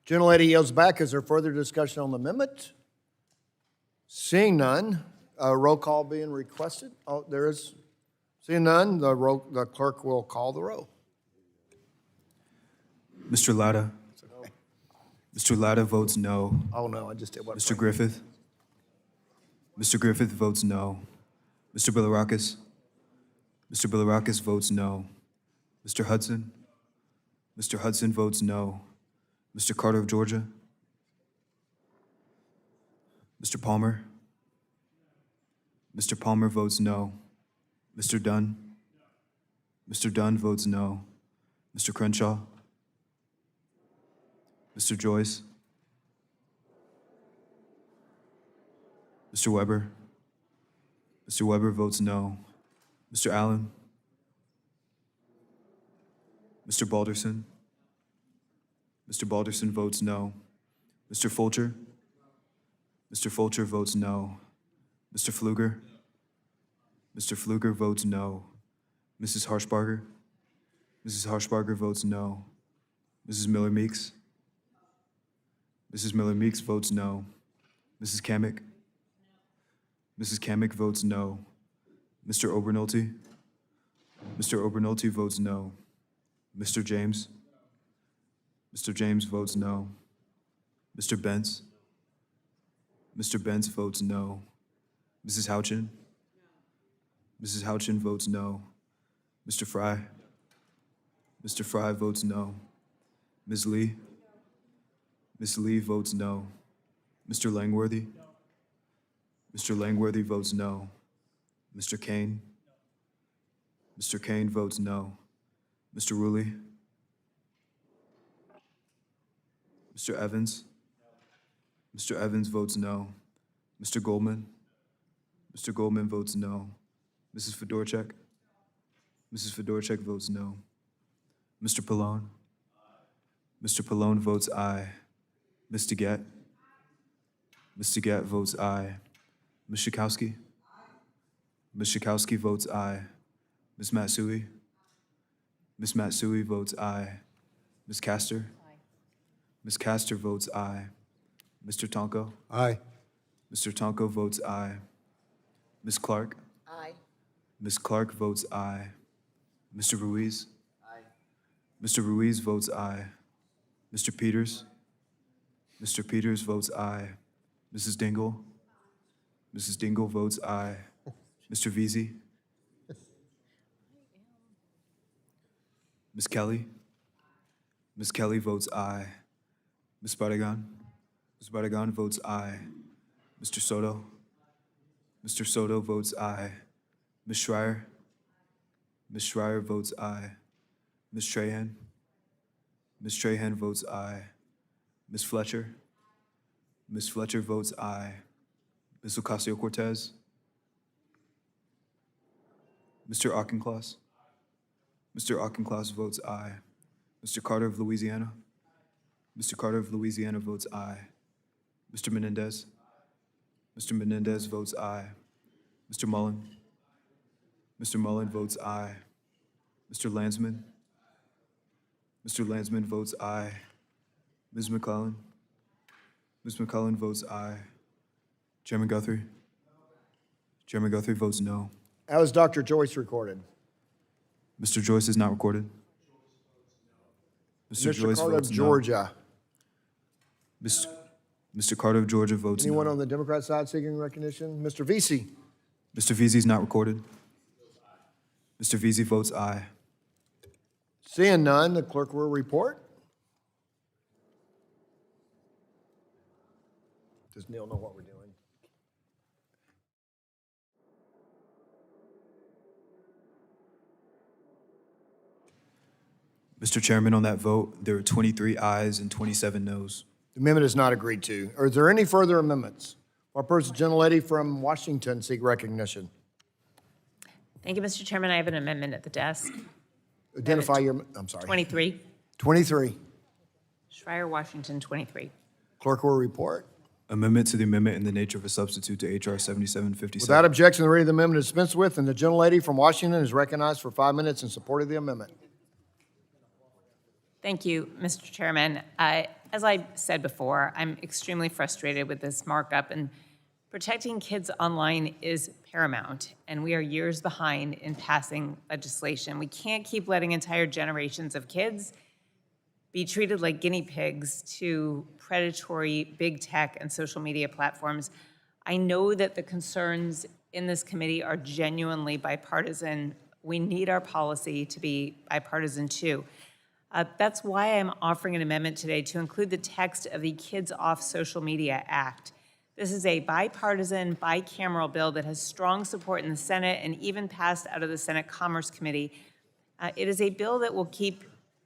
[SPEAKER 2] Gentlelady yields back. Is there further discussion on the amendment? Seeing none, roll call being requested. Oh, there is. Seeing none, the clerk will call the roll.
[SPEAKER 12] Mr. Latta? Mr. Latta votes no.
[SPEAKER 2] Oh, no, I just did what?
[SPEAKER 12] Mr. Griffith? Mr. Griffith votes no. Mr. Bilirakis? Mr. Bilirakis votes no. Mr. Hudson? Mr. Hudson votes no. Mr. Carter of Georgia? Mr. Palmer? Mr. Palmer votes no. Mr. Dunn? Mr. Dunn votes no. Mr. Crenshaw? Mr. Joyce? Mr. Weber? Mr. Weber votes no. Mr. Allen? Mr. Balderson? Mr. Balderson votes no. Mr. Fulcher? Mr. Fulcher votes no. Mr. Pfluger? Mr. Pfluger votes no. Mrs. Harshbarger? Mrs. Harshbarger votes no. Mrs. Miller-Meeks? Mrs. Miller-Meeks votes no. Mrs. Kamick? Mrs. Kamick votes no. Mr. Obernolte? Mr. Obernolte votes no. Mr. James? Mr. James votes no. Mr. Bentz? Mr. Bentz votes no. Mrs. Houchin? Mrs. Houchin votes no. Mr. Fry? Mr. Fry votes no. Ms. Lee? Ms. Lee votes no. Mr. Langworthy? Mr. Langworthy votes no. Mr. Kane? Mr. Kane votes no. Mr. Rulli? Mr. Evans? Mr. Evans votes no. Mr. Goldman? Mr. Goldman votes no. Mrs. Fedorchak? Mrs. Fedorchak votes no. Mr. Pallone? Mr. Pallone votes aye. Ms. DeGette? Ms. DeGette votes aye. Ms. Schakowsky? Ms. Schakowsky votes aye. Ms. Matsui? Ms. Matsui votes aye. Ms. Castor? Ms. Castor votes aye. Mr. Tonko?
[SPEAKER 13] Aye.
[SPEAKER 12] Mr. Tonko votes aye. Ms. Clark?
[SPEAKER 18] Aye.
[SPEAKER 12] Ms. Clark votes aye. Mr. Ruiz? Aye. Mr. Ruiz votes aye. Mr. Peters? Mr. Peters votes aye. Mrs. Dingell? Mrs. Dingell votes aye. Mr. Veazey? Ms. Kelly? Ms. Kelly votes aye. Ms. Bardagan? Ms. Bardagan votes aye. Mr. Soto? Mr. Soto votes aye. Ms. Schreier? Ms. Schreier votes aye. Ms. Trahan? Ms. Trahan votes aye. Ms. Fletcher? Ms. Fletcher votes aye. Ms. Ocasio-Cortez? Mr. Auchincloss? Mr. Auchincloss votes aye. Mr. Carter of Louisiana? Mr. Carter of Louisiana votes aye. Mr. Menendez? Mr. Menendez votes aye. Mr. Mullen? Mr. Mullen votes aye. Mr. Landsman? Mr. Landsman votes aye. Ms. McClellan? Ms. McClellan votes aye. Chairman Guthrie? Chairman Guthrie votes no.
[SPEAKER 2] How is Dr. Joyce recorded?
[SPEAKER 12] Mr. Joyce is not recorded. Mr. Joyce
[SPEAKER 2] Carter
[SPEAKER 12] votes
[SPEAKER 2] of
[SPEAKER 12] no.
[SPEAKER 2] Georgia.
[SPEAKER 12] Mr. Carter of Georgia votes
[SPEAKER 2] Anyone
[SPEAKER 12] no.
[SPEAKER 2] on the Democrat side seeking recognition? Mr. Veazey?
[SPEAKER 12] Mr. Veazey is not recorded. Mr. Veazey votes aye.
[SPEAKER 2] Seeing none, the clerk will report. Does Neil know what we're doing?
[SPEAKER 12] Mr. Chairman, on that vote, there were 23 ayes and 27 noes.
[SPEAKER 2] The amendment is not agreed to. Is there any further amendments? Our person, gentlelady from Washington, seek recognition.
[SPEAKER 16] Thank you, Mr. Chairman. I have an amendment at the desk.
[SPEAKER 2] Identify your, I'm sorry.
[SPEAKER 16] 23.
[SPEAKER 2] 23.
[SPEAKER 16] Schreier, Washington, 23.
[SPEAKER 2] Clerk will report.
[SPEAKER 12] Amendment to the amendment in the nature of a substitute to H.R. 7757.
[SPEAKER 2] Without objection, the reading of the amendment is dispensed with, and the gentlelady from Washington is recognized for 5 minutes in support of the amendment.
[SPEAKER 16] Thank you, Mr. Chairman. As I said before, I'm extremely frustrated with this markup, and protecting kids online is paramount, and we are years behind in passing legislation. We can't keep letting entire generations of kids be treated like guinea pigs to predatory big tech and social media platforms. I know that the concerns in this committee are genuinely bipartisan. We need our policy to be bipartisan too. That's why I'm offering an amendment today to include the text of the Kids Off Social Media Act. This is a bipartisan, bicameral bill that has strong support in the Senate and even passed out of the Senate Commerce Committee. It is a bill that will keep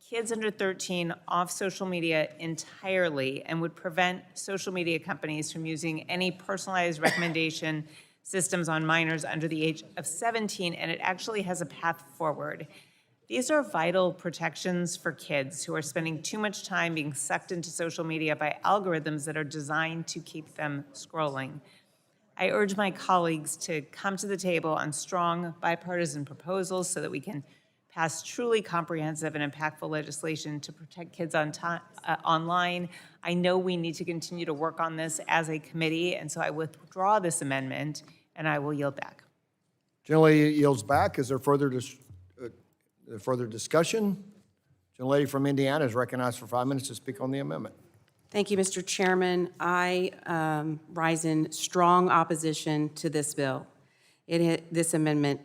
[SPEAKER 16] kids under 13 off social media entirely and would prevent social media companies from using any personalized recommendation systems on minors under the age of 17, and it actually has a path forward. These are vital protections for kids who are spending too much time being sucked into social media by algorithms that are designed to keep them scrolling. I urge my colleagues to come to the table on strong bipartisan proposals so that we can pass truly comprehensive and impactful legislation to protect kids online. I know we need to continue to work on this as a committee, and so I withdraw this amendment, and I will yield back.
[SPEAKER 2] Gentlelady yields back. Is there further discussion? Gentlelady from Indiana is recognized for 5 minutes to speak on the amendment.
[SPEAKER 1] Thank you, Mr. Chairman. I rise in strong opposition to this bill. This amendment.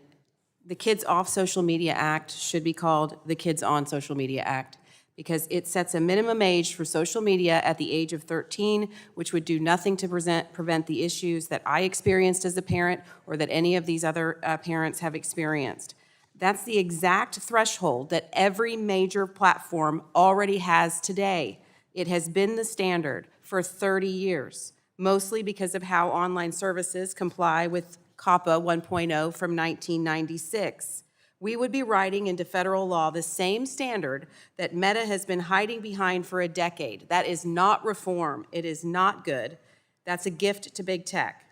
[SPEAKER 1] The Kids Off Social Media Act should be called the Kids On Social Media Act because it sets a minimum age for social media at the age of 13, which would do nothing to prevent the issues that I experienced as a parent or that any of these other parents have experienced. That's the exact threshold that every major platform already has today. It has been the standard for 30 years, mostly because of how online services comply with COPPA 1.0 from 1996. We would be writing into federal law the same standard that Meta has been hiding behind for a decade. That is not reform. It is not good. That's a gift to big tech.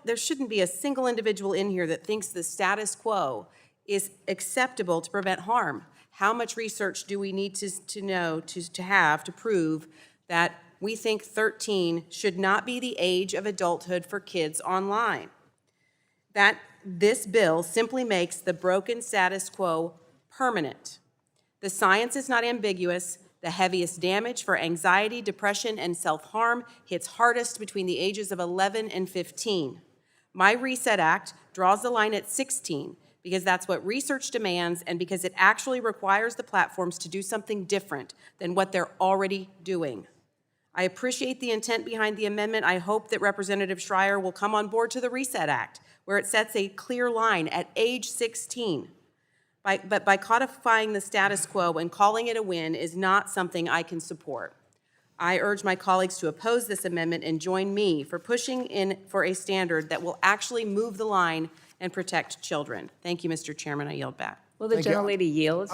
[SPEAKER 1] There shouldn't be a single individual in here that thinks the status quo is acceptable to prevent harm. How much research do we need to have to prove that we think 13 should not be the age of adulthood for kids online? That this bill simply makes the broken status quo permanent. The science is not ambiguous. The heaviest damage for anxiety, depression, and self-harm hits hardest between the ages of 11 and 15. My Reset Act draws the line at 16 because that's what research demands and because it actually requires the platforms to do something different than what they're already doing. I appreciate the intent behind the amendment. I hope that Representative Schreier will come on board to the Reset Act, where it sets a clear line at age 16. But by codifying the status quo and calling it a win is not something I can support. I urge my colleagues to oppose this amendment and join me for pushing in for a standard that will actually move the line and protect children. Thank you, Mr. Chairman. I yield back.
[SPEAKER 16] Will the gentlelady yield?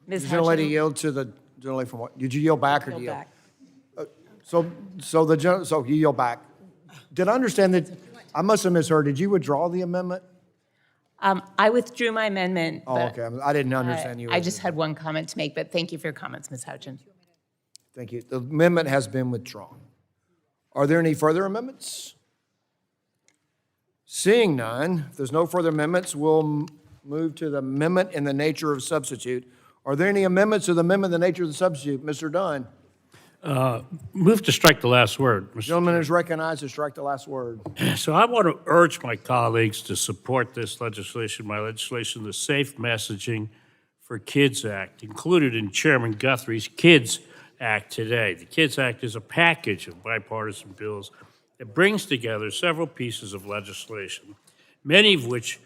[SPEAKER 16] Ms.
[SPEAKER 2] The gentlelady yield to the gentlelady from what? Did you yield back or do you yield?
[SPEAKER 16] Back.
[SPEAKER 2] So you yield back. Did I understand that? I must have misheard. Did you withdraw the amendment?
[SPEAKER 16] I withdrew my amendment.
[SPEAKER 2] Oh, okay. I didn't understand you.
[SPEAKER 16] I just had one comment to make, but thank you for your comments, Ms. Houchin.
[SPEAKER 2] Thank you. The amendment has been withdrawn. Are there any further amendments? Seeing none, if there's no further amendments, we'll move to the amendment in the nature of substitute. Are there any amendments to the amendment in the nature of the substitute? Mr. Dunn.
[SPEAKER 22] Move to strike the last word.
[SPEAKER 2] The gentleman is recognized to strike the last word.
[SPEAKER 22] So I want to urge my colleagues to support this legislation, the Safe Messaging for Kids Act, included in Chairman Guthrie's Kids Act today. The Kids Act is a package of bipartisan bills that brings together several pieces of legislation, many of which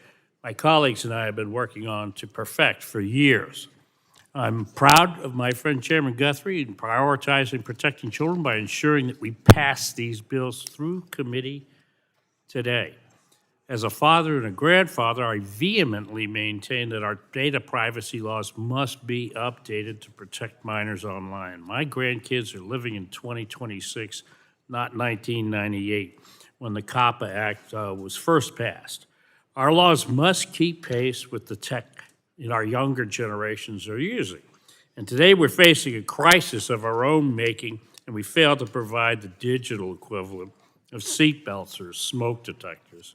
[SPEAKER 22] my colleagues and I have been working on to perfect for years. I'm proud of my friend Chairman Guthrie in prioritizing protecting children by ensuring that we pass these bills through committee today. As a father and a grandfather, I vehemently maintain that our data privacy laws must be updated to protect minors online. My grandkids are living in 2026, not 1998, when the COPPA Act was first passed. Our laws must keep pace with the tech that our younger generations are using. And today we're facing a crisis of our own making, and we fail to provide the digital equivalent of seatbelts or smoke detectors.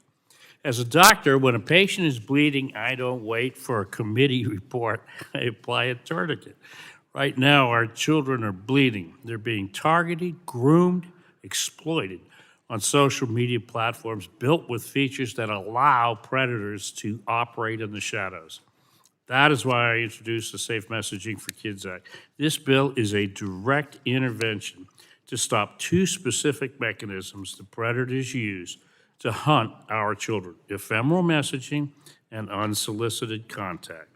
[SPEAKER 22] As a doctor, when a patient is bleeding, I don't wait for a committee report. I apply a tourniquet. Right now, our children are bleeding. They're being targeted, groomed, exploited on social media platforms built with features that allow predators to operate in the shadows. That is why I introduced the Safe Messaging for Kids Act. This bill is a direct intervention to stop two specific mechanisms the predators use to hunt our children: ephemeral messaging and unsolicited contact.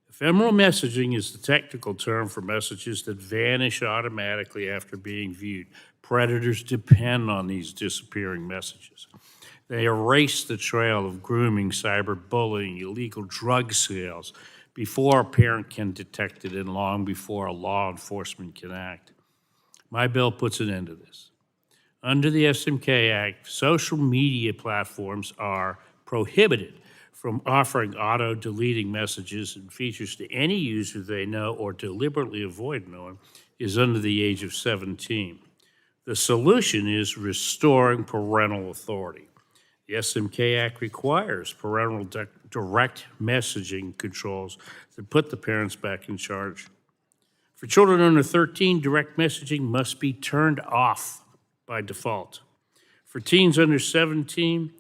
[SPEAKER 22] Ephemeral messaging is the technical term for messages that vanish automatically after being viewed. Predators depend on these disappearing messages. They erase the trail of grooming, cyberbullying, illegal drug sales before a parent can detect it and long before a law enforcement can act. My bill puts an end to this. Under the SMK Act, social media platforms are prohibited from offering auto-deleting messages and features to any user they know or deliberately avoid knowing is under the age of 17. The solution is restoring parental authority. The SMK Act requires parental direct messaging controls that put the parents back in charge. For children under 13, direct messaging must be turned off by default. For teens under 17,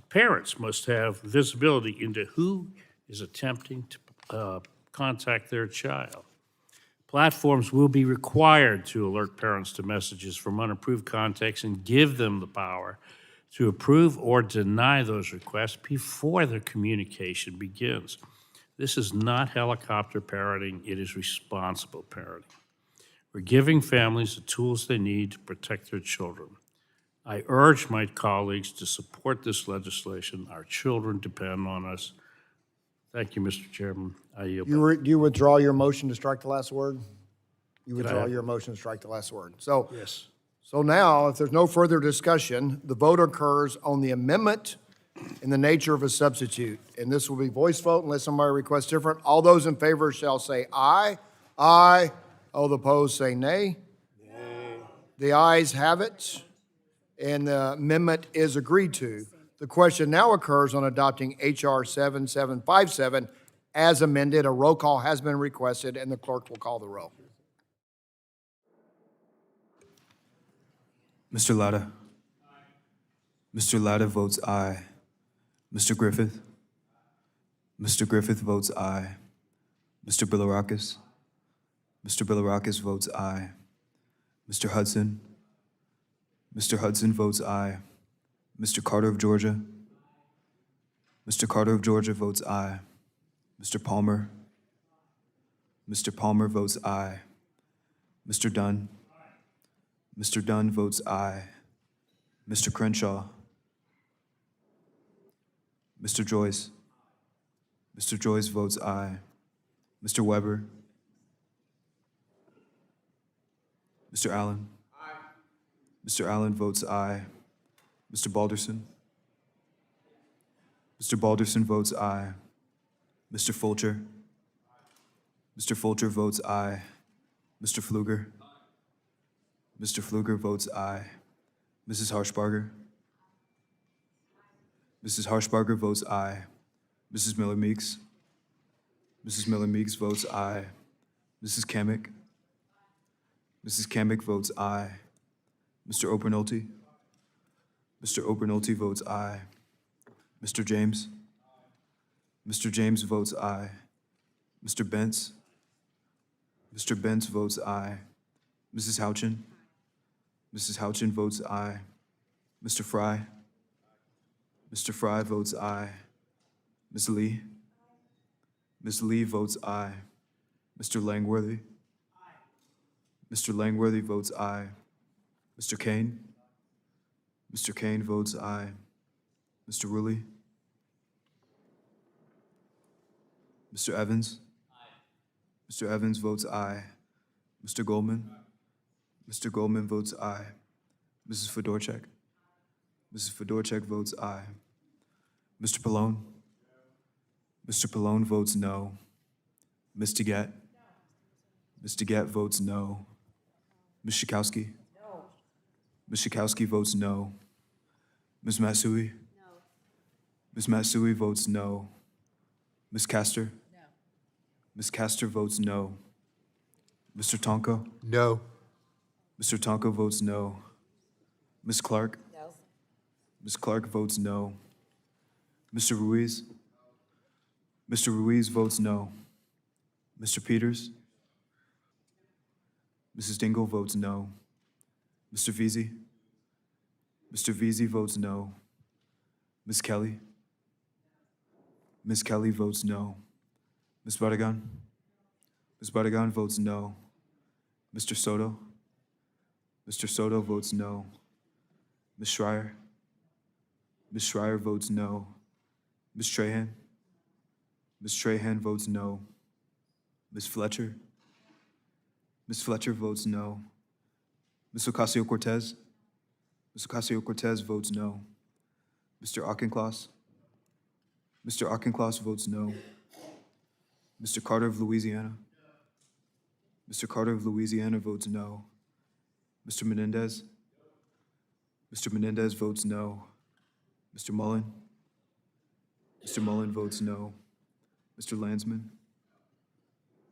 [SPEAKER 22] parents must have visibility into who is attempting to contact their child. Platforms will be required to alert parents to messages from unapproved contacts and give them the power to approve or deny those requests before the communication begins. This is not helicopter parenting, it is responsible parenting. We're giving families the tools they need to protect their children. I urge my colleagues to support this legislation. Our children depend on us. Thank you, Mr. Chairman. I yield back.
[SPEAKER 2] Do you withdraw your motion to strike the last word? You
[SPEAKER 22] Did I
[SPEAKER 2] withdraw
[SPEAKER 22] have-
[SPEAKER 2] your motion to strike the last word. So,
[SPEAKER 22] Yes.
[SPEAKER 2] so now, if there's no further discussion, the vote occurs on the amendment in the nature of a substitute. And this will be voice vote unless somebody requests different. All those in favor shall say aye. Aye. All the opposed say nay. Nay. The ayes have it, and the amendment is agreed to. The question now occurs on adopting H.R. 7757 as amended. A roll call has been requested, and the clerk will call the roll.
[SPEAKER 12] Mr. Latta? Mr. Latta votes aye. Mr. Griffith? Mr. Griffith votes aye. Mr. Bilirakis? Mr. Bilirakis votes aye. Mr. Hudson? Mr. Hudson votes aye. Mr. Carter of Georgia? Mr. Carter of Georgia votes aye. Mr. Palmer? Mr. Palmer votes aye. Mr. Dunn? Mr. Dunn votes aye. Mr. Crenshaw? Mr. Joyce? Mr. Joyce votes aye. Mr. Weber? Mr. Allen? Mr. Allen votes aye. Mr. Balderson? Mr. Balderson votes aye. Mr. Fulcher? Mr. Fulcher votes aye. Mr. Pfluger? Mr. Pfluger votes aye. Mrs. Harshbarger? Mrs. Harshbarger votes aye. Mrs. Miller-Meeks? Mrs. Miller-Meeks votes aye. Mrs. Kamick? Mrs. Kamick votes aye. Mr. Obernolte? Mr. Obernolte votes aye. Mr. James? Mr. James votes aye. Mr. Bentz? Mr. Bentz votes aye. Mrs. Houchin? Mrs. Houchin votes aye. Mr. Fry? Mr. Fry votes aye. Ms. Lee? Ms. Lee votes aye. Mr. Langworthy? Mr. Langworthy votes aye. Mr. Kane? Mr. Kane votes aye. Mr. Rulli? Mr. Evans? Mr. Evans votes aye. Mr. Goldman? Mr. Goldman votes aye. Mrs. Fedorchak? Mrs. Fedorchak votes aye. Mr. Pallone? Mr. Pallone votes no. Ms. DeGette? Ms. DeGette votes no. Ms. Schakowsky? No. Ms. Schakowsky votes no. Ms. Matsui? No. Ms. Matsui votes no. Ms. Castor? No. Ms. Castor votes no. Mr. Tonko?
[SPEAKER 13] No.
[SPEAKER 12] Mr. Tonko votes no. Ms. Clark?
[SPEAKER 14] No.
[SPEAKER 12] Ms. Clark votes no. Mr. Ruiz? Mr. Ruiz votes no. Mr. Peters? Mrs. Dingell votes no. Mr. Veazey? Mr. Veazey votes no. Ms. Kelly? Ms. Kelly votes no. Ms. Barragan? Ms. Barragan votes no. Mr. Soto? Mr. Soto votes no. Ms. Schreier? Ms. Schreier votes no. Ms. Trahan? Ms. Trahan votes no. Ms. Fletcher? Ms. Fletcher votes no. Ms. Ocasio-Cortez? Ms. Ocasio-Cortez votes no. Mr. Auchincloss? Mr. Auchincloss votes no. Mr. Carter of Louisiana? Mr. Carter of Louisiana votes no. Mr. Menendez? Mr. Menendez votes no. Mr. Mullen? Mr. Mullen votes no. Mr. Landsman?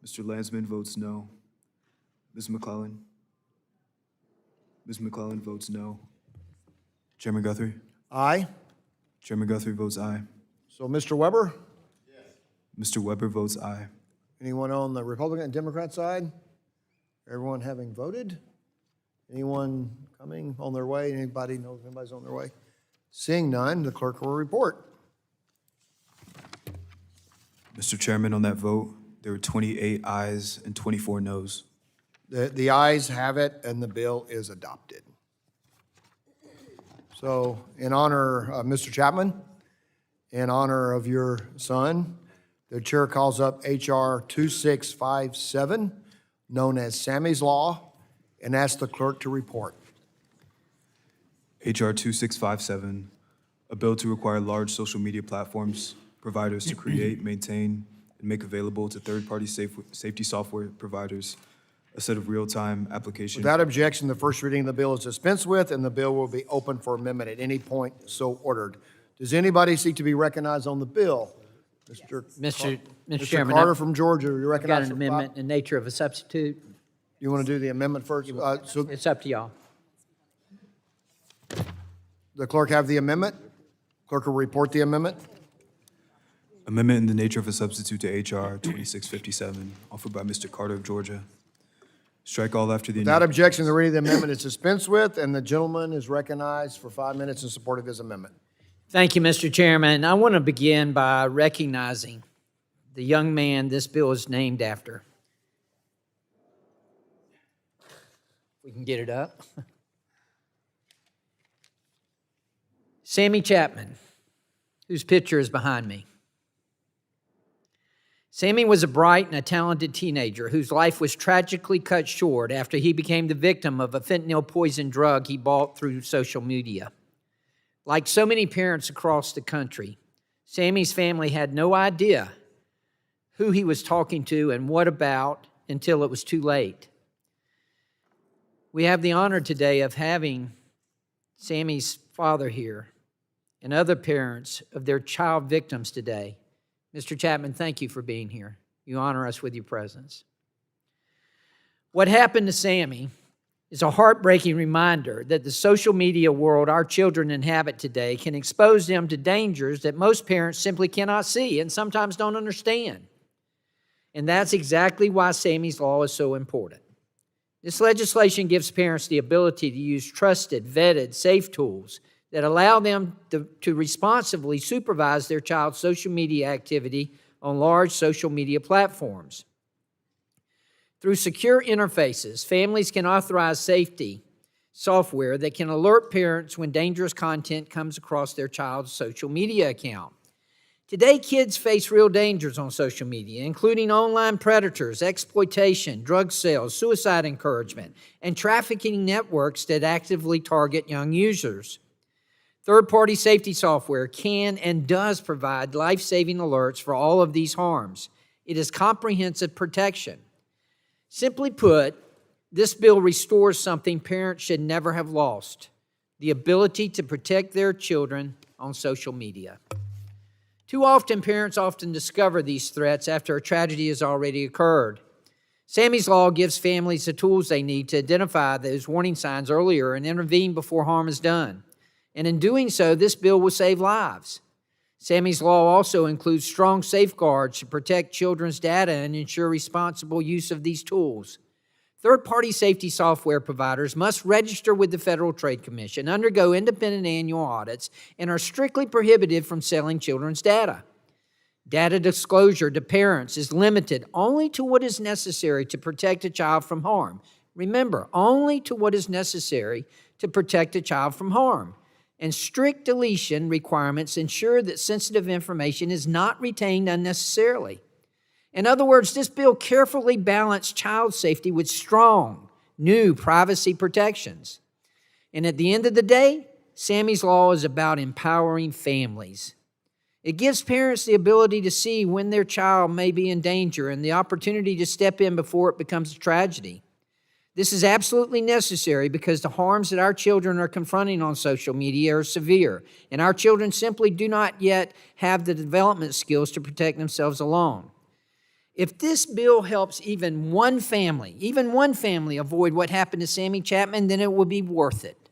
[SPEAKER 12] Mr. Landsman votes no. Ms. McClellan? Ms. McClellan votes no. Chairman Guthrie?
[SPEAKER 2] Aye.
[SPEAKER 12] Chairman Guthrie votes aye.
[SPEAKER 2] So, Mr. Weber?
[SPEAKER 12] Mr. Weber votes aye.
[SPEAKER 2] Anyone on the Republican and Democrat side? Everyone having voted? Anyone coming on their way? Anybody knows if anybody's on their way? Seeing none, the clerk will report.
[SPEAKER 12] Mr. Chairman, on that vote, there were 28 ayes and 24 noes.
[SPEAKER 2] The ayes have it, and the bill is adopted. So, in honor of Mr. Chapman, in honor of your son, the chair calls up H.R. 2657, known as Sammy's Law, and asks the clerk to report.
[SPEAKER 12] H.R. 2657, a bill to require large social media platforms providers to create, maintain, and make available to third-party safety software providers a set of real-time application.
[SPEAKER 2] Without objection, the first reading of the bill is dispensed with, and the bill will be open for amendment at any point so ordered. Does anybody seek to be recognized on the bill?
[SPEAKER 4] Mr.
[SPEAKER 2] Mr.
[SPEAKER 4] Chairman,
[SPEAKER 2] Carter from Georgia, you're
[SPEAKER 4] I've got
[SPEAKER 2] recognized
[SPEAKER 4] an
[SPEAKER 2] for
[SPEAKER 4] amendment in nature of a substitute.
[SPEAKER 2] You want to do the amendment first? So
[SPEAKER 4] It's up to y'all.
[SPEAKER 2] the clerk have the amendment? Clerk will report the amendment.
[SPEAKER 12] Amendment in the nature of a substitute to H.R. 2657, offered by Mr. Carter of Georgia. Strike all after the...
[SPEAKER 2] Without objection, the reading of the amendment is dispensed with, and the gentleman is recognized for 5 minutes in support of his amendment.
[SPEAKER 4] Thank you, Mr. Chairman. I want to begin by recognizing the young man this bill is named after. We can get it up. Sammy Chapman, whose picture is behind me. Sammy was a bright and a talented teenager whose life was tragically cut short after he became the victim of a fentanyl poison drug he bought through social media. Like so many parents across the country, Sammy's family had no idea who he was talking to and what about until it was too late. We have the honor today of having Sammy's father here and other parents of their child victims today. Mr. Chapman, thank you for being here. You honor us with your presence. What happened to Sammy is a heartbreaking reminder that the social media world our children inhabit today can expose them to dangers that most parents simply cannot see and sometimes don't understand. And that's exactly why Sammy's Law is so important. This legislation gives parents the ability to use trusted, vetted, safe tools that allow them to responsibly supervise their child's social media activity on large social media platforms. Through secure interfaces, families can authorize safety software that can alert parents when dangerous content comes across their child's social media account. Today, kids face real dangers on social media, including online predators, exploitation, drug sales, suicide encouragement, and trafficking networks that actively target young users. Third-party safety software can and does provide life-saving alerts for all of these harms. It is comprehensive protection. Simply put, this bill restores something parents should never have lost: the ability to protect their children on social media. Too often, parents discover these threats after a tragedy has already occurred. Sammy's Law gives families the tools they need to identify those warning signs earlier and intervene before harm is done. And in doing so, this bill will save lives. Sammy's Law also includes strong safeguards to protect children's data and ensure responsible use of these tools. Third-party safety software providers must register with the Federal Trade Commission, undergo independent annual audits, and are strictly prohibited from selling children's data. Data disclosure to parents is limited only to what is necessary to protect a child from harm. Remember, only to what is necessary to protect a child from harm. And strict deletion requirements ensure that sensitive information is not retained unnecessarily. In other words, this bill carefully balanced child safety with strong, new privacy protections. And at the end of the day, Sammy's Law is about empowering families. It gives parents the ability to see when their child may be in danger and the opportunity to step in before it becomes a tragedy. This is absolutely necessary because the harms that our children are confronting on social media are severe, and our children simply do not yet have the development skills to protect themselves alone. If this bill helps even one family avoid what happened to Sammy Chapman, then it will be worth it.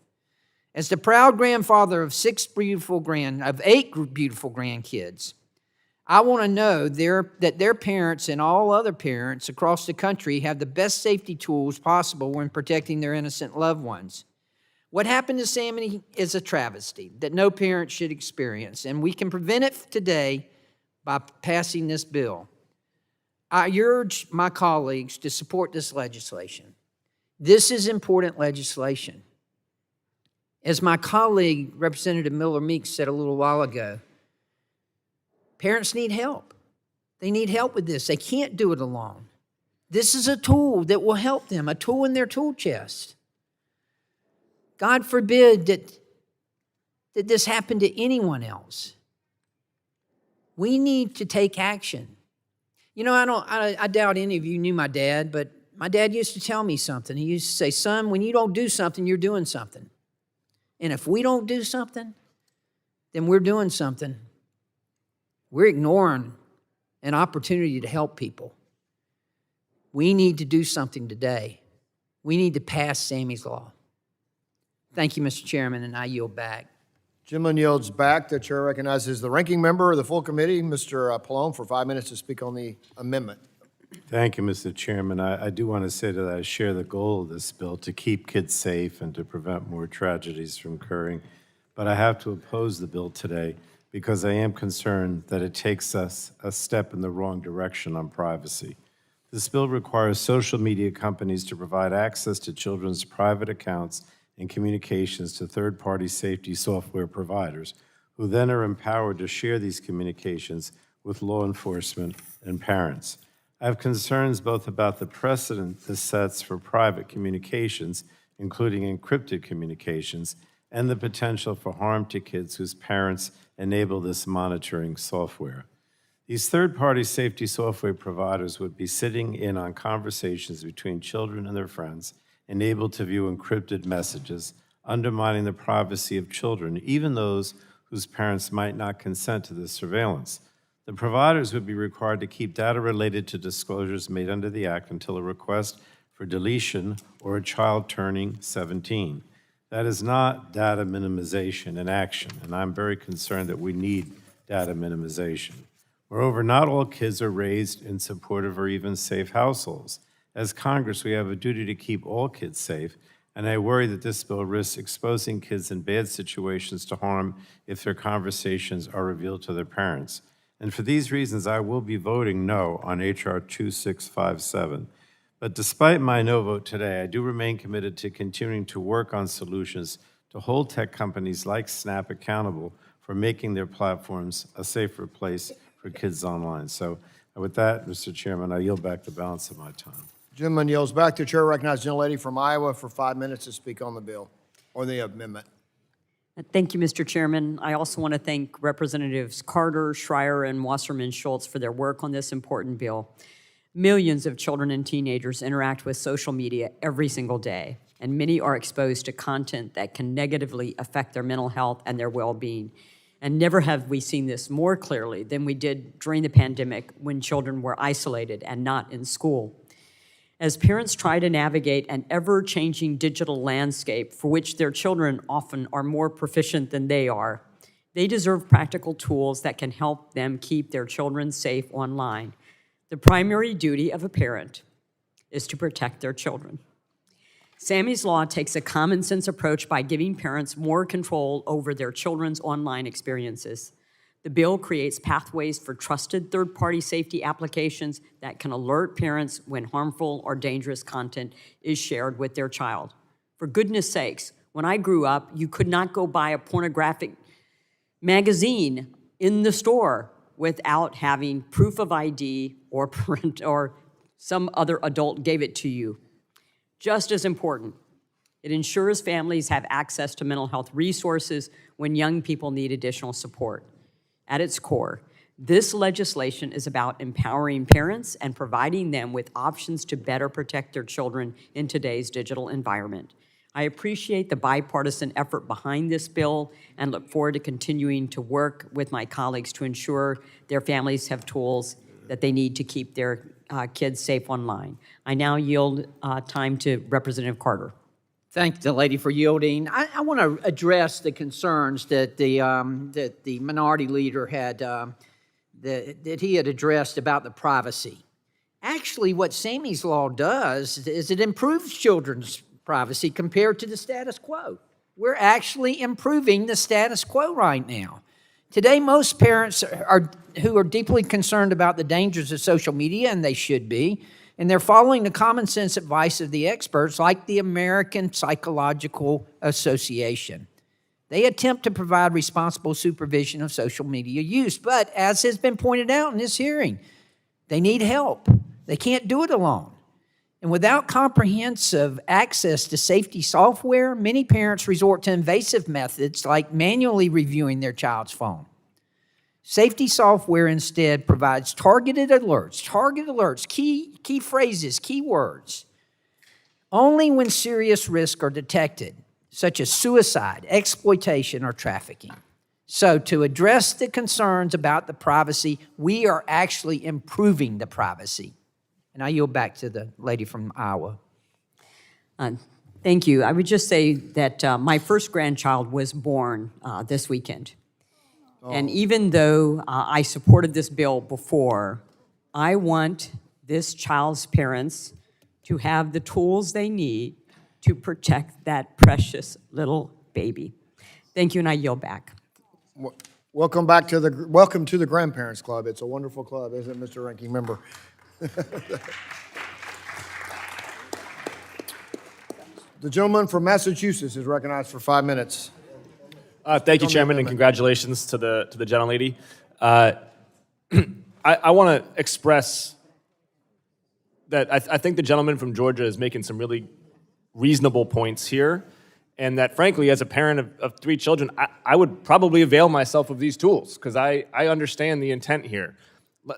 [SPEAKER 4] As the proud grandfather of eight beautiful grandkids, I want to know that their parents and all other parents across the country have the best safety tools possible when protecting their innocent loved ones. What happened to Sammy is a travesty that no parent should experience, and we can prevent it today by passing this bill. I urge my colleagues to support this legislation. This is important legislation. As my colleague, Representative Miller-Meeks, said a little while ago, parents need help. They need help with this. They can't do it alone. This is a tool that will help them, a tool in their tool chest. God forbid that this happened to anyone else. We need to take action. You know, I doubt any of you knew my dad, but my dad used to tell me something. He used to say, son, when you don't do something, you're doing something. And if we don't do something, then we're doing something. We're ignoring an opportunity to help people. We need to do something today. We need to pass Sammy's Law. Thank you, Mr. Chairman, and I yield back.
[SPEAKER 2] Gentleman yields back. The chair recognizes the ranking member of the full committee, Mr. Pallone, for 5 minutes to speak on the amendment.
[SPEAKER 7] Thank you, Mr. Chairman. I do want to say that I share the goal of this bill to keep kids safe and to prevent more tragedies from occurring. But I have to oppose the bill today because I am concerned that it takes us a step in the wrong direction on privacy. This bill requires social media companies to provide access to children's private accounts and communications to third-party safety software providers, who then are empowered to share these communications with law enforcement and parents. I have concerns both about the precedent this sets for private communications, including encrypted communications, and the potential for harm to kids whose parents enable this monitoring software. These third-party safety software providers would be sitting in on conversations between children and their friends, enabled to view encrypted messages, undermining the privacy of children, even those whose parents might not consent to this surveillance. The providers would be required to keep data related to disclosures made under the Act until a request for deletion or a child turning 17. That is not data minimization in action, and I'm very concerned that we need data minimization. Moreover, not all kids are raised in supportive or even safe households. As Congress, we have a duty to keep all kids safe, and I worry that this bill risks exposing kids in bad situations to harm if their conversations are revealed to their parents. And for these reasons, I will be voting no on H.R. 2657. But despite my no vote today, I do remain committed to continuing to work on solutions to hold tech companies like Snap accountable for making their platforms a safer place for kids online. So with that, Mr. Chairman, I yield back the balance of my time.
[SPEAKER 2] Gentleman yields back. The chair recognizes the gentlelady from Iowa for 5 minutes to speak on the bill or the amendment.
[SPEAKER 14] Thank you, Mr. Chairman. I also want to thank Representatives Carter, Schreier, and Wasserman Schultz for their work on this important bill. Millions of children and teenagers interact with social media every single day, and many are exposed to content that can negatively affect their mental health and their well-being. And never have we seen this more clearly than we did during the pandemic when children were isolated and not in school. As parents try to navigate an ever-changing digital landscape for which their children often are more proficient than they are, they deserve practical tools that can help them keep their children safe online. The primary duty of a parent is to protect their children. Sammy's Law takes a common-sense approach by giving parents more control over their children's online experiences. The bill creates pathways for trusted third-party safety applications that can alert parents when harmful or dangerous content is shared with their child. For goodness sakes, when I grew up, you could not go buy a pornographic magazine in the store without having proof of ID or parent or some other adult gave it to you. Just as important, it ensures families have access to mental health resources when young people need additional support. At its core, this legislation is about empowering parents and providing them with options to better protect their children in today's digital environment. I appreciate the bipartisan effort behind this bill and look forward to continuing to work with my colleagues to ensure their families have tools that they need to keep their kids safe online. I now yield time to Representative Carter.
[SPEAKER 4] Thank the lady for yielding. I want to address the concerns that the minority leader had, that he had addressed about the privacy. Actually, what Sammy's Law does is it improves children's privacy compared to the status quo. We're actually improving the status quo right now. Today, most parents who are deeply concerned about the dangers of social media, and they should be, and they're following the common sense advice of the experts like the American Psychological Association. They attempt to provide responsible supervision of social media use, but as has been pointed out in this hearing, they need help. They can't do it alone. And without comprehensive access to safety software, many parents resort to invasive methods like manually reviewing their child's phone. Safety software instead provides targeted alerts, key phrases, key words, only when serious risks are detected, such as suicide, exploitation, or trafficking. So to address the concerns about the privacy, we are actually improving the privacy. And I yield back to the lady from Iowa.
[SPEAKER 14] Thank you. I would just say that my first grandchild was born this weekend. And even though I supported this bill before, I want this child's parents to have the tools they need to protect that precious little baby. Thank you, and I yield back.
[SPEAKER 2] Welcome to the Grandparents Club. It's a wonderful club, isn't it, Mr. Ranking Member? The gentleman from Massachusetts is recognized for 5 minutes.
[SPEAKER 20] Thank you, Chairman, and congratulations to the gentlelady. I want to express that I think the gentleman from Georgia is making some really reasonable points here, and that, frankly, as a parent of 3 children, I would probably avail myself of these tools because I understand the intent here.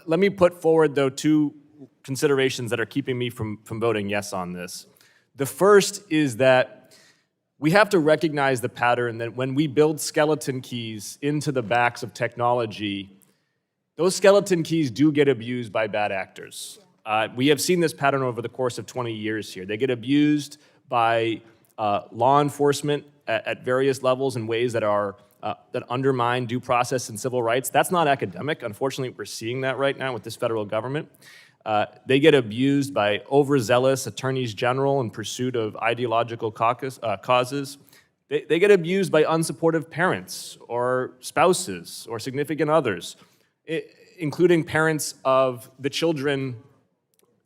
[SPEAKER 20] Let me put forward, though, 2 considerations that are keeping me from voting yes on this. The first is that we have to recognize the pattern that when we build skeleton keys into the backs of technology, those skeleton keys do get abused by bad actors. We have seen this pattern over the course of 20 years here. They get abused by law enforcement at various levels in ways that are that undermine due process and civil rights. That's not academic. Unfortunately, we're seeing that right now with this federal government. They get abused by overzealous attorneys general in pursuit of ideological causes. They get abused by unsupportive parents or spouses or significant others. including parents of the children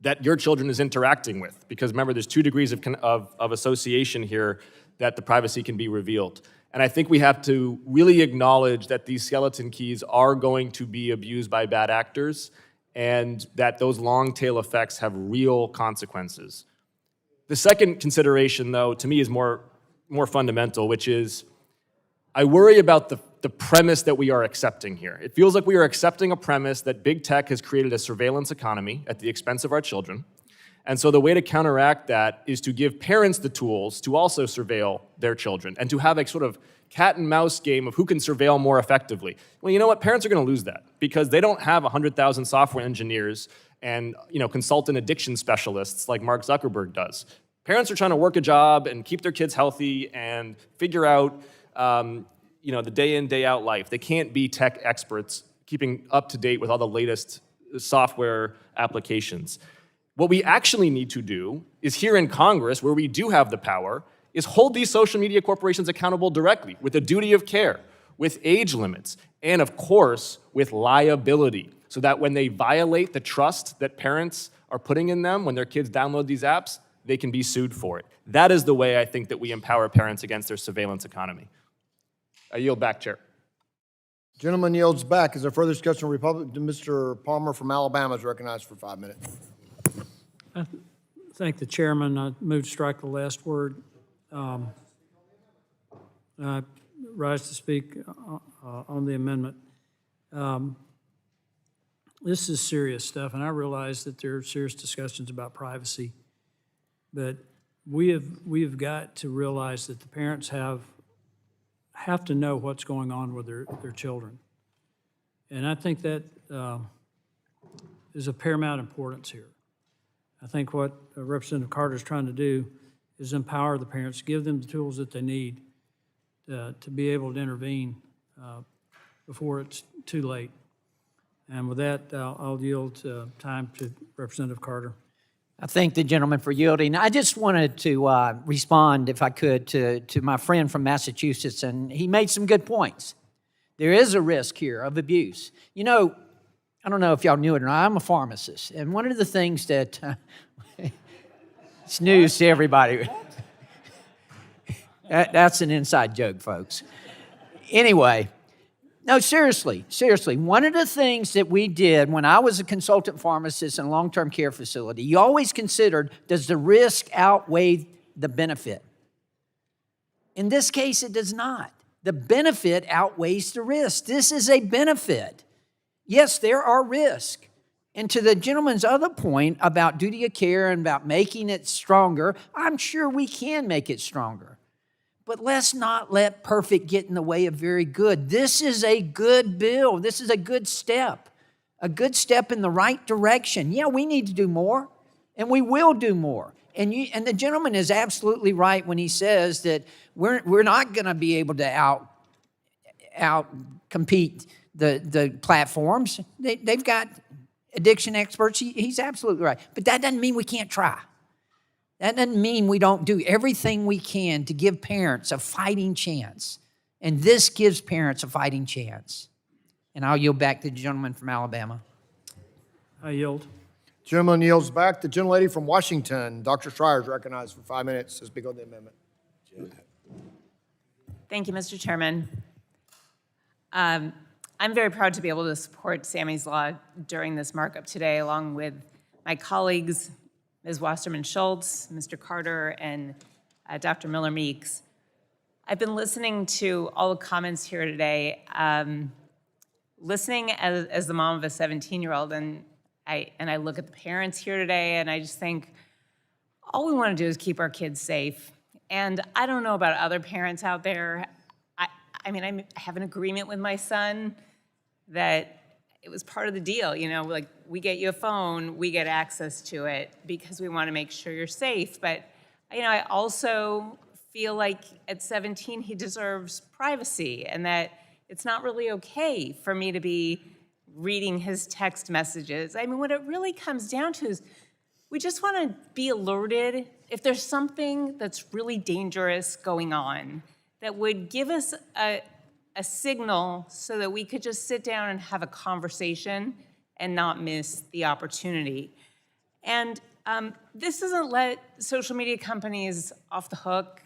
[SPEAKER 20] that your children is interacting with. Because remember, there's 2 degrees of association here that the privacy can be revealed. And I think we have to really acknowledge that these skeleton keys are going to be abused by bad actors and that those long tail effects have real consequences. The second consideration, though, to me is more fundamental, which is I worry about the premise that we are accepting here. It feels like we are accepting a premise that big tech has created a surveillance economy at the expense of our children. And so the way to counteract that is to give parents the tools to also surveil their children and to have a sort of cat and mouse game of who can surveil more effectively. Well, you know what? Parents are going to lose that because they don't have 100,000 software engineers and consultant addiction specialists like Mark Zuckerberg does. Parents are trying to work a job and keep their kids healthy and figure out the day in, day out life. They can't be tech experts keeping up to date with all the latest software applications. What we actually need to do is here in Congress, where we do have the power, is hold these social media corporations accountable directly with a duty of care, with age limits, and of course, with liability, so that when they violate the trust that parents are putting in them when their kids download these apps, they can be sued for it. That is the way I think that we empower parents against their surveillance economy. I yield back, Chair.
[SPEAKER 2] Gentleman yields back. Is there further discussion? Mr. Palmer from Alabama is recognized for 5 minutes.
[SPEAKER 10] I thank the chairman. I move to strike the last word. I rise to speak on the amendment. This is serious stuff, and I realize that there are serious discussions about privacy, but we have got to realize that the parents have to know what's going on with their children. And I think that is of paramount importance here. I think what Representative Carter is trying to do is empower the parents, give them the tools that they need to be able to intervene before it's too late. And with that, I'll yield time to Representative Carter.
[SPEAKER 4] I thank the gentleman for yielding. I just wanted to respond, if I could, to my friend from Massachusetts, and he made some good points. There is a risk here of abuse. You know, I don't know if y'all knew it or not, I'm a pharmacist, and one of the things that, it's news to everybody. That's an inside joke, folks. Anyway, no, seriously, one of the things that we did when I was a consultant pharmacist in a long-term care facility, you always considered, does the risk outweigh the benefit? In this case, it does not. The benefit outweighs the risk. This is a benefit. Yes, there are risks. And to the gentleman's other point about duty of care and about making it stronger, I'm sure we can make it stronger. But let's not let perfect get in the way of very good. This is a good bill. This is a good step in the right direction. Yeah, we need to do more, and we will do more. And the gentleman is absolutely right when he says that we're not going to be able to out compete the platforms. They've got addiction experts. He's absolutely right. But that doesn't mean we can't try. That doesn't mean we don't do everything we can to give parents a fighting chance. And this gives parents a fighting chance. And I'll yield back to the gentleman from Alabama.
[SPEAKER 10] I yield.
[SPEAKER 2] Gentleman yields back. The gentlelady from Washington, Dr. Schreier, is recognized for 5 minutes to speak on the amendment.
[SPEAKER 16] Thank you, Mr. Chairman. I'm very proud to be able to support Sammy's Law during this markup today, along with my colleagues, Ms. Wasserman Schultz, Mr. Carter, and Dr. Miller Meeks. I've been listening to all the comments here today, listening as the mom of a 17-year-old, and I look at the parents here today, and I just think, all we want to do is keep our kids safe. And I don't know about other parents out there. I mean, I have an agreement with my son that it was part of the deal, like we get you a phone, we get access to it because we want to make sure you're safe. But, I also feel like at 17, he deserves privacy and that it's not really okay for me to be reading his text messages. I mean, what it really comes down to is we just want to be alerted if there's something that's really dangerous going on that would give us a a signal so that we could just sit down and have a conversation and not miss the opportunity. And this doesn't let social media companies off the hook.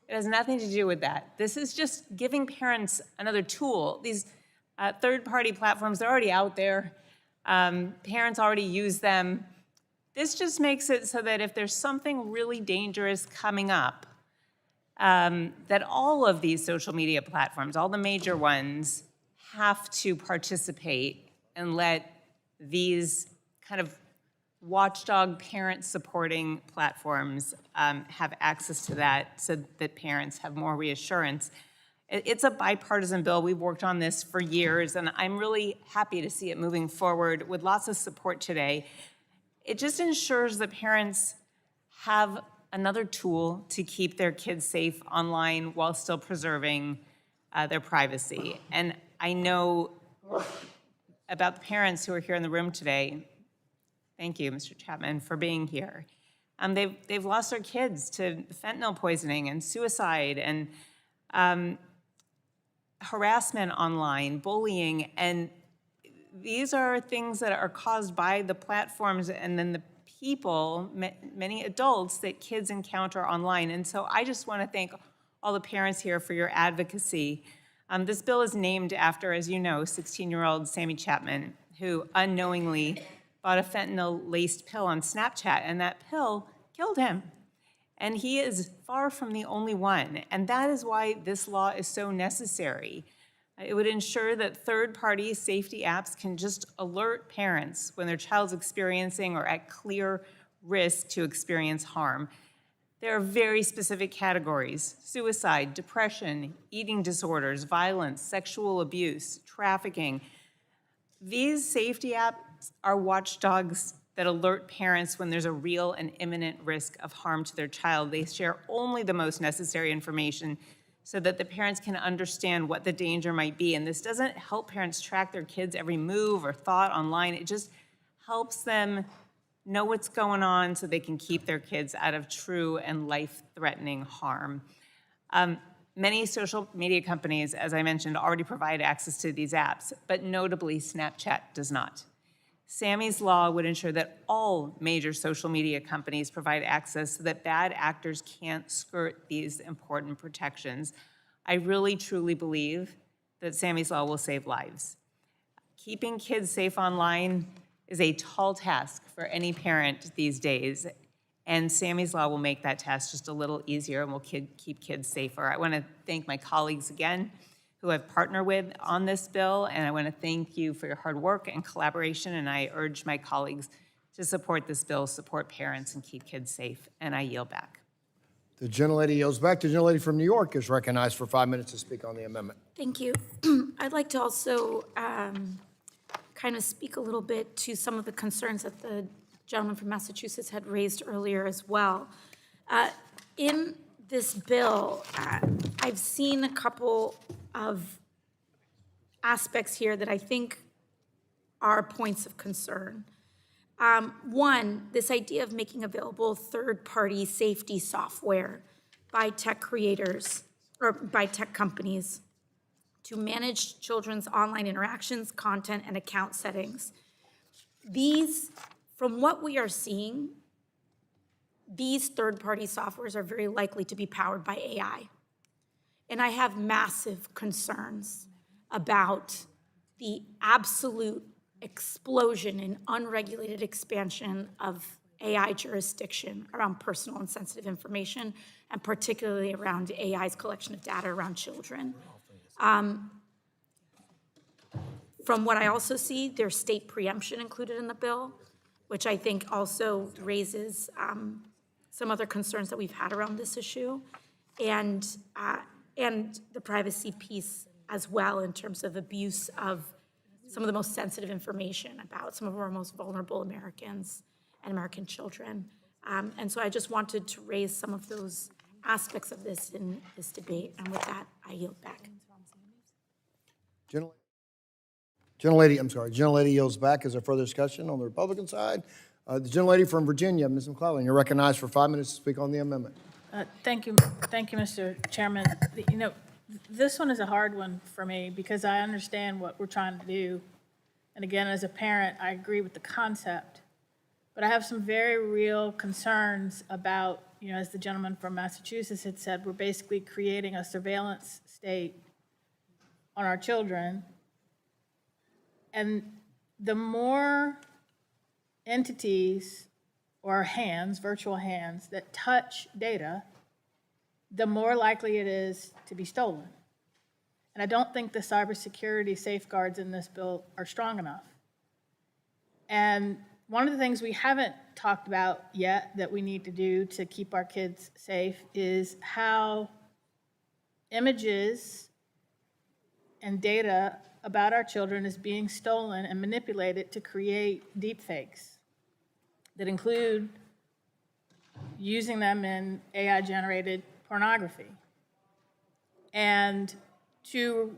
[SPEAKER 16] It has nothing to do with that. This is just giving parents another tool. These third-party platforms, they're already out there. Parents already use them. This just makes it so that if there's something really dangerous coming up, that all of these social media platforms, all the major ones, have to participate and let these kind of watchdog parent-supporting platforms have access to that so that parents have more reassurance. It's a bipartisan bill. We've worked on this for years, and I'm really happy to see it moving forward with lots of support today. It just ensures that parents have another tool to keep their kids safe online while still preserving their privacy. And I know about the parents who are here in the room today. Thank you, Mr. Chapman, for being here. They've lost their kids to fentanyl poisoning and suicide and harassment online, bullying, and these are things that are caused by the platforms and then the people, many adults, that kids encounter online. And so I just want to thank all the parents here for your advocacy. This bill is named after, as you know, 16-year-old Sammy Chapman, who unknowingly bought a fentanyl-laced pill on Snapchat, and that pill killed him. And he is far from the only one. And that is why this law is so necessary. It would ensure that third-party safety apps can just alert parents when their child's experiencing or at clear risk to experience harm. There are very specific categories: suicide, depression, eating disorders, violence, sexual abuse, trafficking. These safety apps are watchdogs that alert parents when there's a real and imminent risk of harm to their child. They share only the most necessary information so that the parents can understand what the danger might be. And this doesn't help parents track their kids' every move or thought online. It just helps them know what's going on so they can keep their kids out of true and life-threatening harm. Many social media companies, as I mentioned, already provide access to these apps, but notably Snapchat does not. Sammy's law would ensure that all major social media companies provide access so that bad actors can't skirt these important protections. I really, truly believe that Sammy's law will save lives. Keeping kids safe online is a tall task for any parent these days, and Sammy's law will make that task just a little easier and will keep kids safer. I want to thank my colleagues again who I've partnered with on this bill, and I want to thank you for your hard work and collaboration, and I urge my colleagues to support this bill, support parents, and keep kids safe, and I yield back.
[SPEAKER 2] The gentlelady yields back. The gentlelady from New York is recognized for 5 minutes to speak on the amendment.
[SPEAKER 8] Thank you. I'd like to also kind of speak a little bit to some of the concerns that the gentleman from Massachusetts had raised earlier as well. In this bill, I've seen a couple of aspects here that I think are points of concern. One, this idea of making available third-party safety software by tech creators or by tech companies to manage children's online interactions, content, and account settings. These, from what we are seeing, these third-party softwares are very likely to be powered by AI. And I have massive concerns about the absolute explosion and unregulated expansion of AI jurisdiction around personal and sensitive information, and particularly around AI's collection of data around children. From what I also see, there's state preemption included in the bill, which I think also raises some other concerns that we've had around this issue, and the privacy piece as well in terms of abuse of some of the most sensitive information about some of our most vulnerable Americans and American children. And so I just wanted to raise some of those aspects of this in this debate. And with that, I yield back.
[SPEAKER 2] Gentlelady yields back. Is there further discussion on the Republican side? The gentlelady from Virginia, Ms. McClellan, you're recognized for 5 minutes to speak on the amendment.
[SPEAKER 21] Thank you, Mr. Chairman. You know,
[SPEAKER 17] This one is a hard one for me because I understand what we're trying to do. And again, as a parent, I agree with the concept. But I have some very real concerns about, as the gentleman from Massachusetts had said, we're basically creating a surveillance state on our children. And the more entities or hands, virtual hands, that touch data, the more likely it is to be stolen. And I don't think the cybersecurity safeguards in this bill are strong enough. And one of the things we haven't talked about yet that we need to do to keep our kids safe is how images and data about our children is being stolen and manipulated to create deepfakes that include using them in AI-generated pornography. And to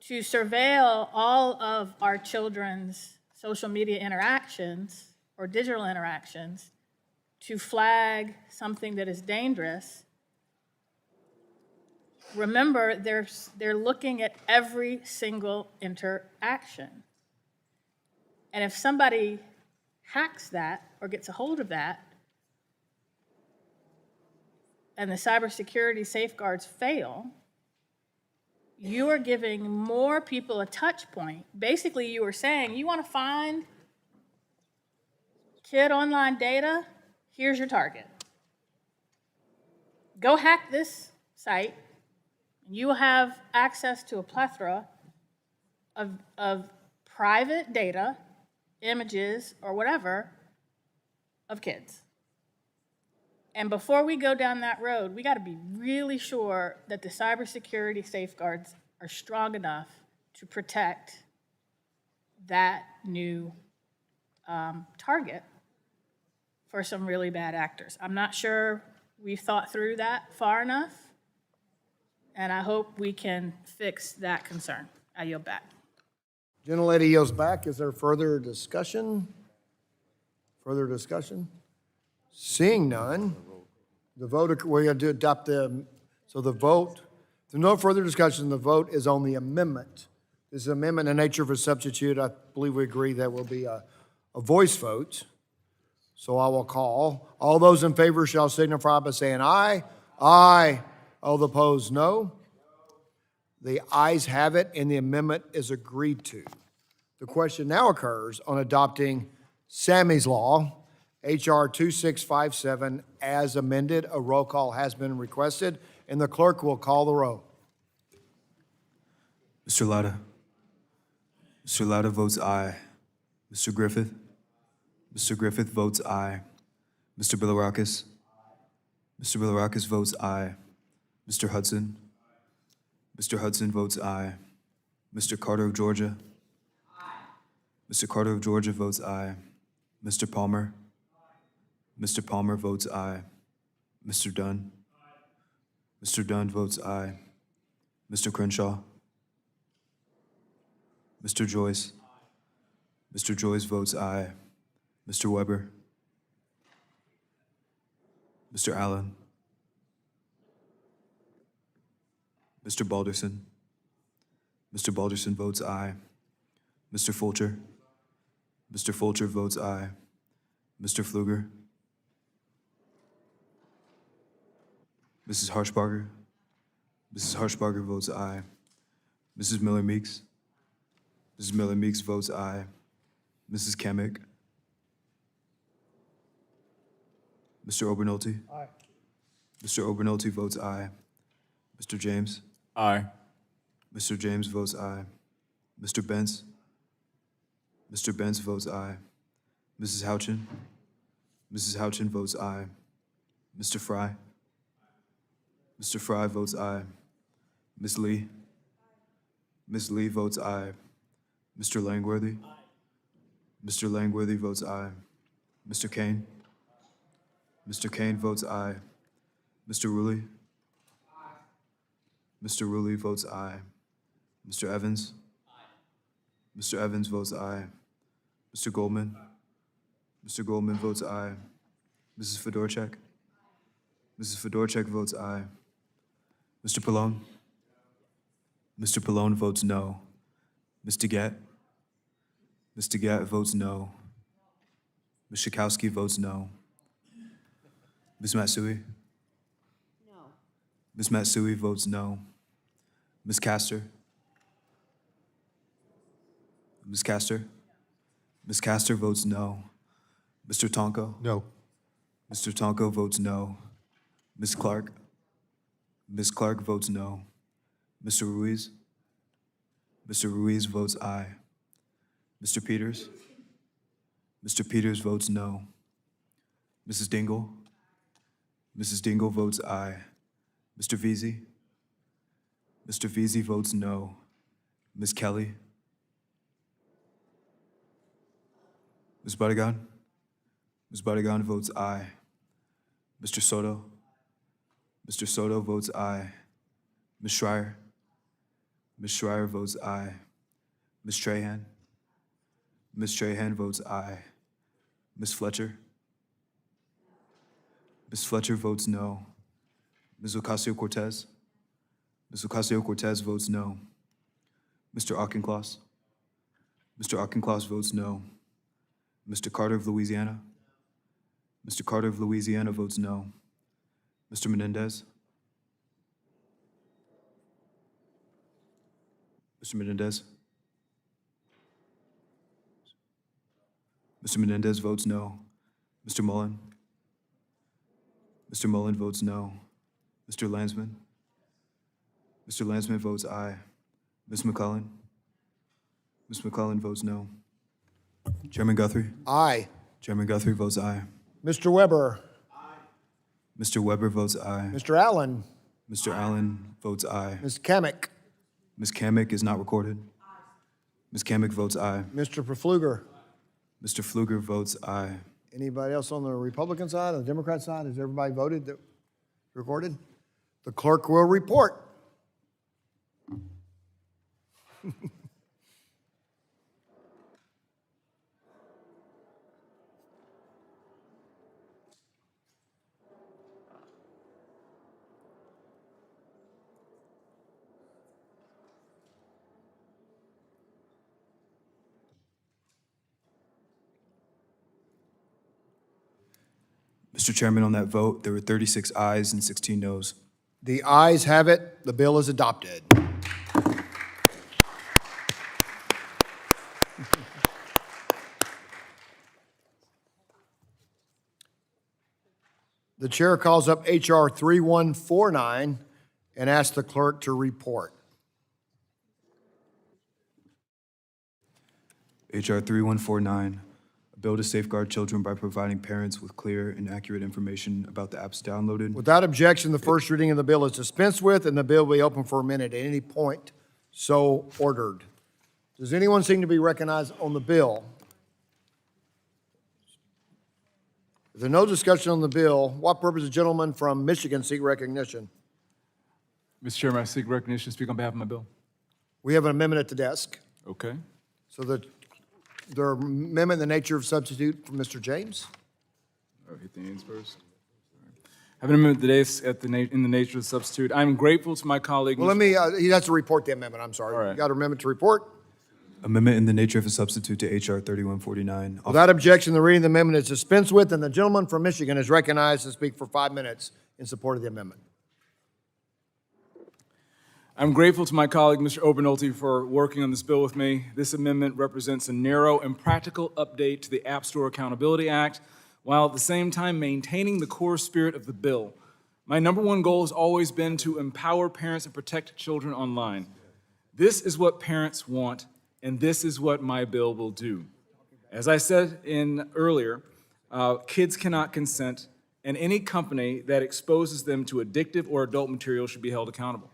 [SPEAKER 17] surveil all of our children's social media interactions or digital interactions to flag something that is dangerous, remember, they're looking at every single interaction. And if somebody hacks that or gets a hold of that, and the cybersecurity safeguards fail, you are giving more people a touch point. Basically, you are saying, you want to find kid online data? Here's your target. Go hack this site, and you will have access to a plethora of private data, images, or whatever, of kids. And before we go down that road, we got to be really sure that the cybersecurity safeguards are strong enough to protect that new target for some really bad actors. I'm not sure we've thought through that far enough, and I hope we can fix that concern. I yield back.
[SPEAKER 2] Gentlelady yields back. Is there further discussion? Further discussion? Seeing none, the vote, we're going to adopt so the vote, if there's no further discussion, the vote is on the amendment. This is an amendment in nature of a substitute. I believe we agree that will be a voice vote. So I will call. All those in favor shall signify by saying aye. Aye. All opposed, no. The ayes have it, and the amendment is agreed to. The question now occurs on adopting Sammy's Law, H.R. 2657, as amended. A roll call has been requested, and the clerk will call the roll.
[SPEAKER 12] Mr. Latta. Mr. Latta votes aye. Mr. Griffith. Mr. Griffith votes aye. Mr. Bilirakis. Mr. Bilirakis votes aye. Mr. Hudson. Mr. Hudson votes aye. Mr. Carter of Georgia. Mr. Carter of Georgia votes aye. Mr. Palmer. Mr. Palmer votes aye. Mr. Dunn. Mr. Dunn votes aye. Mr. Crenshaw. Mr. Joyce. Mr. Joyce votes aye. Mr. Weber. Mr. Allen. Mr. Balderson. Mr. Balderson votes aye. Mr. Fulcher. Mr. Fulcher votes aye. Mr. Pfluger. Mrs. Harshbarger. Mrs. Harshbarger votes aye. Mrs. Miller-Meeks. Mrs. Miller-Meeks votes aye. Mrs. Kamick. Mr. Obernolte.
[SPEAKER 2] Aye.
[SPEAKER 12] Mr. Obernolte votes aye. Mr. James.
[SPEAKER 20] Aye.
[SPEAKER 12] Mr. James votes aye. Mr. Benz. Mr. Benz votes aye. Mrs. Houchin. Mrs. Houchin votes aye. Mr. Fry. Mr. Fry votes aye. Ms. Lee. Ms. Lee votes aye. Mr. Langworthy. Mr. Langworthy votes aye. Mr. Kane. Mr. Kane votes aye. Mr. Rulli. Mr. Rulli votes aye. Mr. Evans. Mr. Evans votes aye. Mr. Goldman. Mr. Goldman votes aye. Mrs. Fedorchak. Mrs. Fedorchak votes aye. Mr. Pallone? Mr. Pallone votes no. Ms. DeGette? Ms. DeGette votes no. Ms. Schakowsky votes no. Ms. Matsui? No. Ms. Matsui votes no. Ms. Castor? Ms. Castor? Ms. Castor votes no. Mr. Tonko?
[SPEAKER 13] No.
[SPEAKER 12] Mr. Tonko votes no. Ms. Clark? Ms. Clark votes no. Mr. Ruiz? Mr. Ruiz votes aye. Mr. Peters? Mr. Peters votes no. Mrs. Dingell? Mrs. Dingell votes aye. Mr. Veazey? Mr. Veazey votes no. Ms. Kelly? Ms. Barragan? Ms. Barragan votes aye. Mr. Soto? Mr. Soto votes aye. Ms. Schreier? Ms. Schreier votes aye. Ms. Trahan? Ms. Trahan votes aye. Ms. Fletcher? Ms. Fletcher votes no. Ms. Ocasio-Cortez? Ms. Ocasio-Cortez votes no. Mr. Auchincloss? Mr. Auchincloss votes no. Mr. Carter of Louisiana? Mr. Carter of Louisiana votes no. Mr. Menendez? Mr. Menendez? Mr. Menendez votes no. Mr. Mullen? Mr. Mullen votes no. Mr. Landsman? Mr. Landsman votes aye. Ms. McClellan? Ms. McClellan votes no. Chairman Guthrie?
[SPEAKER 2] Aye.
[SPEAKER 12] Chairman Guthrie votes aye.
[SPEAKER 2] Mr. Weber?
[SPEAKER 12] Mr. Weber votes aye.
[SPEAKER 2] Mr. Allen?
[SPEAKER 12] Mr. Allen votes aye.
[SPEAKER 2] Ms. Kamick?
[SPEAKER 12] Ms. Kamick is not recorded. Ms. Kamick votes aye.
[SPEAKER 2] Mr. Pfluger?
[SPEAKER 12] Mr. Pfluger votes aye.
[SPEAKER 2] Anybody else on the Republican side, on the Democrat side? Has everybody voted that recorded? The clerk will report.
[SPEAKER 12] Mr. Chairman, on that vote, there were 36 ayes and 16 noes.
[SPEAKER 2] The ayes have it. The bill is adopted. The chair calls up H.R. 3149 and asks the clerk to report.
[SPEAKER 12] H.R. 3149, a bill to safeguard children by providing parents with clear and accurate information about the apps downloaded.
[SPEAKER 2] Without objection, the first reading of the bill is dispensed with, and the bill will be open for a minute at any point so ordered. Does anyone seem to be recognized on the bill? If there's no discussion on the bill, what purpose does the gentleman from Michigan seek recognition?
[SPEAKER 5] Mr. Chairman, I seek recognition to speak on behalf of my bill.
[SPEAKER 2] We have an amendment at the desk.
[SPEAKER 5] Okay.
[SPEAKER 2] So the amendment in the nature of substitute from Mr. James.
[SPEAKER 5] I'll hit the names first. I have an amendment today in the nature of substitute. I'm grateful to my colleague.
[SPEAKER 2] Well, he has to report the amendment, I'm sorry.
[SPEAKER 5] All right.
[SPEAKER 2] You got an amendment to report?
[SPEAKER 12] Amendment in the nature of a substitute to H.R. 3149.
[SPEAKER 2] Without objection, the reading of the amendment is dispensed with, and the gentleman from Michigan is recognized to speak for 5 minutes in support of the amendment.
[SPEAKER 5] I'm grateful to my colleague, Mr. Obernolte, for working on this bill with me. This amendment represents a narrow and practical update to the App Store Accountability Act, while at the same time maintaining the core spirit of the bill. My number one goal has always been to empower parents and protect children online. This is what parents want, and this is what my bill will do. As I said earlier, kids cannot consent, and any company that exposes them to addictive or adult material should be held accountable.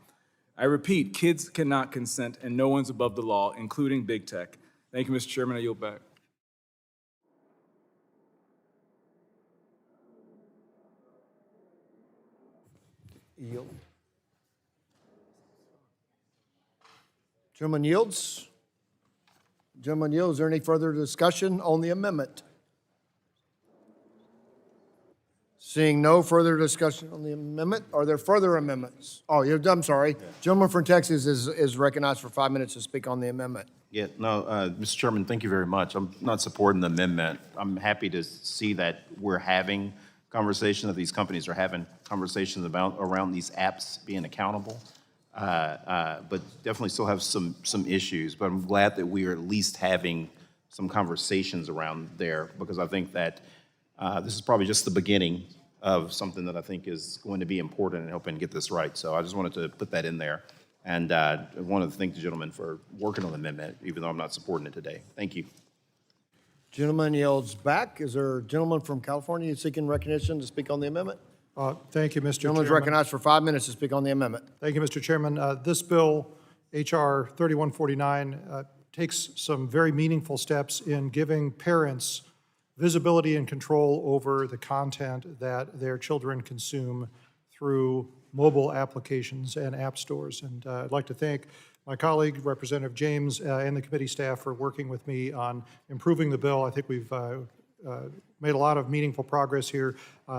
[SPEAKER 5] I repeat, kids cannot consent, and no one's above the law, including big tech. Thank you, Mr. Chairman. I yield back.
[SPEAKER 2] Yield. Gentleman yields. Gentleman yields. Is there any further discussion on the amendment? Seeing no further discussion on the amendment, are there further amendments? Oh, I'm sorry. Gentleman from Texas is recognized for 5 minutes to speak on the amendment.
[SPEAKER 9] Yeah, no, Mr. Chairman, thank you very much. I'm not supporting the amendment. I'm happy to see that we're having conversations, that these companies are having conversations around these apps being accountable. But definitely still have some issues. But I'm glad that we are at least having some conversations around there, because I think that this is probably just the beginning of something that I think is going to be important in helping get this right. So I just wanted to put that in there. And I wanted to thank the gentleman for working on the amendment, even though I'm not supporting it today. Thank you.
[SPEAKER 2] Gentleman yields back. Is there a gentleman from California seeking recognition to speak on the amendment?
[SPEAKER 21] Thank you, Mr.
[SPEAKER 2] Gentleman's
[SPEAKER 21] Chairman.
[SPEAKER 2] recognized for 5 minutes to speak on the amendment.
[SPEAKER 21] Thank you, Mr. Chairman. This bill, H.R. 3149, takes some very meaningful steps in giving parents visibility and control over the content that their children consume through mobile applications and app stores. And I'd like to thank my colleague, Representative James, and the committee staff for working with me on improving the bill. I think we've made a lot of meaningful progress here.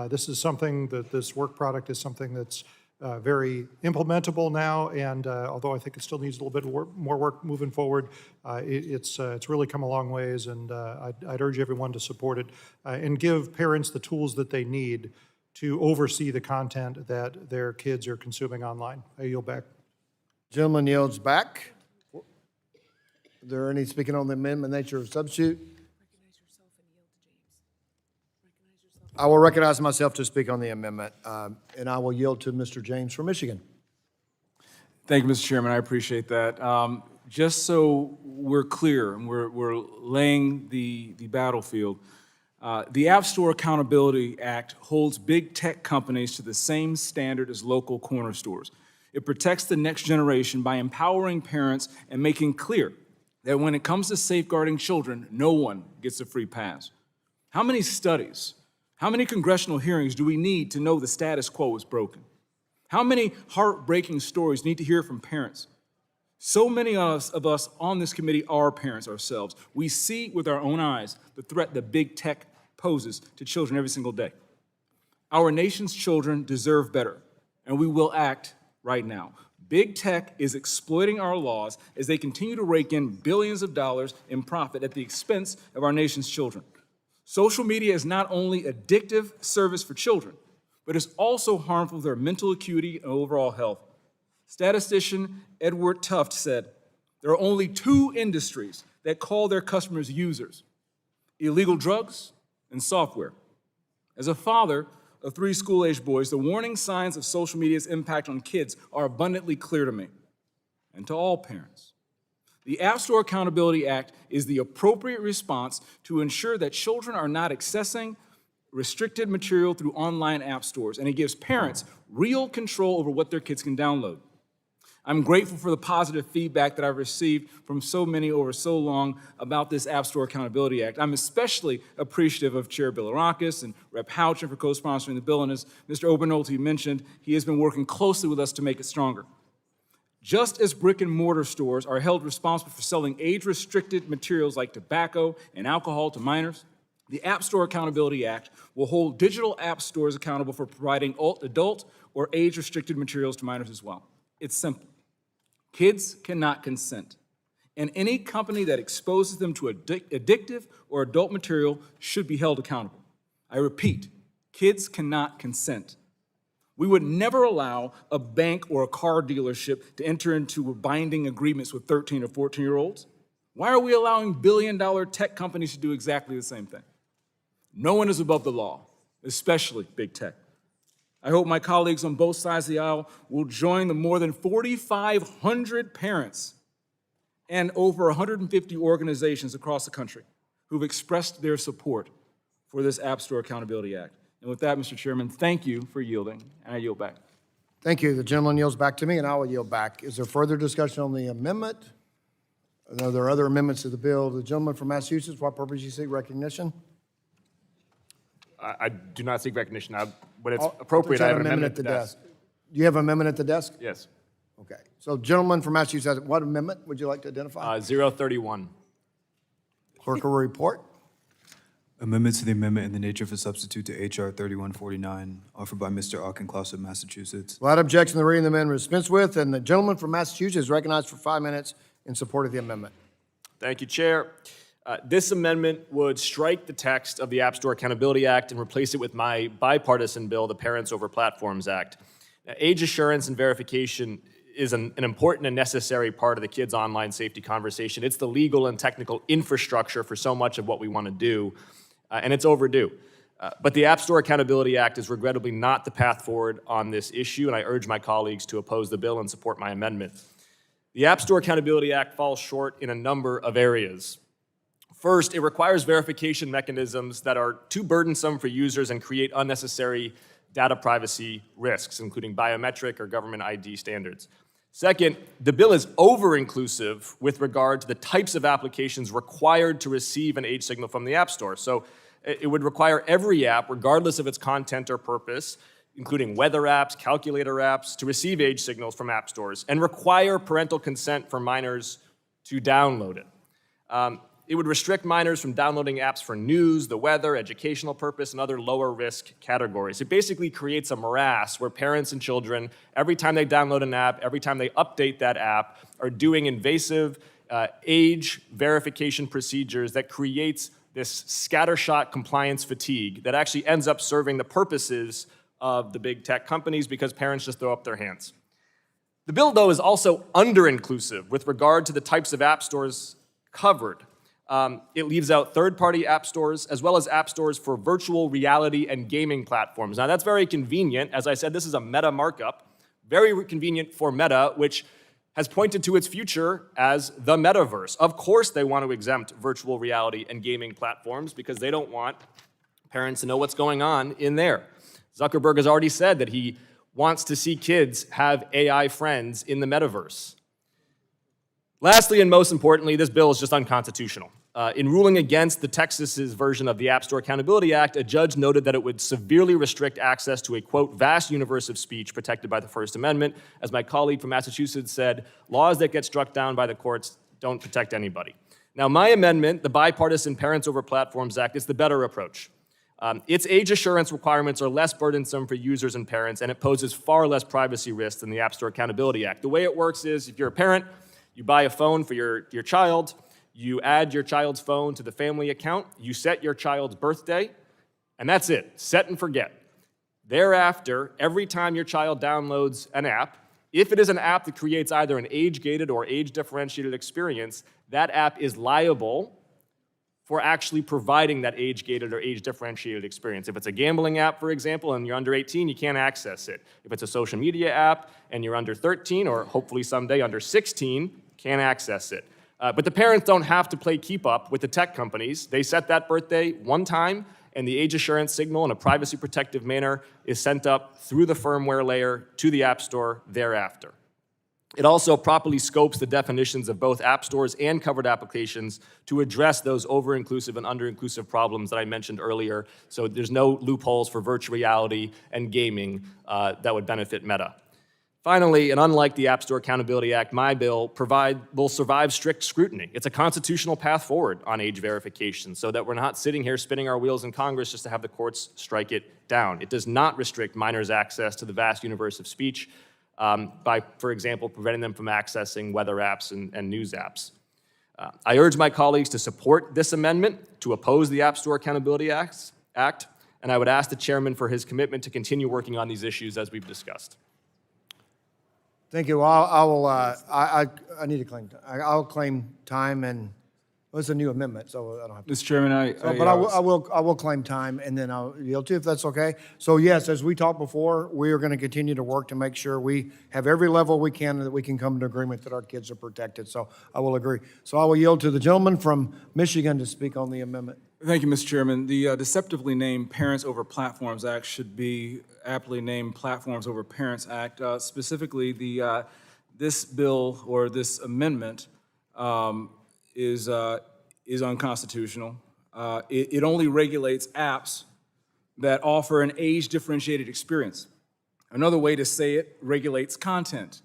[SPEAKER 21] This is something that this work product is something that's very implementable now, and although I think it still needs a little bit more work moving forward, it's really come a long ways, and I'd urge everyone to support it and give parents the tools that they need to oversee the content that their kids are consuming online. I yield back.
[SPEAKER 2] Gentleman yields back. Are there any speaking on the amendment nature of substitute? I will recognize myself to speak on the amendment, and I will yield to Mr. James from Michigan.
[SPEAKER 5] Thank you, Mr. Chairman. I appreciate that. Just so we're clear and we're laying the battlefield, the App Store Accountability Act holds big tech companies to the same standard as local corner stores. It protects the next generation by empowering parents and making clear that when it comes to safeguarding children, no one gets a free pass. How many studies, how many congressional hearings do we need to know the status quo is broken? How many heartbreaking stories need to hear from parents? So many of us on this committee are parents ourselves. We see with our own eyes the threat that big tech poses to children every single day. Our nation's children deserve better, and we will act right now. Big tech is exploiting our laws as they continue to rake in billions of dollars in profit at the expense of our nation's children. Social media is not only addictive service for children, but is also harmful to their mental acuity and overall health. Statistician Edward Tufte said, there are only two industries that call their customers users: illegal drugs and software. As a father of 3 school-aged boys, the warning signs of social media's impact on kids are abundantly clear to me and to all parents. The App Store Accountability Act is the appropriate response to ensure that children are not accessing restricted material through online app stores, and it gives parents real control over what their kids can download. I'm grateful for the positive feedback that I've received from so many over so long about this App Store Accountability Act. I'm especially appreciative of Chair Bilirakis and Rep. Houchin for co-sponsoring the bill, and as Mr. Obernolte mentioned, he has been working closely with us to make it stronger. Just as brick and mortar stores are held responsible for selling age-restricted materials like tobacco and alcohol to minors, the App Store Accountability Act will hold digital app stores accountable for providing adult or age-restricted materials to minors as well. It's simple. Kids cannot consent, and any company that exposes them to addictive or adult material should be held accountable. I repeat, kids cannot consent. We would never allow a bank or a car dealership to enter into binding agreements with 13 or 14-year-olds. Why are we allowing billion-dollar tech companies to do exactly the same thing? No one is above the law, especially big tech. I hope my colleagues on both sides of the aisle will join the more than 4,500 parents and over 150 organizations across the country who've expressed their support for this App Store Accountability Act. And with that, Mr. Chairman, thank you for yielding, and I yield back.
[SPEAKER 2] Thank you. The gentleman yields back to me, and I will yield back. Is there further discussion on the amendment? Are there other amendments to the bill? The gentleman from Massachusetts, what purpose do you seek recognition?
[SPEAKER 20] I do not seek recognition. When it's appropriate, I have an amendment at the desk.
[SPEAKER 2] Do you have an amendment at the desk?
[SPEAKER 20] Yes.
[SPEAKER 2] Okay. So gentleman from Massachusetts, what amendment would you like to identify?
[SPEAKER 20] 031.
[SPEAKER 2] Clerk will report.
[SPEAKER 12] Amendment to the amendment in the nature of a substitute to H.R. 3149, offered by Mr. Auchincloss of Massachusetts.
[SPEAKER 2] Without objection, the reading of the amendment is dispensed with, and the gentleman from Massachusetts is recognized for 5 minutes in support of the amendment.
[SPEAKER 20] Thank you, Chair. This amendment would strike the text of the App Store Accountability Act and replace it with my bipartisan bill, the Parents Over Platforms Act. Now, age assurance and verification is an important and necessary part of the kids' online safety conversation. It's the legal and technical infrastructure for so much of what we want to do, and it's overdue. But the App Store Accountability Act is regrettably not the path forward on this issue, and I urge my colleagues to oppose the bill and support my amendment. The App Store Accountability Act falls short in a number of areas. First, it requires verification mechanisms that are too burdensome for users and create unnecessary data privacy risks, including biometric or government ID standards. Second, the bill is over-inclusive with regard to the types of applications required to receive an age signal from the App Store. So it would require every app, regardless of its content or purpose, including weather apps, calculator apps, to receive age signals from app stores and require parental consent for minors to download it. It would restrict minors from downloading apps for news, the weather, educational purpose, and other lower risk categories. It basically creates a morass where parents and children, every time they download an app, every time they update that app, are doing invasive age verification procedures that creates this scattershot compliance fatigue that actually ends up serving the purposes of the big tech companies because parents just throw up their hands. The bill, though, is also under-inclusive with regard to the types of app stores covered. It leaves out third-party app stores as well as app stores for virtual reality and gaming platforms. Now, that's very convenient. As I said, this is a Meta markup. Very convenient for Meta, which has pointed to its future as the metaverse. Of course, they want to exempt virtual reality and gaming platforms because they don't want parents to know what's going on in there. Zuckerberg has already said that he wants to see kids have AI friends in the metaverse. Lastly, and most importantly, this bill is just unconstitutional. In ruling against the Texas's version of the App Store Accountability Act, a judge noted that it would severely restrict access to a, quote, vast universe of speech protected by the First Amendment. As my colleague from Massachusetts said, laws that get struck down by the courts don't protect anybody. Now, my amendment, the Bipartisan Parents Over Platforms Act, is the better approach. Its age assurance requirements are less burdensome for users and parents, and it poses far less privacy risks than the App Store Accountability Act. The way it works is, if you're a parent, you buy a phone for your child, you add your child's phone to the family account, you set your child's birthday, and that's it. Set and forget. Thereafter, every time your child downloads an app, if it is an app that creates either an age-gated or age-differentiated experience, that app is liable for actually providing that age-gated or age-differentiated experience. If it's a gambling app, for example, and you're under 18, you can't access it. If it's a social media app and you're under 13, or hopefully someday under 16, can't access it. But the parents don't have to play keep up with the tech companies. They set that birthday one time, and the age assurance signal in a privacy protective manner is sent up through the firmware layer to the App Store thereafter. It also properly scopes the definitions of both app stores and covered applications to address those over-inclusive and under-inclusive problems that I mentioned earlier, so there's no loopholes for virtual reality and gaming that would benefit Meta. Finally, and unlike the App Store Accountability Act, my bill will survive strict scrutiny. It's a constitutional path forward on age verification so that we're not sitting here spinning our wheels in Congress just to have the courts strike it down. It does not restrict minors' access to the vast universe of speech by, for example, preventing them from accessing weather apps and news apps. I urge my colleagues to support this amendment to oppose the App Store Accountability Act, and I would ask the chairman for his commitment to continue working on these issues as we've discussed.
[SPEAKER 2] Thank you. I need to claim. I'll claim time, and well, it's a new amendment, so I don't have to.
[SPEAKER 5] Mr. Chairman,
[SPEAKER 2] I will claim time, and then I'll yield to you if that's okay. So yes, as we talked before, we are going to continue to work to make sure we have every level we can that we can come to agreement that our kids are protected. So I will agree. So I will yield to the gentleman from Michigan to speak on the amendment.
[SPEAKER 5] Thank you, Mr. Chairman. The deceptively named Parents Over Platforms Act should be aptly named Platforms Over Parents Act. Specifically, this bill or this amendment is unconstitutional. It only regulates apps that offer an age-differentiated experience. Another way to say it, regulates content.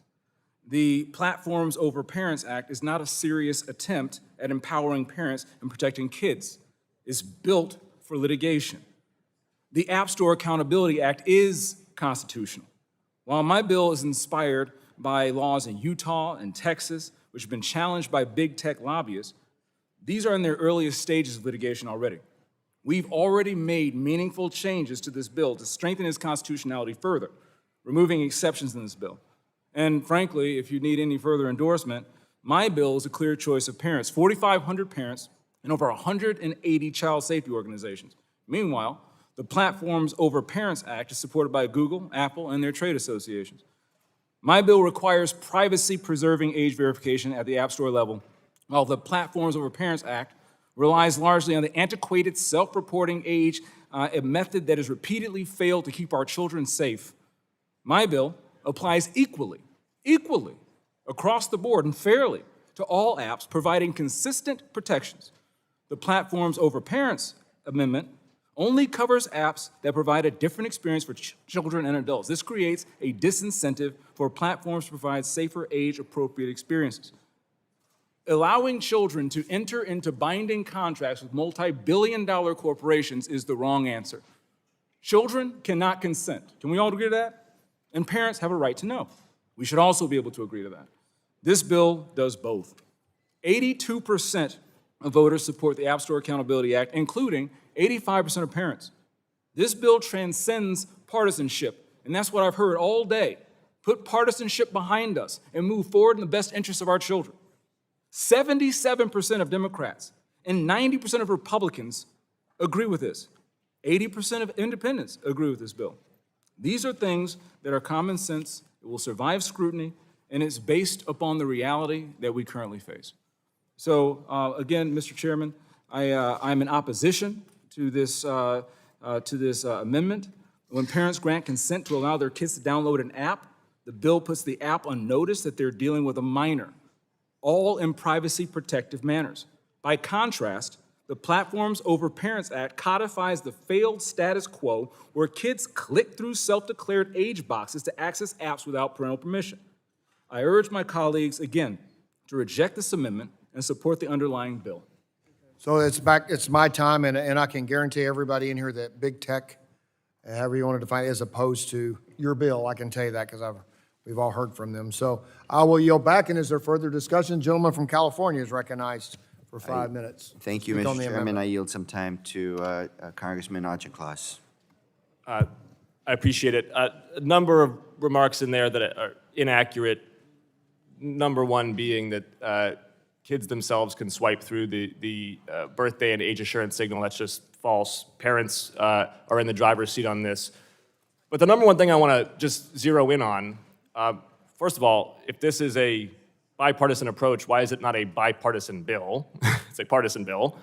[SPEAKER 5] The Platforms Over Parents Act is not a serious attempt at empowering parents and protecting kids. It's built for litigation. The App Store Accountability Act is constitutional. While my bill is inspired by laws in Utah and Texas, which have been challenged by big tech lobbyists, these are in their earliest stages of litigation already. We've already made meaningful changes to this bill to strengthen its constitutionality further, removing exceptions in this bill. And frankly, if you need any further endorsement, my bill is a clear choice of parents, 4,500 parents and over 180 child safety organizations. Meanwhile, the Platforms Over Parents Act is supported by Google, Apple, and their trade associations. My bill requires privacy-preserving age verification at the App Store level, while the Platforms Over Parents Act relies largely on the antiquated self-reporting age, a method that has repeatedly failed to keep our children safe. My bill applies equally across the board and fairly to all apps, providing consistent protections. The Platforms Over Parents Amendment only covers apps that provide a different experience for children and adults. This creates a disincentive for platforms to provide safer age-appropriate experiences. Allowing children to enter into binding contracts with multi-billion-dollar corporations is the wrong answer. Children cannot consent. Can we all agree to that? And parents have a right to know. We should also be able to agree to that. This bill does both. 82% of voters support the App Store Accountability Act, including 85% of parents. This bill transcends partisanship, and that's what I've heard all day. Put partisanship behind us and move forward in the best interests of our children. 77% of Democrats and 90% of Republicans agree with this. 80% of independents agree with this bill. These are things that are common sense, it will survive scrutiny, and it's based upon the reality that we currently face. So again, Mr. Chairman, I'm in opposition to this amendment. When parents grant consent to allow their kids to download an app, the bill puts the app on notice that they're dealing with a minor, all in privacy protective manners. By contrast, the Platforms Over Parents Act codifies the failed status quo where kids click through self-declared age boxes to access apps without parental permission. I urge my colleagues, again, to reject this amendment and support the underlying bill.
[SPEAKER 2] So it's my time, and I can guarantee everybody in here that big tech, however you want to define it, is opposed to your bill. I can tell you that because we've all heard from them. So I will yield back, and is there further discussion? Gentleman from California is recognized for 5 minutes.
[SPEAKER 3] Thank you,
[SPEAKER 2] Speak on
[SPEAKER 3] Mr.
[SPEAKER 2] the
[SPEAKER 3] Chairman.
[SPEAKER 2] amendment.
[SPEAKER 3] I yield some time to Congressman Auchincloss.
[SPEAKER 20] I appreciate it. A number of remarks in there that are inaccurate. Number one being that kids themselves can swipe through the birthday and age assurance signal. That's just false. Parents are in the driver's seat on this. But the number one thing I want to just zero in on, first of all, if this is a bipartisan approach, why is it not a bipartisan bill? It's a partisan bill,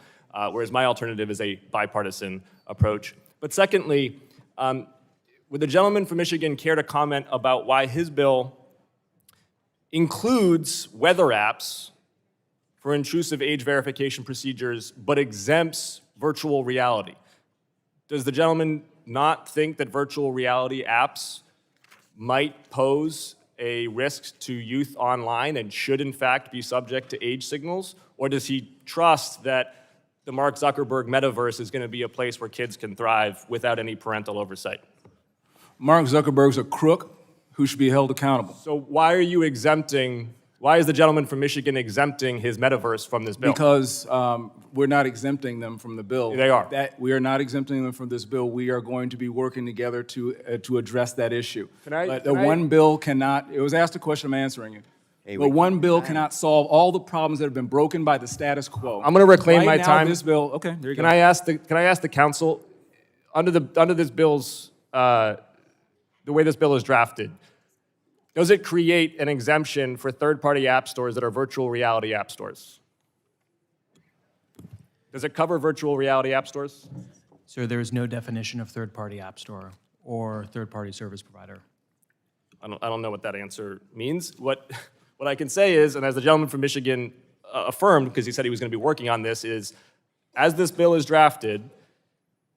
[SPEAKER 20] whereas my alternative is a bipartisan approach. But secondly, would the gentleman from Michigan care to comment about why his bill includes weather apps for intrusive age verification procedures, but exempts virtual reality? Does the gentleman not think that virtual reality apps might pose a risk to youth online and should in fact be subject to age signals? Or does he trust that the Mark Zuckerberg metaverse is going to be a place where kids can thrive without any parental oversight?
[SPEAKER 5] Mark Zuckerberg's a crook who should be held accountable.
[SPEAKER 20] So why is the gentleman from Michigan exempting his metaverse from this bill?
[SPEAKER 5] Because we're not exempting them from the bill.
[SPEAKER 20] They are.
[SPEAKER 5] We are not exempting them from this bill. We are going to be working together to address that issue. One bill cannot, it was asked a question, I'm answering it. But one bill cannot solve all the problems that have been broken by the status quo.
[SPEAKER 20] I'm going to reclaim my
[SPEAKER 5] now,
[SPEAKER 20] time.
[SPEAKER 5] This bill, okay, there you go.
[SPEAKER 20] Can I ask the council, under this bill's, the way this bill is drafted, does it create an exemption for third-party app stores that are virtual reality app stores? Does it cover virtual reality app stores?
[SPEAKER 11] Sir, there is no definition of third-party app store or third-party service provider.
[SPEAKER 20] I don't know what that answer means. What I can say is, and as the gentleman from Michigan affirmed, because he said he was going to be working on this, is as this bill is drafted,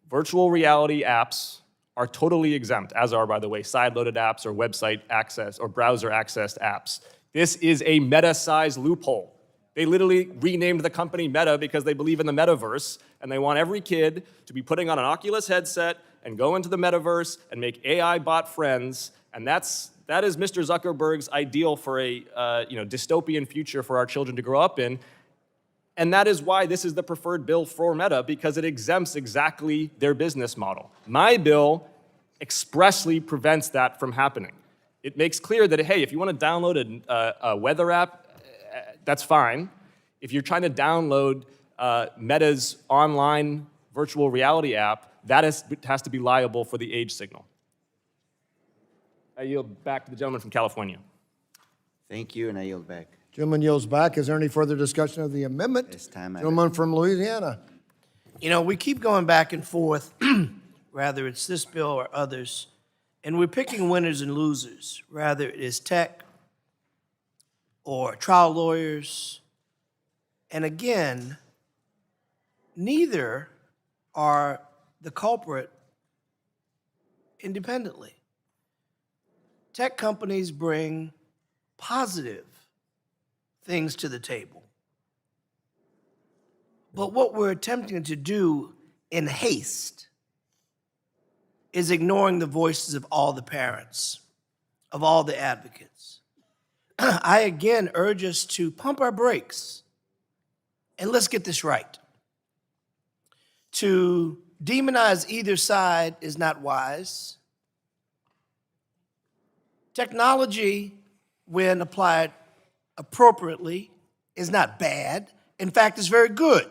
[SPEAKER 20] virtual reality apps are totally exempt, as are, by the way, side-loaded apps or website access or browser-accessed apps. This is a meta-sized loophole. They literally renamed the company Meta because they believe in the metaverse, and they want every kid to be putting on an Oculus headset and go into the metaverse and make AI bot friends, and that is Mr. Zuckerberg's ideal for a dystopian future for our children to grow up in. And that is why this is the preferred bill for Meta, because it exempts exactly their business model. My bill expressly prevents that from happening. It makes clear that, hey, if you want to download a weather app, that's fine. If you're trying to download Meta's online virtual reality app, that has to be liable for the age signal. I yield back to the gentleman from California.
[SPEAKER 3] Thank you, and I yield back.
[SPEAKER 2] Gentleman yields back. Is there any further discussion of the amendment?
[SPEAKER 3] This time,
[SPEAKER 2] Gentleman from Louisiana.
[SPEAKER 6] You know, we keep going back and forth, whether it's this bill or others, and we're picking winners and losers, whether it is tech or trial lawyers. And again, neither are the culprit independently. Tech companies bring positive things to the table. But what we're attempting to do in haste is ignoring the voices of all the parents, of all the advocates. I again urge us to pump our brakes and let's get this right. To demonize either side is not wise. Technology, when applied appropriately, is not bad. In fact, it's very good.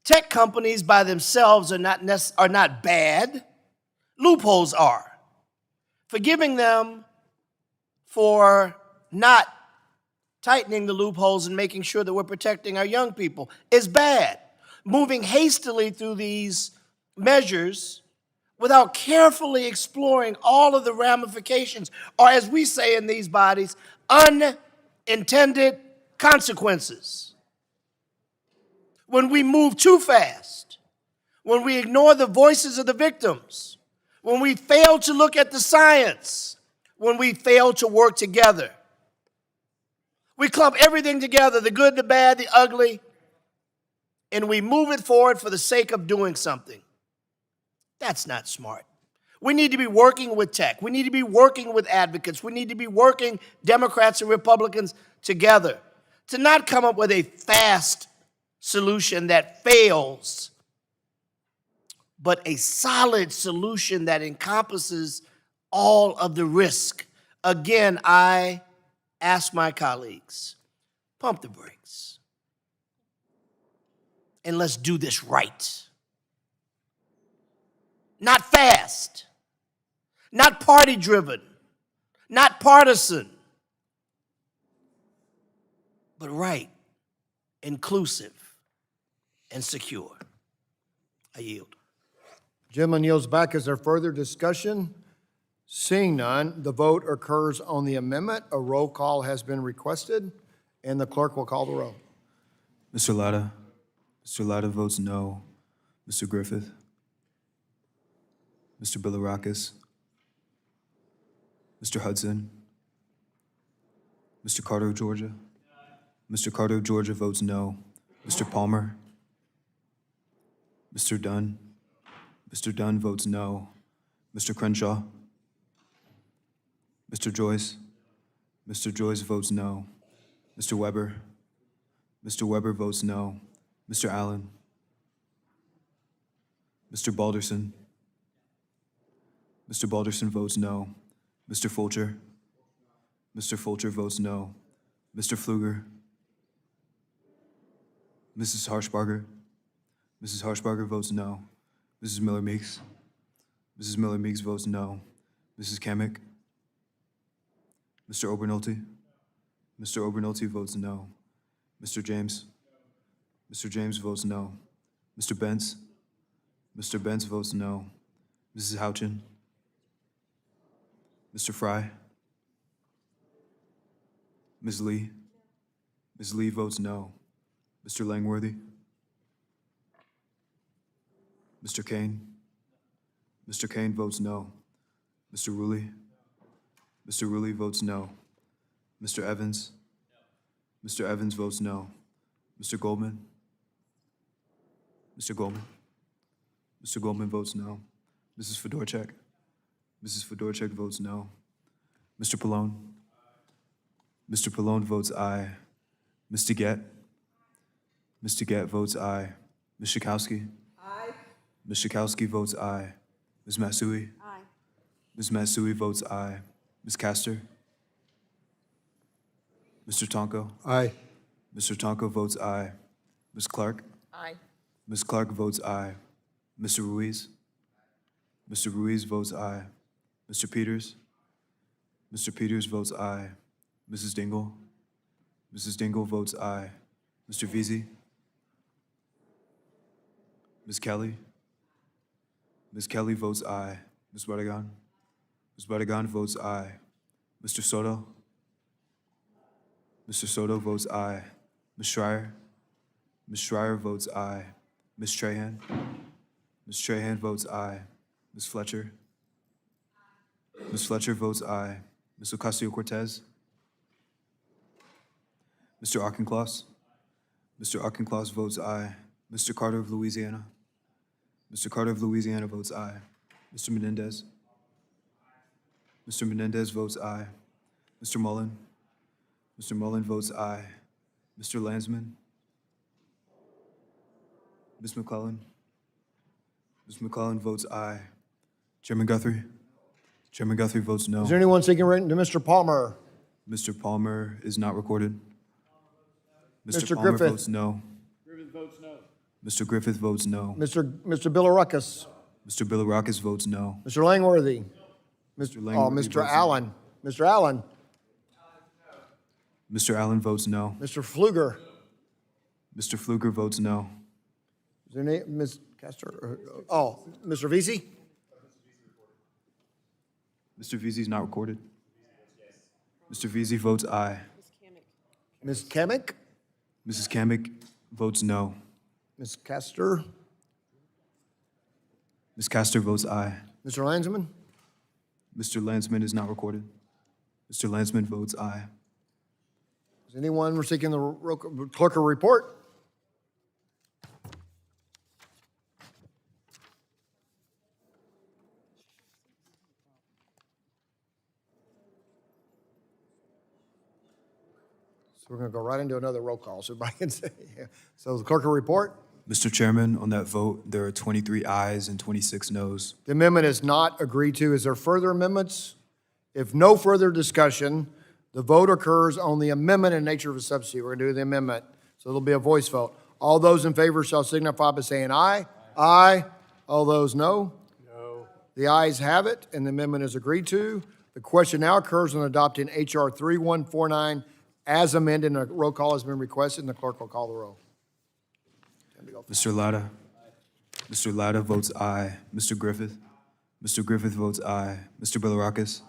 [SPEAKER 6] Tech companies by themselves are not bad. Loopholes are. Forgiving them for not tightening the loopholes and making sure that we're protecting our young people is bad. Moving hastily through these measures without carefully exploring all of the ramifications, or as we say in these bodies, unintended consequences. When we move too fast, when we ignore the voices of the victims, when we fail to look at the science, when we fail to work together. We clump everything together, the good, the bad, the ugly, and we move it forward for the sake of doing something. That's not smart. We need to be working with tech. We need to be working with advocates. We need to be working, Democrats and Republicans, together to not come up with a fast solution that fails, but a solid solution that encompasses all of the risk. Again, I ask my colleagues, pump the brakes, and let's do this right. Not fast, not party-driven, not partisan, but right, inclusive, and secure. I yield.
[SPEAKER 2] Gentleman yields back. Is there further discussion? Seeing none, the vote occurs on the amendment. A roll call has been requested, and the clerk will call the roll.
[SPEAKER 12] Mr. Latta? Mr. Latta votes no. Mr. Griffith? Mr. Bilirakis? Mr. Hudson? Mr. Carter of Georgia? Mr. Carter of Georgia votes no. Mr. Palmer? Mr. Dunn? Mr. Dunn votes no. Mr. Crenshaw? Mr. Joyce? Mr. Joyce votes no. Mr. Weber? Mr. Weber votes no. Mr. Allen? Mr. Balderson? Mr. Balderson votes no. Mr. Fulcher? Mr. Fulcher votes no. Mr. Pfluger? Mrs. Harshbarger? Mrs. Harshbarger votes no. Mrs. Miller-Meeks? Mrs. Miller-Meeks votes no. Mrs. Kamick? Mr. Obernolte? Mr. Obernolte votes no. Mr. James? Mr. James votes no. Mr. Benz? Mr. Benz votes no. Mrs. Houchin? Mr. Fry? Ms. Lee? Ms. Lee votes no. Mr. Langworthy? Mr. Kane? Mr. Kane votes no. Mr. Rulli? Mr. Rulli votes no. Mr. Evans? Mr. Evans votes no. Mr. Goldman? Mr. Goldman? Mr. Goldman votes no. Mrs. Fedorchak? Mrs. Fedorchak votes no. Mr. Pallone? Mr. Pallone votes aye. Mr. Gett? Mr. Gett votes aye. Ms. Schakowsky?
[SPEAKER 1] Aye.
[SPEAKER 12] Ms. Schakowsky votes aye. Ms. Matsui?
[SPEAKER 1] Aye.
[SPEAKER 12] Ms. Matsui votes aye. Ms. Castor? Mr. Tonko?
[SPEAKER 13] Aye.
[SPEAKER 12] Mr. Tonko votes aye. Ms. Clark?
[SPEAKER 1] Aye.
[SPEAKER 12] Ms. Clark votes aye. Mr. Ruiz? Mr. Ruiz votes aye. Mr. Peters? Mr. Peters votes aye. Mrs. Dingell? Mrs. Dingell votes aye. Mr. Veazey? Ms. Kelly? Ms. Kelly votes aye. Ms. Barragan? Ms. Barragan votes aye. Mr. Soto? Mr. Soto votes aye. Ms. Schreier? Ms. Schreier votes aye. Ms. Trahan? Ms. Trahan votes aye. Ms. Fletcher? Ms. Fletcher votes aye. Ms. Ocasio-Cortez? Mr. Auchincloss? Mr. Auchincloss votes aye. Mr. Carter of Louisiana? Mr. Carter of Louisiana votes aye. Mr. Menendez? Mr. Menendez votes aye. Mr. Mullen? Mr. Mullen votes aye. Mr. Landsman? Ms. McClellan? Ms. McClellan votes aye. Chairman Guthrie? Chairman Guthrie votes no.
[SPEAKER 2] Is there anyone seeking written to Mr. Palmer?
[SPEAKER 12] Mr. Palmer is not recorded.
[SPEAKER 2] Mr.
[SPEAKER 12] Palmer
[SPEAKER 2] Griffith?
[SPEAKER 12] votes no. Mr. Griffith votes no.
[SPEAKER 2] Mr. Bilirakis?
[SPEAKER 12] Mr. Bilirakis votes no.
[SPEAKER 2] Mr. Langworthy?
[SPEAKER 12] Langworthy
[SPEAKER 2] Mr.
[SPEAKER 12] votes
[SPEAKER 2] Allen? Mr. Allen?
[SPEAKER 12] Mr. Allen votes no.
[SPEAKER 2] Mr. Pfluger?
[SPEAKER 12] Mr. Pfluger votes no.
[SPEAKER 2] Is there any, Ms. Castor? Mr. Veazey?
[SPEAKER 12] Mr. Veazey is not recorded. Mr. Veazey votes aye.
[SPEAKER 2] Ms. Kamick?
[SPEAKER 12] Mrs. Kamick votes no.
[SPEAKER 2] Ms. Castor?
[SPEAKER 12] Ms. Castor votes aye.
[SPEAKER 2] Mr. Landsman?
[SPEAKER 12] Mr. Landsman is not recorded. Mr. Landsman votes aye.
[SPEAKER 2] Is anyone seeking the clerk a report? So we're going to go right into another roll call, so everybody can say. So the clerk a report?
[SPEAKER 12] Mr. Chairman, on that vote, there are 23 ayes and 26 noes.
[SPEAKER 2] The amendment is not agreed to. Is there further amendments? If no further discussion, the vote occurs on the amendment in nature of a substitute. We're going to do the amendment, so it'll be a voice vote. All those in favor shall signify by saying aye. Aye. All those no? No. The ayes have it, and the amendment is agreed to. The question now occurs on adopting H.R. 3149 as amended, and a roll call has been requested, and the clerk will call the roll.
[SPEAKER 12] Mr. Latta? Mr. Latta votes aye. Mr. Griffith? Mr. Griffith votes aye. Mr. Bilirakis?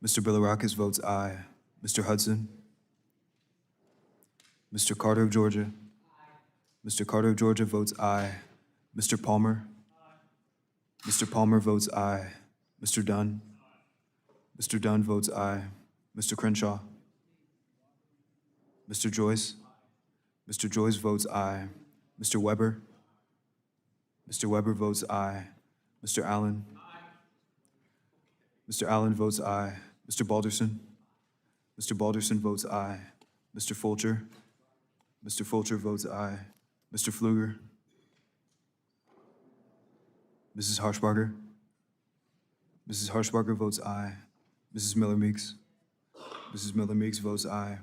[SPEAKER 12] Mr. Bilirakis votes aye. Mr. Hudson? Mr. Carter of Georgia? Mr. Carter of Georgia votes aye. Mr. Palmer? Mr. Palmer votes aye. Mr. Dunn? Mr. Dunn votes aye. Mr. Crenshaw? Mr. Joyce? Mr. Joyce votes aye. Mr. Weber? Mr. Weber votes aye. Mr. Allen? Mr. Allen votes aye. Mr. Balderson? Mr. Balderson votes aye. Mr. Fulcher? Mr. Fulcher votes aye. Mr. Pfluger? Mrs. Harshbarger? Mrs. Harshbarger votes aye. Mrs. Miller-Meeks? Mrs. Miller-Meeks votes aye.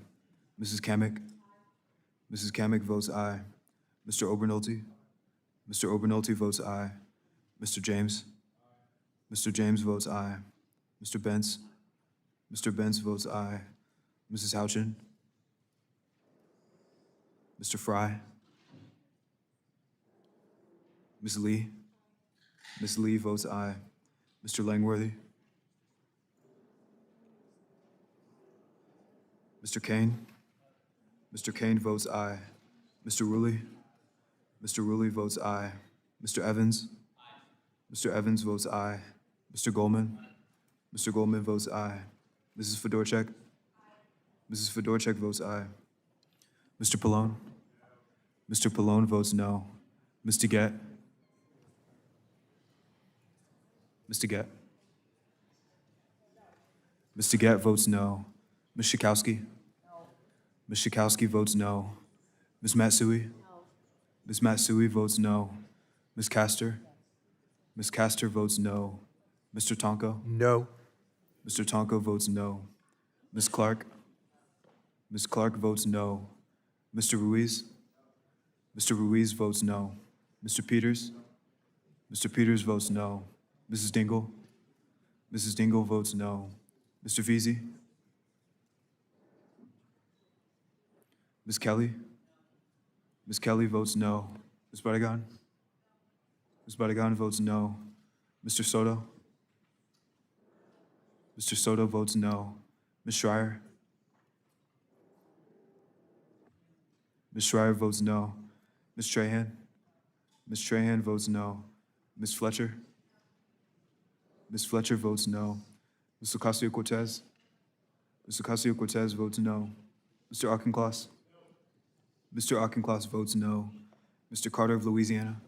[SPEAKER 12] Mrs. Kamick? Mrs. Kamick votes aye. Mr. Obernolte? Mr. Obernolte votes aye. Mr. James? Mr. James votes aye. Mr. Bentz? Mr. Bentz votes aye. Mrs. Houchin? Mr. Fry? Ms. Lee? Ms. Lee votes aye. Mr. Langworthy? Mr. Kane? Mr. Kane votes aye. Mr. Rulli? Mr. Rulli votes aye. Mr. Evans? Mr. Evans votes aye. Mr. Goldman? Mr. Goldman votes aye. Mrs. Fedorchak? Mrs. Fedorchak votes aye. Mr. Pallone? Mr. Pallone votes no. Ms. DeGette? Ms. DeGette? Ms. DeGette votes no. Ms. Schakowsky? Ms. Schakowsky votes no. Ms. Matsui? Ms. Matsui votes no. Ms. Castor? Ms. Castor votes no. Mr. Tonko?
[SPEAKER 13] No.
[SPEAKER 12] Mr. Tonko votes no. Ms. Clark? Ms. Clark votes no. Mr. Ruiz? Mr. Ruiz votes no. Mr. Peters? Mr. Peters votes no. Mrs. Dingell? Mrs. Dingell votes no. Mr. Veazey? Ms. Kelly? Ms. Kelly votes no. Ms. Barragan? Ms. Barragan votes no. Mr. Soto? Mr. Soto votes no. Ms. Schreier? Ms. Schreier votes no. Ms. Trahan? Ms. Trahan votes no. Ms. Fletcher? Ms. Fletcher votes no. Ms. Ocasio-Cortez? Ms. Ocasio-Cortez votes no. Mr. Auchincloss? Mr. Auchincloss votes no. Mr. Carter of Louisiana?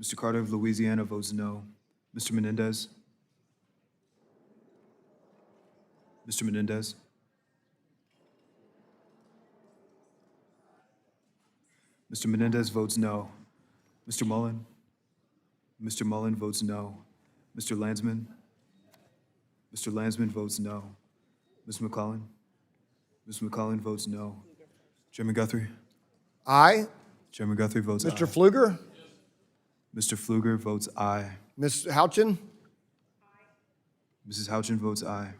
[SPEAKER 12] Mr. Carter of Louisiana votes no. Mr. Menendez? Mr. Menendez? Mr. Menendez votes no. Mr. Mullen? Mr. Mullen votes no. Mr. Landsman? Mr. Landsman votes no. Ms. McClellan? Ms. McClellan votes no. Chairman Guthrie?
[SPEAKER 2] Aye.
[SPEAKER 12] Chairman Guthrie votes aye.
[SPEAKER 2] Mr. Pfluger?
[SPEAKER 12] Mr. Pfluger votes aye.
[SPEAKER 2] Ms. Houchin?
[SPEAKER 12] Mrs. Houchin votes aye.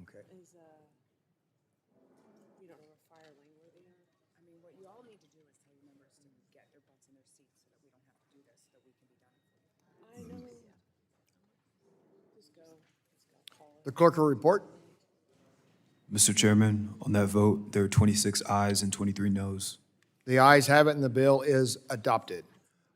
[SPEAKER 2] Okay.
[SPEAKER 1] You don't know where fire lane where they are? I mean, what you all need to do is tell your members to get their butts in their seats so that we don't have to do this, so that we can be done. I know. Just go. Call it.
[SPEAKER 2] The clerk will report.
[SPEAKER 12] Mr. Chairman, on that vote, there are 26 ayes and 23 noes.
[SPEAKER 2] The ayes have it and the bill is adopted.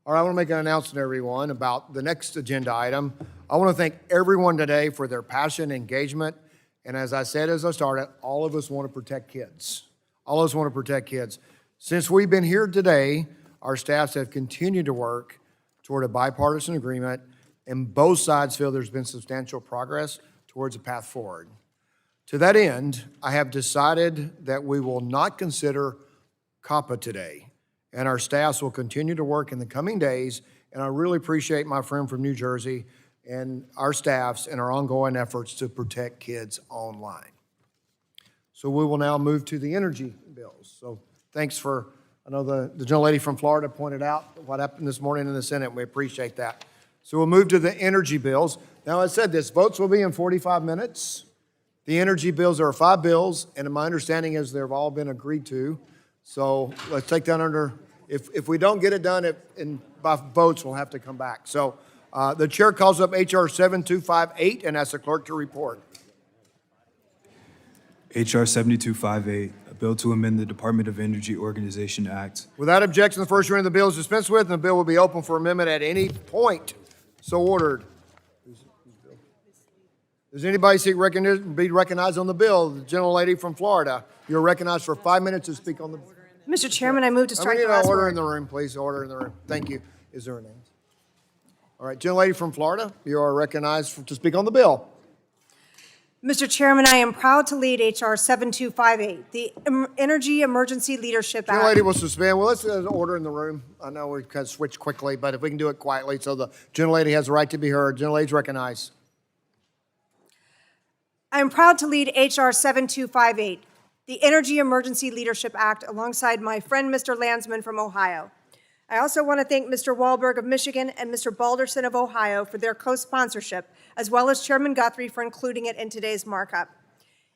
[SPEAKER 2] All right, I want to make an announcement to everyone about the next agenda item. I want to thank everyone today for their passion, engagement, and as I said as I started, all of us want to protect kids. All of us want to protect kids. Since we've been here today, our staffs have continued to work toward a bipartisan agreement, and both sides feel there's been substantial progress towards a path forward. To that end, I have decided that we will not consider COPPA today, and our staffs will continue to work in the coming days, and I really appreciate my friend from New Jersey and our staffs and our ongoing efforts to protect kids online. So we will now move to the energy bills. So thanks for, I know the gentlelady from Florida pointed out what happened this morning in the Senate, and we appreciate that. So we'll move to the energy bills. Now, I said this, votes will be in 45 minutes. The energy bills, there are 5 bills, and my understanding is they've all been agreed to. So let's take that under, if we don't get it done by votes, we'll have to come back. So the chair calls up HR 7258 and asks the clerk to report.
[SPEAKER 12] HR 7258, a bill to amend the Department of Energy Organization Act.
[SPEAKER 2] Without objection, the first reading of the bill is dispensed with, and the bill will be open for amendment at any point. So ordered. Does anybody be recognized on the bill? The gentlelady from Florida, you're recognized for 5 minutes to speak on the.
[SPEAKER 15] Mr. Chairman, I move to strike the last
[SPEAKER 2] Order
[SPEAKER 15] word.
[SPEAKER 2] in the room, please. Order in the room. Thank you. Is there a name? All right, gentlelady from Florida, you are recognized to speak on the bill.
[SPEAKER 15] Mr. Chairman, I am proud to lead H.R. 7258, the Energy Emergency Leadership Act.
[SPEAKER 2] Gentlelady will suspend. Well, let's order in the room. I know we kind of switch quickly, but if we can do it quietly so the gentlelady has the right to be heard. Gentlelady's recognized.
[SPEAKER 15] I am proud to lead H.R. 7258, the Energy Emergency Leadership Act, alongside my friend, Mr. Landsman from Ohio. I also want to thank Mr. Wahlberg of Michigan and Mr. Balderson of Ohio for their co-sponsorship, as well as Chairman Guthrie for including it in today's markup.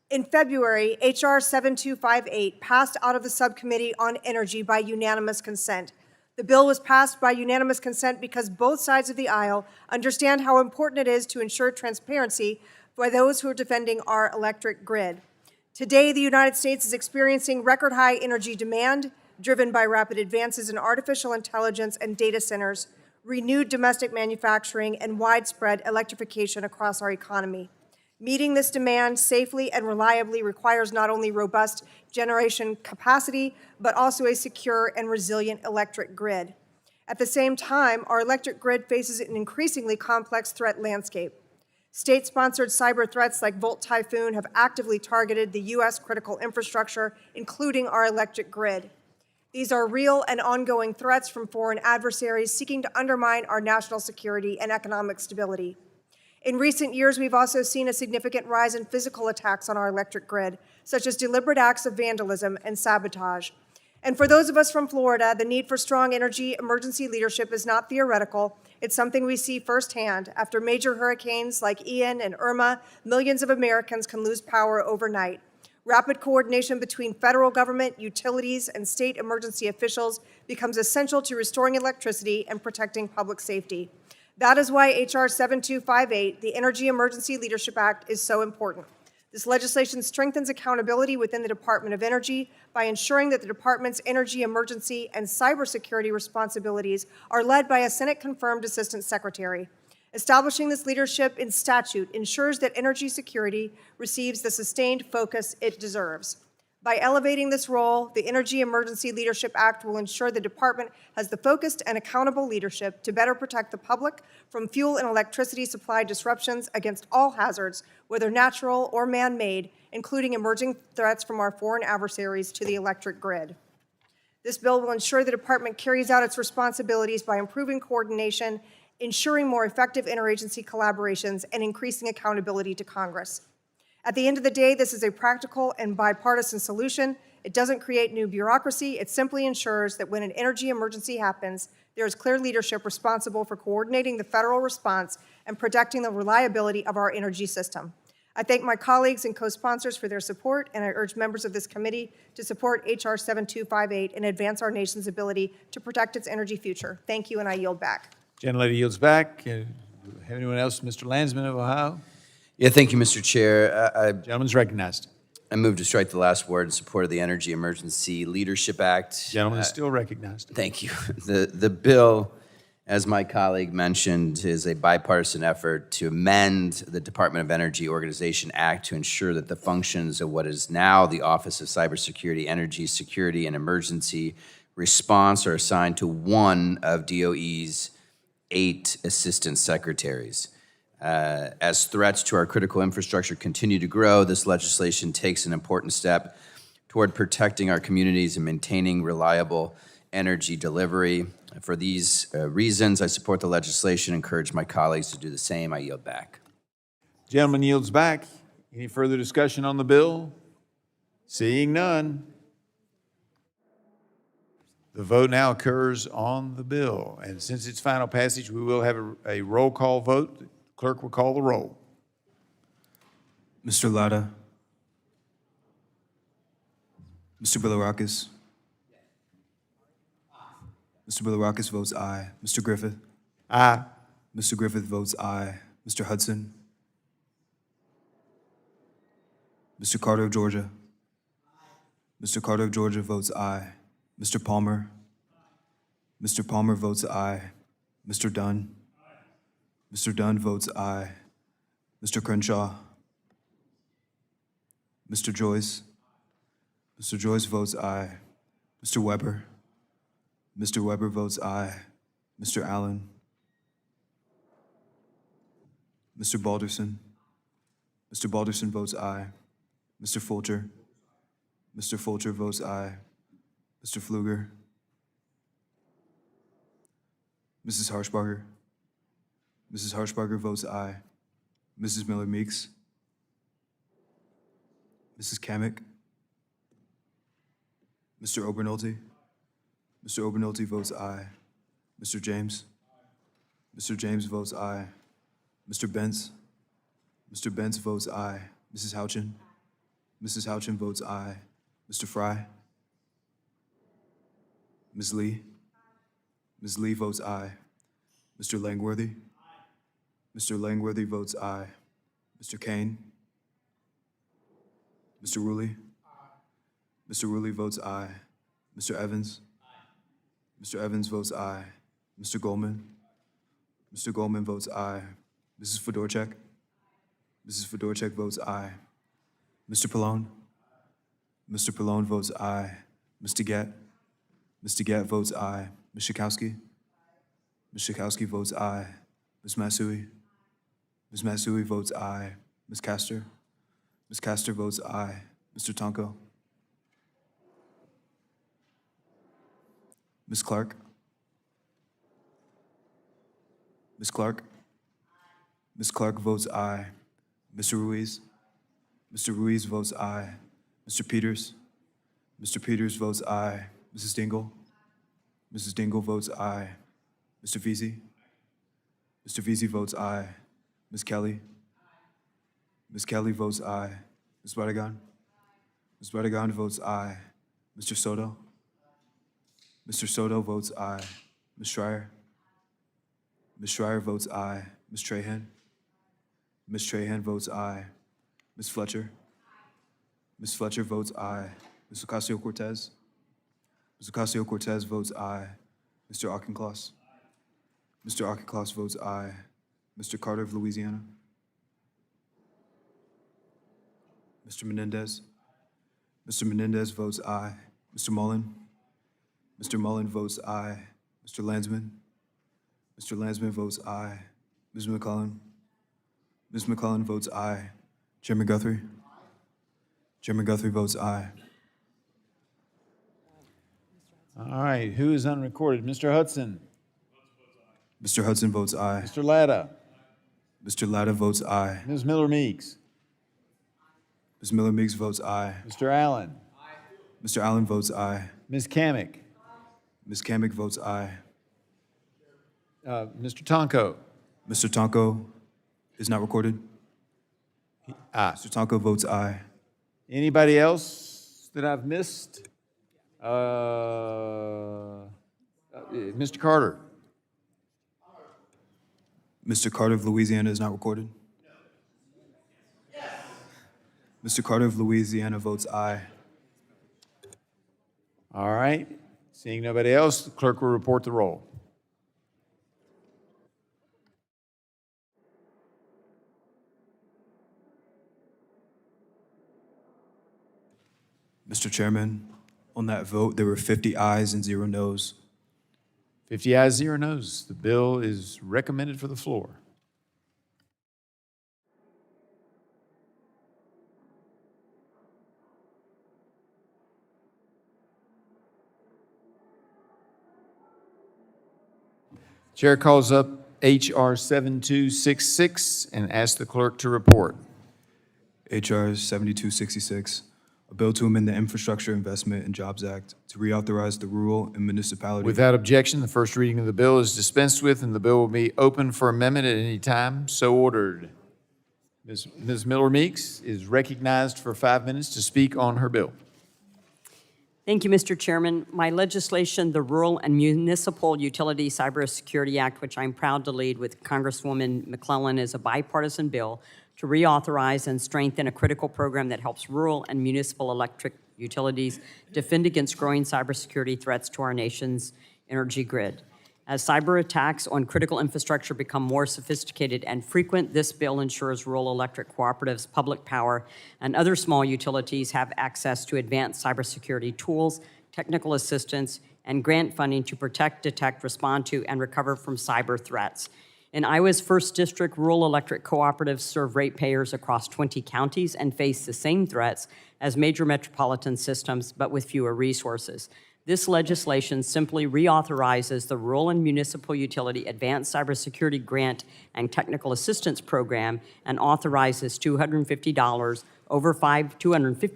[SPEAKER 15] In February, H.R. 7258 passed out of the Subcommittee on Energy by unanimous consent. The bill was passed by unanimous consent because both sides of the aisle understand how important it is to ensure transparency by those who are defending our electric grid. Today, the United States is experiencing record high energy demand, driven by rapid advances in artificial intelligence and data centers, renewed domestic manufacturing, and widespread electrification across our economy. Meeting this demand safely and reliably requires not only robust generation capacity, but also a secure and resilient electric grid. At the same time, our electric grid faces an increasingly complex threat landscape. State-sponsored cyber threats like Volt Typhoon have actively targeted the U.S. critical infrastructure, including our electric grid. These are real and ongoing threats from foreign adversaries seeking to undermine our national security and economic stability. In recent years, we've also seen a significant rise in physical attacks on our electric grid, such as deliberate acts of vandalism and sabotage. And for those of us from Florida, the need for strong energy emergency leadership is not theoretical. It's something we see firsthand. After major hurricanes like Ian and Irma, millions of Americans can lose power overnight. Rapid coordination between federal government, utilities, and state emergency officials becomes essential to restoring electricity and protecting public safety. That is why H.R. 7258, the Energy Emergency Leadership Act, is so important. This legislation strengthens accountability within the Department of Energy by ensuring that the department's energy emergency and cybersecurity responsibilities are led by a Senate-confirmed Assistant Secretary. Establishing this leadership in statute ensures that energy security receives the sustained focus it deserves. By elevating this role, the Energy Emergency Leadership Act will ensure the department has the focused and accountable leadership to better protect the public from fuel and electricity supply disruptions against all hazards, whether natural or man-made, including emerging threats from our foreign adversaries to the electric grid. This bill will ensure the department carries out its responsibilities by improving coordination, ensuring more effective interagency collaborations, and increasing accountability to Congress. At the end of the day, this is a practical and bipartisan solution. It doesn't create new bureaucracy. It simply ensures that when an energy emergency happens, there is clear leadership responsible for coordinating the federal response and protecting the reliability of our energy system. I thank my colleagues and co-sponsors for their support, and I urge members of this committee to support H.R. 7258 and advance our nation's ability to protect its energy future. Thank you, and I yield back.
[SPEAKER 18] Gentlelady yields back. Have anyone else? Mr. Landsman of Ohio?
[SPEAKER 19] Yeah, thank you, Mr. Chair.
[SPEAKER 18] Gentleman's recognized.
[SPEAKER 19] I move to strike the last word in support of the Energy Emergency Leadership Act.
[SPEAKER 18] Gentleman is still recognized.
[SPEAKER 19] Thank you. The bill, as my colleague mentioned, is a bipartisan effort to amend the Department of Energy Organization Act to ensure that the functions of what is now the Office of Cybersecurity, Energy Security, and Emergency Response are assigned to one of DOE's 8 assistant secretaries. As threats to our critical infrastructure continue to grow, this legislation takes an important step toward protecting our communities and maintaining reliable energy delivery. For these reasons, I support the legislation, encourage my colleagues to do the same. I yield back.
[SPEAKER 18] Gentleman yields back. Any further discussion on the bill? Seeing none. The vote now occurs on the bill. And since its final passage, we will have a roll call vote. Clerk will call the roll.
[SPEAKER 12] Mr. Latta. Mr. Bilirakis. Mr. Bilirakis votes aye. Mr. Griffith.
[SPEAKER 18] Aye.
[SPEAKER 12] Mr. Griffith votes aye. Mr. Hudson. Mr. Carter of Georgia. Mr. Carter of Georgia votes aye. Mr. Palmer. Mr. Palmer votes aye. Mr. Dunn. Mr. Dunn votes aye. Mr. Crenshaw. Mr. Joyce. Mr. Joyce votes aye. Mr. Weber. Mr. Weber votes aye. Mr. Allen. Mr. Balderson. Mr. Balderson votes aye. Mr. Fulcher. Mr. Fulcher votes aye. Mr. Pfluger. Mrs. Harshbarger. Mrs. Harshbarger votes aye. Mrs. Miller-Meeks. Mrs. Kamick. Mr. Obernolte. Mr. Obernolte votes aye. Mr. James. Mr. James votes aye. Mr. Bentz. Mr. Bentz votes aye. Mrs. Houchin. Mrs. Houchin votes aye. Mr. Fry. Ms. Lee. Ms. Lee votes aye. Mr. Langworthy. Mr. Langworthy votes aye. Mr. Kane. Mr. Rulli. Mr. Rulli votes aye. Mr. Evans? Mr. Evans votes aye. Mr. Goldman? Mr. Goldman votes aye. Mrs. Fedorchak? Mrs. Fedorchak votes aye. Mr. Pallone? Mr. Pallone votes aye. Mr. Gatt? Mr. Gatt votes aye. Ms. Schakowsky? Ms. Schakowsky votes aye. Ms. Matsui? Ms. Matsui votes aye. Ms. Castor? Ms. Castor votes aye. Mr. Tonko? Ms. Clark? Ms. Clark? Ms. Clark votes aye. Mr. Ruiz? Mr. Ruiz votes aye. Mr. Peters? Mr. Peters votes aye. Mrs. Dingell? Mrs. Dingell votes aye. Mr. Veazey? Mr. Veazey votes aye. Ms. Kelly? Ms. Kelly votes aye. Ms. Barragan? Ms. Barragan votes aye. Mr. Soto? Mr. Soto votes aye. Ms. Schreier? Ms. Schreier votes aye. Ms. Trahan? Ms. Trahan votes aye. Ms. Fletcher? Ms. Fletcher votes aye. Ms. Ocasio-Cortez? Ms. Ocasio-Cortez votes aye. Mr. Auchincloss? Mr. Auchincloss votes aye. Mr. Carter of Louisiana? Mr. Menendez? Mr. Menendez votes aye. Mr. Mullen? Mr. Mullen votes aye. Mr. Landsman? Mr. Landsman votes aye. Ms. McClellan? Ms. McClellan votes aye. Chairman Guthrie? Chairman Guthrie votes aye.
[SPEAKER 18] All right, who is unrecorded? Mr. Hudson?
[SPEAKER 12] Mr. Hudson votes aye.
[SPEAKER 18] Mr. Latta?
[SPEAKER 12] Mr. Latta votes aye.
[SPEAKER 18] Ms. Miller-Meeks?
[SPEAKER 12] Ms. Miller-Meeks votes aye.
[SPEAKER 18] Mr. Allen?
[SPEAKER 12] Mr. Allen votes aye.
[SPEAKER 18] Ms. Kamick?
[SPEAKER 12] Ms. Kamick votes aye.
[SPEAKER 18] Mr. Tonko?
[SPEAKER 12] Mr. Tonko is not recorded. Mr. Tonko votes aye.
[SPEAKER 18] Anybody else that I've missed? Mr. Carter?
[SPEAKER 12] Mr. Carter of Louisiana is not recorded. Mr. Carter of Louisiana votes aye.
[SPEAKER 18] All right. Seeing nobody else, the clerk will report the roll.
[SPEAKER 12] Mr. Chairman, on that vote, there were 50 ayes and 0 noes.
[SPEAKER 18] 50 ayes, 0 noes. The bill is recommended for the floor. Chair calls up H.R. 7266 and asks the clerk to report.
[SPEAKER 12] H.R. 7266, a bill to amend the Infrastructure Investment and Jobs Act to reauthorize the rural and municipality.
[SPEAKER 18] Without objection, the first reading of the bill is dispensed with, and the bill will be open for amendment at any time. So ordered. Ms. Miller-Meeks is recognized for 5 minutes to speak on her bill.
[SPEAKER 14] Thank you, Mr. Chairman. My legislation, the Rural and Municipal Utility Cybersecurity Act, which I'm proud to lead with Congresswoman McClellan, is a bipartisan bill to reauthorize and strengthen a critical program that helps rural and municipal electric utilities defend against growing cybersecurity threats to our nation's energy grid. As cyber attacks on critical infrastructure become more sophisticated and frequent, this bill ensures rural electric cooperatives, public power, and other small utilities have access to advanced cybersecurity tools, technical assistance, and grant funding to protect, detect, respond to, and recover from cyber threats. In Iowa's 1st District, rural electric cooperatives serve ratepayers across 20 counties and face the same threats as major metropolitan systems, but with fewer resources. This legislation simply reauthorizes the Rural and Municipal Utility Advanced Cybersecurity Grant and Technical Assistance Program and authorizes $250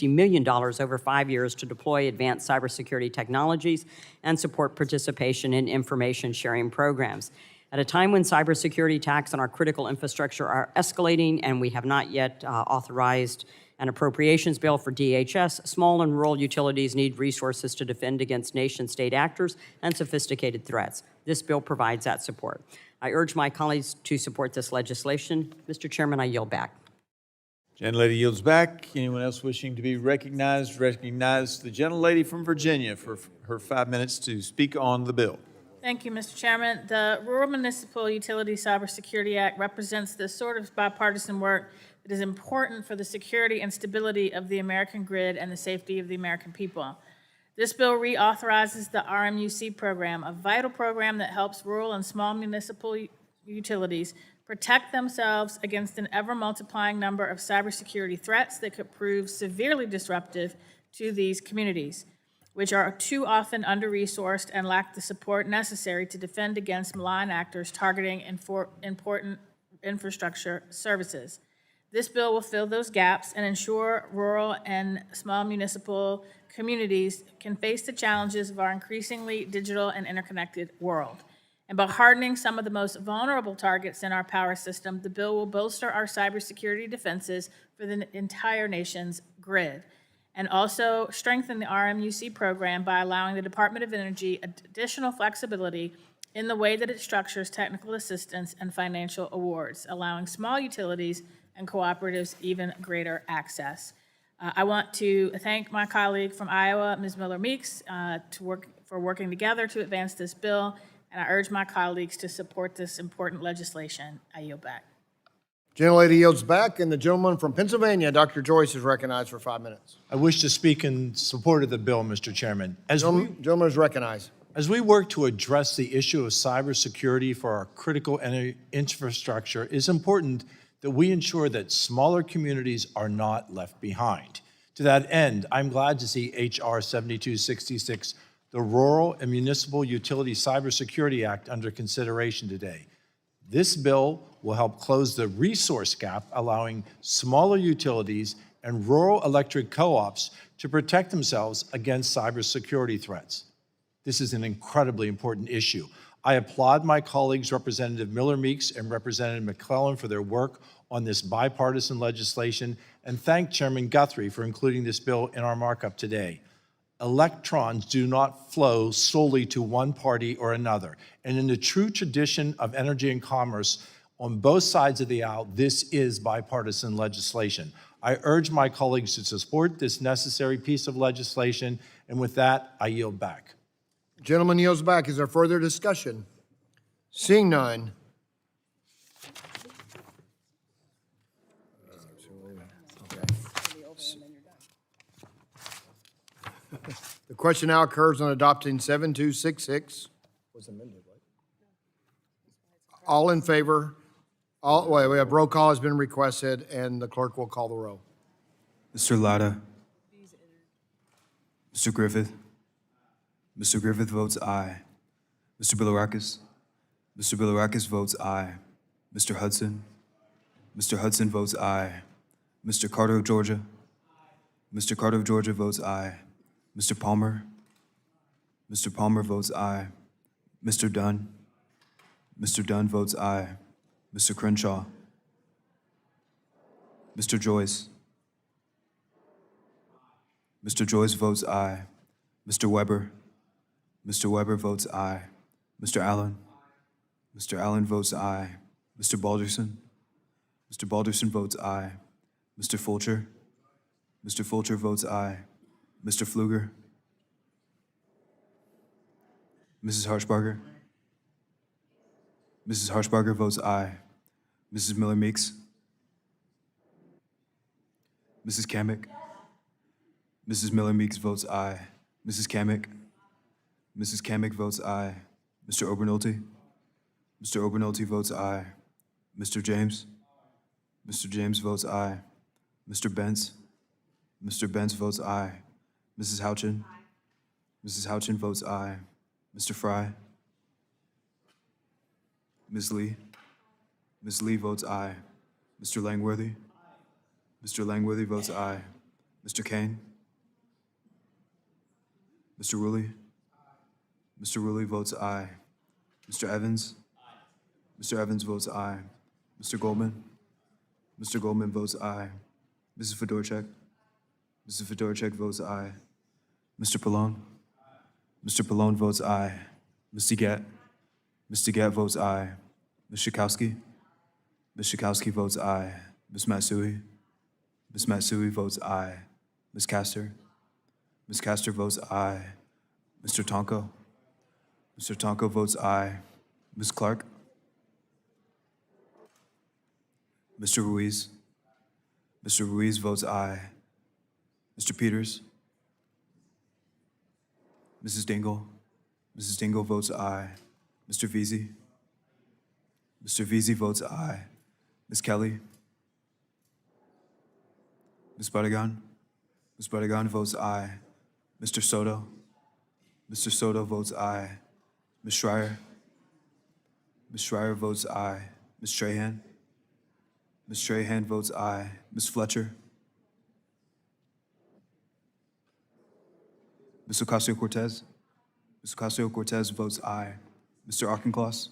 [SPEAKER 14] million over 5 years to deploy advanced cybersecurity technologies and support participation in information sharing programs. At a time when cybersecurity attacks on our critical infrastructure are escalating and we have not yet authorized an appropriations bill for DHS, small and rural utilities need resources to defend against nation-state actors and sophisticated threats. This bill provides that support. I urge my colleagues to support this legislation. Mr. Chairman, I yield back.
[SPEAKER 18] Gentlelady yields back. Anyone else wishing to be recognized? Recognize the gentlelady from Virginia for her 5 minutes to speak on the bill.
[SPEAKER 17] Thank you, Mr. Chairman. The Rural Municipal Utility Cybersecurity Act represents the sort of bipartisan work that is important for the security and stability of the American grid and the safety of the American people. This bill reauthorizes the RMUC program, a vital program that helps rural and small municipal utilities protect themselves against an ever-multiplying number of cybersecurity threats that could prove severely disruptive to these communities, which are too often under-resourced and lack the support necessary to defend against malign actors targeting important infrastructure services. This bill will fill those gaps and ensure rural and small municipal communities can face the challenges of our increasingly digital and interconnected world. And by hardening some of the most vulnerable targets in our power system, the bill will bolster our cybersecurity defenses for the entire nation's grid, and also strengthen the RMUC program by allowing the Department of Energy additional flexibility in the way that it structures technical assistance and financial awards, allowing small utilities and cooperatives even greater access. I want to thank my colleague from Iowa, Ms. Miller-Meeks, for working together to advance this bill, and I urge my colleagues to support this important legislation. I yield back.
[SPEAKER 2] Gentlelady yields back, and the gentleman from Pennsylvania, Dr. Joyce, is recognized for 5 minutes.
[SPEAKER 7] I wish to speak in support of the bill, Mr. Chairman.
[SPEAKER 2] Gentleman is recognized.
[SPEAKER 7] As we work to address the issue of cybersecurity for our critical infrastructure, it's important that we ensure that smaller communities are not left behind. To that end, I'm glad to see H.R. 7266, the Rural and Municipal Utility Cybersecurity Act, under consideration today. This bill will help close the resource gap, allowing smaller utilities and rural electric co-ops to protect themselves against cybersecurity threats. This is an incredibly important issue. I applaud my colleagues, Representative Miller-Meeks and Representative McClellan, for their work on this bipartisan legislation, and thank Chairman Guthrie for including this bill in our markup today. Electrons do not flow solely to one party or another. And in the true tradition of energy and commerce, on both sides of the aisle, this is bipartisan legislation. I urge my colleagues to support this necessary piece of legislation, and with that, I yield back.
[SPEAKER 2] Gentleman yields back. Is there further discussion? Seeing none. The question now occurs on adopting 7266. Was amended, right? All in favor? Wait, we have roll call has been requested, and the clerk will call the roll.
[SPEAKER 12] Mr. Latta. Mr. Griffith. Mr. Griffith votes aye. Mr. Bilirakis. Mr. Bilirakis votes aye. Mr. Hudson. Mr. Hudson votes aye. Mr. Carter of Georgia. Mr. Carter of Georgia votes aye. Mr. Palmer. Mr. Palmer votes aye. Mr. Dunn. Mr. Dunn votes aye. Mr. Crenshaw. Mr. Joyce. Mr. Joyce votes aye. Mr. Weber. Mr. Weber votes aye. Mr. Allen. Mr. Allen votes aye. Mr. Balderson. Mr. Balderson votes aye. Mr. Fulcher. Mr. Fulcher votes aye. Mr. Pfluger. Mrs. Harshbarger. Mrs. Harshbarger votes aye. Mrs. Miller-Meeks. Mrs. Kamick. Mrs. Miller-Meeks votes aye. Mrs. Kamick. Mrs. Kamick votes aye. Mr. Obernolte. Mr. Obernolte votes aye. Mr. James. Mr. James votes aye. Mr. Bentz. Mr. Bentz votes aye. Mrs. Houchin. Mrs. Houchin votes aye. Mr. Fry. Ms. Lee. Ms. Lee votes aye. Mr. Langworthy. Mr. Langworthy votes aye. Mr. Kane. Mr. Rulli. Mr. Rulli votes aye. Mr. Evans. Mr. Evans votes aye. Mr. Goldman. Mr. Goldman votes aye. Mrs. Fedorchak. Mrs. Fedorchak votes aye. Mr. Pallone. Mr. Pallone votes aye. Ms. Degat. Ms. Degat votes aye. Ms. Schakowsky. Ms. Schakowsky votes aye. Ms. Matsui. Ms. Matsui votes aye. Ms. Castor? Ms. Castor votes aye. Mr. Tonko? Mr. Tonko votes aye. Ms. Clark? Mr. Ruiz? Mr. Ruiz votes aye. Mr. Peters? Mrs. Dingell? Mrs. Dingell votes aye. Mr. Veazey? Mr. Veazey votes aye. Ms. Kelly? Ms. Barragan? Ms. Barragan votes aye. Mr. Soto? Mr. Soto votes aye. Ms. Schreier? Ms. Schreier votes aye. Ms. Strahan? Ms. Strahan votes aye. Ms. Fletcher? Ms. Ocasio-Cortez? Ms. Ocasio-Cortez votes aye. Mr. Auchincloss?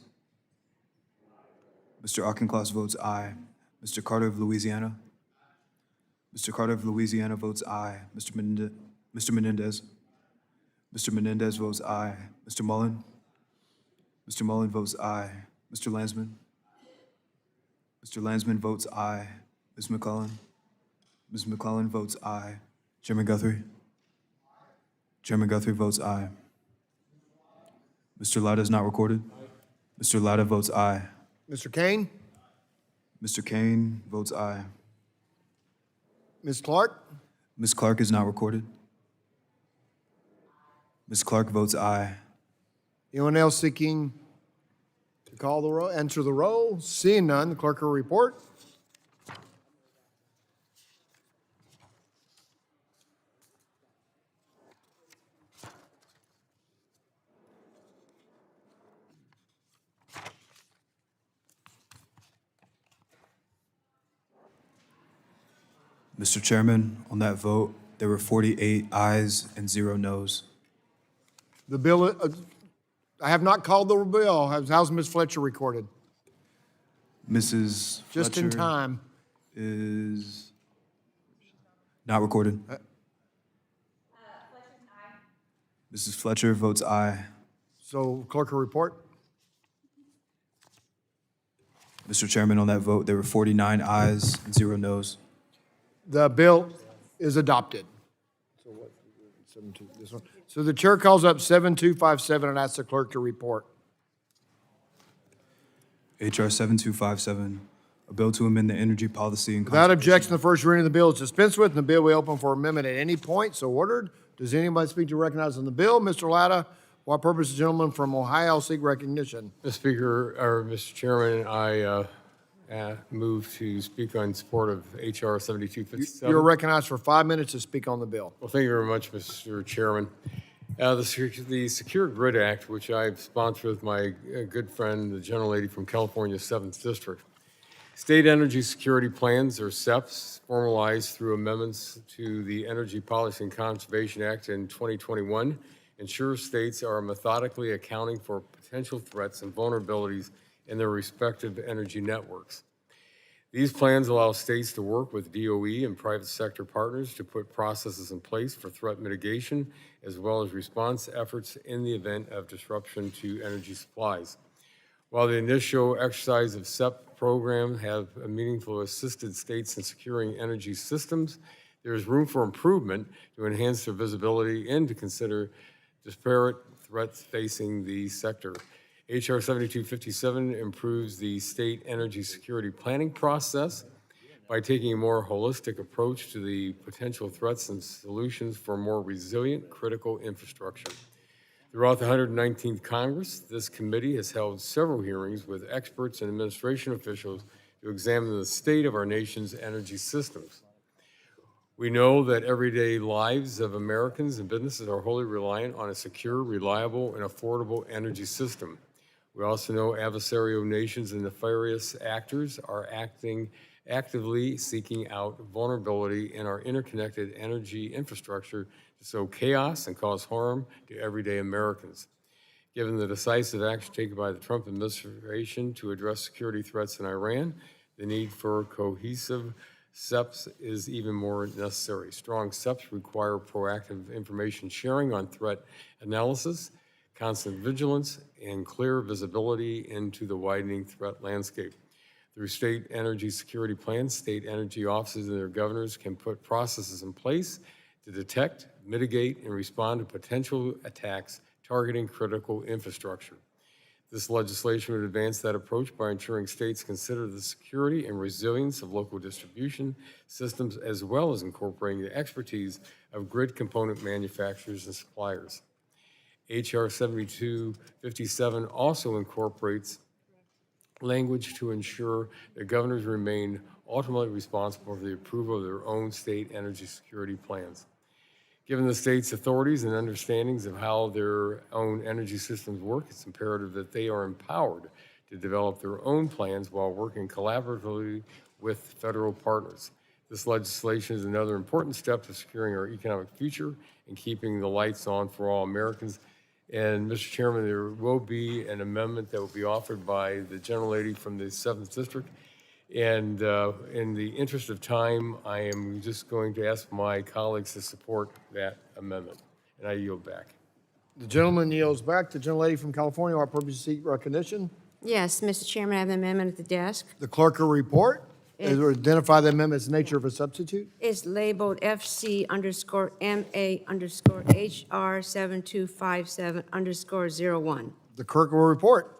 [SPEAKER 12] Mr. Auchincloss votes aye. Mr. Carter of Louisiana? Mr. Carter of Louisiana votes aye. Mr. Menendez? Mr. Menendez votes aye. Mr. Mullen? Mr. Mullen votes aye. Mr. Landsman? Mr. Landsman votes aye. Ms. McClellan? Ms. McClellan votes aye. Chairman Guthrie? Chairman Guthrie votes aye. Mr. Latta is not recorded. Mr. Latta votes aye.
[SPEAKER 2] Mr. Kane?
[SPEAKER 12] Mr. Kane votes aye.
[SPEAKER 2] Ms. Clark?
[SPEAKER 12] Ms. Clark is not recorded. Ms. Clark votes aye.
[SPEAKER 2] Anyone else seeking to call the roll, enter the roll? Seeing none, the clerk will report.
[SPEAKER 12] Mr. Chairman, on that vote, there were 48 ayes and 0 noes.
[SPEAKER 2] The bill, I have not called the bill. How's Ms. Fletcher recorded?
[SPEAKER 12] Mrs.
[SPEAKER 2] Just in
[SPEAKER 12] Fletcher
[SPEAKER 2] time.
[SPEAKER 12] is not recorded. Mrs. Fletcher votes aye.
[SPEAKER 2] So clerk will report.
[SPEAKER 12] Mr. Chairman, on that vote, there were 49 ayes and 0 noes.
[SPEAKER 2] The bill is adopted. So what, 72, this one. So the chair calls up 7257 and asks the clerk to report.
[SPEAKER 12] HR 7257, a bill to amend the energy policy and
[SPEAKER 2] Without objection, the first reading of the bill is dispensed with, and the bill will be open for amendment at any point, so ordered. Does anybody speak to recognize on the bill? Mr. Latta, what purpose, the gentleman from Ohio seek recognition?
[SPEAKER 4] Mr. Speaker, or Mr. Chairman, I move to speak on support of HR 7257.
[SPEAKER 2] You're recognized for 5 minutes to speak on the bill.
[SPEAKER 4] Well, thank you very much, Mr. Chairman. The Secure Grid Act, which I've sponsored with my good friend, the gentlelady from California's 7th District. State energy security plans, or SEPs, formalized through amendments to the Energy Policy and Conservation Act in 2021, ensure states are methodically accounting for potential threats and vulnerabilities in their respective energy networks. These plans allow states to work with DOE and private sector partners to put processes in place for threat mitigation, as well as response efforts in the event of disruption to energy supplies. While the initial exercise of SEP program have meaningfully assisted states in securing energy systems, there is room for improvement to enhance their visibility and to consider disparate threats facing the sector. HR 7257 improves the state energy security planning process by taking a more holistic approach to the potential threats and solutions for more resilient critical infrastructure. Throughout the 119th Congress, this committee has held several hearings with experts and administration officials to examine the state of our nation's energy systems. We know that everyday lives of Americans and businesses are wholly reliant on a secure, reliable, and affordable energy system. We also know adversarial nations and nefarious actors are actively seeking out vulnerability in our interconnected energy infrastructure to sow chaos and cause harm to everyday Americans. Given the decisive action taken by the Trump administration to address security threats in Iran, the need for cohesive SEPs is even more necessary. Strong SEPs require proactive information sharing on threat analysis, constant vigilance, and clear visibility into the widening threat landscape. Through state energy security plans, state energy offices and their governors can put processes in place to detect, mitigate, and respond to potential attacks targeting critical infrastructure. This legislation would advance that approach by ensuring states consider the security and resilience of local distribution systems, as well as incorporating the expertise of grid component manufacturers and suppliers. HR 7257 also incorporates language to ensure that governors remain ultimately responsible for the approval of their own state energy security plans. Given the state's authorities and understandings of how their own energy systems work, it's imperative that they are empowered to develop their own plans while working collaboratively with federal partners. This legislation is another important step to securing our economic future and keeping the lights on for all Americans. And Mr. Chairman, there will be an amendment that will be offered by the gentlelady from the 7th District. And in the interest of time, I am just going to ask my colleagues to support that amendment. And I yield back.
[SPEAKER 2] The gentleman yields back. The gentlelady from California, our purpose to seek recognition.
[SPEAKER 10] Yes, Mr. Chairman, I have an amendment at the desk.
[SPEAKER 2] The clerk will report. Identify the amendment's nature of a substitute.
[SPEAKER 10] It's labeled FC_MA_HR 7257_01.
[SPEAKER 2] The clerk will report.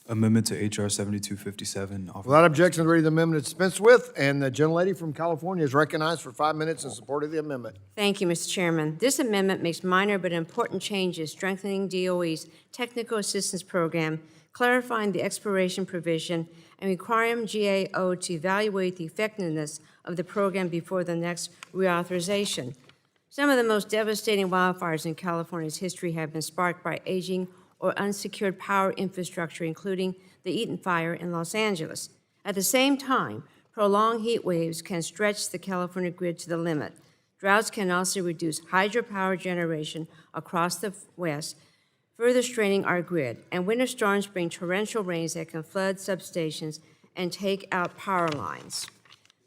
[SPEAKER 12] Amendment to HR 7257.
[SPEAKER 2] Without objection, the reading of the amendment is dispensed with, and the gentlelady from California is recognized for 5 minutes in support of the amendment.
[SPEAKER 10] Thank you, Mr. Chairman. This amendment makes minor but important changes, strengthening DOE's Technical Assistance Program, clarifying the expiration provision, and requiring GAO to evaluate the effectiveness of the program before the next reauthorization. Some of the most devastating wildfires in California's history have been sparked by aging or unsecured power infrastructure, including the Eaton Fire in Los Angeles. At the same time, prolonged heat waves can stretch the California grid to the limit. Droughts can also reduce hydropower generation across the West, further straining our grid. And winter storms bring torrential rains that can flood substations and take out power lines.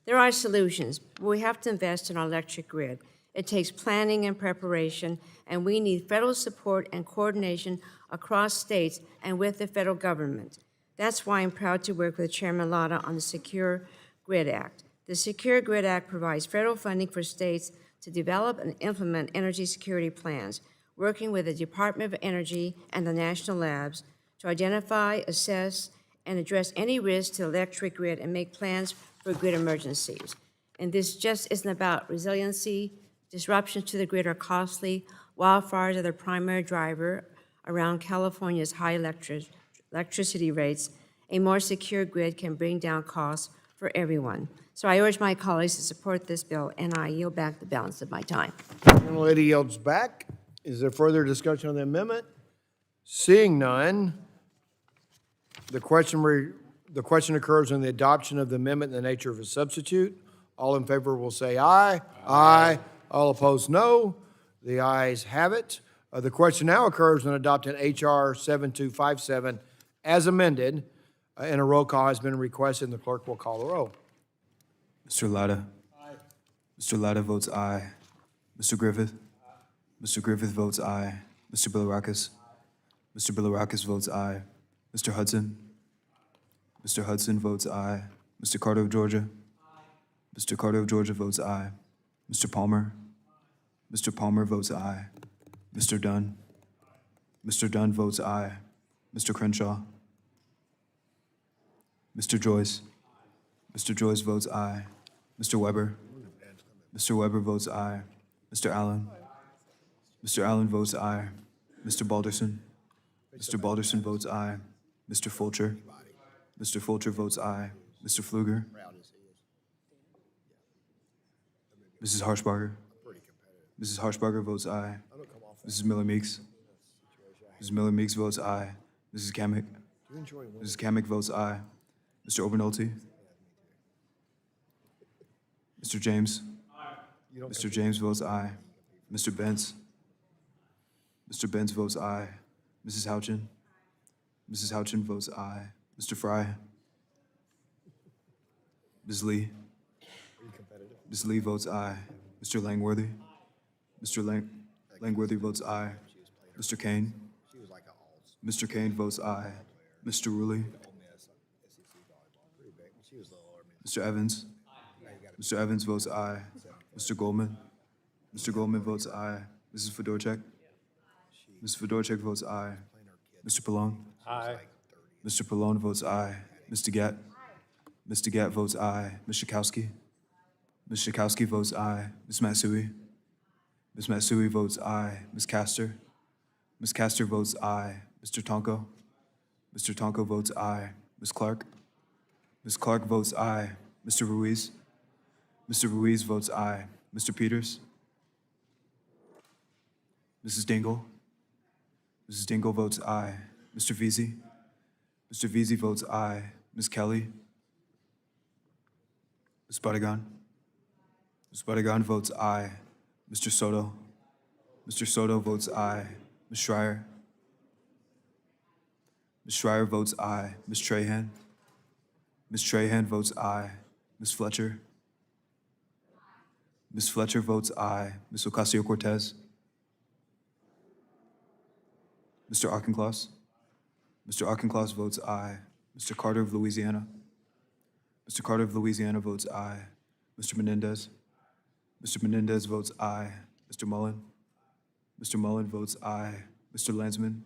[SPEAKER 10] There are solutions, but we have to invest in our electric grid. It takes planning and preparation, and we need federal support and coordination across states and with the federal government. That's why I'm proud to work with Chairman Lada on the Secure Grid Act. The Secure Grid Act provides federal funding for states to develop and implement energy security plans, working with the Department of Energy and the national labs to identify, assess, and address any risk to the electric grid and make plans for grid emergencies. And this just isn't about resiliency. Disruptions to the grid are costly. Wildfires are the primary driver around California's high electricity rates. A more secure grid can bring down costs for everyone. So I urge my colleagues to support this bill, and I yield back the balance of my time.
[SPEAKER 2] The lady yields back. Is there further discussion on the amendment? Seeing none, the question occurs on the adoption of the amendment in the nature of a substitute. All in favor will say aye. Aye. All opposed, no. The ayes have it. The question now occurs on adopting HR 7257 as amended, and a roll call has been requested, and the clerk will call the roll.
[SPEAKER 12] Mr. Latta. Aye. Mr. Latta votes aye. Mr. Griffith. Mr. Griffith votes aye. Mr. Bilirakis. Mr. Bilirakis votes aye. Mr. Hudson. Mr. Hudson votes aye. Mr. Carter of Georgia. Mr. Carter of Georgia votes aye. Mr. Palmer. Mr. Palmer votes aye. Mr. Dunn. Mr. Dunn votes aye. Mr. Crenshaw. Mr. Joyce. Mr. Joyce votes aye. Mr. Weber. Mr. Weber votes aye. Mr. Allen. Mr. Allen votes aye. Mr. Balderson. Mr. Balderson votes aye. Mr. Fulcher. Mr. Fulcher votes aye. Mr. Pfluger. Mrs. Harshbarger. Mrs. Harshbarger votes aye. Mrs. Miller-Meeks. Mrs. Miller-Meeks votes aye. Mrs. Kamick. Mrs. Kamick votes aye. Mr. Obernolte. Mr. James. Mr. James votes aye. Mr. Bentz. Mr. Bentz votes aye. Mrs. Houchin. Mrs. Houchin votes aye. Mr. Fry. Ms. Lee. Ms. Lee votes aye. Mr. Langworthy. Mr. Langworthy votes aye. Mr. Kane. Mr. Kane votes aye. Mr. Rulli. Mr. Evans? Mr. Evans votes aye. Mr. Goldman? Mr. Goldman votes aye. Mrs. Fedorchak? Mrs. Fedorchak votes aye. Mr. Pallone?
[SPEAKER 5] Aye.
[SPEAKER 12] Mr. Pallone votes aye. Mr. Gatt? Mr. Gatt votes aye. Ms. Schakowsky? Ms. Schakowsky votes aye. Ms. Matsui? Ms. Matsui votes aye. Ms. Castor? Ms. Castor votes aye. Mr. Tonko? Mr. Tonko votes aye. Ms. Clark? Ms. Clark votes aye. Mr. Ruiz? Mr. Ruiz votes aye. Mr. Peters? Mrs. Dingell? Mrs. Dingell votes aye. Mr. Veazey? Mr. Veazey votes aye. Ms. Kelly? Ms. Buttigan? Ms. Buttigan votes aye. Mr. Soto? Mr. Soto votes aye. Ms. Schreier? Ms. Schreier votes aye. Ms. Trahan? Ms. Trahan votes aye. Ms. Fletcher? Ms. Fletcher votes aye. Ms. Ocasio-Cortez? Mr. Auchincloss? Mr. Auchincloss votes aye. Mr. Carter of Louisiana? Mr. Carter of Louisiana votes aye. Mr. Menendez? Mr. Menendez votes aye. Mr. Mullen? Mr. Mullen votes aye. Mr. Landsman?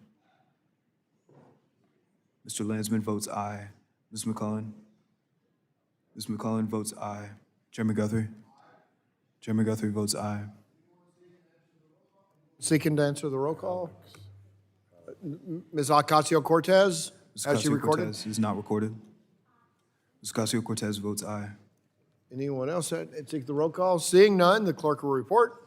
[SPEAKER 12] Mr. Landsman votes aye. Ms. McClellan? Ms. McClellan votes aye. Chairman Guthrie? Chairman Guthrie votes aye.
[SPEAKER 2] Seeking to answer the roll call? Ms. Ocasio-Cortez,
[SPEAKER 12] Ms.
[SPEAKER 2] has she recorded?
[SPEAKER 12] Ocasio-Cortez is not recorded. Ms. Ocasio-Cortez votes aye.
[SPEAKER 2] Anyone else that seek the roll call? Seeing none, the clerk will report.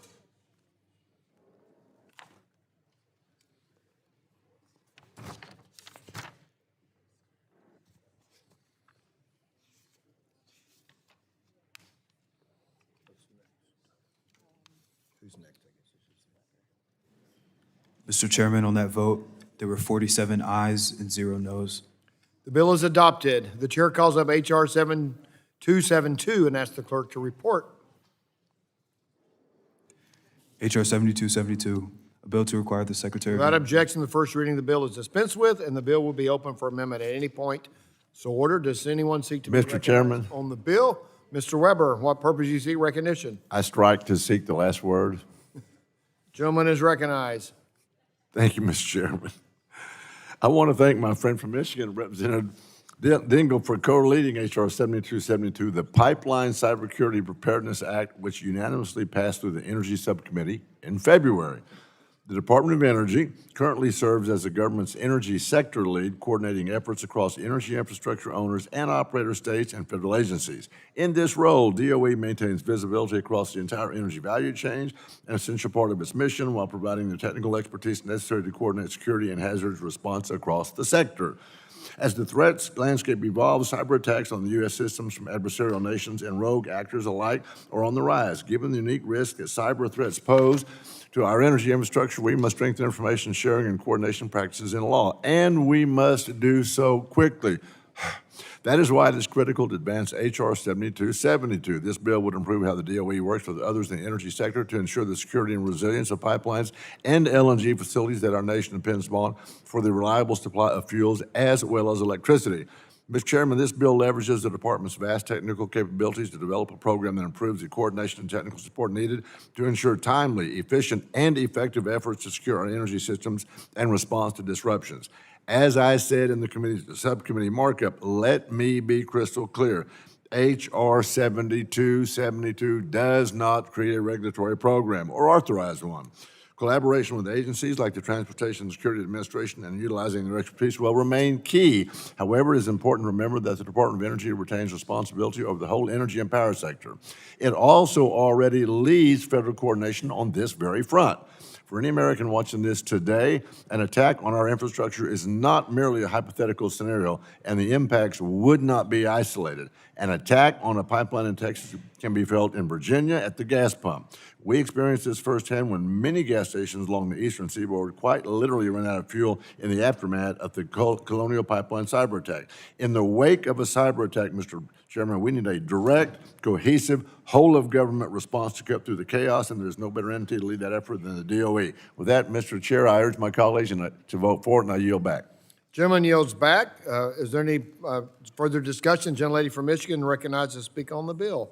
[SPEAKER 12] Mr. Chairman, on that vote, there were 47 ayes and 0 noes.
[SPEAKER 2] The bill is adopted. The chair calls up H.R. 7272 and asks the clerk to report.
[SPEAKER 12] H.R. 7272, a bill to require the Secretary
[SPEAKER 2] Without
[SPEAKER 12] of...
[SPEAKER 2] objection, the first reading of the bill is dispensed with, and the bill will be open for amendment at any point. So ordered. Does anyone seek to be
[SPEAKER 16] Mr.
[SPEAKER 2] recognized
[SPEAKER 16] Chairman.
[SPEAKER 2] on the bill? Mr. Weber, what purpose do you seek recognition?
[SPEAKER 16] I strike to seek the last word.
[SPEAKER 2] Gentleman is recognized.
[SPEAKER 16] Thank you, Mr. Chairman. I want to thank my friend from Michigan, Representative Dingell, for co-leading H.R. 7272, the Pipeline Cybersecurity Preparedness Act, which unanimously passed through the Energy Subcommittee in February. The Department of Energy currently serves as the government's energy sector lead, coordinating efforts across energy infrastructure owners and operator states and federal agencies. In this role, DOE maintains visibility across the entire energy value chain, an essential part of its mission, while providing the technical expertise necessary to coordinate security and hazards response across the sector. As the threats landscape evolves, cyber attacks on the U.S. systems from adversarial nations and rogue actors alike are on the rise. Given the unique risk that cyber threats pose to our energy infrastructure, we must strengthen information sharing and coordination practices in law, and we must do so quickly. That is why it is critical to advance H.R. 7272. This bill would improve how the DOE works with others in the energy sector to ensure the security and resilience of pipelines and LNG facilities that our nation depends upon for the reliable supply of fuels as well as electricity. Mr. Chairman, this bill leverages the department's vast technical capabilities to develop a program that improves the coordination and technical support needed to ensure timely, efficient, and effective efforts to secure our energy systems and response to disruptions. As I said in the subcommittee markup, let me be crystal clear. H.R. 7272 does not create a regulatory program or authorize one. Collaboration with agencies like the Transportation and Security Administration and utilizing their expertise will remain key. However, it is important to remember that the Department of Energy retains responsibility over the whole energy and power sector. It also already leads federal coordination on this very front. For any American watching this today, an attack on our infrastructure is not merely a hypothetical scenario, and the impacts would not be isolated. An attack on a pipeline in Texas can be felt in Virginia at the gas pump. We experienced this firsthand when many gas stations along the eastern seaboard quite literally ran out of fuel in the aftermath of the Colonial Pipeline cyber attack. In the wake of a cyber attack, Mr. Chairman, we need a direct, cohesive, whole-of-government response to cut through the chaos, and there's no better entity to lead that effort than the DOE. With that, Mr. Chair, I urge my colleagues to vote for it, and I yield back.
[SPEAKER 2] Gentleman yields back. Is there any further discussion? Gentlelady from Michigan recognized to speak on the bill.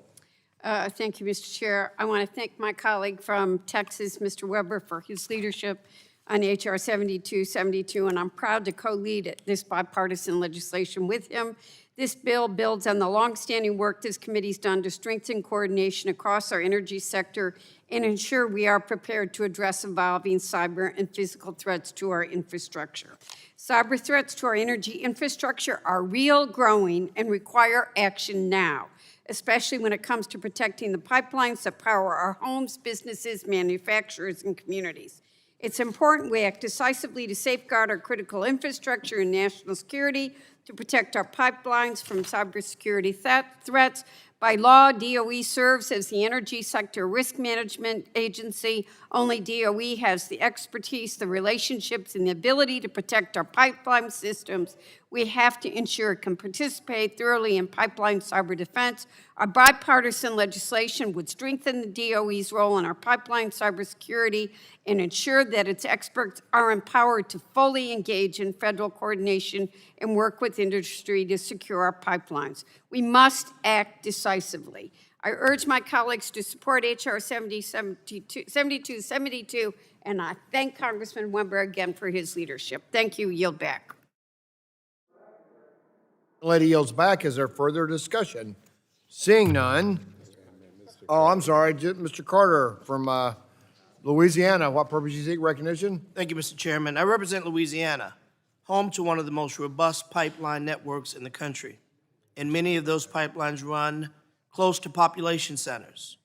[SPEAKER 8] Thank you, Mr. Chair. I want to thank my colleague from Texas, Mr. Weber, for his leadership on H.R. 7272, and I'm proud to co-lead this bipartisan legislation with him. This bill builds on the longstanding work this committee's done to strengthen coordination across our energy sector and ensure we are prepared to address evolving cyber and physical threats to our infrastructure. Cyber threats to our energy infrastructure are real, growing, and require action now, especially when it comes to protecting the pipelines that power our homes, businesses, manufacturers, and communities. It's important we act decisively to safeguard our critical infrastructure and national security, to protect our pipelines from cybersecurity threats. By law, DOE serves as the energy sector risk management agency. Only DOE has the expertise, the relationships, and the ability to protect our pipeline systems. We have to ensure it can participate thoroughly in pipeline cyber defense. Our bipartisan legislation would strengthen the DOE's role in our pipeline cybersecurity and ensure that its experts are empowered to fully engage in federal coordination and work with industry to secure our pipelines. We must act decisively. I urge my colleagues to support H.R. 7272, and I thank Congressman Weber again for his leadership. Thank you. Yield back.
[SPEAKER 2] Lady yields back. Is there further discussion? Seeing none. Oh, I'm sorry, Mr. Carter from Louisiana. What purpose do you seek recognition?
[SPEAKER 6] Thank you, Mr. Chairman. I represent Louisiana, home to one of the most robust pipeline networks in the country. And many of those pipelines run close to population centers.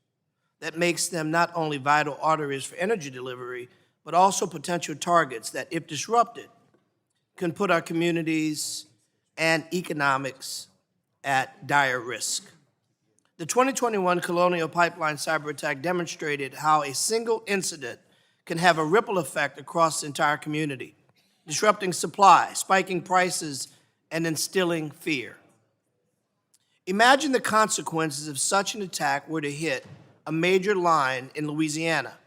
[SPEAKER 6] That makes them not only vital arteries for energy delivery, but also potential targets that, if disrupted, can put our communities and economics at dire risk. The 2021 Colonial Pipeline cyber attack demonstrated how a single incident can have a ripple effect across the entire community, disrupting supply, spiking prices, and instilling fear. Imagine the consequences if such an attack were to hit a major line in Louisiana.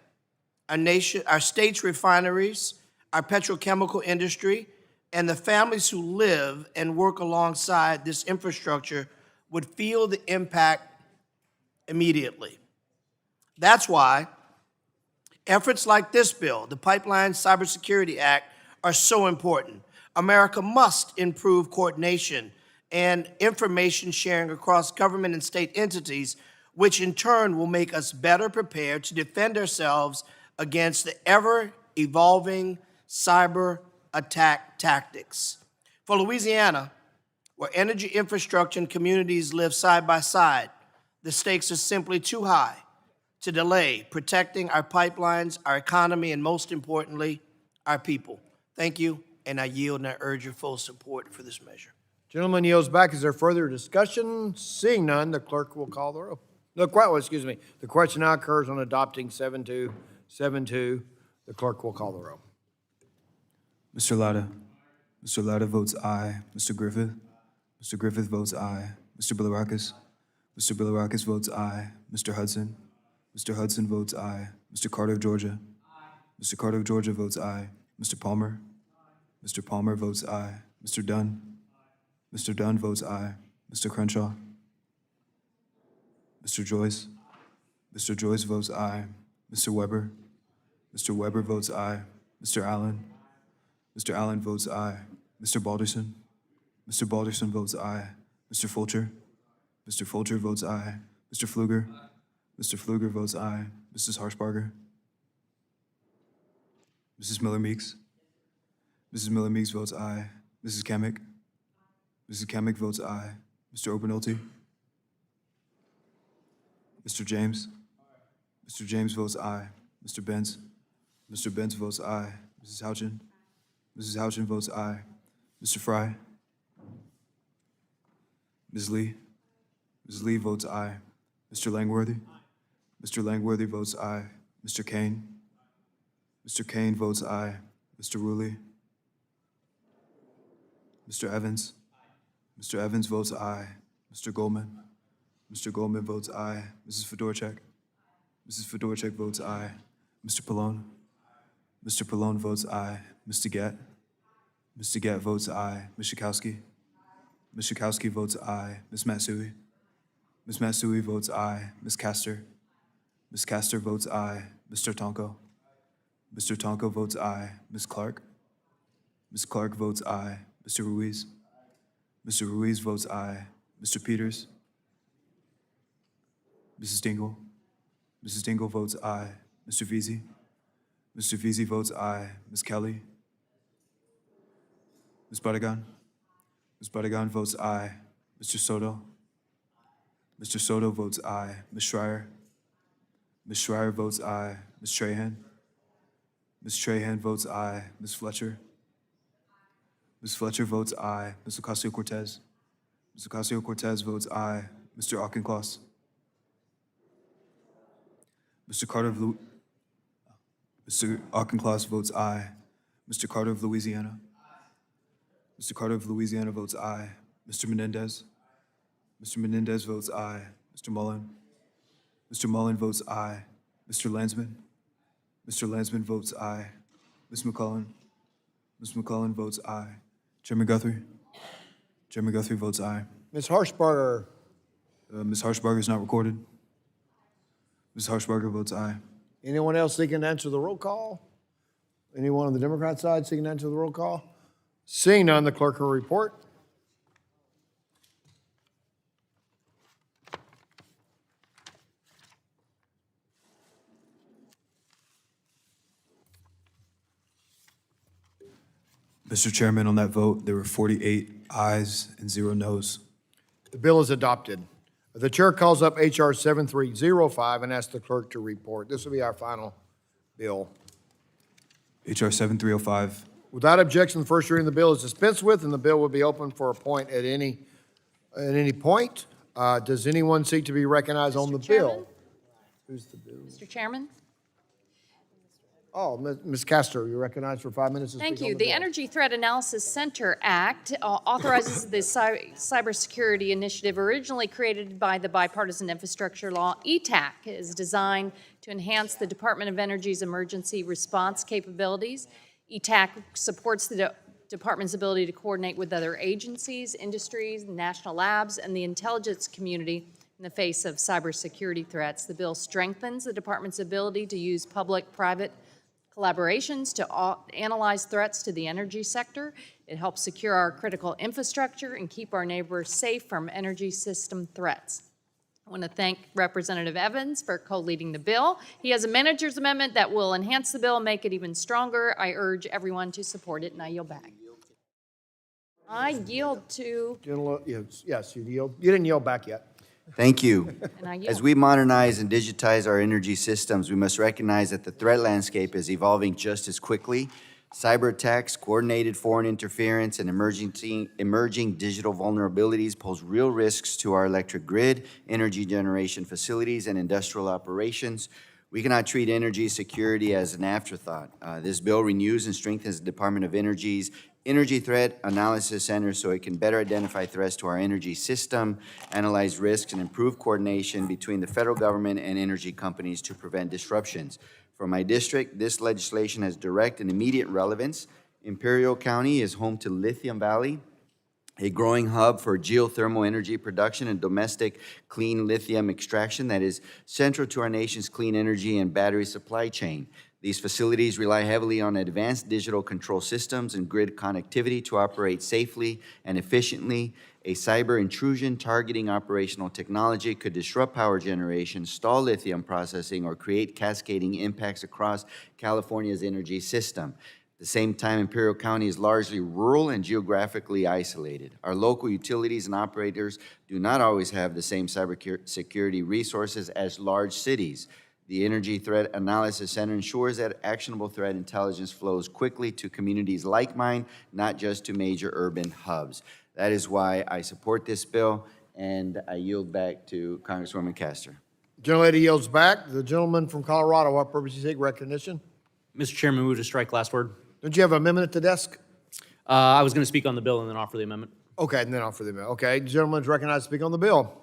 [SPEAKER 6] Our state's refineries, our petrochemical industry, and the families who live and work alongside this infrastructure would feel the impact immediately. That's why efforts like this bill, the Pipeline Cybersecurity Act, are so important. America must improve coordination and information sharing across government and state entities, which in turn will make us better prepared to defend ourselves against the ever-evolving cyber attack tactics. For Louisiana, where energy infrastructure and communities live side by side, the stakes are simply too high to delay protecting our pipelines, our economy, and most importantly, our people. Thank you, and I yield and I urge your full support for this measure.
[SPEAKER 2] Gentleman yields back. Is there further discussion? Seeing none, the clerk will call the roll. The question now occurs on adopting 7272. The clerk will call the roll.
[SPEAKER 12] Mr. Latta. Mr. Latta votes aye. Mr. Griffith. Mr. Griffith votes aye. Mr. Bilirakis. Mr. Bilirakis votes aye. Mr. Hudson. Mr. Hudson votes aye. Mr. Carter of Georgia. Mr. Carter of Georgia votes aye. Mr. Palmer. Mr. Palmer votes aye. Mr. Dunn. Mr. Dunn votes aye. Mr. Crenshaw. Mr. Joyce. Mr. Joyce votes aye. Mr. Weber. Mr. Weber votes aye. Mr. Allen. Mr. Allen votes aye. Mr. Balderson. Mr. Balderson votes aye. Mr. Fulcher. Mr. Fulcher votes aye. Mr. Pfluger. Mr. Pfluger votes aye. Mrs. Harshbarger. Mrs. Miller-Meeks. Mrs. Miller-Meeks votes aye. Mrs. Kemick. Mrs. Kemick votes aye. Mr. Obernolte. Mr. James. Mr. James votes aye. Mr. Benz. Mr. Benz votes aye. Mrs. Houchin. Mrs. Houchin votes aye. Mr. Fry. Ms. Lee. Ms. Lee votes aye. Mr. Langworthy. Mr. Langworthy votes aye. Mr. Kane. Mr. Kane votes aye. Mr. Rulli. Mr. Evans. Mr. Evans votes aye. Mr. Goldman. Mr. Goldman votes aye. Mrs. Fedorchak. Mrs. Fedorchak votes aye. Mr. Pallone. Mr. Pallone votes aye. Mr. Gett. Mr. Gatt votes aye. Ms. Schakowsky? Ms. Schakowsky votes aye. Ms. Matsui? Ms. Matsui votes aye. Ms. Castor? Ms. Castor votes aye. Mr. Tonko? Mr. Tonko votes aye. Ms. Clark? Ms. Clark votes aye. Mr. Ruiz? Mr. Ruiz votes aye. Mr. Peters? Mrs. Dingell? Mrs. Dingell votes aye. Mr. Veazey? Mr. Veazey votes aye. Ms. Kelly? Ms. Barragan? Ms. Barragan votes aye. Mr. Soto? Mr. Soto votes aye. Ms. Schreier? Ms. Schreier votes aye. Ms. Trahan? Ms. Trahan votes aye. Ms. Fletcher? Ms. Fletcher votes aye. Ms. Ocasio-Cortez? Ms. Ocasio-Cortez votes aye. Mr. Auchincloss? Mr. Carter of Mr. Auchincloss votes aye. Mr. Carter of Louisiana? Mr. Carter of Louisiana votes aye. Mr. Menendez? Mr. Menendez votes aye. Mr. Mullen? Mr. Mullen votes aye. Mr. Landsman? Mr. Landsman votes aye. Ms. McCullen? Ms. McCullen votes aye. Chairman Guthrie? Chairman Guthrie votes aye.
[SPEAKER 2] Ms. Harshbarger?
[SPEAKER 12] Ms. Harshbarger is not recorded. Ms. Harshbarger votes aye.
[SPEAKER 2] Anyone else seeking to answer the roll call? Anyone on the Democrat side seeking to answer the roll call? Seeing none, the clerk will report.
[SPEAKER 12] Mr. Chairman, on that vote, there were 48 ayes and 0 noes.
[SPEAKER 2] The bill is adopted. The chair calls up H.R. 7305 and asks the clerk to report. This will be our final bill.
[SPEAKER 12] H.R. 7305.
[SPEAKER 2] Without objection, the first reading of the bill is dispensed with, and the bill will be open for a point at any point. Does anyone seek to be recognized on the bill? Who's the bill?
[SPEAKER 9] Mr. Chairman?
[SPEAKER 2] Oh, Ms. Castor, you're recognized for 5 minutes to speak
[SPEAKER 9] Thank
[SPEAKER 2] on
[SPEAKER 9] you.
[SPEAKER 2] the
[SPEAKER 9] The
[SPEAKER 2] bill.
[SPEAKER 9] Energy Threat Analysis Center Act authorizes the cybersecurity initiative originally created by the Bipartisan Infrastructure Law. ETAC is designed to enhance the Department of Energy's emergency response capabilities. ETAC supports the department's ability to coordinate with other agencies, industries, national labs, and the intelligence community in the face of cybersecurity threats. The bill strengthens the department's ability to use public-private collaborations to analyze threats to the energy sector. It helps secure our critical infrastructure and keep our neighbors safe from energy system threats. I want to thank Representative Evans for co-leading the bill. He has a manager's amendment that will enhance the bill and make it even stronger. I urge everyone to support it, and I yield back. I yield to...
[SPEAKER 2] Yes, you yield. You didn't yield back yet.
[SPEAKER 3] Thank you.
[SPEAKER 9] And I yield.
[SPEAKER 3] As we modernize and digitize our energy systems, we must recognize that the threat landscape is evolving just as quickly. Cyber attacks, coordinated foreign interference, and emerging digital vulnerabilities pose real risks to our electric grid, energy generation facilities, and industrial operations. We cannot treat energy security as an afterthought. This bill renews and strengthens the Department of Energy's Energy Threat Analysis Center so it can better identify threats to our energy system, analyze risks, and improve coordination between the federal government and energy companies to prevent disruptions. For my district, this legislation has direct and immediate relevance. Imperial County is home to Lithium Valley, a growing hub for geothermal energy production and domestic clean lithium extraction that is central to our nation's clean energy and battery supply chain. These facilities rely heavily on advanced digital control systems and grid connectivity to operate safely and efficiently. A cyber intrusion targeting operational technology could disrupt power generation, stall lithium processing, or create cascading impacts across California's energy system. At the same time, Imperial County is largely rural and geographically isolated. Our local utilities and operators do not always have the same cybersecurity resources as large cities. The Energy Threat Analysis Center ensures that actionable threat intelligence flows quickly to communities like mine, not just to major urban hubs. That is why I support this bill, and I yield back to Congresswoman Castor.
[SPEAKER 2] Gentlelady yields back. The gentleman from Colorado, what purpose do you take recognition?
[SPEAKER 22] Mr. Chairman, move to strike last word.
[SPEAKER 2] Don't you have an amendment at the desk?
[SPEAKER 22] I was going to speak on the bill and then offer the amendment.
[SPEAKER 2] Okay, and then offer the amendment. Okay, the gentleman is recognized to speak on the bill.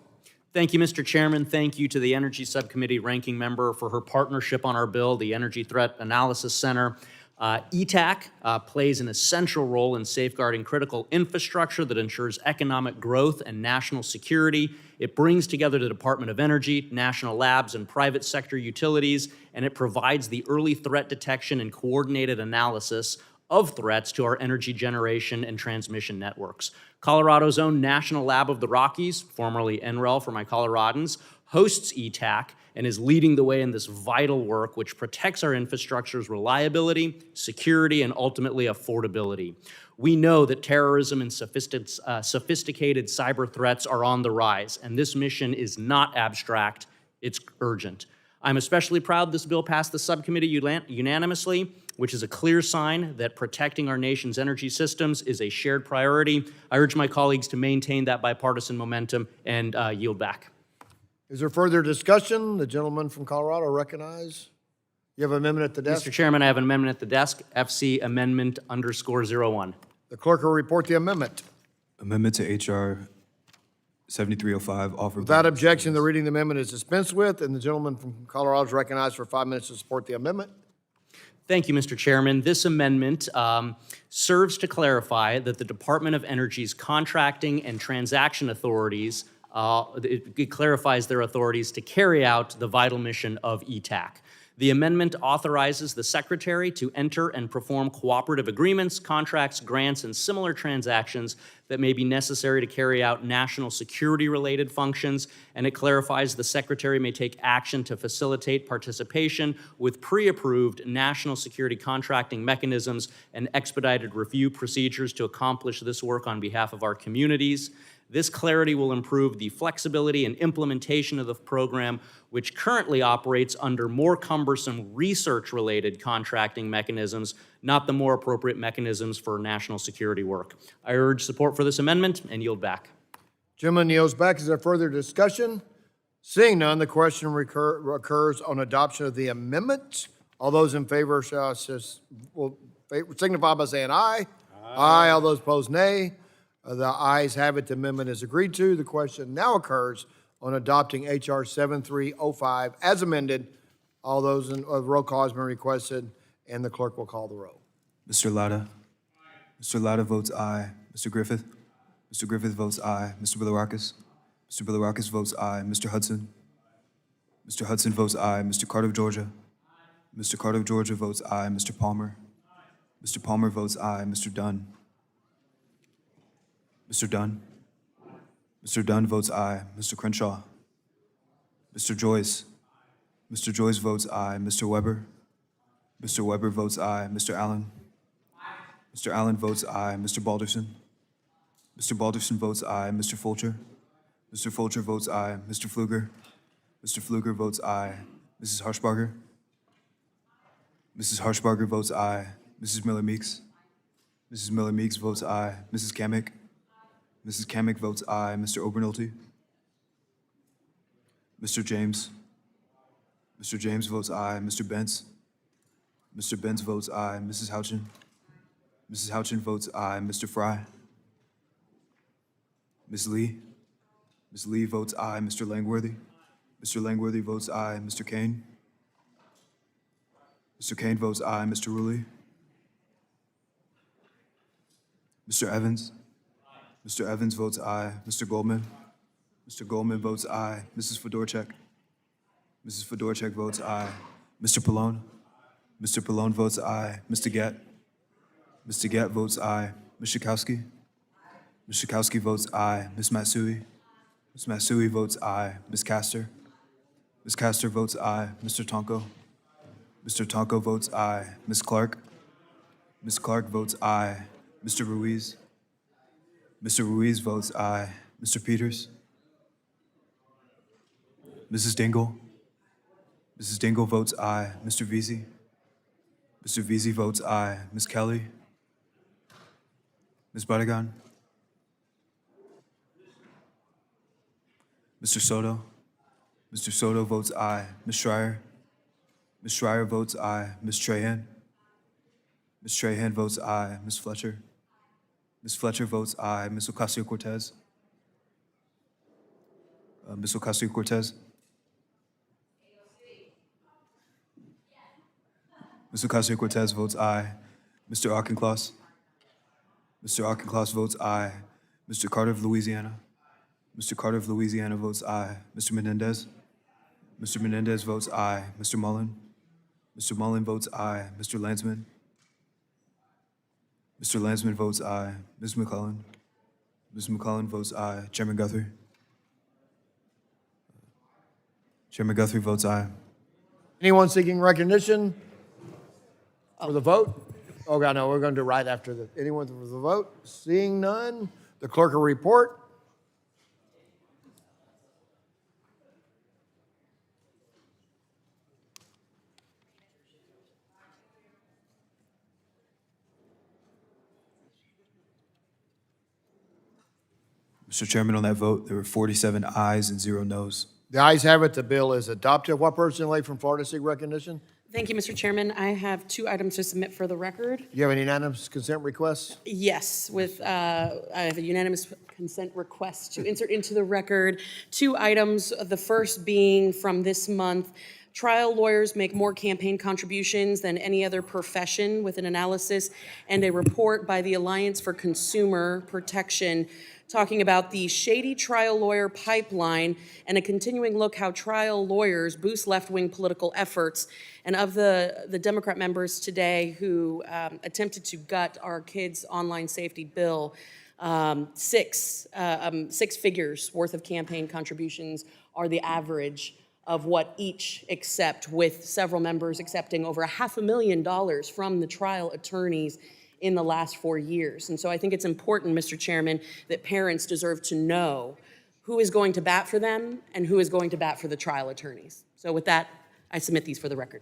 [SPEAKER 22] Thank you, Mr. Chairman. Thank you to the Energy Subcommittee Ranking Member for her partnership on our bill, the Energy Threat Analysis Center. ETAC plays an essential role in safeguarding critical infrastructure that ensures economic growth and national security. It brings together the Department of Energy, national labs, and private sector utilities, and it provides the early threat detection and coordinated analysis of threats to our energy generation and transmission networks. Colorado's own National Lab of the Rockies, formerly NREL for my Coloradans, hosts ETAC and is leading the way in this vital work which protects our infrastructure's reliability, security, and ultimately affordability. We know that terrorism and sophisticated cyber threats are on the rise, and this mission is not abstract, it's urgent. I'm especially proud this bill passed the subcommittee unanimously, which is a clear sign that protecting our nation's energy systems is a shared priority. I urge my colleagues to maintain that bipartisan momentum and yield back.
[SPEAKER 2] Is there further discussion? The gentleman from Colorado recognized. You have an amendment at the desk?
[SPEAKER 22] Mr. Chairman, I have an amendment at the desk, FC Amendment _01.
[SPEAKER 2] The clerk will report the amendment.
[SPEAKER 12] Amendment to H.R. 7305, offered.
[SPEAKER 2] Without objection, the reading of the amendment is dispensed with, and the gentleman from Colorado is recognized for 5 minutes to support the amendment.
[SPEAKER 22] Thank you, Mr. Chairman. This amendment serves to clarify that the Department of Energy's contracting and transaction authorities, it clarifies their authorities to carry out the vital mission of ETAC. The amendment authorizes the Secretary to enter and perform cooperative agreements, contracts, grants, and similar transactions that may be necessary to carry out national security-related functions, and it clarifies the Secretary may take action to facilitate participation with pre-approved national security contracting mechanisms and expedited review procedures to accomplish this work on behalf of our communities. This clarity will improve the flexibility and implementation of the program, which currently operates under more cumbersome research-related contracting mechanisms, not the more appropriate mechanisms for national security work. I urge support for this amendment and yield back.
[SPEAKER 2] Gentleman yields back. Is there further discussion? Seeing none, the question occurs on adoption of the amendment. All those in favor will signify by saying aye. Aye. All those opposed, nay. The ayes have it. The amendment is agreed to. The question now occurs on adopting H.R. 7305 as amended. All those in roll call has been requested, and the clerk will call the roll.
[SPEAKER 12] Mr. Latta? Mr. Latta votes aye. Mr. Griffith? Mr. Griffith votes aye. Mr. Bilirakis? Mr. Bilirakis votes aye. Mr. Hudson? Mr. Hudson votes aye. Mr. Carter of Georgia? Mr. Carter of Georgia votes aye. Mr. Palmer? Mr. Palmer votes aye. Mr. Dunn? Mr. Dunn? Mr. Dunn votes aye. Mr. Crenshaw? Mr. Joyce? Mr. Joyce votes aye. Mr. Weber? Mr. Weber votes aye. Mr. Allen? Mr. Allen votes aye. Mr. Balderson? Mr. Balderson votes aye. Mr. Fulcher? Mr. Fulcher votes aye. Mr. Pfluger? Mr. Pfluger votes aye. Mrs. Harshbarger? Mrs. Harshbarger votes aye. Mrs. Miller-Meeks? Mrs. Miller-Meeks votes aye. Mrs. Kamick? Mrs. Kamick votes aye. Mr. Obernolte? Mr. James? Mr. James votes aye. Mr. Bentz? Mr. Bentz votes aye. Mrs. Houchin? Mrs. Houchin votes aye. Mr. Fry? Ms. Lee? Ms. Lee votes aye. Mr. Langworthy? Mr. Langworthy votes aye. Mr. Kane? Mr. Kane votes aye. Mr. Rulli? Mr. Evans? Mr. Evans votes aye. Mr. Goldman? Mr. Goldman votes aye. Mrs. Fedorchak? Mrs. Fedorchak votes aye. Mr. Pallone? Mr. Pallone votes aye. Mr. Gett? Mr. Gett votes aye. Ms. Schakowsky? Ms. Schakowsky votes aye. Ms. Matsui? Ms. Matsui votes aye. Ms. Castor? Ms. Castor votes aye. Mr. Tonko? Mr. Tonko votes aye. Ms. Clark? Ms. Clark votes aye. Mr. Ruiz? Mr. Ruiz votes aye. Mr. Peters? Mrs. Dingell? Mrs. Dingell votes aye. Mr. Veazey? Mr. Veazey votes aye. Ms. Kelly? Ms. Barragan? Mr. Soto? Mr. Soto votes aye. Ms. Schreier? Ms. Schreier votes aye. Ms. Trahan? Ms. Trahan votes aye. Ms. Fletcher? Ms. Fletcher votes aye. Ms. Ocasio-Cortez? Ms. Ocasio-Cortez? Mr. Ocasio-Cortez votes aye. Mr. Auchincloss? Mr. Auchincloss votes aye. Mr. Carter of Louisiana? Mr. Carter of Louisiana votes aye. Mr. Menendez? Mr. Menendez votes aye. Mr. Mullen? Mr. Mullen votes aye. Mr. Landsman? Mr. Landsman votes aye. Ms. McClellan? Ms. McClellan votes aye. Chairman Guthrie? Chairman Guthrie votes aye.
[SPEAKER 2] Anyone seeking recognition for the vote? Oh, God, no, we're going to do right after the, anyone for the vote? Seeing none, the clerk will report.
[SPEAKER 12] Mr. Chairman, on that vote, there were 47 ayes and 0 noes.
[SPEAKER 2] The ayes have it, the bill is adopted. What person late from Florida seek recognition?
[SPEAKER 11] Thank you, Mr. Chairman. I have 2 items to submit for the record.
[SPEAKER 2] Do you have any unanimous consent requests?
[SPEAKER 11] Yes, I have a unanimous consent request to insert into the record 2 items. The first being from this month, trial lawyers make more campaign contributions than any other profession, with an analysis and a report by the Alliance for Consumer Protection talking about the shady trial lawyer pipeline and a continuing look how trial lawyers boost left-wing political efforts. And of the Democrat members today who attempted to gut our kids' online safety bill, 6 figures worth of campaign contributions are the average of what each accept, with several members accepting over $500,000 from the trial attorneys in the last 4 years. And so I think it's important, Mr. Chairman, that parents deserve to know who is going to bat for them and who is going to bat for the trial attorneys. So with that, I submit these for the record.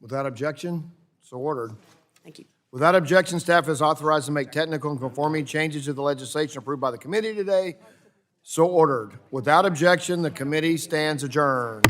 [SPEAKER 2] Without objection, so ordered.
[SPEAKER 11] Thank you.
[SPEAKER 2] Without objection, staff is authorized to make technical and conforming changes to the legislation approved by the committee today. So ordered. Without objection, the committee stands adjourned.